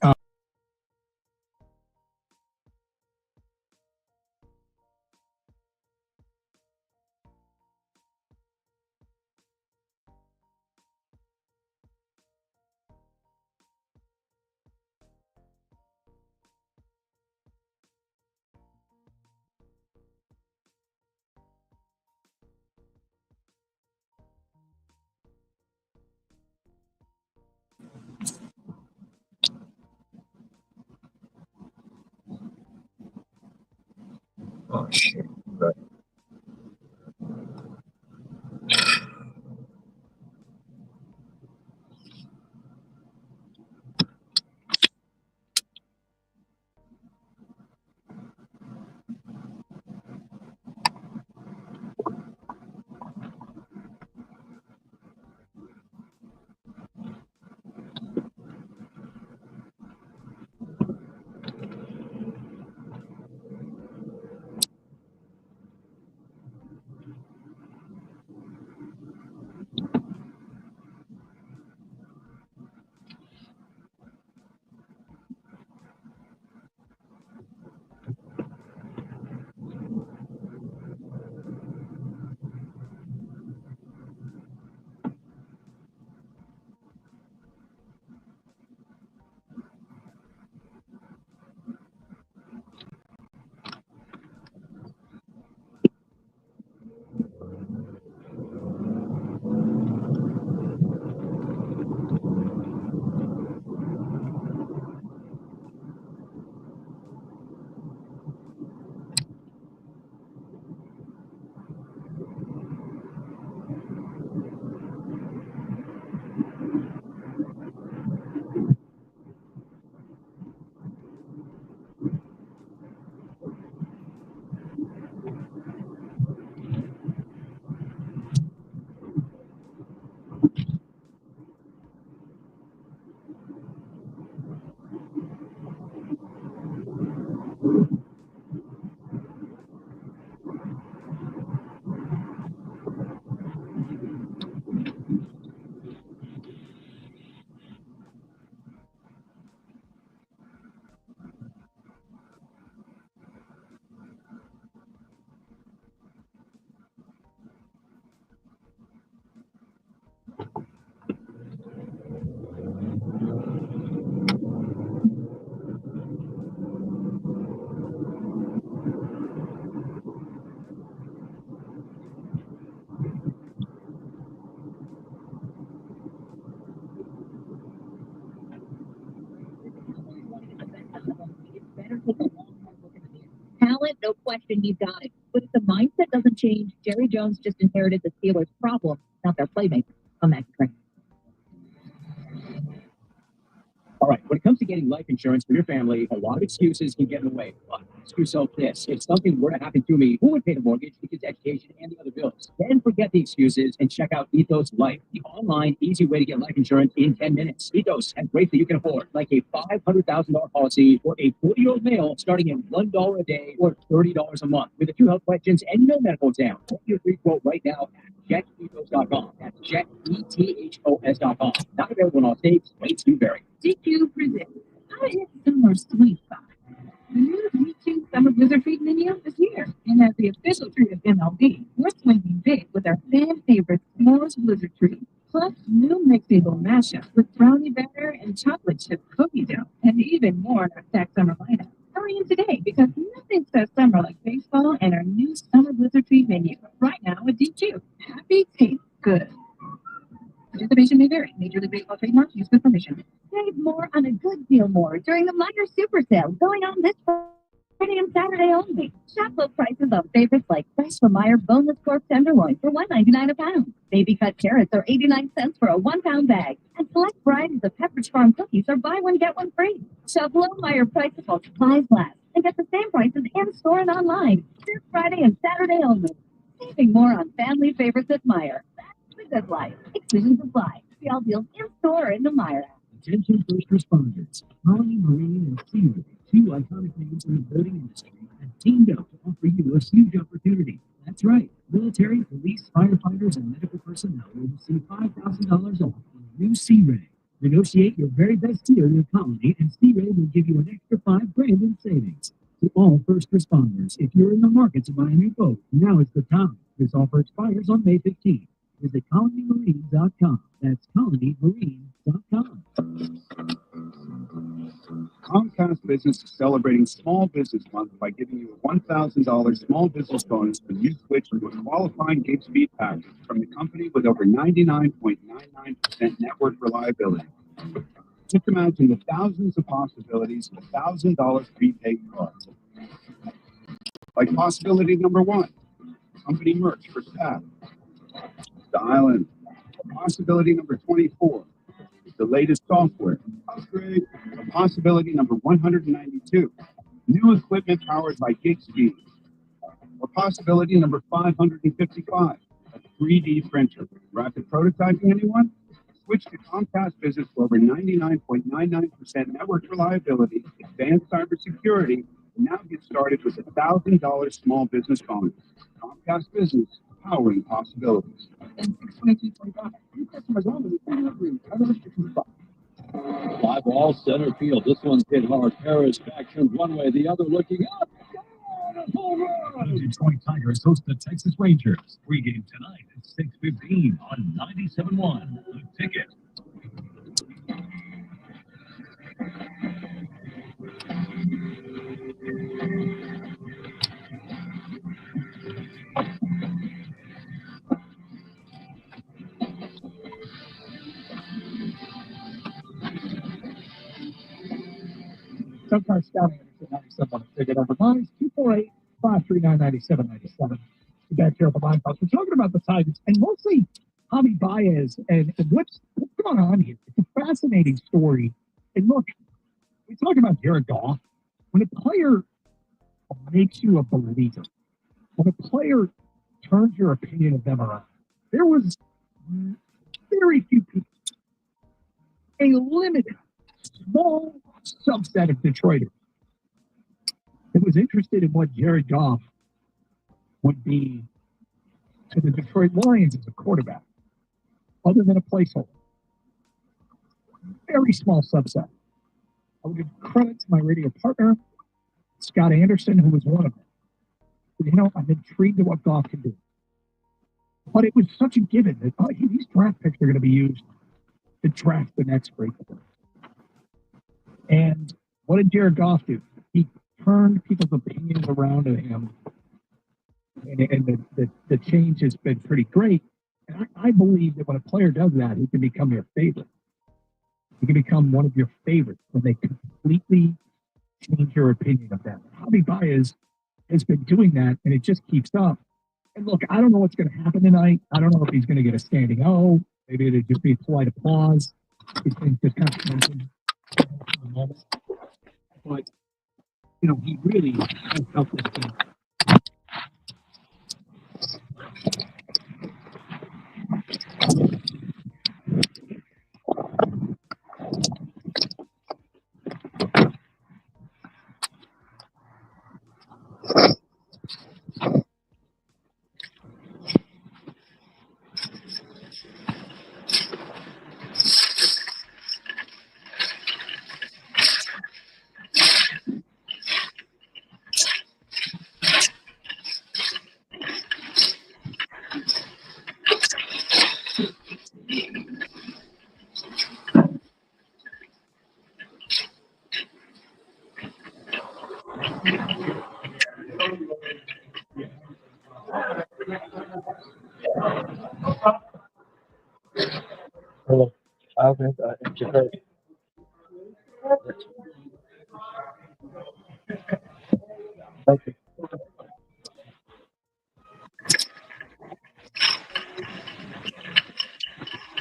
oh shit. Right.
talent, no question he's got it. But if the mindset doesn't change, Jerry Jones just inherited the Steelers' problem, not their playmaker. I'm Matt Craig.
All right, when it comes to getting life insurance for your family, a lot of excuses can get in the way. But ask yourself this: if something were to happen to me, who would pay the mortgage, the kids' education, and the other bills? Then forget the excuses and check out Ethos Life, the online, easy way to get life insurance in 10 minutes. Ethos has rates that you can afford, like a $500,000 policy for a 40-year-old male starting at $1 a day or $30 a month. With a few health questions and no medical exam. Get your free quote right now at checkethos.com. That's checkethos.com. Not available in all states. Rates do vary.
DQ presents How to Hit Summer Sweet Spot. The new DQ Summer Blizzard Treat menu is here, and as the official treat of MLB, we're swinging big with our fan favorite S'mores Blizzard Treat. Plus, new mixable mashup with brownie batter and chocolate chip cookie dough, and even more in our stacked summer lineup. Hurry in today because nothing says summer like baseball and our new Summer Blizzard Treat menu right now at DQ. Happy tastes good. Participation may vary. Major League Baseball trademarks used with permission. Save more on a good deal more during the Meyer Super Sale going on this Friday and Saturday only. Shop low prices on favorites like fresh from Meyer boneless pork tenderloin for $1.99 a pound. Baby cut carrots are 89 cents for a 1-pound bag. And select varieties of Pepperidge Farm cookies are buy one, get one free. Shop low Meyer prices while supplies last and get the same prices in store and online. This Friday and Saturday only. Saving more on family favorites at Meyer. The good life. Exclusions apply. See all deals in store or in the Meyer app.
Attention first responders. Colony Marine and Seawood, two iconic names in the boating industry, have teamed up to offer you a huge opportunity. That's right. Military, police, firefighters, and medical personnel will receive $5,000 off on a new Sea Ray. Negotiate your very best deal with Colony, and Sea Ray will give you an extra $5,000 in savings. To all first responders, if you're in the market to buy a new boat, now is the time. This offer expires on May 15th. Visit colonymarine.com. That's colonymarine.com.
Comcast Business is celebrating Small Business Month by giving you a $1,000 small business bonus when you switch to a qualifying gig speed package from the company with over 99.99% network reliability. Just imagine the thousands of possibilities of $1,000 prepaid cards. Like possibility number 1, company merch for staff. Dial in. Possibility number 24, the latest software upgrade. Possibility number 192, new equipment powered by GigSpeed. Or possibility number 555, a 3D printer. Rapid prototyping, anyone? Switch to Comcast Business for over 99.99% network reliability, advanced cybersecurity, and now get started with a $1,000 small business bonus. Comcast Business, powering possibilities. And 622.25, new customers only, deliveries, other restrictions apply.
Fly ball center field. This one's hit hard. Harris back turned one way, the other looking up.
The Detroit Tigers host the Texas Rangers. Pregame tonight at 6:15 on 97.1. The Ticket. Sometimes scouting at 97 on the Ticket. Over lines 248-539-9797. Back here at the line. We're talking about the Tigers and mostly Javi Baez and what's going on here. It's a fascinating story. And look, we talk about Jared Goff. When a player makes you a believer, when a player turns your opinion of them around, there was very few people, a limited, small subset of Detroiters that was interested in what Jared Goff would be to the Detroit Lions as a quarterback, other than a placeholder. Very small subset. I would give credit to my radio partner, Scott Anderson, who was one of them. You know, I'm intrigued at what Goff can do. But it was such a given that these draft picks are going to be used to draft the next great quarterback. And what did Jared Goff do? He turned people's opinions around to him. And the change has been pretty great. And I believe that when a player does that, he can become your favorite. He can become one of your favorites when they completely change your opinion of them. Javi Baez has been doing that, and it just keeps up. And look, I don't know what's going to happen tonight. I don't know if he's going to get a standing O. Maybe it'll just be polite applause. These things just kind of mentioned for the moment. But, he really has helped this team.
Hello. Just heard. Thank you.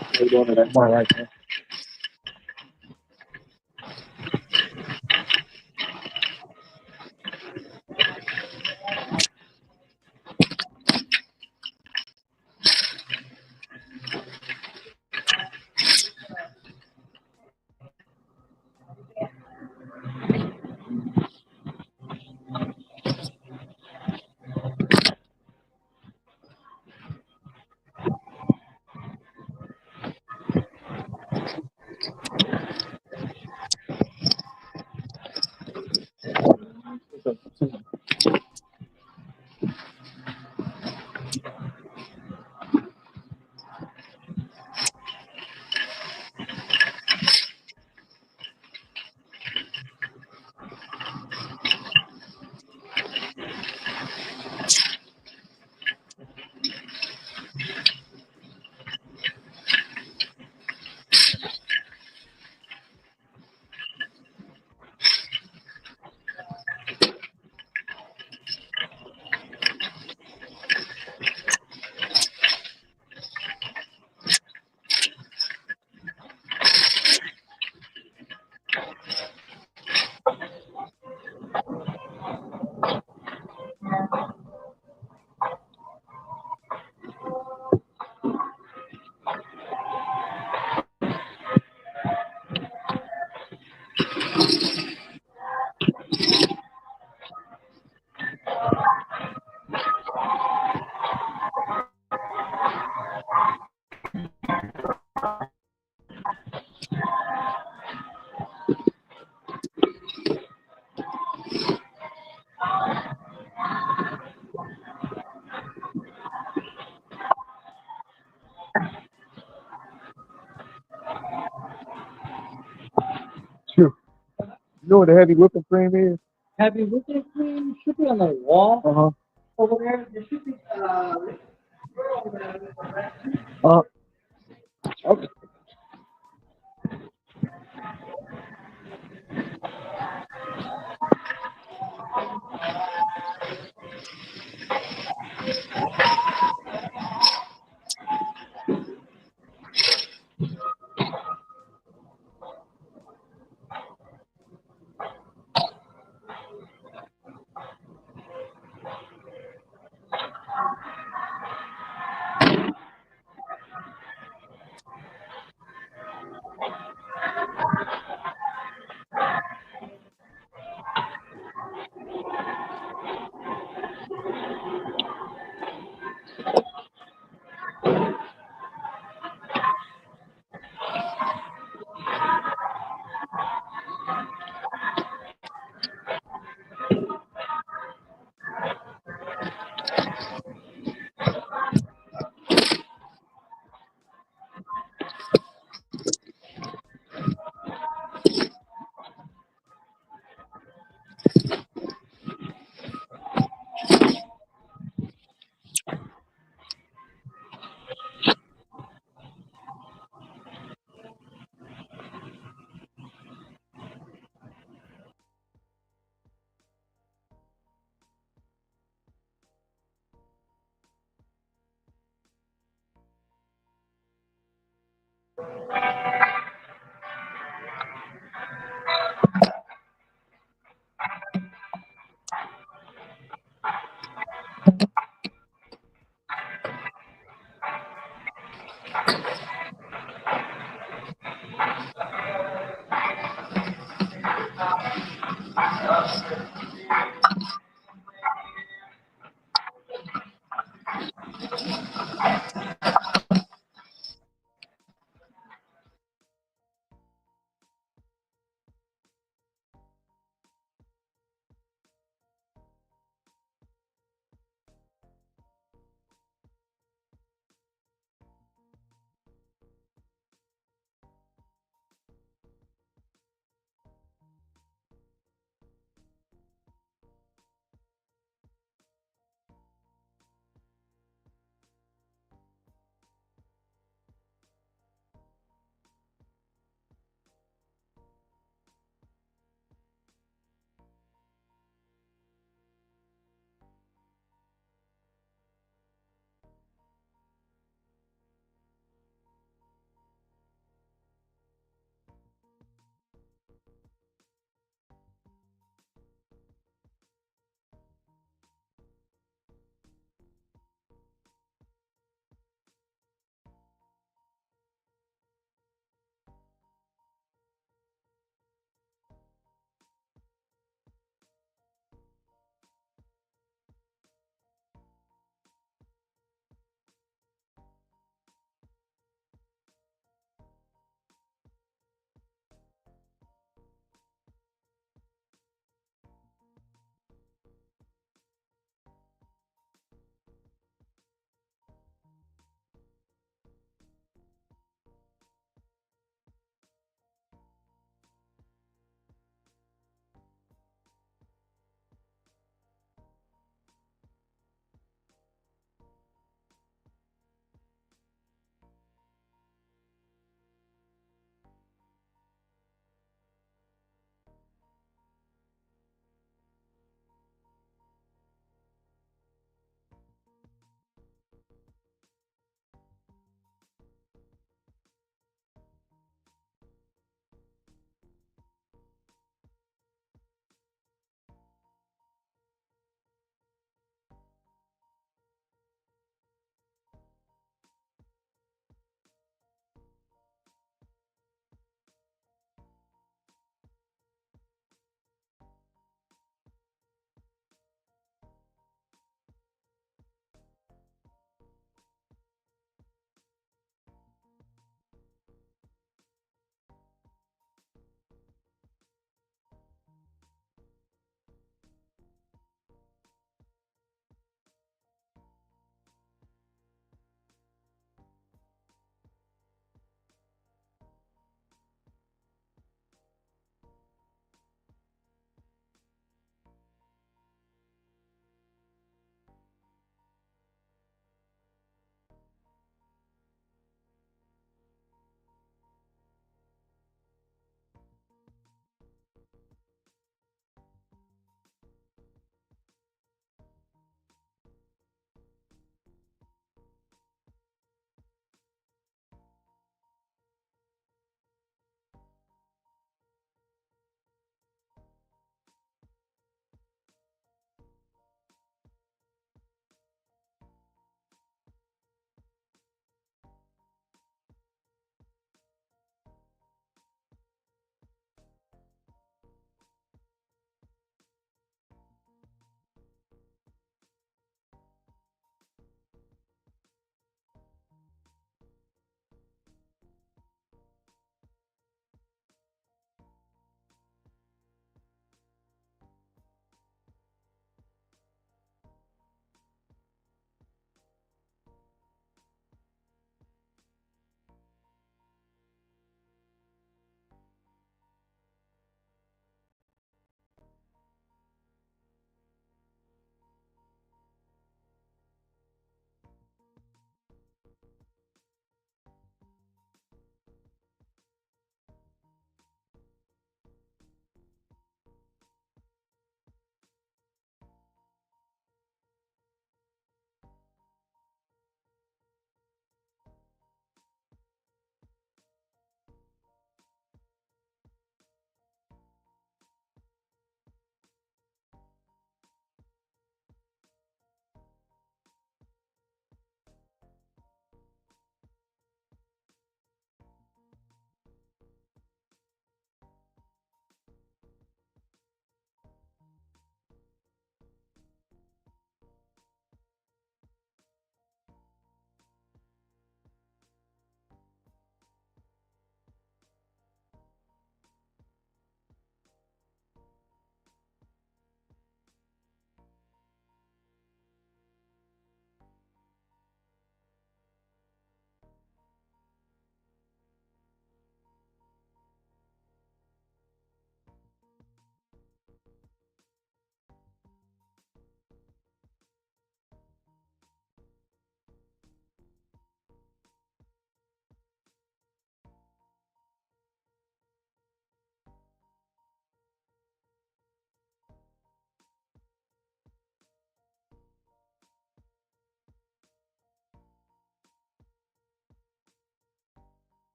How you doing today? All right, man. Sure. You know what a heavy whipping cream is?
Heavy whipping cream should be on the wall
Uh-huh.
over there. There should be
Okay.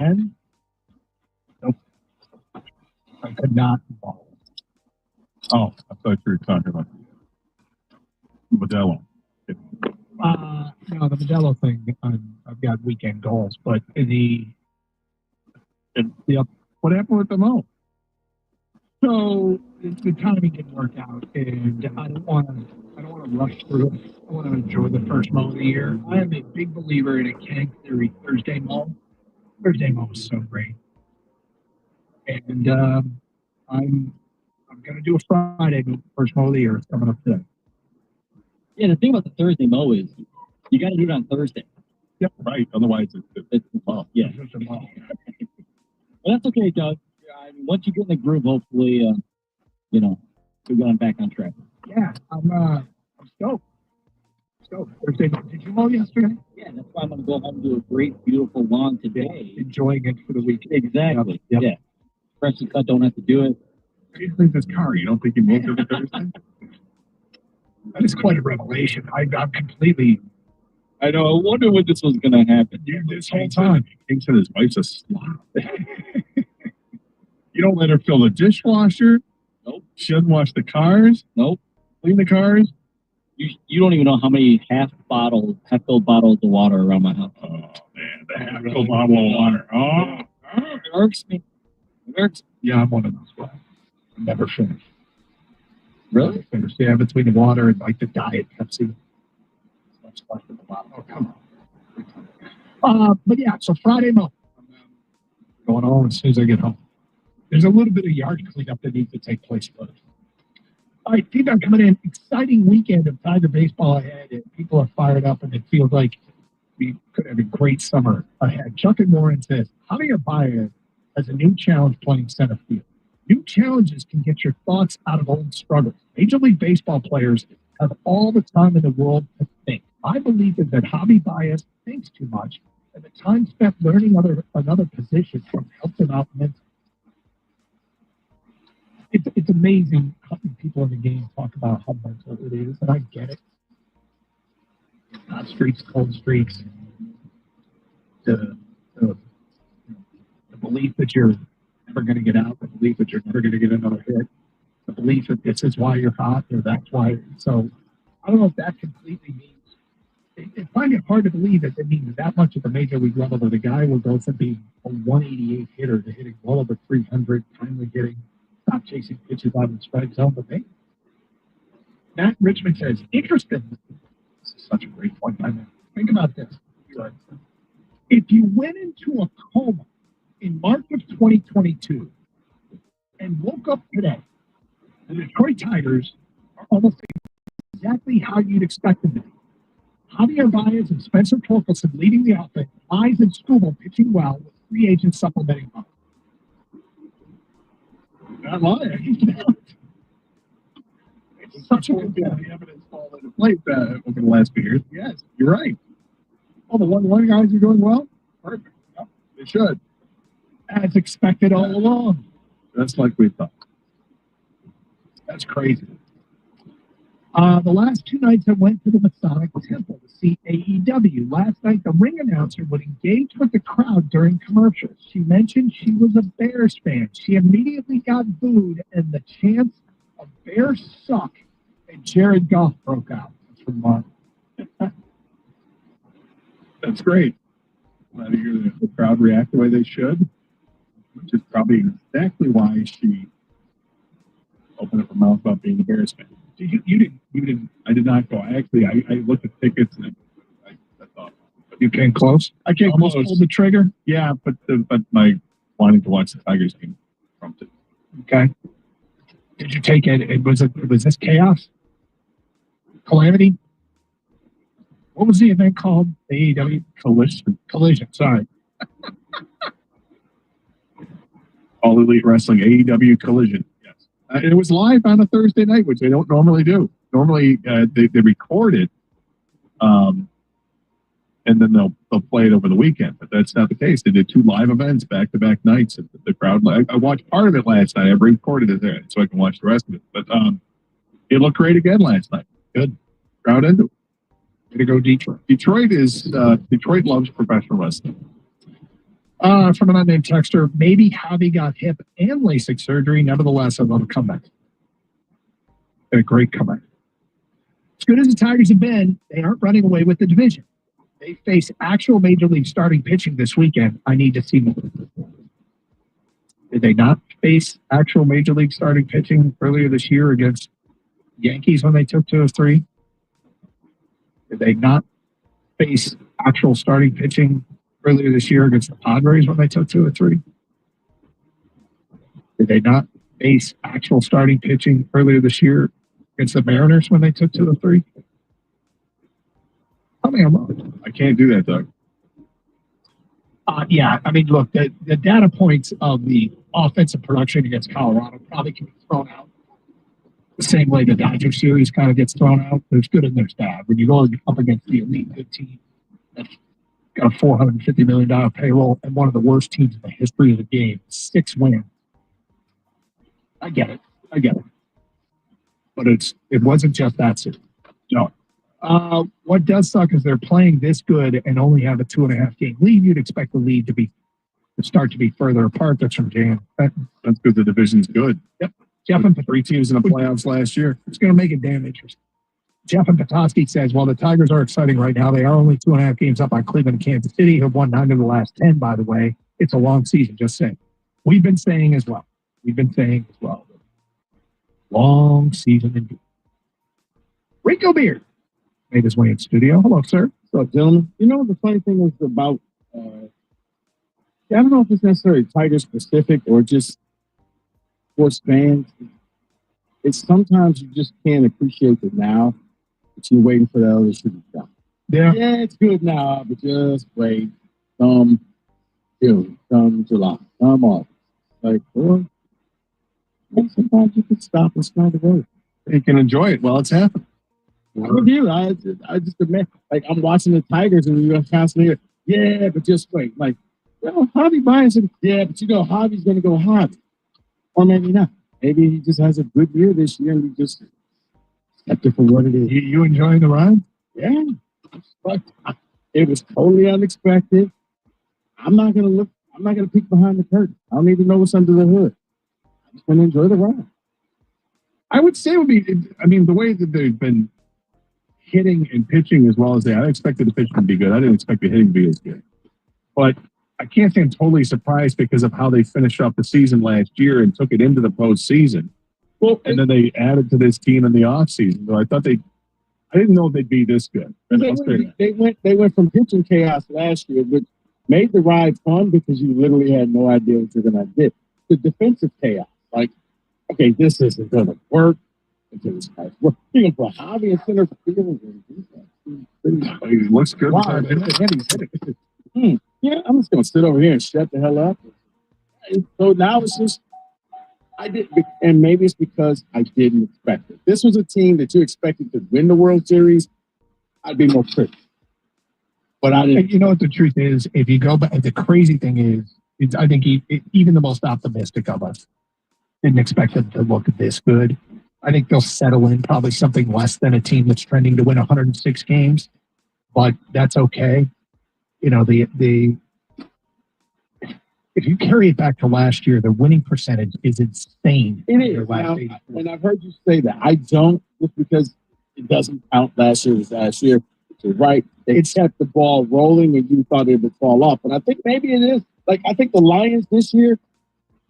10. Nope. I could not follow.
Oh, I thought you were talking about Modelo.
No, the Modelo thing, I've got weekend goals, but what happened with the Mo? So the timing didn't work out, and I don't want to rush through it. I want to enjoy the first Mo of the year. I am a big believer in a Kank Theory Thursday Mo. Thursday Mo is so great, and I'm gonna do a Friday first Mo of the year. It's coming up today.
Yeah, the thing about the Thursday Mo is you got to do it on Thursday.
Yep, right. Otherwise,
it's well, yeah. But that's okay, Doug. I mean, once you get in the groove, hopefully, you're going back on track.
Yeah, I'm stoked. Thursday. Did you mow yesterday?
Yeah, that's why I'm going to go home and do a great, beautiful lawn today.
Enjoying it for the weekend.
Exactly.
Yep.
Yeah. Freshly cut, don't have to do it.
You clean this car. You don't think you moved every Thursday?
That is quite a revelation. I'm completely.
I know. I wonder when this was going to happen.
This whole time. King said his wife's a slob. You don't let her fill the dishwasher.
Nope.
She doesn't wash the cars.
Nope.
Clean the cars.
You don't even know how many half-filled bottles of water around my house.
Oh, man. The half-filled bottle of water.
It irks me.
Yeah, I'm one of those guys. I never finish.
Really?
Never finish. Yeah, between the water and like the diet Pepsi. Much left in the bottle. Oh, come on. But yeah, so Friday Mo. Going on as soon as I get home. There's a little bit of yard cleanup that needs to take place first. All right, feedback coming in. Exciting weekend of Tiger baseball ahead, and people are fired up, and it feels like we could have a great summer ahead. Chuck and Warren says, Javier Baez has a new challenge playing center field. New challenges can get your thoughts out of old struggles. Major League Baseball players have all the time in the world to think. My belief is that Javi Baez thinks too much, and the time spent learning another position can help them out mentally. It's amazing how many people in the game talk about how mental it is, and I get it. Hot streaks, cold streaks, the belief that you're never going to get out, the belief that you're never going to get another hit, the belief that this is why you're hot or that's why. So I don't know if that completely means. I find it hard to believe that it means that much at the major league level that a guy will go from being a 188 hitter to hitting well over 300, timely hitting. Stop chasing pitches out of the strike zone, but maybe. Matt Richmond says, interesting. This is such a great point by Matt. Think about this. If you went into a coma in March of 2022 and woke up today, the Detroit Tigers are almost exactly how you'd expect them to be. Javier Baez and Spencer Torkelson leading the offense, Eyes and Struble pitching well with free agents supplementing them. Not lying. It's such a good the evidence fall into place over the last few years. Yes, you're right. Oh, the one guys are doing well? Perfect. Yep, they should. As expected all along.
Just like we thought.
That's crazy. The last two nights I went to the Masonic Temple to see AEW. Last night, the ring announcer would engage with the crowd during commercials. She mentioned she was a Bears fan. She immediately got booed, and the chants of Bears suck and Jared Goff broke out. That's from Mark.
That's great. Glad to hear the crowd react the way they should, which is probably exactly why she opened up her mouth about being a Bears fan.
You didn't.
I did not go. I looked at tickets and I thought.
You came close?
I came
almost
close.
Pulled the trigger?
Yeah, but my wanting to watch the Tigers game prompted.
Okay. Did you take it? Was this chaos? Calamity? What was the event called? The AEW Collision. Sorry.
All Elite Wrestling AEW Collision. Yes. It was live on a Thursday night, which they don't normally do. Normally they record it, and then they'll play it over the weekend. But that's not the case. They did two live events back-to-back nights. And the crowd. I watched part of it last night. I recorded it there so I can watch the rest of it. But it looked great again last night. Good. Crowd into it.
Way to go, Detroit.
Detroit loves professional wrestling.
From an unnamed texter, maybe Javi got hip and LASIK surgery. Nevertheless, I love a comeback. A great comeback. As good as the Tigers have been, they aren't running away with the division. They face actual major league starting pitching this weekend. I need to see more. Did they not face actual major league starting pitching earlier this year against Yankees when they took 2-3? Did they not face actual starting pitching earlier this year against the Padres when they took 2-3? Did they not face actual starting pitching earlier this year against the Mariners when they took 2-3? Tell me I'm wrong.
I can't do that, Doug.
Yeah, I mean, look, the data points of the offensive production against Colorado probably can be thrown out the same way the Dodger series kind of gets thrown out. There's good and there's bad. When you go up against the elite good team that's got a $450 million payroll and one of the worst teams in the history of the game, 6 wins. I get it. But it wasn't just that series. No. What does suck is they're playing this good and only have a 2.5 game lead. You'd expect the lead to start to be further apart. That's from Jan.
That's because the division's good.
Yep. Jeff and
3 teams in the playoffs last year.
It's going to make it damn interesting. Jeff and Petoskey says, while the Tigers are exciting right now, they are only 2.5 games up on Cleveland and Kansas City, who have won 9 of the last 10, by the way. It's a long season, just saying. We've been saying as well. Long season indeed. Rico Beard made his way in studio. Hello, sir.
So, gentlemen, you know what the funny thing is about, I don't know if it's necessarily Tiger specific or just sports fans. It's sometimes you just can't appreciate it now, but you're waiting for the other shit to come.
Yeah,
it's good now, but just wait. Come June, come July, come August. Like, boy, sometimes you can stop and smell the road.
You can enjoy it while it's happening.
I'm with you. I just admit, like, I'm watching the Tigers and you're constantly here, yeah, but just wait. Like, well, Javi Bryan said, yeah, but you know, Javi's going to go Javi. Or maybe not. Maybe he just has a good year this year and we just accept it for what it is.
You enjoying the ride?
Yeah. But it was totally unexpected. I'm not going to peek behind the curtain. I don't need to know what's under the hood. I'm just going to enjoy the ride.
I would say it would be, I mean, the way that they've been hitting and pitching as well as I expected the pitching to be good. I didn't expect the hitting to be as good. But I can't say I'm totally surprised because of how they finished off the season last year and took it into the postseason. Well, and then they added to this team in the offseason. So I didn't know they'd be this good.
They went from pitching chaos last year, which made the ride fun because you literally had no idea what you're going to get. The defensive chaos, like, okay, this isn't going to work. Until this guy's working. You're going to put Javi in center field.
He looks good.
Wow, yeah, I'm just going to sit over here and shut the hell up. And so now it's just, and maybe it's because I didn't expect it. This was a team that you expected to win the World Series. I'd be more critical. But I didn't.
You know what the truth is? If you go back, the crazy thing is I think even the most optimistic of us didn't expect them to look this good. I think they'll settle in probably something less than a team that's trending to win 106 games, but that's okay. You know, if you carry it back to last year, the winning percentage is insane.
It is. Now, and I've heard you say that. I don't, just because it doesn't count last year as last year. You're right. They kept the ball rolling and you thought it would fall off. And I think maybe it is. Like, I think the Lions this year,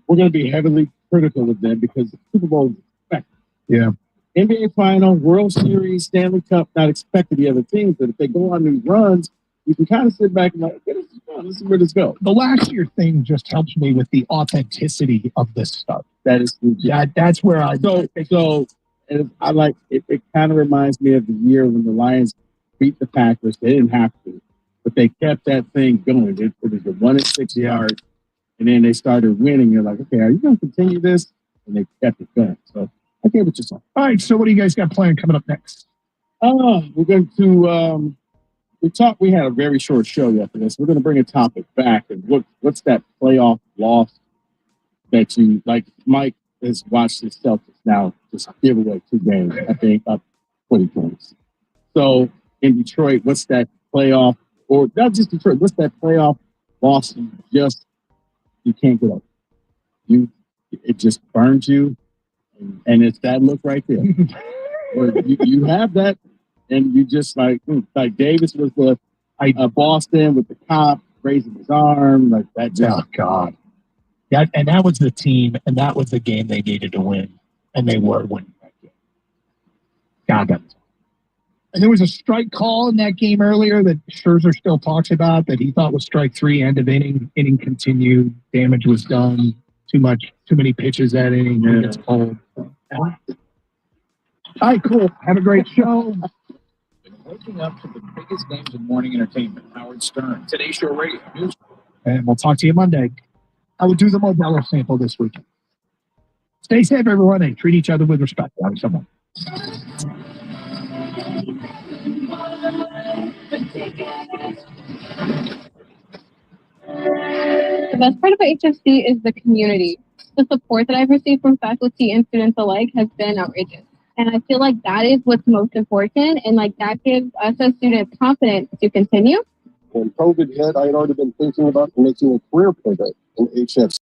we're going to be heavily critical of them because the Super Bowl is expected.
Yeah.
NBA Final, World Series, Stanley Cup, not expected the other teams. But if they go on these runs, you can kind of sit back and like, okay, this is fun. This is where this goes.
The last year thing just helps me with the authenticity of this stuff.
That is true.
That's where I
so and I like it. It kind of reminds me of the year when the Lions beat the Packers. They didn't have to, but they kept that thing going. It was a 1-6 yard, and then they started winning. You're like, okay, are you going to continue this? And they kept it going. So I get what you're saying.
All right. So what do you guys got planned coming up next?
We're going to we had a very short show yesterday, so we're going to bring a topic back and what's that playoff loss that you like. Mike has watched his Celtics now just give away 2 games, I think, up 20 points. So in Detroit, what's that playoff, or not just Detroit, what's that playoff
Boston you can't get over. It just burns you, and it's that look right there. Where you have that, and you just like Davis was the Boston with the cop raising his arm like that.
Oh God, that was the team, and that was the game they needed to win, and they were winning that game. God, that was. And there was a strike call in that game earlier that Scherzer still talks about that he thought was strike 3, end of inning. Inning continued. Damage was done. Too many pitches that inning. He gets pulled. All right, cool. Have a great show.
Waking up to the biggest names in morning entertainment. Howard Stern, Today Show Radio, News.
And we'll talk to you Monday. I will do the Modelo sample this weekend. Stay safe, everyone, and treat each other with respect. Have someone.
The best part about HFC is the community. The support that I've received from faculty and students alike has been outrageous. And I feel like that is what's most important. And like that gives us as students confidence to continue.
When COVID hit, I had already been thinking about making a career pivot, and HFC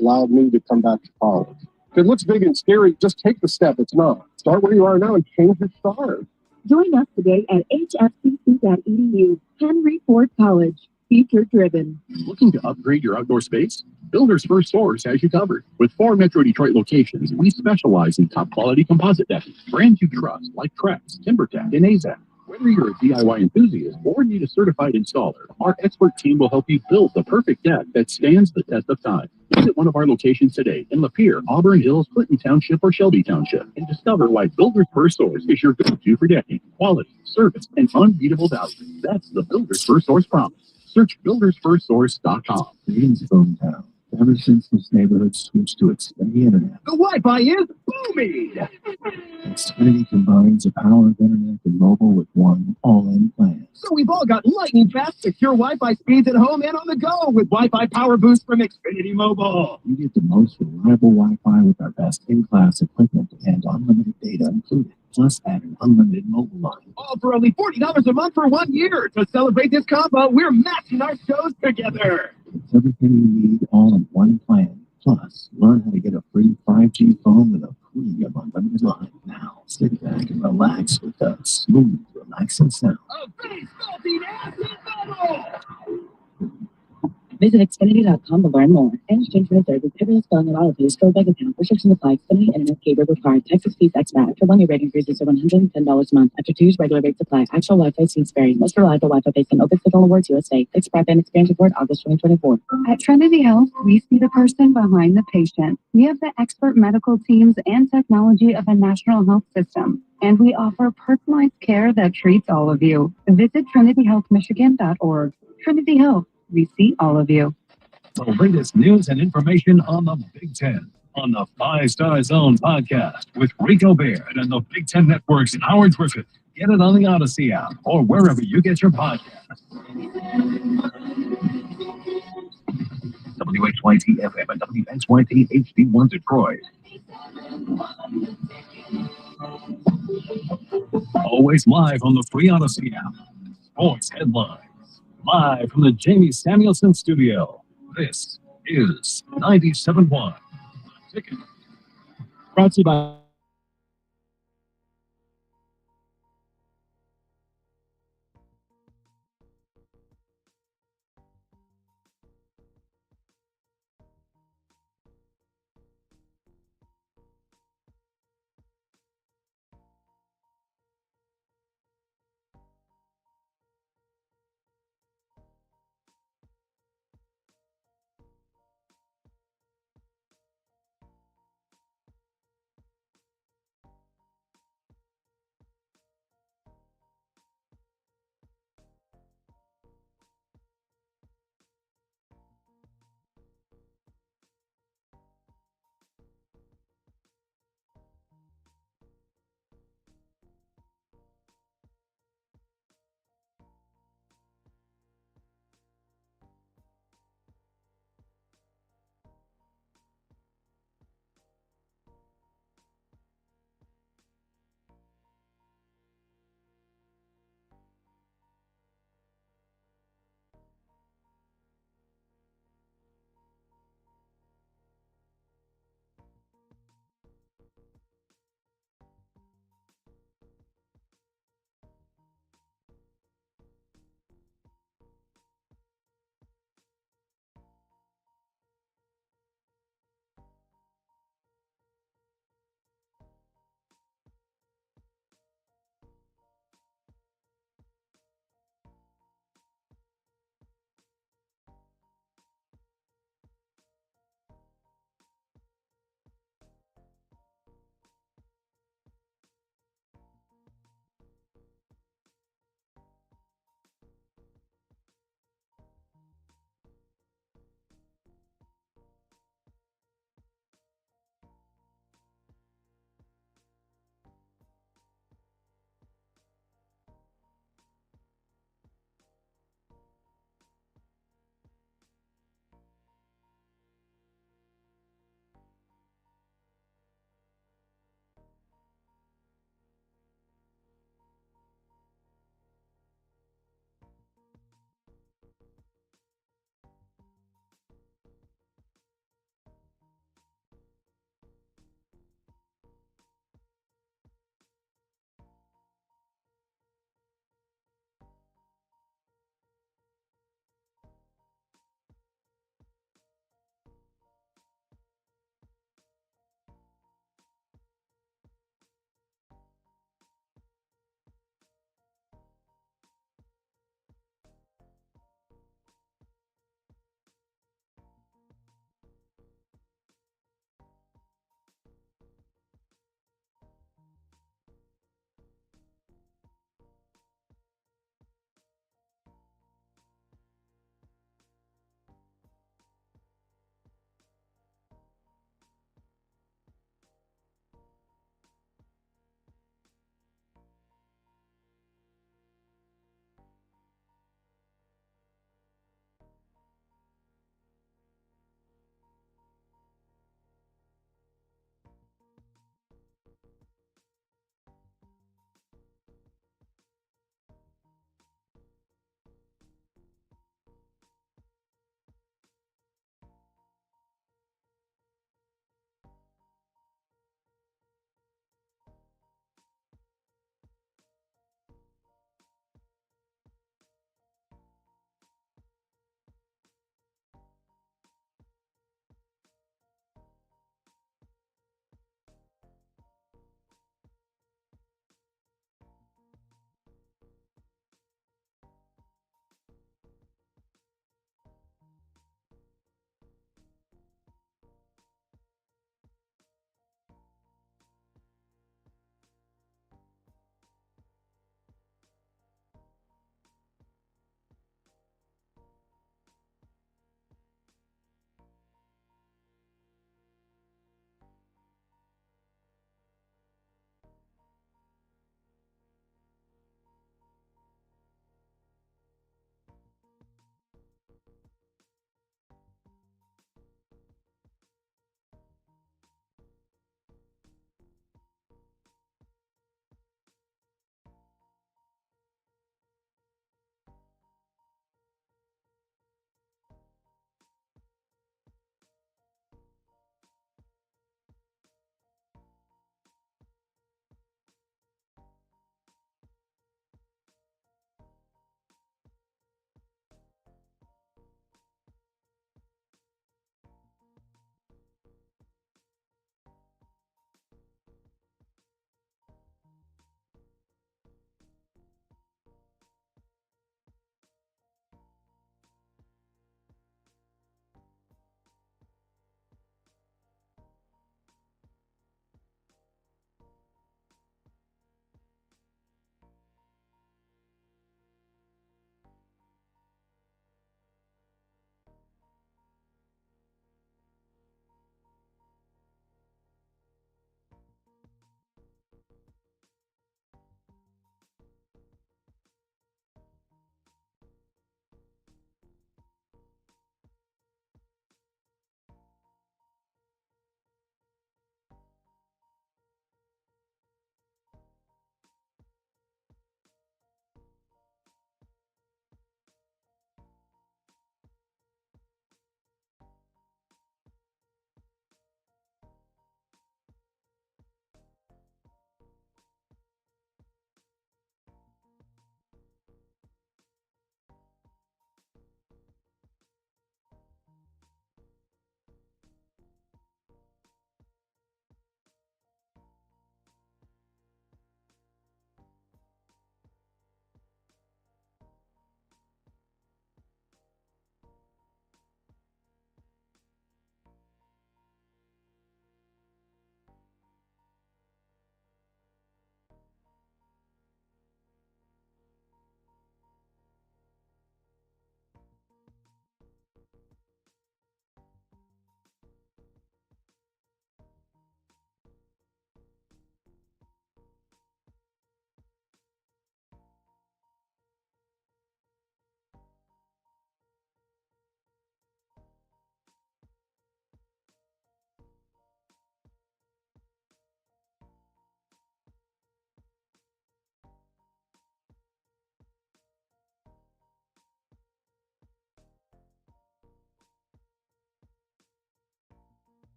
allowed me to come back to college. If it looks big and scary, just take the step. It's not. Start where you are now and change your start.
Join us today at hfcc.edu. Henry Ford College. Future driven.
Looking to upgrade your outdoor space? Builders First Source has you covered. With 4 Metro Detroit locations, we specialize in top quality composite decking, brands you trust like Trex, TimberTech, and AZEK. Whether you're a DIY enthusiast or need a certified installer, our expert team will help you build the perfect deck that stands the test of time. Visit one of our locations today in Lapeer, Auburn Hills, Clinton Township, or Shelby Township and discover why Builders First Source is your go-to for decking, quality, service, and unbeatable value. That's the Builders First Source promise. Search buildersfirstsource.com.
Today's hometown. Ever since this neighborhood switched to Xfinity Internet,
The Wi-Fi is booming.
Xfinity combines the power of internet and mobile with one all-in plan.
So we've all got lightning fast, secure Wi-Fi speeds at home and on the go with Wi-Fi Power Boost from Xfinity Mobile.
You get the most reliable Wi-Fi with our best in-class equipment and unlimited data included. Plus, add an unlimited mobile line.
All for only $40 a month for 1 year. To celebrate this combo, we're matching our shows together.
It's everything you need all in one plan. Plus, learn how to get a free 5G phone with a free of unlimited line. Now, sit back and relax with the smooth, relaxing sound.
A big salty acid bubble.
Visit Xfinity.com to learn more. And exchange for service. Every spelling and all of these bank account. Restrictions apply. Xfinity Internet cable required. Texas fees expat. After 1 year rate increases to $110 a month. After 2 years regular rates apply. Actual Wi-Fi speeds vary. Most reliable Wi-Fi based on Open Signal Awards USA. Fixed broadband experience report August 2024.
At Trinity Health, we see the person behind the patient. We have the expert medical teams and technology of a national health system. And we offer personalized care that treats all of you. Visit trinityhealthmichigan.org. Trinity Health. We see all of you.
The latest news and information on the Big Ten on the 5 Star Zone podcast with Rico Baird and the Big Ten Network's Howard Griffith. Get it on the Odyssey app or wherever you get your podcasts. WXYT FM and WXYT HD1 Detroit. Always live on the free Odyssey app. Sports headlines. Live from the Jamie Samuelson studio. This is 97.1 Ticket.
Brought to you by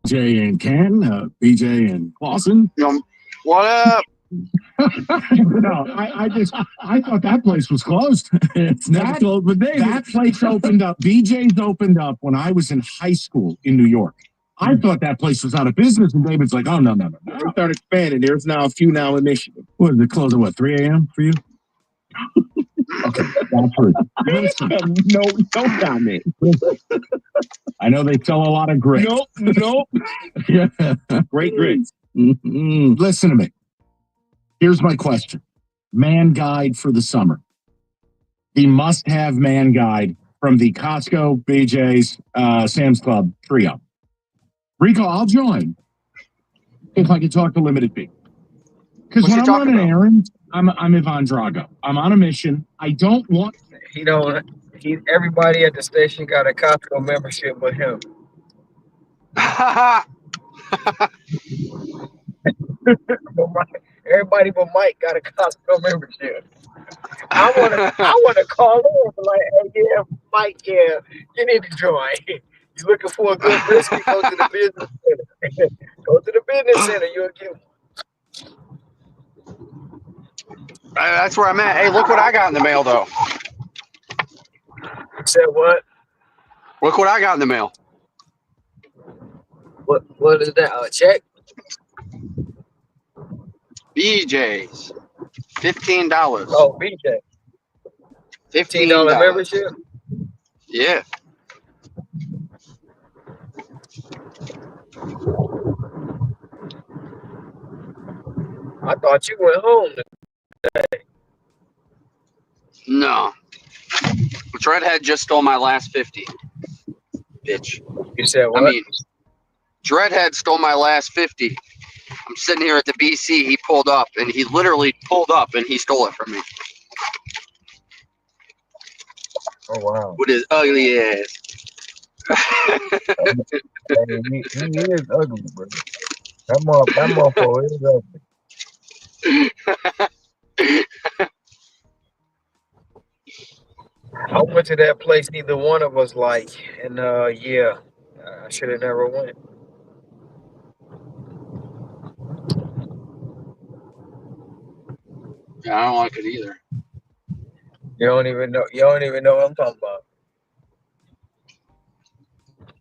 BJ and Ken, BJ and Clausen.
What up?
No, I thought that place was closed.
It's never closed with David.
That place opened up. BJ's opened up when I was in high school in New York. I thought that place was out of business, and David's like, "Oh no.
They started expanding. There's now a few now in Michigan.
What did it close at? What, 3 a.m. for you?
Okay, that's true. Listen,
No comment.
I know they sell a lot of grits.
Nope.
Yeah.
Great grits.
Mm-hmm.
Listen to me. Here's my question. Man guide for the summer. The must-have man guide from the Costco, BJ's, Sam's Club trio. Rico, I'll join if I can talk to limited people. Because when I'm running errands, I'm Ivan Drago. I'm on a mission. I don't want...
Everybody at the station got a Costco membership with him. Everybody but Mike got a Costco membership. I wanna call him like, hey, yeah, Mike, yeah, you need to join. You looking for a good brisket? Go to the business center. Go to the business center. You'll get one.
That's where I'm at. Hey, look what I got in the mail, though.
You said what?
Look what I got in the mail.
What is that? A check?
BJ's. $15.
Oh, BJ. $15 membership?
Yeah.
I thought you went home today.
No. Dreadhead just stole my last 50. Bitch.
You said what?
I mean, Dreadhead stole my last 50. I'm sitting here at the BC. He pulled up, and he literally pulled up, and he stole it from me.
Oh, wow.
With his ugly ass.
He is ugly, bro. That motherfucker is ugly. I went to that place neither one of us like, and yeah, I should have never went.
Yeah, I don't like it either.
You don't even know what I'm talking about.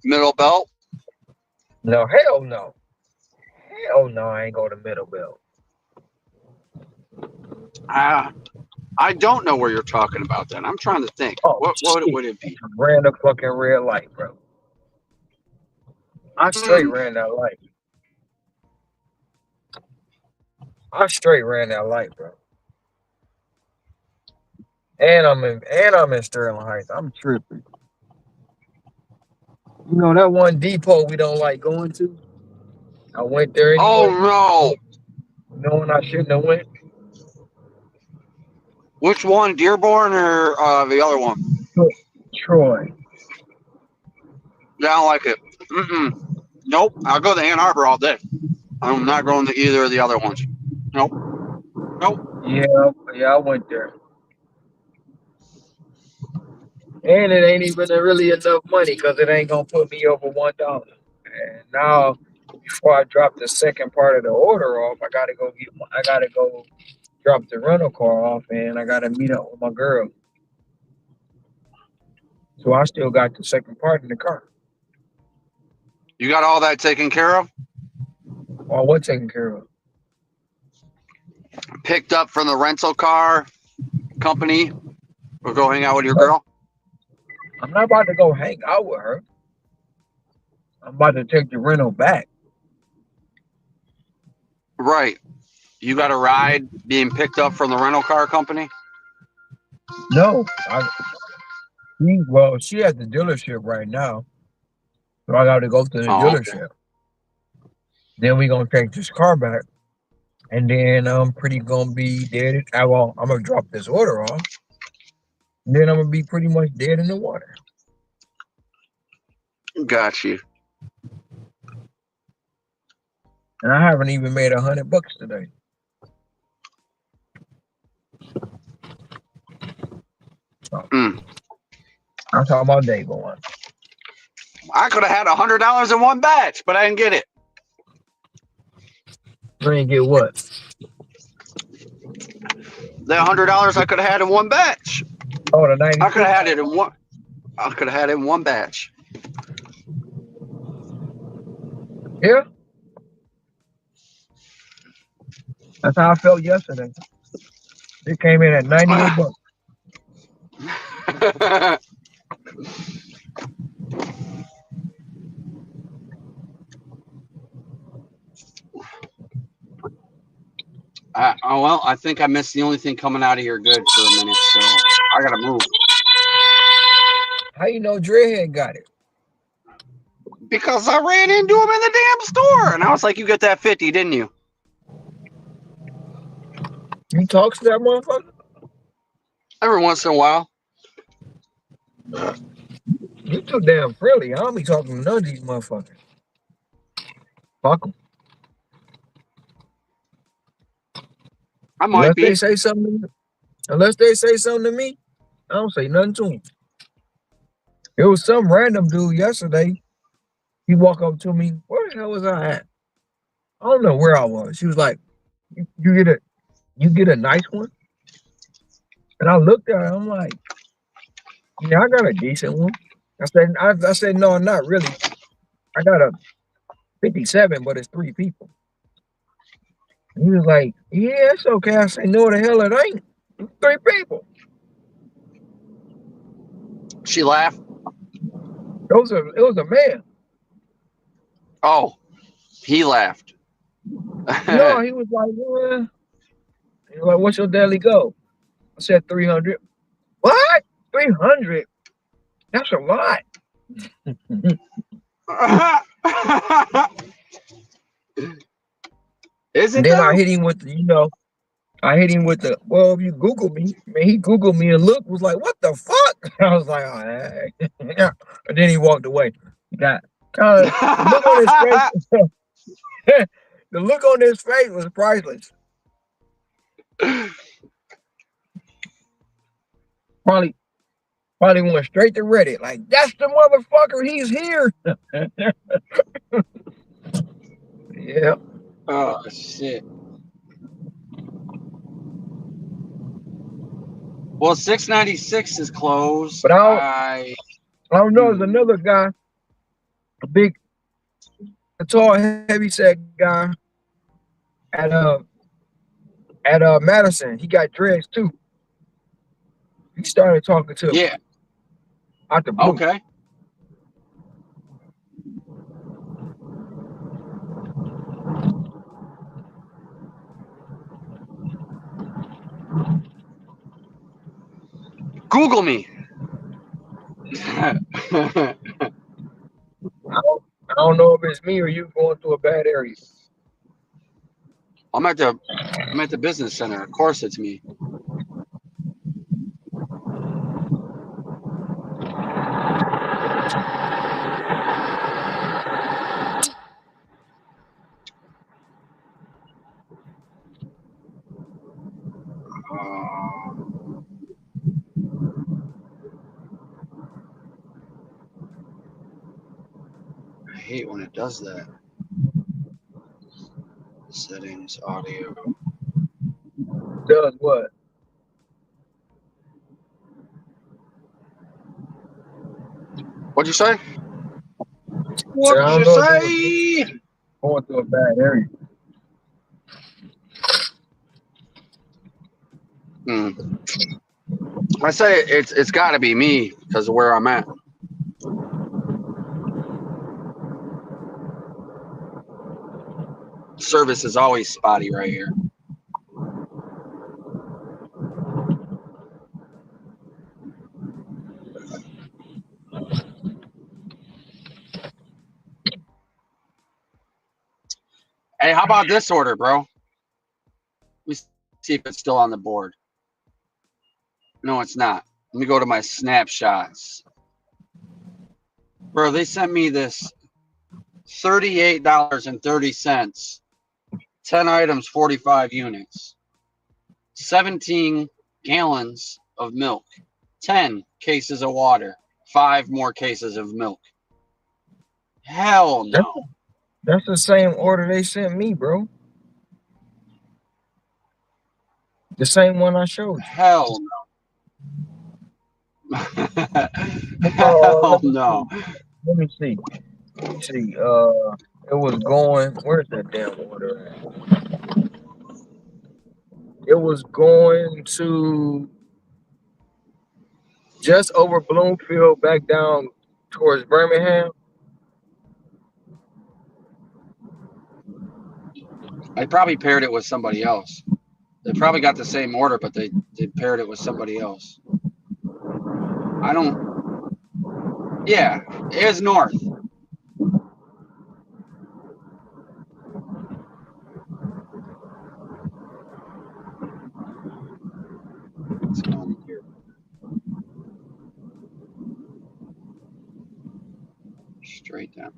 Middle Belt?
No, hell no. Hell no, I ain't going to Middle Belt.
I don't know where you're talking about then. I'm trying to think.
Oh,
what would it be?
Ran a fucking red light, bro. I straight ran that light. Bro. And I'm in Sterling Heights. I'm tripping. You know that one depot we don't like going to? I went there anyway.
Oh
no. Knowing I shouldn't have went.
Which one? Dearborn or the other one?
Troy.
Yeah, I don't like it. Nope. I'll go to Ann Arbor all day. I'm not going to either of the other ones. Nope.
Yeah, I went there. And it ain't even really enough money because it ain't gonna put me over $1. And now, before I drop the second part of the order off, I gotta go drop the rental car off, and I gotta meet up with my girl. So I still got the second part in the car.
You got all that taken care of?
Well, what taken care of?
Picked up from the rental car company or go hang out with your girl?
I'm not about to go hang out with her. I'm about to take the rental back.
Right. You got a ride being picked up from the rental car company?
No. She at the dealership right now. So I got to go to the dealership. Okay. Then we going to take this car back. And then I'm pretty going to be dead. Well, I'm going to drop this order off. And then I'm going to be pretty much dead in the water.
Got you.
And I haven't even made $100 today. That's how my day going.
I could have had $100 in one batch, but I didn't get it.
You didn't get what?
The $100 I could have had in one batch.
Oh, the 96.
I could have had it in one. I could have had it in one batch.
Yeah. That's how I felt yesterday. It came in at 98 bucks.
Well, I think I missed the only thing coming out of here good for a minute, so I gotta move.
How you know Dreadhead got it?
Because I ran into him in the damn store, and I was like, "You got that 50, didn't you?"
You talk to that motherfucker?
Every once in a while.
You too damn friendly. I don't be talking to none of these motherfuckers. Fuck them.
I might be.
Unless they say something to me, I don't say nothing to them. It was some random dude yesterday. He walked up to me. Where the hell was I at? I don't know where I was. She was like, "You get a nice one." And I looked at her. I'm like, "Yeah, I got a decent one." I said, "No, not really. I got a 57, but it's 3 people." And he was like, "Yeah, it's okay." I said, "No, the hell it ain't. It's 3 people."
She laughed.
It was a man.
Oh, he laughed.
No, he was like, "Well," he was like, "What's your daily goal?" I said 300. What? 300? That's a lot.
Is it
And then
though?
I hit him with the, well, if you Google me, man, he Googled me and looked, was like, "What the fuck?" I was like, "Oh, hey." Yeah. And then he walked away. He got kind of the look on his face. The look on his face was priceless. Probably went straight to Reddit. Like, "That's the motherfucker. He's here." Yeah.
Oh shit. Well, 696 is closed.
But I don't know. There's another guy, a tall, heavy set guy at Madison. He got dreads too. He started talking to me.
Yeah.
Out the blue.
Okay. Google me.
I don't know if it's me or you going through a bad area.
I'm at the business center. Of course it's me. I hate when it does that. Settings, audio.
Does what?
What'd you say?
So I
What'd
don't
you
know
say?
going through a bad area.
I say it's got to be me because of where I'm at. Service is always spotty right here. Hey, how about this order, bro? Let me see if it's still on the board. No, it's not. Let me go to my snapshots. Bro, they sent me this $38.30. 10 items, 45 units. 17 gallons of milk. 10 cases of water. 5 more cases of milk. Hell no.
That's the same order they sent me, bro. The same one I showed you.
Hell no. Hell no.
Let me see. It was going. Where's that damn order at? It was going to just over Bloomfield, back down towards Birmingham.
I probably paired it with somebody else. They probably got the same order, but they paired it with somebody else. I don't. Yeah, it is north. What's going on here? Straight down.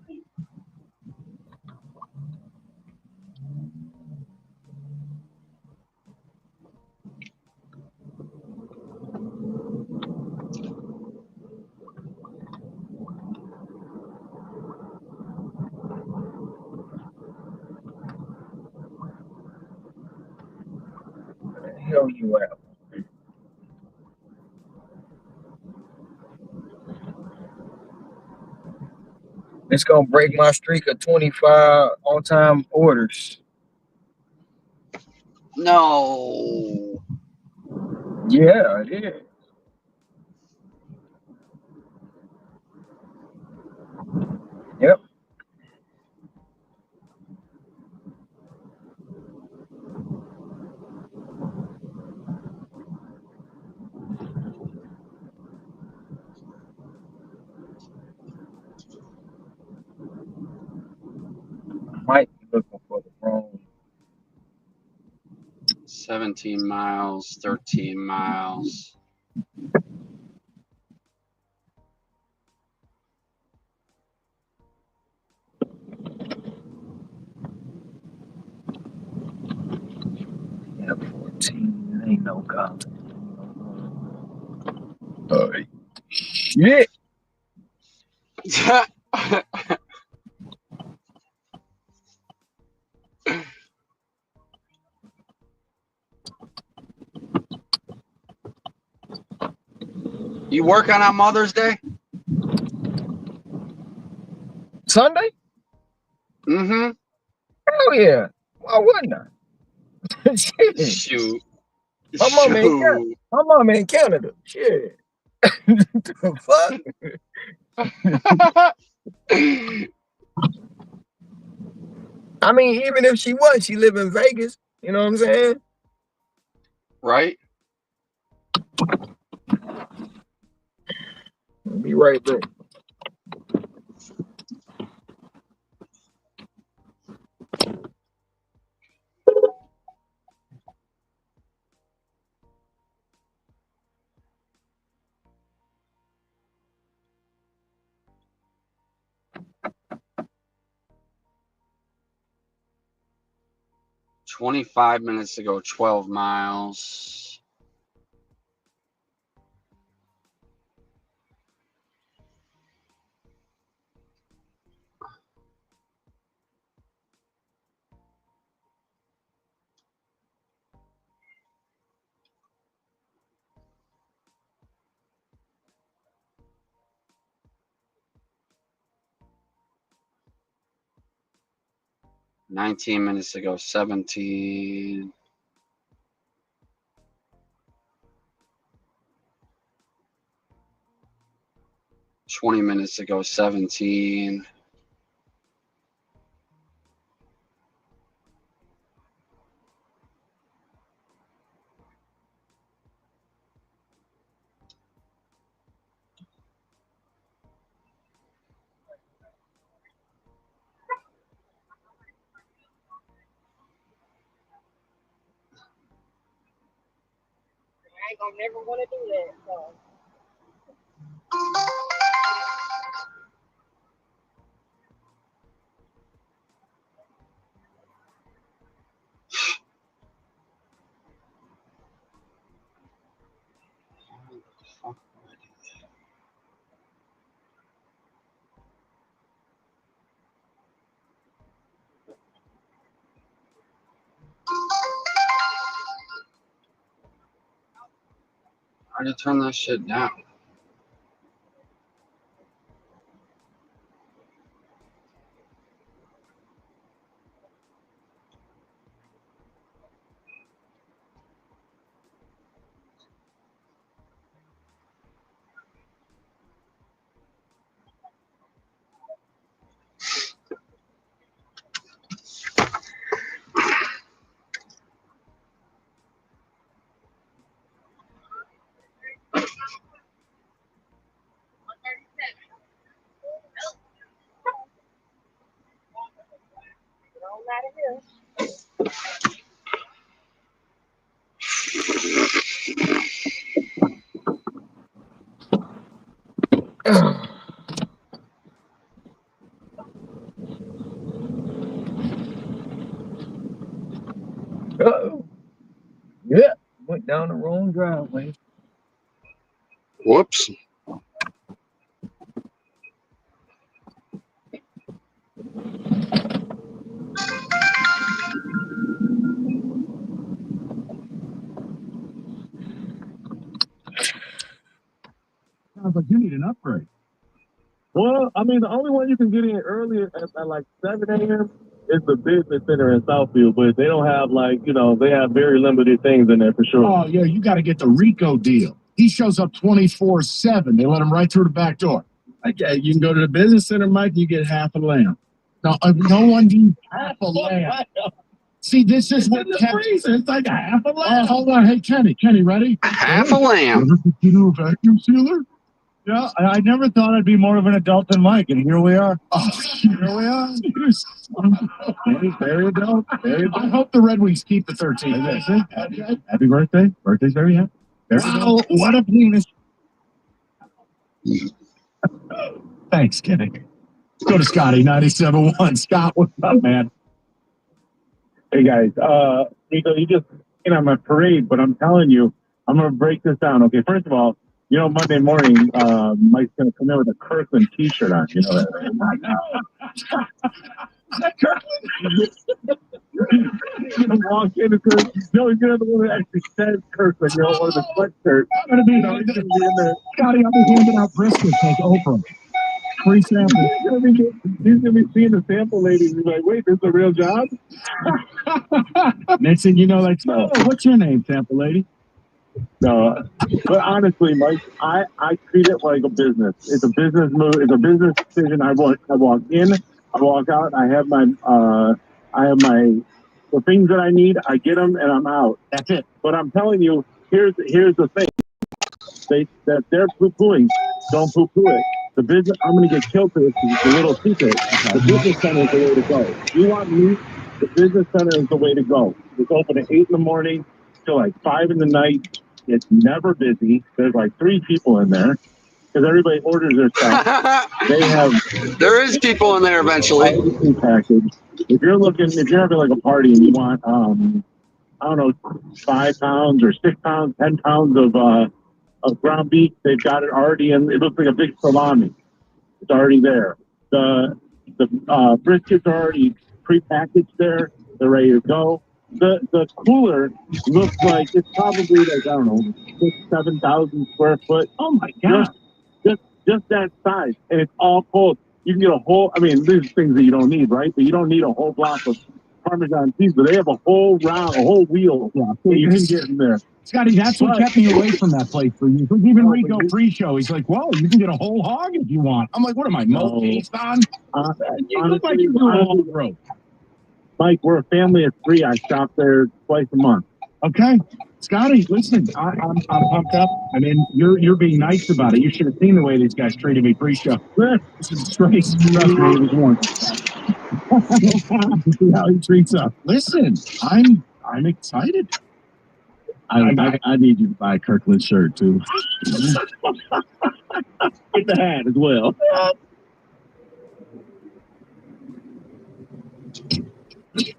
Where the hell you at? It's gonna break my streak of 25 on-time orders.
No.
Yeah, it is. Yep. Might be looking for the wrong.
17 miles, 13 miles.
Yeah, 14. It ain't no god. Shit.
You working on Mother's Day?
Sunday?
Mm-hmm.
Hell yeah. Why wouldn't I? Shit.
Shoot.
My mama in Canada. Shit. The fuck? I mean, even if she was, she live in Vegas. You know what I'm saying?
Right?
I'll be right back.
"25 minutes to go, 12 miles." "19 minutes to go, 17." 20 minutes to go, 17.
I ain't gonna never want to do that. So.
Try to turn that shit down.
Uh-oh. Yeah, went down the wrong driveway.
Whoops.
Sounds like you need an upgrade. Well, I mean, the only one you can get in earlier at like 7 a.m. is the business center in Southfield, but they don't have they have very limited things in there for sure.
Oh, yeah, you got to get the Rico deal. He shows up 24/7. They let him right through the back door. You can go to the business center, Mike, you get half a lamb. No one needs half a lamb. See, this is what freezer. It's like a half a lamb. Oh, hold on. Hey, Kenny, ready?
Half a lamb.
Ever consider a vacuum sealer? Yeah, I never thought I'd be more of an adult than Mike, and here we are. Oh, here we are. Very adult. I hope the Red Wings keep the 13th. Happy birthday. Birthday's very happy. Wow, what a penis. Thanks, Kenny. Let's go to Scotty, 97.1. Scott, what's up, man?
Hey guys, Rico, you just on my parade, but I'm telling you, I'm gonna break this down. Okay, first of all, Monday morning, Mike's gonna come in with a Kirkland T-shirt on. You know that, right? Is that Kirkland? He's gonna walk in and no, he's gonna have the one that actually says Kirkland. Or the sweatshirt.
I'm gonna be in there. Scotty, I'll be handing out briskets like Oprah. Free sample.
He's gonna be seeing the sample lady. He's like, wait, this is a real job?
Next thing you know, what's your name, sample lady?
No, but honestly, Mike, I treat it like a business. It's a business move. It's a business decision. I walk in, I walk out. I have the things that I need. I get them, and I'm out. That's it. But I'm telling you, here's the thing. That they're poo-pooing. Don't poo-poo it. The business. I'm going to get killed for this. It's a little secret. The business center is the way to go. You want me? The business center is the way to go. It's open at 8 in the morning till like 5 in the night. It's never busy. There's like 3 people in there because everybody orders their stuff.
There is people in there eventually.
Package. If you're having like a party and you want, I don't know, 5 pounds or 6 pounds, 10 pounds of ground beef, they've got it already in. It looks like a big salami. It's already there. The briskets are already prepackaged there. They're ready to go. The cooler looks like it's probably like, I don't know, 7,000 square foot.
Oh my God.
Just that size. And it's all cold. You can get a whole, there's things that you don't need, right? But you don't need a whole block of Parmesan cheese, but they have a whole wheel. Yeah, so you can get in there.
Scotty, that's what kept me away from that place for you. Even Rico pre-show, he's like, well, you can get a whole hog if you want. I'm like, what am I, based on? You look like you're on the road.
Mike, we're a family of 3. I shop there twice a month.
Okay. Scotty, listen, I'm pumped up. You're being nice about it. You should have seen the way these guys treated me pre-show. This is a disgrace. Trust me, it was warm. See how he treats us. Listen, I'm excited. I need you to buy a Kirkland shirt too.
Get the hat as well.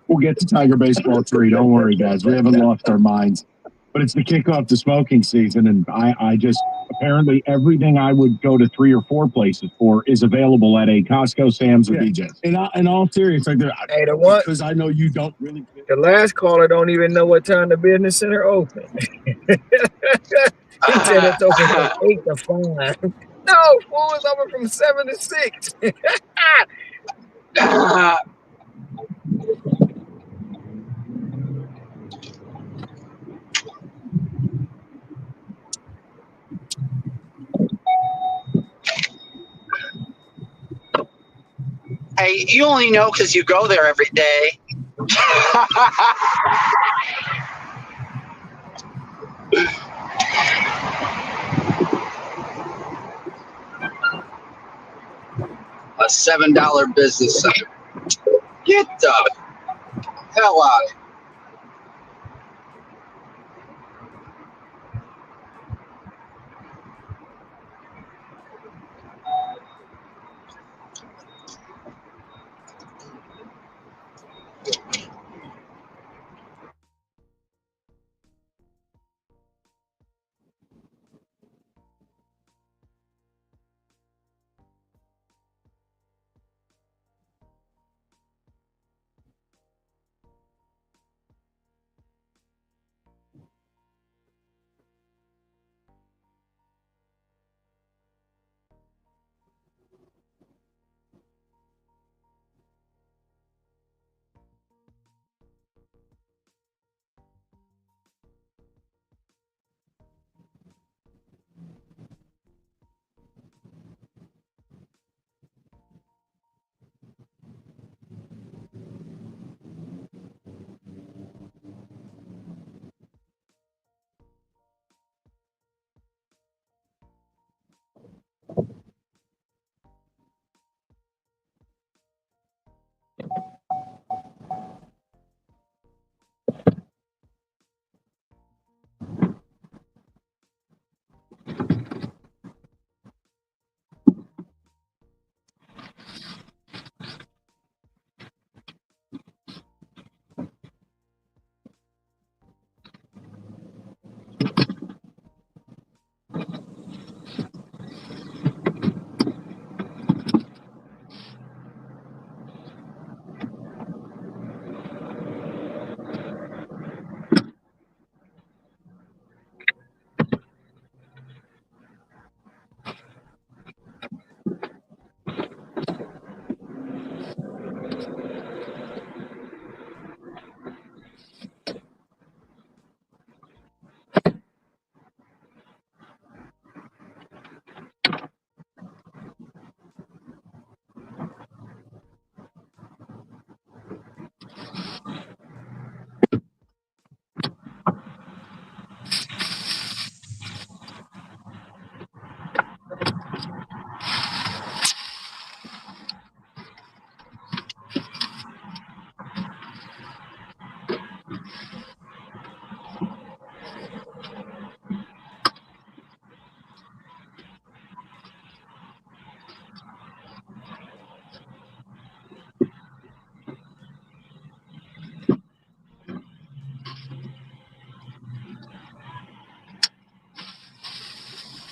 We'll get to Tiger Baseball 3. Don't worry, guys. We haven't lost our minds. But it's the kickoff to smoking season, and I just apparently everything I would go to 3 or 4 places for is available at a Costco, Sam's, or BJ's. In all seriousness,
Hey, the what?
Because I know you don't really.
The last caller don't even know what time the business center open. said it's open from 8 to 5. No, fool, it's open from 7 to 6.
Hey, you only know because you go there every day. A $7 business center. Get the hell out of here.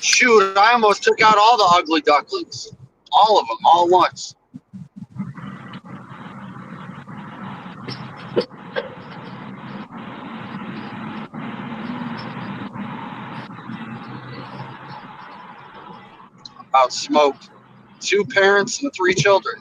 Shoot, I almost took out all the ugly ducklings. All of them, all at once. About smoked. 2 parents and 3 children.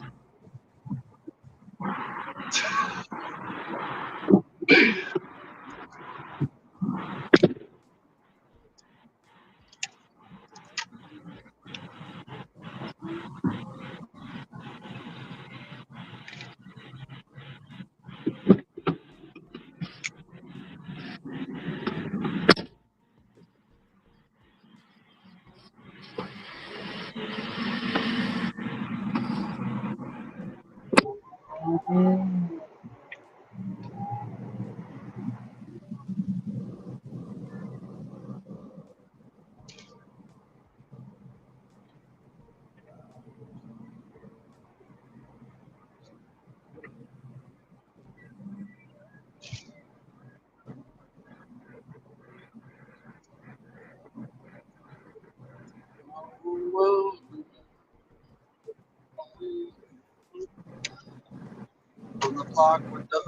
On the clock with the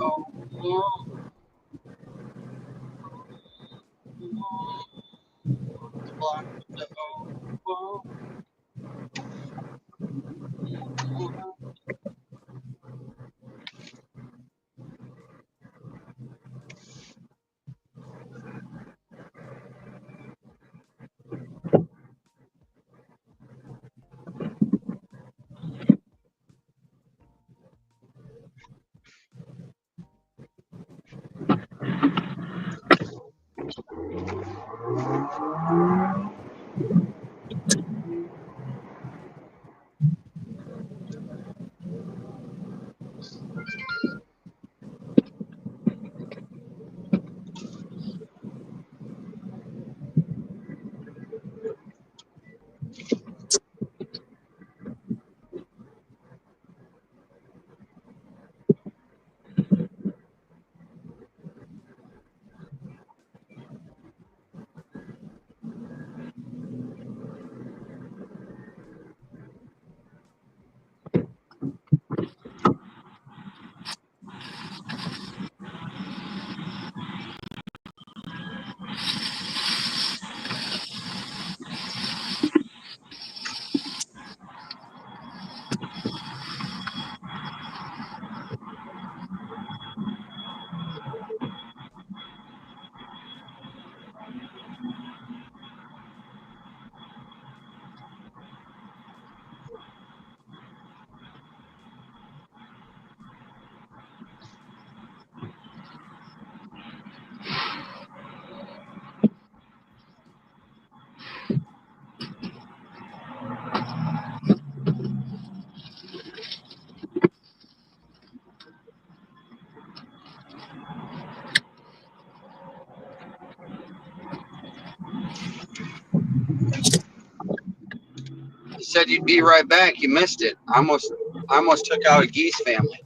You said you'd be right back. You missed it. I almost took out a geese family.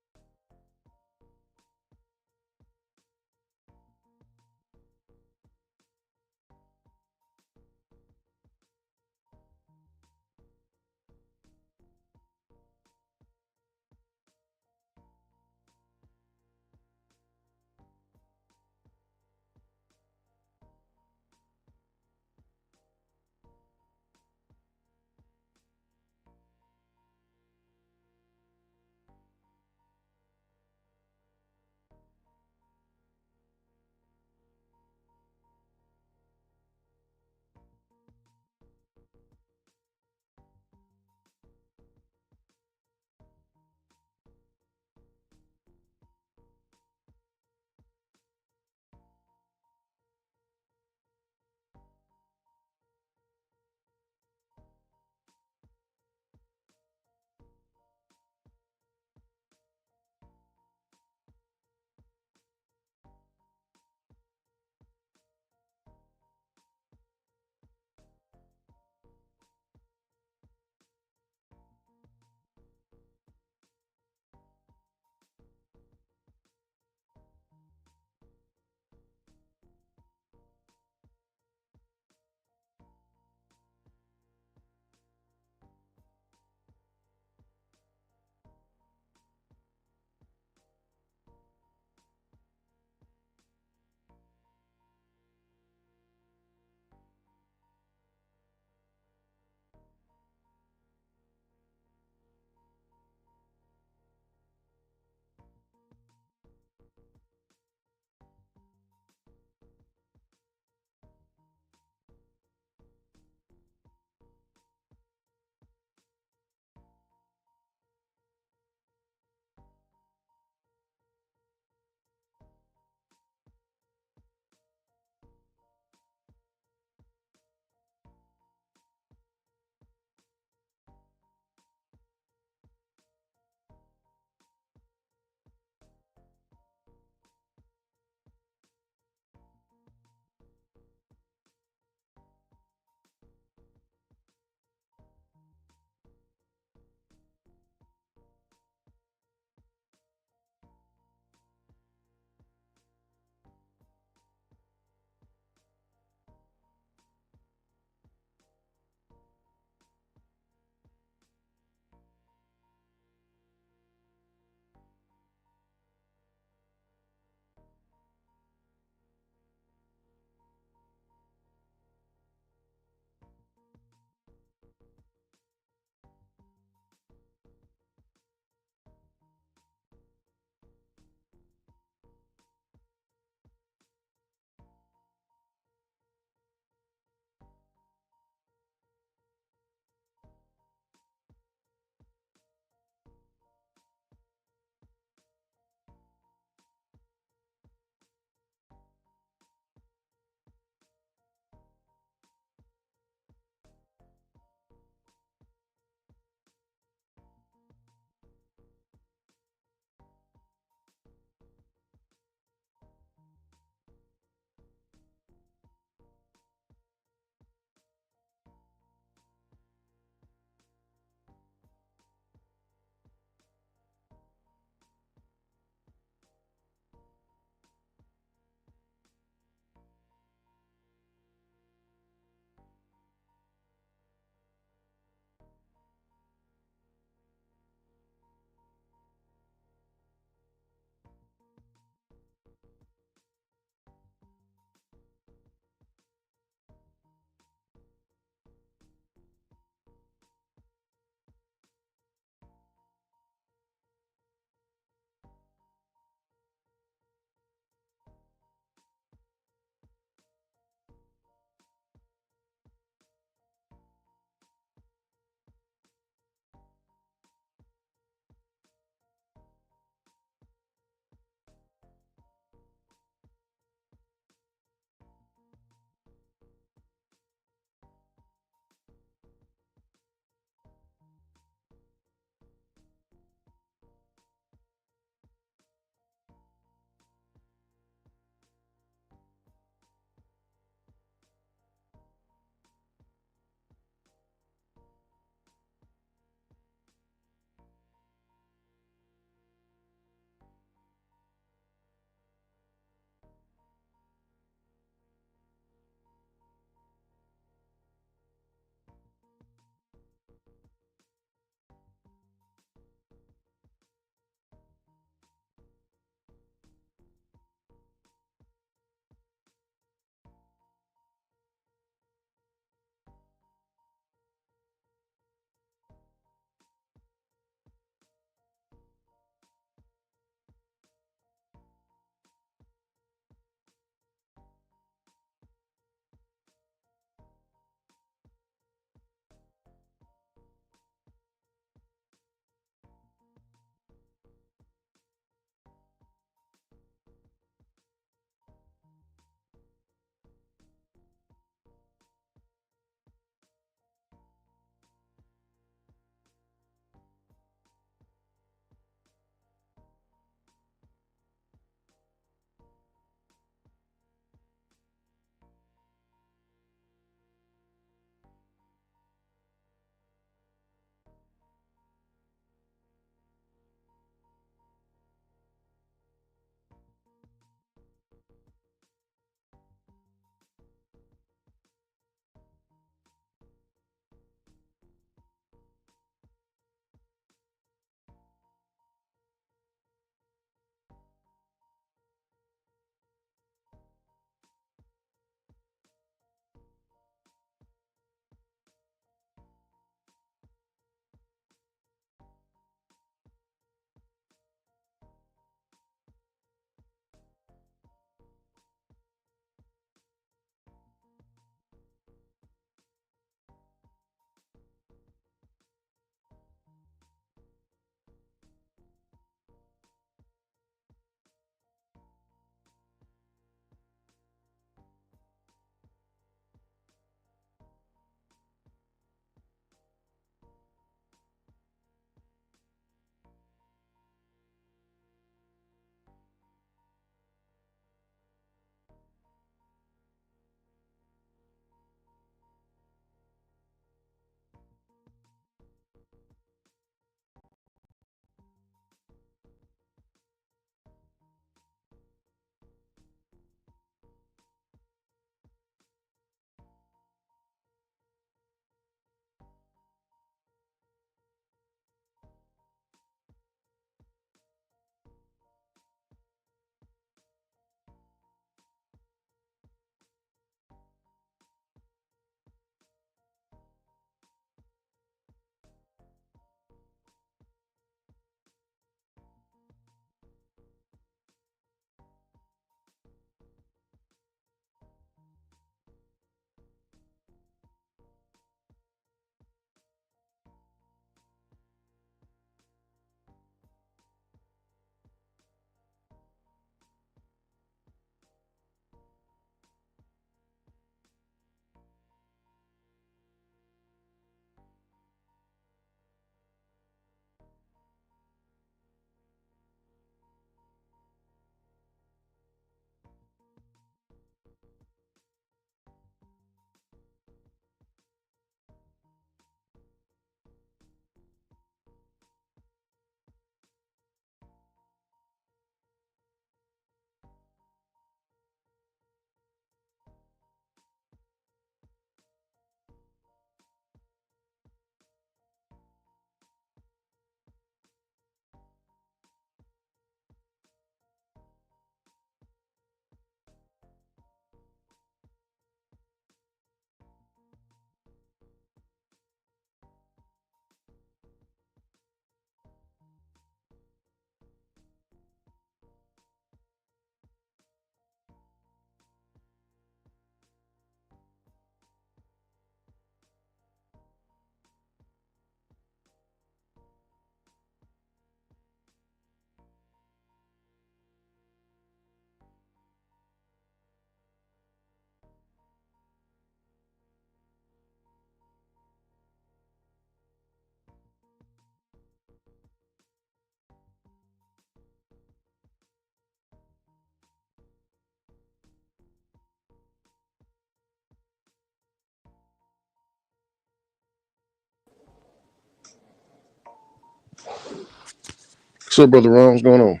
What's up, Brother Ron? What's going on?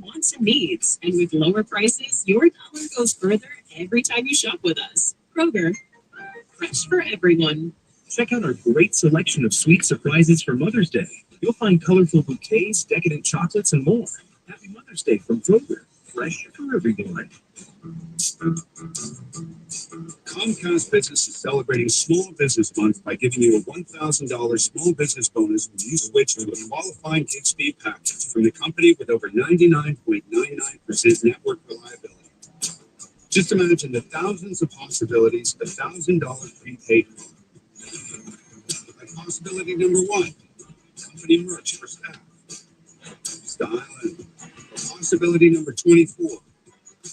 wants and needs. And with lower prices, your dollar goes further every time you shop with us. Kroger, fresh for everyone.
Check out our great selection of sweet surprises for Mother's Day. You'll find colorful bouquets, decadent chocolates, and more. Happy Mother's Day from Kroger. Fresh for everyone.
Comcast Business is celebrating Small Business Month by giving you a $1,000 small business bonus when you switch to a qualifying gig speed package from the company with over 99.99% network reliability. Just imagine the thousands of possibilities a $1,000 prepaid phone. Like possibility number one, company merch for staff. Style and possibility number 24,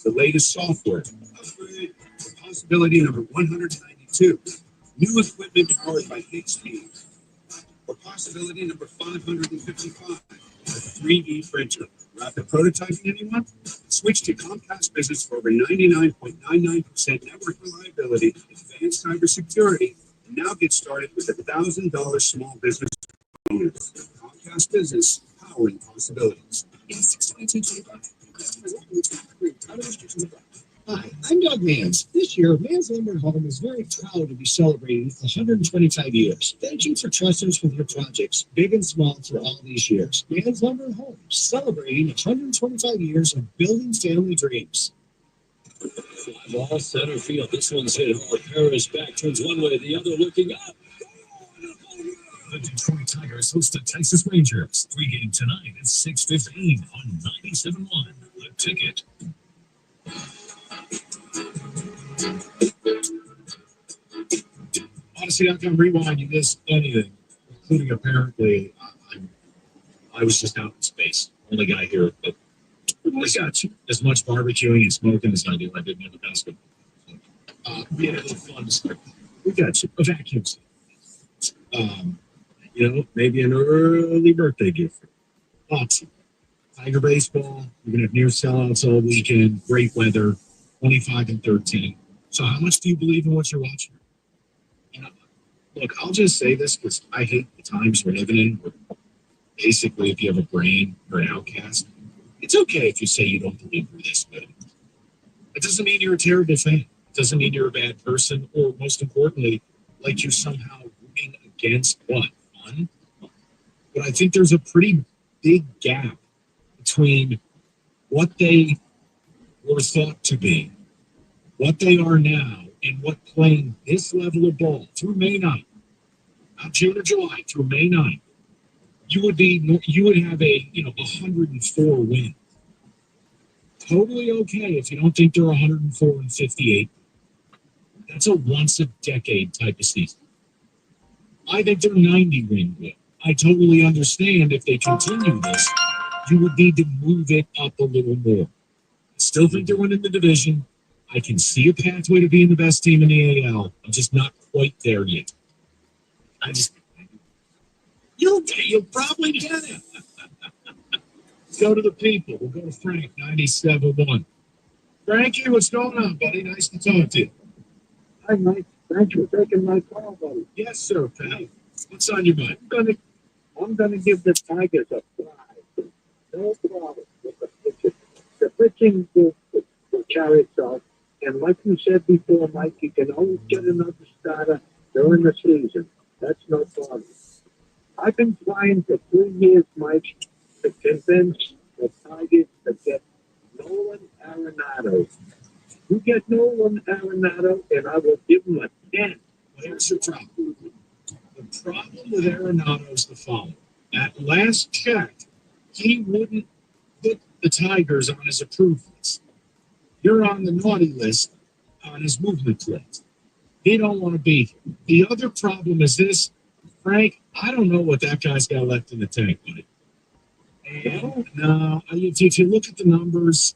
the latest software. Upgrade. Possibility number 192, new equipment powered by HP. Or possibility number 555, a 3D printer. Rapid prototyping, anyone? Switch to Comcast Business for over 99.99% network reliability, advanced cybersecurity, and now get started with a $1,000 small business bonus. Comcast Business, powering possibilities.
Hi, I'm Doug Mans. This year, Mans Lumber and Home is very proud to be celebrating 125 years. Thank you for trusting us with your projects, big and small, for all these years. Mans Lumber and Home, celebrating 125 years of building family dreams.
Ball center field. This one's hit hard. Harris back turns one way, the other looking up.
The Detroit Tigers host the Texas Rangers. Pregame tonight at 6:15 on 97.1. The Ticket. Odyssey.com rewind. You missed anything, including apparently I was just out in space. Only guy here, but I got you. As much barbecuing and smoking as I do. I didn't have a basketball. We had a little fun stuff. We got you. A vacuum seal. Maybe an early birthday gift. Awesome. Tiger baseball. You're gonna have near sellouts all weekend. Great weather. 25 and 13. So how much do you believe in what you're watching? Look, I'll just say this because I hate the times we're living in. Where basically, if you have a brain or an outcast, it's okay if you say you don't believe we're this good. It doesn't mean you're a terrible fan. It doesn't mean you're a bad person, or most importantly, like you're somehow rooting against what? Fun? But I think there's a pretty big gap between what they were thought to be, what they are now, and what playing this level of ball through May 9th, not June or July, through May 9th, you would have a 104 win. Totally okay if you don't think they're 104 and 58. That's a once a decade type of season. I think they're 90 win good. I totally understand if they continue this, you would need to move it up a little more. I still think they're winning the division. I can see a pathway to being the best team in the AL. I'm just not quite there yet. You'll probably get it. Go to the people. We'll go to Frank, 97.1. Frankie, what's going on, buddy? Nice to talk to you.
Hi, Mike. Thanks for taking my call, buddy.
Yes, sir, pal. What's on your mind?
I'm gonna give the Tigers a 5. No problem. The pitching will carry itself. And like you said before, Mike, you can always get another starter during the season. That's no problem. I've been trying for 3 years, Mike, to convince the Tigers to get Nolan Arenado. You get Nolan Arenado, and I will give him a 10.
Here's the problem. The problem with Arenado is the following. At last check, he wouldn't put the Tigers on his approved list. You're on the naughty list on his movement list. He don't want to be here. The other problem is this, Frank, I don't know what that guy's got left in the tank, buddy. And no, if you look at the numbers,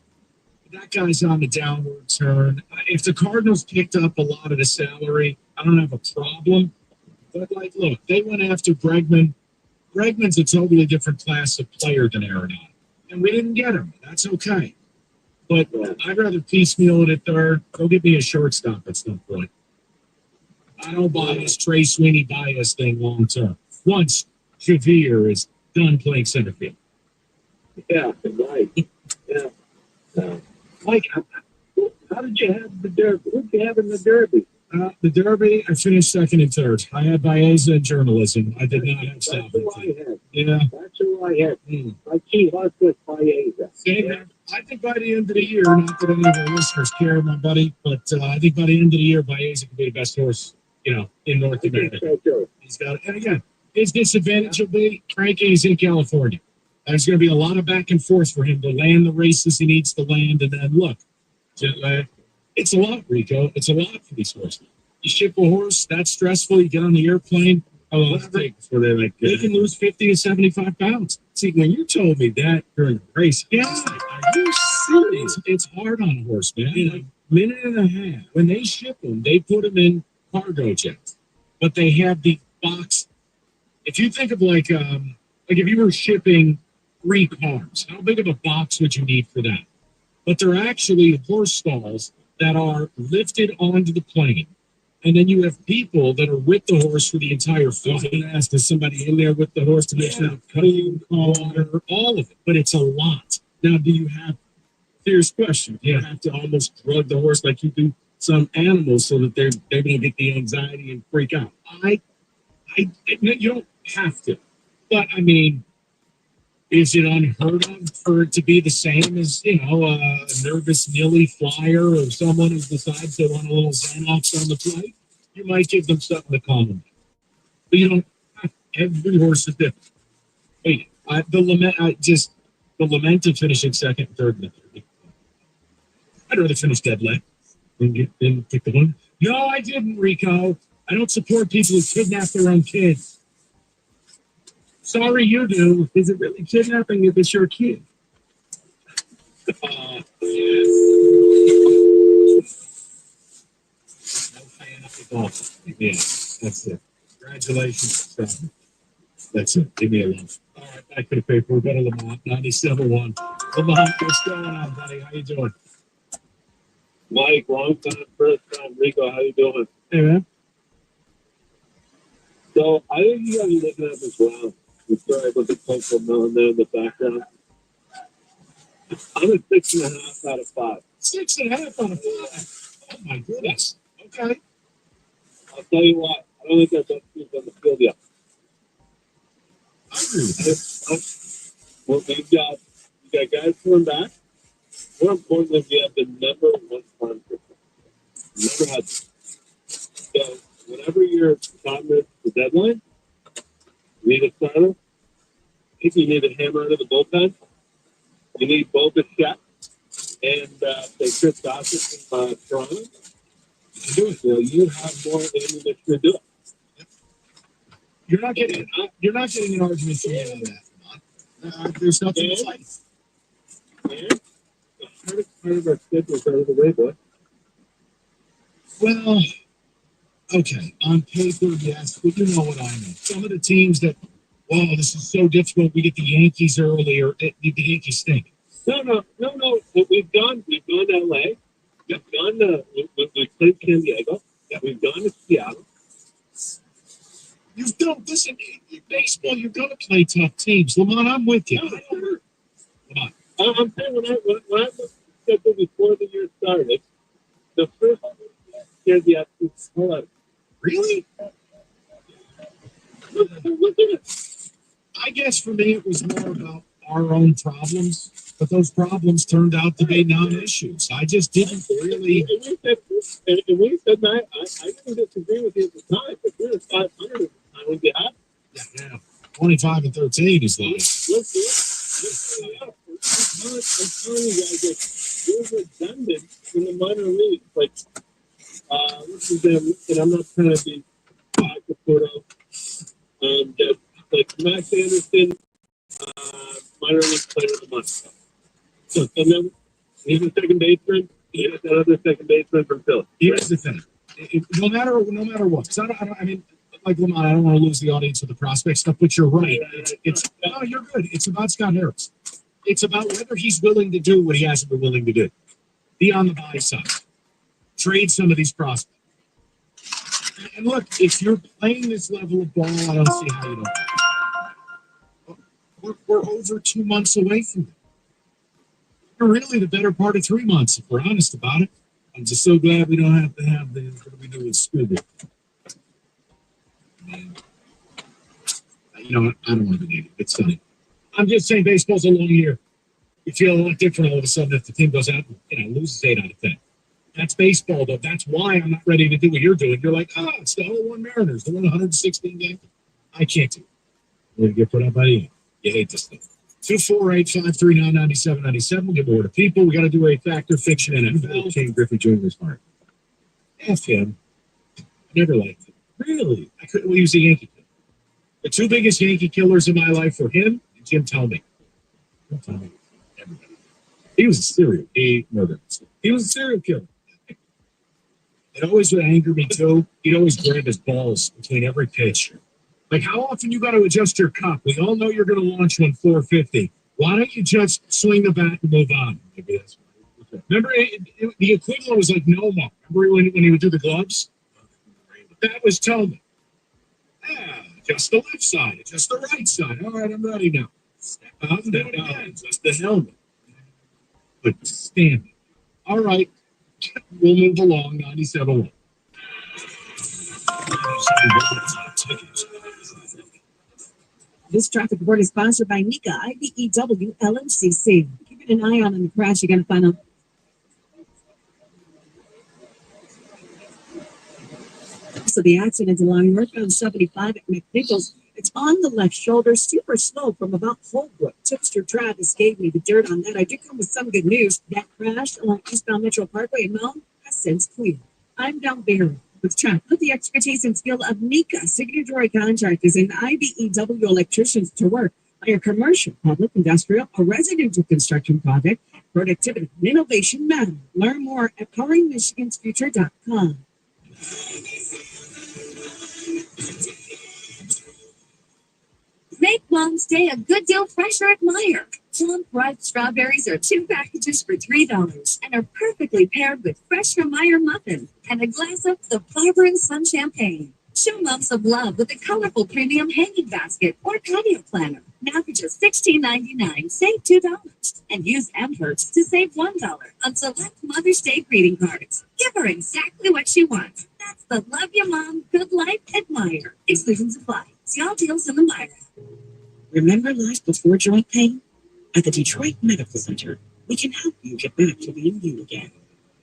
that guy's on the downward turn. If the Cardinals picked up a lot of the salary, I don't have a problem. But, look, they went after Bregman. Bregman's a totally different class of player than Arenado. And we didn't get him. That's okay. But I'd rather piecemeal it at third. Go get me a shortstop at some point. I don't buy this Trey Sweeney bias thing long term. Once Javier is done playing center field.
Yeah, right. Yeah. Mike, how did you have the Derby? What did you have in the Derby?
The Derby, I finished second and third. I had Baeza in journalism. I did not have sovereignty. Yeah.
That's who I had. My key heart was Baeza.
I think by the end of the year, not that any of our listeners care, my buddy, but I think by the end of the year, Baeza could be the best horse, in North America. He's got it. And again, his disadvantage will be, Frankie is in California. There's going to be a lot of back and forth for him to land the races he needs to land. And then look, it's a lot, Rico. It's a lot for these horses. You ship a horse, that's stressful. You get on the airplane. How long does it take before they can lose 50 to 75 pounds? See, when you told me that during the race, are you serious? It's hard on a horse, man. In a minute and a half. When they ship them, they put them in cargo jets, but they have the box. If you think of like if you were shipping 3 cars, how big of a box would you need for that? But they're actually horse stalls that are lifted onto the plane. And then you have people that are with the horse for the entire flight. I was going to ask, is somebody in there with the horse to make sure the cutting, water, all of it? But it's a lot. Now, do you have, serious question, do you have to almost drug the horse like you do some animals so that they're going to get the anxiety and freak out? You don't have to. But, I mean, is it unheard of for it to be the same as, a nervous nilly flyer or someone who decides they want a little Xanax on the flight? You might give them something to calm them. But you don't have, every horse is different. Wait, the lament of finishing second, third, and third. I'd rather finish dead last than pick the one. No, I didn't, Rico. I don't support people who kidnap their own kids. Sorry, you do. Is it really kidnapping if it's your kid? Yes. No fan of the ball. Yeah, that's it. Congratulations. That's it. Leave me alone. All right, back to the paper. We've got a Lamont, 97-1. Lamont, what's going on, buddy? How you doing?
Mike, long time, first time. Rico, how you doing?
Hey, man.
So I think you guys are looking at this round. We're sorry about the Coco Melon there in the background. I'm a 6.5 out of 5.
6.5 out of 5. Oh my goodness. Okay.
I'll tell you what. I don't think our best team's on the field yet.
I agree with that.
Well, we got guys coming back. More importantly, we have the number 1 farm system. Never had them. So whenever your time is the deadline, you need a starter. I think you need a hammer out of the bullpen. You need both a shot and say Chris Gossett from Toronto. You have more ammunition to do it.
You're not getting an argument from me on that. There's nothing to fight.
And the hardest part of our schedule is out of the way, boy.
Well, okay, on paper, yes, but you know what I mean. Some of the teams that, this is so difficult. We get the Yankees early, or the Yankees stink.
No. We've gone to LA. We've gone to, we've played San Diego. We've gone to Seattle.
You've done, listen, in baseball, you're going to play tough teams. Lamont, I'm with you.
I'm saying when I looked at the schedule before the year started, the first year the Astros pull out.
Really?
Look at it.
I guess for me, it was more about our own problems, but those problems turned out to be non-issues. I just didn't really.
And we said that I didn't disagree with you at the time, but you're at 500 at the time when you had.
Yeah. 25-13 is like.
I'm telling you guys that you're redundant in the minor leagues. Like, this is them, and I'm not trying to be supportive. Like Max Anderson, minor league player of the month. And then he's a second baseman. He's another second baseman from Philly.
Here's the thing: no matter what, because I mean, like Lamont, I don't want to lose the audience with the prospect stuff, but you're right. No, you're good. It's about Scott Harris. It's about whether he's willing to do what he hasn't been willing to do. Be on the buy side. Trade some of these prospects. And look, if you're playing this level of ball, I don't see how you don't. We're over 2 months away from it.
Really, the better part of 3 months, if we're honest about it. I'm just so glad we don't have to have the what do we do with school. You know what? I don't want to be negative. It's funny. I'm just saying baseball's a long year. You feel a lot different all of a sudden if the team goes out and loses 8 out of 10. That's baseball, though. That's why I'm not ready to do what you're doing. You're like, it's the 0-1 Mariners. They won 116 games. I can't do it. We're going to get put up by you. You hate this thing. 248-539-9797. We'll get more to people. We got to do a fact or fiction NFL. King Griffey Jr.'s heart. F him. I never liked him. Really? I couldn't use a Yankee killer. The 2 biggest Yankee killers in my life were him and Jim Thome. Jim Thome. Everybody. He was a serial. He murdered. He was a serial killer. It always would anger me too. He'd always grab his balls between every pitch. Like, how often you got to adjust your cup? We all know you're going to launch one 450. Why don't you just swing the bat and move on? Maybe that's right. Remember, the equivalent was like Noma. Remember when he would do the gloves? That was Tillman. Adjust the left side. Adjust the right side. All right, I'm ready now. Step up, step down. Adjust the helmet. But stand it. All right. We'll move along. 97-1.
This traffic report is sponsored by Nika IBEW LMCC. Keeping an eye on the crash, you're going to find out. So the accident along northbound 75 at McNichols. It's on the left shoulder, super slow from about Holbrook. Tipster Travis gave me the dirt on that. I did come with some good news. That crash along eastbound Metro Parkway in Melton has since cleared. I'm Del Barry with Chuck. Put the expertise and skill of Nika Signatory Contractors and IBEW electricians to work on your commercial, public, industrial, or residential construction project. Productivity and innovation matter. Learn more at poweringmichigansfuture.com.
Make Mom's Day a good deal fresher at Meyer. Plump ripe strawberries are 2 packages for $3 and are perfectly paired with fresh from Meyer muffin and a glass of the vibrant sun champagne. Show Mom some love with a colorful premium hanging basket or patio planner. Now for just $16.99, save $2. And use Mhertz to save $1 on select Mother's Day greeting cards. Give her exactly what she wants. That's the Love Your Mom Good Life at Meyer. Exclusions apply. See all deals in the Meyer.
Remember life before joint pain? At the Detroit Medical Center, we can help you get back to being you again.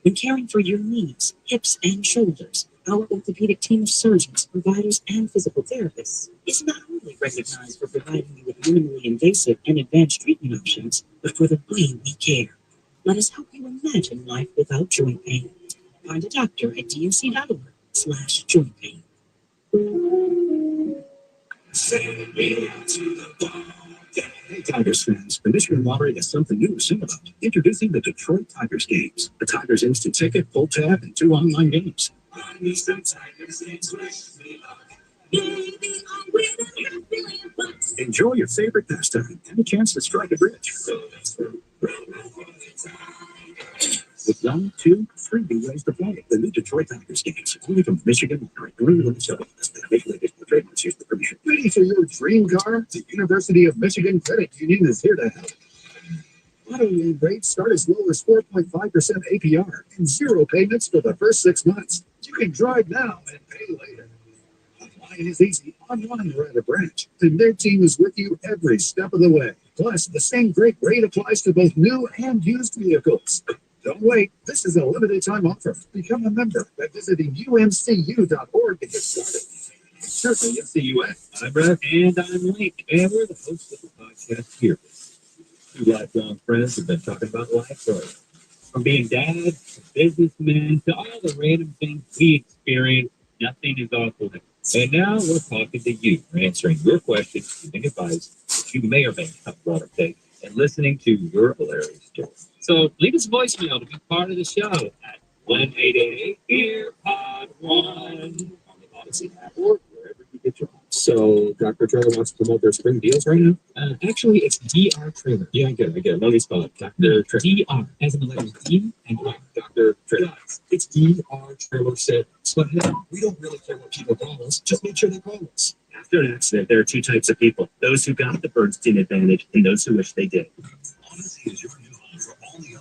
When caring for your knees, hips, and shoulders, our orthopedic team of surgeons, providers, and physical therapists is not only recognized for providing you with minimally invasive and advanced treatment options, but for the way we care. Let us help you imagine life without joint pain. Find a doctor at duc.org/joint pain.
Hey, Tigers fans, the Michigan Lottery has something new to sing about. Introducing the Detroit Tigers games. The Tigers Instant Ticket, full tab, and 2 online games. Enjoy your favorite pastime and a chance to strike it rich. With 1, 2, 3 new ways to play the new Detroit Tigers games. Only from Michigan Lottery. Ready for your dream car? The University of Michigan Credit Union is here to help. Auto loan rates start as low as 4.5% APR and 0 payments for the first 6 months. You can drive now and pay later. Applying is easy online or at a branch, and their team is with you every step of the way. Plus, the same great rate applies to both new and used vehicles. Don't wait. This is a limited time offer. Become a member by visiting umcu.org to get started. Certainly, it's the UN. I'm Brett. And I'm Link. And we're the hosts of the podcast here. 2 lifelong friends have been talking about life growth. From being dads, to businessmen, to all the random things we experience, nothing is off limits. And now we're talking to you. We're answering your questions, giving advice that you may or may not want to take, and listening to your hilarious stories. So leave us a voicemail to be part of the show at 1-888-EAR-POD-1 on the Odyssey app or wherever you get your. So Dr. Trailer wants to promote their spring deals right now? Actually, it's DR Trailer. Yeah, I get it. Let me spell it. Dr. DR, as in the letters D and Y. Dr. Trailer. It's DR Trailer Sales. But hey, we don't really care what people call us. Just make sure they call us. After an accident, there are 2 types of people. Those who got the Bernstein advantage and those who wish they did. Odyssey is your new home for all the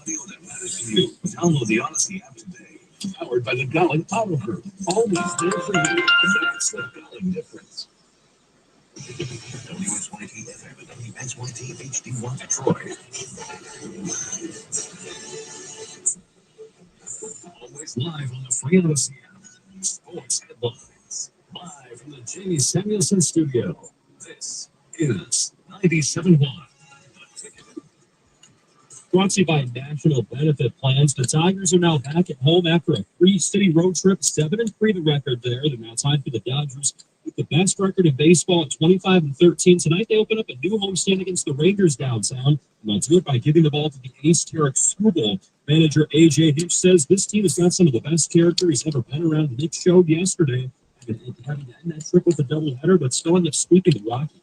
You download the Odyssey app today. Powered by the Gulling Power Group. Always there for you. That's the Gulling difference. WSYT FM and WSYT HD1 Detroit. Always live on the free Odyssey app. Sports headlines. Live from the Jamie Samuelson studio. This is 97.1. Brought to you by National Benefit Plans. The Tigers are now back at home after a three-city road trip. 7-3 the record there. They're now tied for the Dodgers with the best record in baseball at 25-13. Tonight they open up a new homestand against the Rangers downtown. And they'll do it by giving the ball to the ace, Tarek Skubal. Manager A.J. Hinch says this team has got some of the best character he's ever been around. Nick showed yesterday having to end that trip with a doubleheader, but still ended up sweeping the Rockies.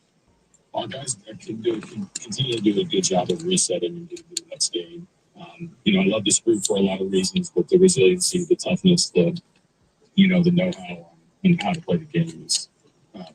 All guys continue to do a good job of resetting and getting to the next game. I love this group for a lot of reasons, but the resiliency, the toughness, the know-how and how to play the game is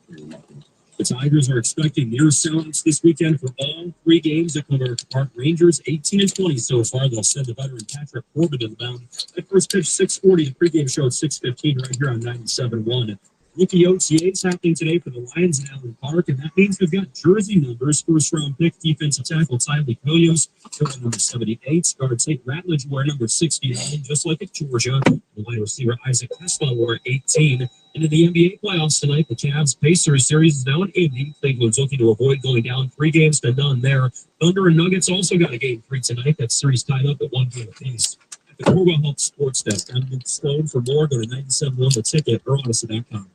pretty remarkable. The Tigers are expecting near sellouts this weekend for all three games at Comerica Park. Rangers 18-20 so far. They'll send the veteran Patrick Corbin to the mound. That first pitch 6:40 and pregame show at 6:15 right here on 97.1. Rookie OTAs happening today for the Lions at Allen Park, and that means we've got jersey numbers. First-round pick defensive tackle Tyler Williams, wearing number 78. Guard Tate Ratledge wear number 69, just like at Georgia. The wide receiver Isaac Tesla wore 18. And in the NBA playoffs tonight, the Cavs-Pacers series is now in Indy. Cleveland's looking to avoid going down 3 games to none there. Thunder and Nuggets also got a game 3 tonight. That series tied up at 1 game apiece. At the Corwell Health Sports Desk, I'm Luke Stone. For more, go to 97.1 The Ticket or Odyssey.com.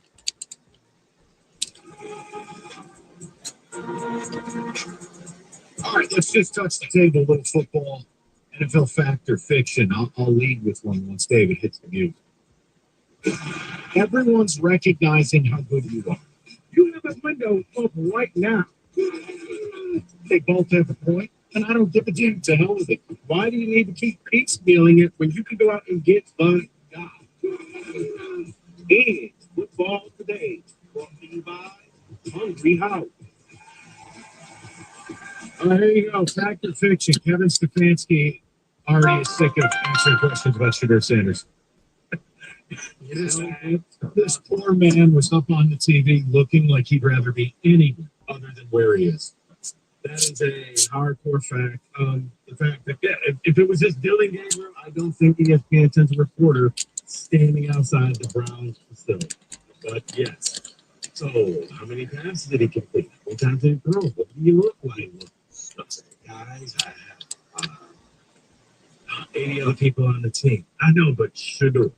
All right, let's just touch the table a little football. NFL fact or fiction. I'll lead with one once David hits the mute. Everyone's recognizing how good you are. You have a window up right now. They both have a point, and I don't give a damn. To hell with it. Why do you need to keep piecemealing it when you can go out and get the guy? And football today brought to you by Hungry House. There you go. Fact or fiction. Kevin Stefanski already is sick of answering questions about Shedeur Sanders. This poor man was up on the TV looking like he'd rather be anywhere other than where he is. That is a hardcore fact. The fact that if it was just Dylan Gabriel, I don't think ESPN 10's reporter standing outside the Browns facility. But yes. So, how many passes did he complete? How many times did he throw? What do you look like? Guys, I have 80 other people on the team. I know, but Shedeur.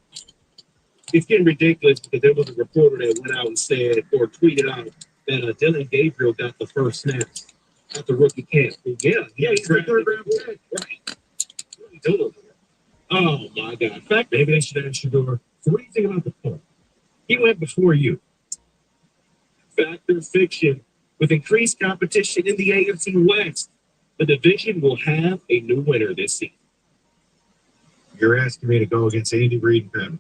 It's getting ridiculous because there was a reporter that went out and said or tweeted out that Dylan Gabriel got the first snaps at the rookie camp. Yeah, he's a third-round pick. Right. What are you doing over there? Oh, my God. In fact, maybe they should ask Shedeur. So what do you think about the point? He went before you. Fact or fiction, with increased competition in the AFC West, the division will have a new winner this season. You're asking me to go against Andy Reid and Pat.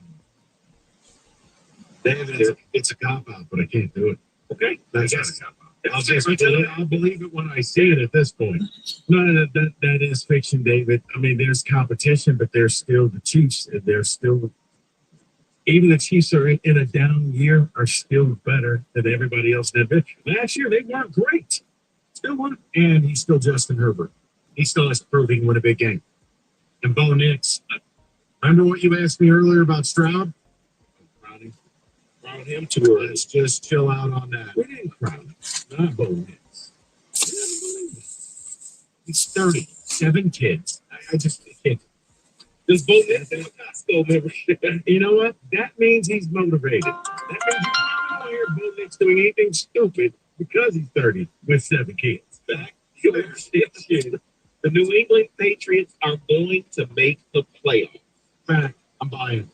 David, it's a cop-out, but I can't do it. Okay, that's not a cop-out. I'll believe it when I see it at this point. No, that is fiction, David. I mean, there's competition, but there's still the Chiefs. There's still... Even the Chiefs are in a down year are still better than everybody else in that bit. Last year, they weren't great. Still won. And he's still Justin Herbert. He still has to prove he can win a big game. And Bo Nix, remember what you asked me earlier about Stroud? Crowd him to us. Just chill out on that. We didn't crowd him. Not Bo Nix. He's 30. 7 kids. I just can't. Does Bo Nix have a Costco membership? You know what? That means he's motivated. That means you don't hear Bo Nix doing anything stupid because he's 30 with 7 kids. Back to the New England Patriots are going to make the playoffs. Fact, I'm buying.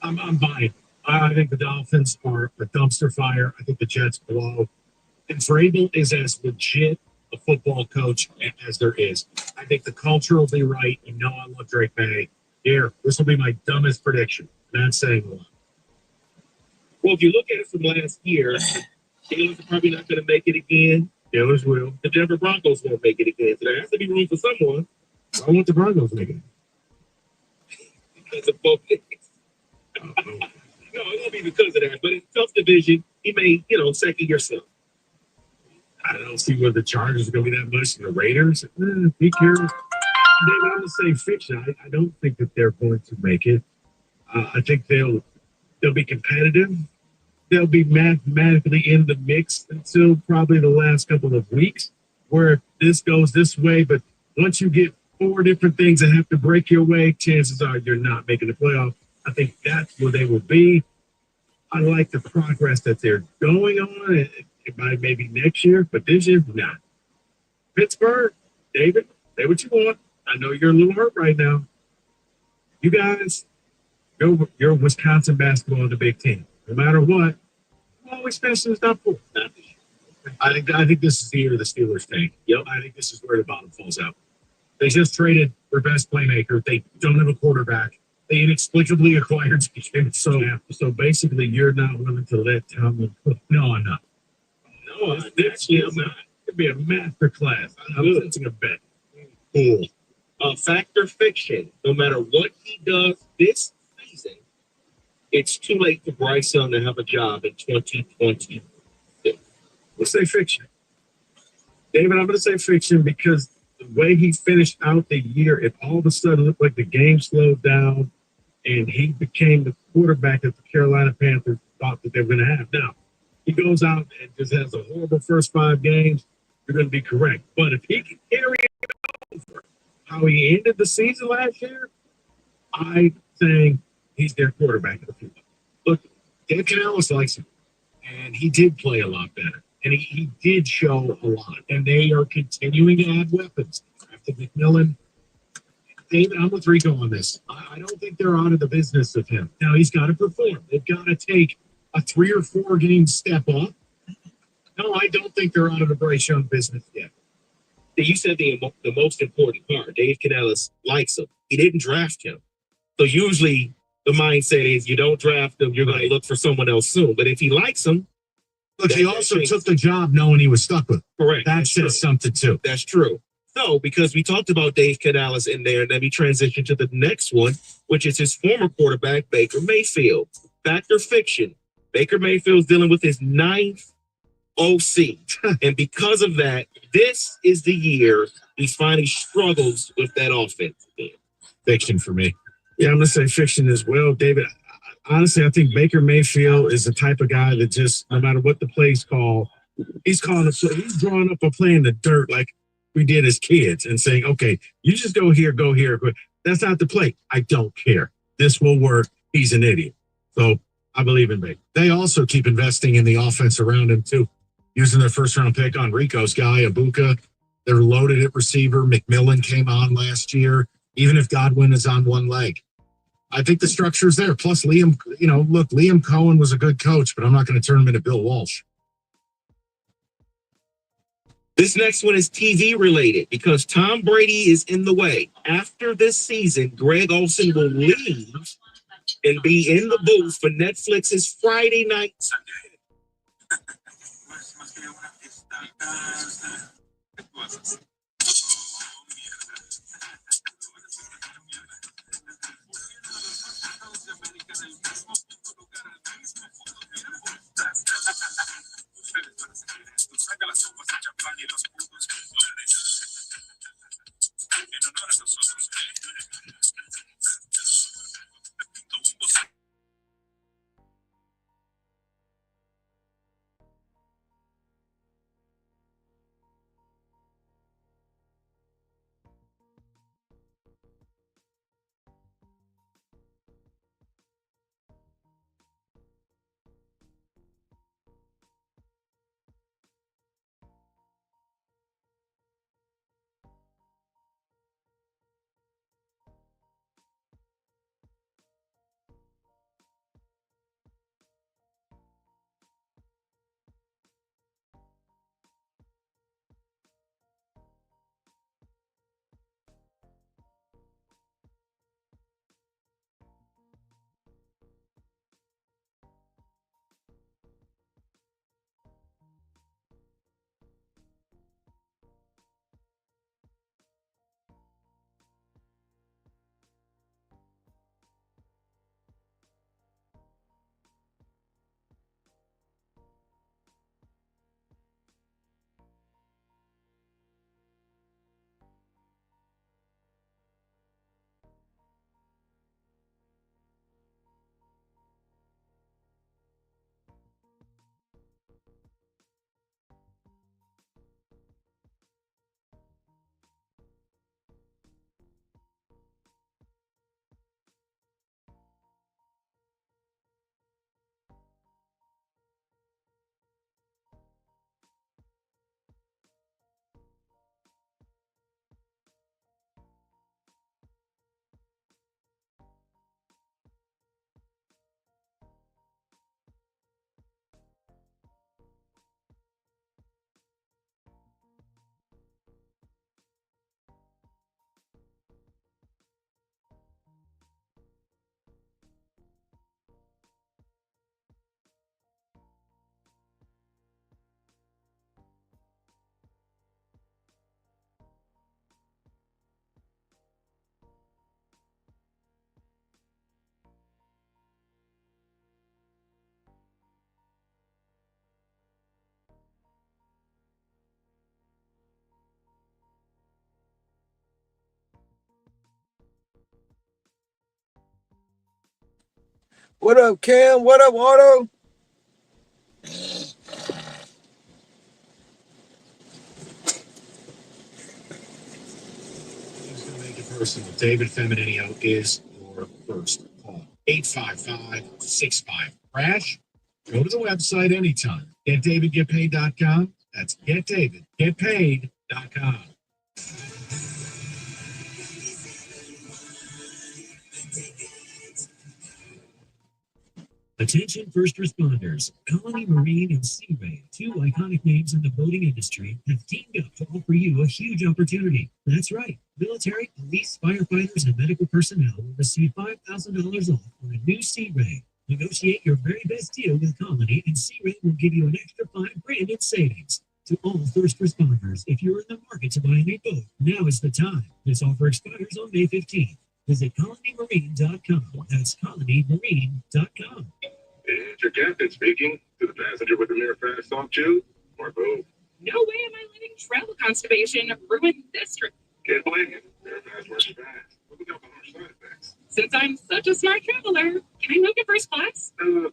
I'm buying. I think the Dolphins are a dumpster fire. I think the Jets blow. And Vrabel is as legit a football coach as there is. I think the culture will be right. You know I love Drake May. Here, this will be my dumbest prediction. Not saying a lot. Well, if you look at it from last year, Steelers are probably not going to make it again. Steelers will. The Denver Broncos won't make it again. So there has to be room for someone. I want the Broncos to make it.
Because of focus. No, it won't be because of that. But in tough division, he may, second yourself. I don't see where the Chargers are going to be that much. And the Raiders, be careful. I'm going to say fiction. I don't think that they're going to make it. I think they'll be competitive. They'll be mathematically in the mix until probably the last couple of weeks, where this goes this way. But once you get 4 different things that have to break your way, chances are you're not making the playoff. I think that's where they will be. I like the progress that they're going on. It might maybe next year, but this year, not. Pittsburgh, David, say what you want. I know you're a little hurt right now. You guys, you're Wisconsin basketball in the Big Ten. No matter what, you always finish in the top 4. I think this is the year of the Steelers tank. Yep. I think this is where the bottom falls out. They just traded their best playmaker. They don't have a quarterback. They inexplicably acquired Jim. So basically, you're not willing to let Tomlin cook. No, I'm not. No, I'm not. It'd be a master class. I'm sensing a bet. Cool. Fact or fiction, no matter what he does this season, it's too late for Bryce Young to have a job in 2020. Let's say fiction. David, I'm going to say fiction because the way he finished out the year, it all of a sudden looked like the game slowed down and he became the quarterback that the Carolina Panthers thought that they were going to have. Now, he goes out and just has a horrible first 5 games, you're going to be correct. But if he can carry it over how he ended the season last year, I think he's their quarterback in the future. Look, Dave Canales likes him, and he did play a lot better. And he did show a lot. And they are continuing to add weapons. After McMillan, David, I'm with Rico on this. I don't think they're out of the business of him. Now, he's got to perform. They've got to take a 3 or 4 game step up. No, I don't think they're out of the Bryce Young business yet. You said the most important part. Dave Canales likes him. He didn't draft him. So usually the mindset is you don't draft him, you're going to look for someone else soon. But if he likes him,
look, he also took the job knowing he was stuck with it.
Correct.
That says something too.
That's true. No, because we talked about Dave Canales in there, and then we transition to the next one, which is his former quarterback, Baker Mayfield. Fact or fiction? Baker Mayfield's dealing with his 9th OC. And because of that, this is the year he finally struggles with that offense.
Fiction for me. Yeah, I'm going to say fiction as well, David. Honestly, I think Baker Mayfield is the type of guy that just, no matter what the play's called, he's calling a play. He's drawing up a play in the dirt like we did as kids and saying, okay, you just go here. That's not the play. I don't care. This will work. He's an idiot. So I believe in Baker. They also keep investing in the offense around him, too, using their first-round pick on Rico's guy, Ibuka. They're loaded at receiver. McMillan came on last year, even if Godwin is on one leg. I think the structure's there. Plus, Liam Cohen was a good coach, but I'm not going to turn him into Bill Walsh.
This next one is TV related because Tom Brady is in the way. After this season, Greg Olson will leave and be in the booth for Netflix's Friday night.
What up, Cam? What up, Otto?
Person with David Feminino is your first call. 855-65-CRASH. Go to the website anytime. GetDavidGetPaid.com. That's GetDavidGetPaid.com. Attention first responders. Colony Marine and Sea Ray, two iconic names in the boating industry, have teamed up to offer you a huge opportunity. That's right. Military, police, firefighters, and medical personnel will receive $5,000 off on a new Sea Ray. Negotiate your very best deal with Colony, and Sea Ray will give you an extra $5,000 in savings. To all first responders, if you're in the market to buy a new boat, now is the time. This offer expires on May 15th. Visit colonymarine.com. That's colonymarine.com.
It's your captain speaking to the passenger with the mirror fast soft chew or both.
No way am I letting travel constipation ruin this trip.
Can't blame you. Mirror fast works fast. Look at the harsh side effects.
Since I'm such a smart traveler, can I move to first class?
No.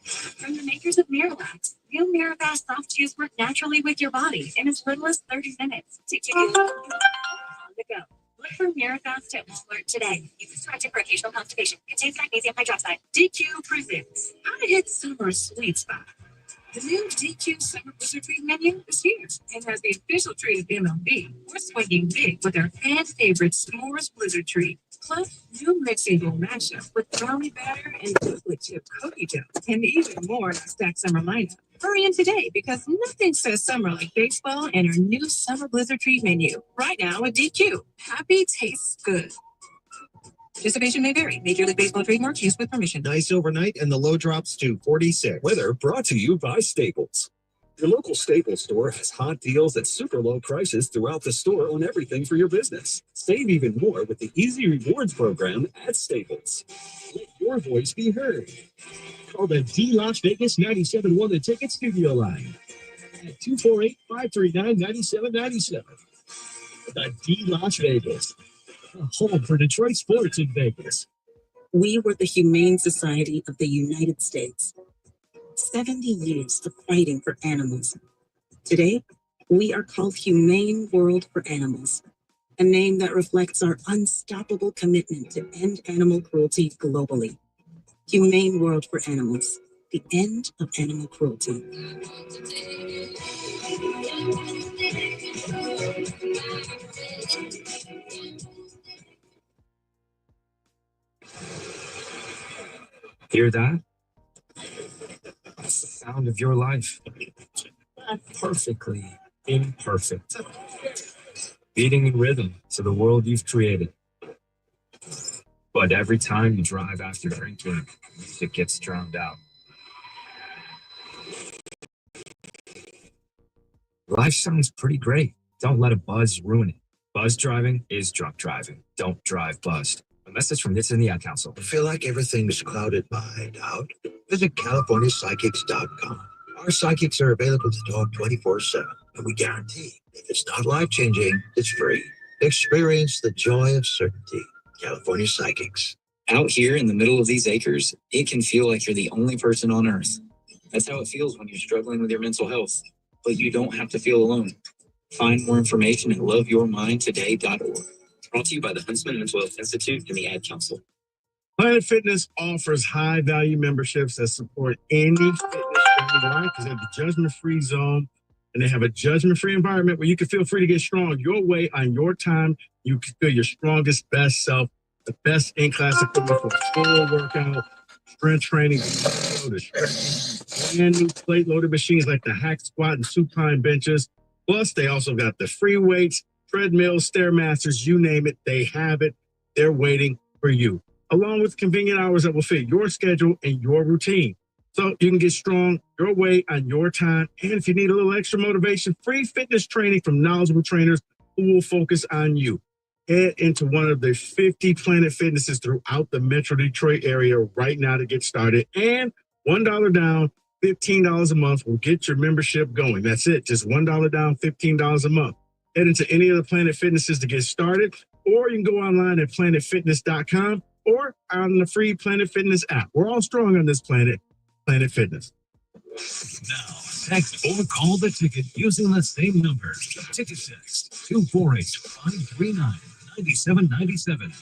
From the makers of Miralax, real Mirror Fast soft chews work naturally with your body in as little as 30 minutes to give you on the go. Look for Mirror Fast at Walmart today. Use directed for occasional constipation. Contains magnesium hydroxide. DQ presents how to hit summer's sweet spot. The new DQ Summer Blizzard Treat menu is here and has the official treat of MLB. We're swinging big with our fan favorite S'mores Blizzard Treat. Plus, new mixing bowl mashup with brownie batter and chocolate chip cookie dough, and even more in our stacked summer lineup. Hurry in today because nothing says summer like baseball and our new Summer Blizzard Treat menu. Right now at DQ. Happy tastes good. Participation may vary. Major League Baseball trademarks used with permission.
Nice overnight and the low drops to 46. Weather brought to you by Staples. Your local Staples store has hot deals at super low prices throughout the store on everything for your business. Save even more with the Easy Rewards program at Staples. Let your voice be heard. Call the D Las Vegas 97.1 The Ticket Studio line at 248-539-9797. The D Las Vegas, a home for Detroit sports in Vegas.
We were the Humane Society of the United States. 70 years of fighting for animals. Today, we are called Humane World for Animals, a name that reflects our unstoppable commitment to end animal cruelty globally. Humane World for Animals, the end of animal cruelty.
Hear that? That's the sound of your life. Perfectly imperfect. Beating in rhythm to the world you've created. But every time you drive after drinking, music gets drowned out. Life sounds pretty great. Don't let a buzz ruin it. Buzz driving is drunk driving. Don't drive buzzed. A message from this and the Ad Council.
Feel like everything's clouded by doubt? Visit CaliforniaPsychics.com. Our psychics are available to talk 24/7, and we guarantee if it's not life-changing, it's free. Experience the joy of certainty. California Psychics.
Out here in the middle of these acres, it can feel like you're the only person on Earth. That's how it feels when you're struggling with your mental health. But you don't have to feel alone. Find more information at loveyourmindtoday.org. Brought to you by the Huntsman Mental Health Institute and the Ad Council.
Planet Fitness offers high-value memberships that support any fitness you want because they have the judgment-free zone, and they have a judgment-free environment where you can feel free to get strong your way on your time. You can feel your strongest, best self, the best in-class equipment for full workout, strength training, brand new plate-loaded machines like the hack squat and supine benches. Plus, they also got the free weights, treadmills, Stairmasters, you name it, they have it. They're waiting for you, along with convenient hours that will fit your schedule and your routine. So you can get strong your way on your time. And if you need a little extra motivation, free fitness training from knowledgeable trainers who will focus on you. Head into one of the 50 Planet Fitnesses throughout the Metro Detroit area right now to get started. And $1 down, $15 a month will get your membership going. That's it, just $1 down, $15 a month. Head into any of the Planet Fitnesses to get started, or you can go online at planetfitness.com or on the free Planet Fitness app. We're all strong on this planet, Planet Fitness.
Now, text or call the ticket using the same number. Ticket text 248-539-9797.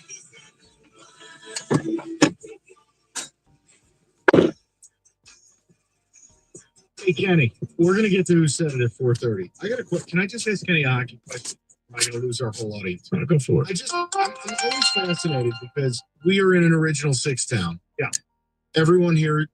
Hey, Kenny, we're going to get to Senate at 4:30. I got a question. Can I just ask Kenny a hockey question? Am I going to lose our whole audience?
Go for it.
I'm always fascinated because we are in an original six town. Yeah. Everyone here,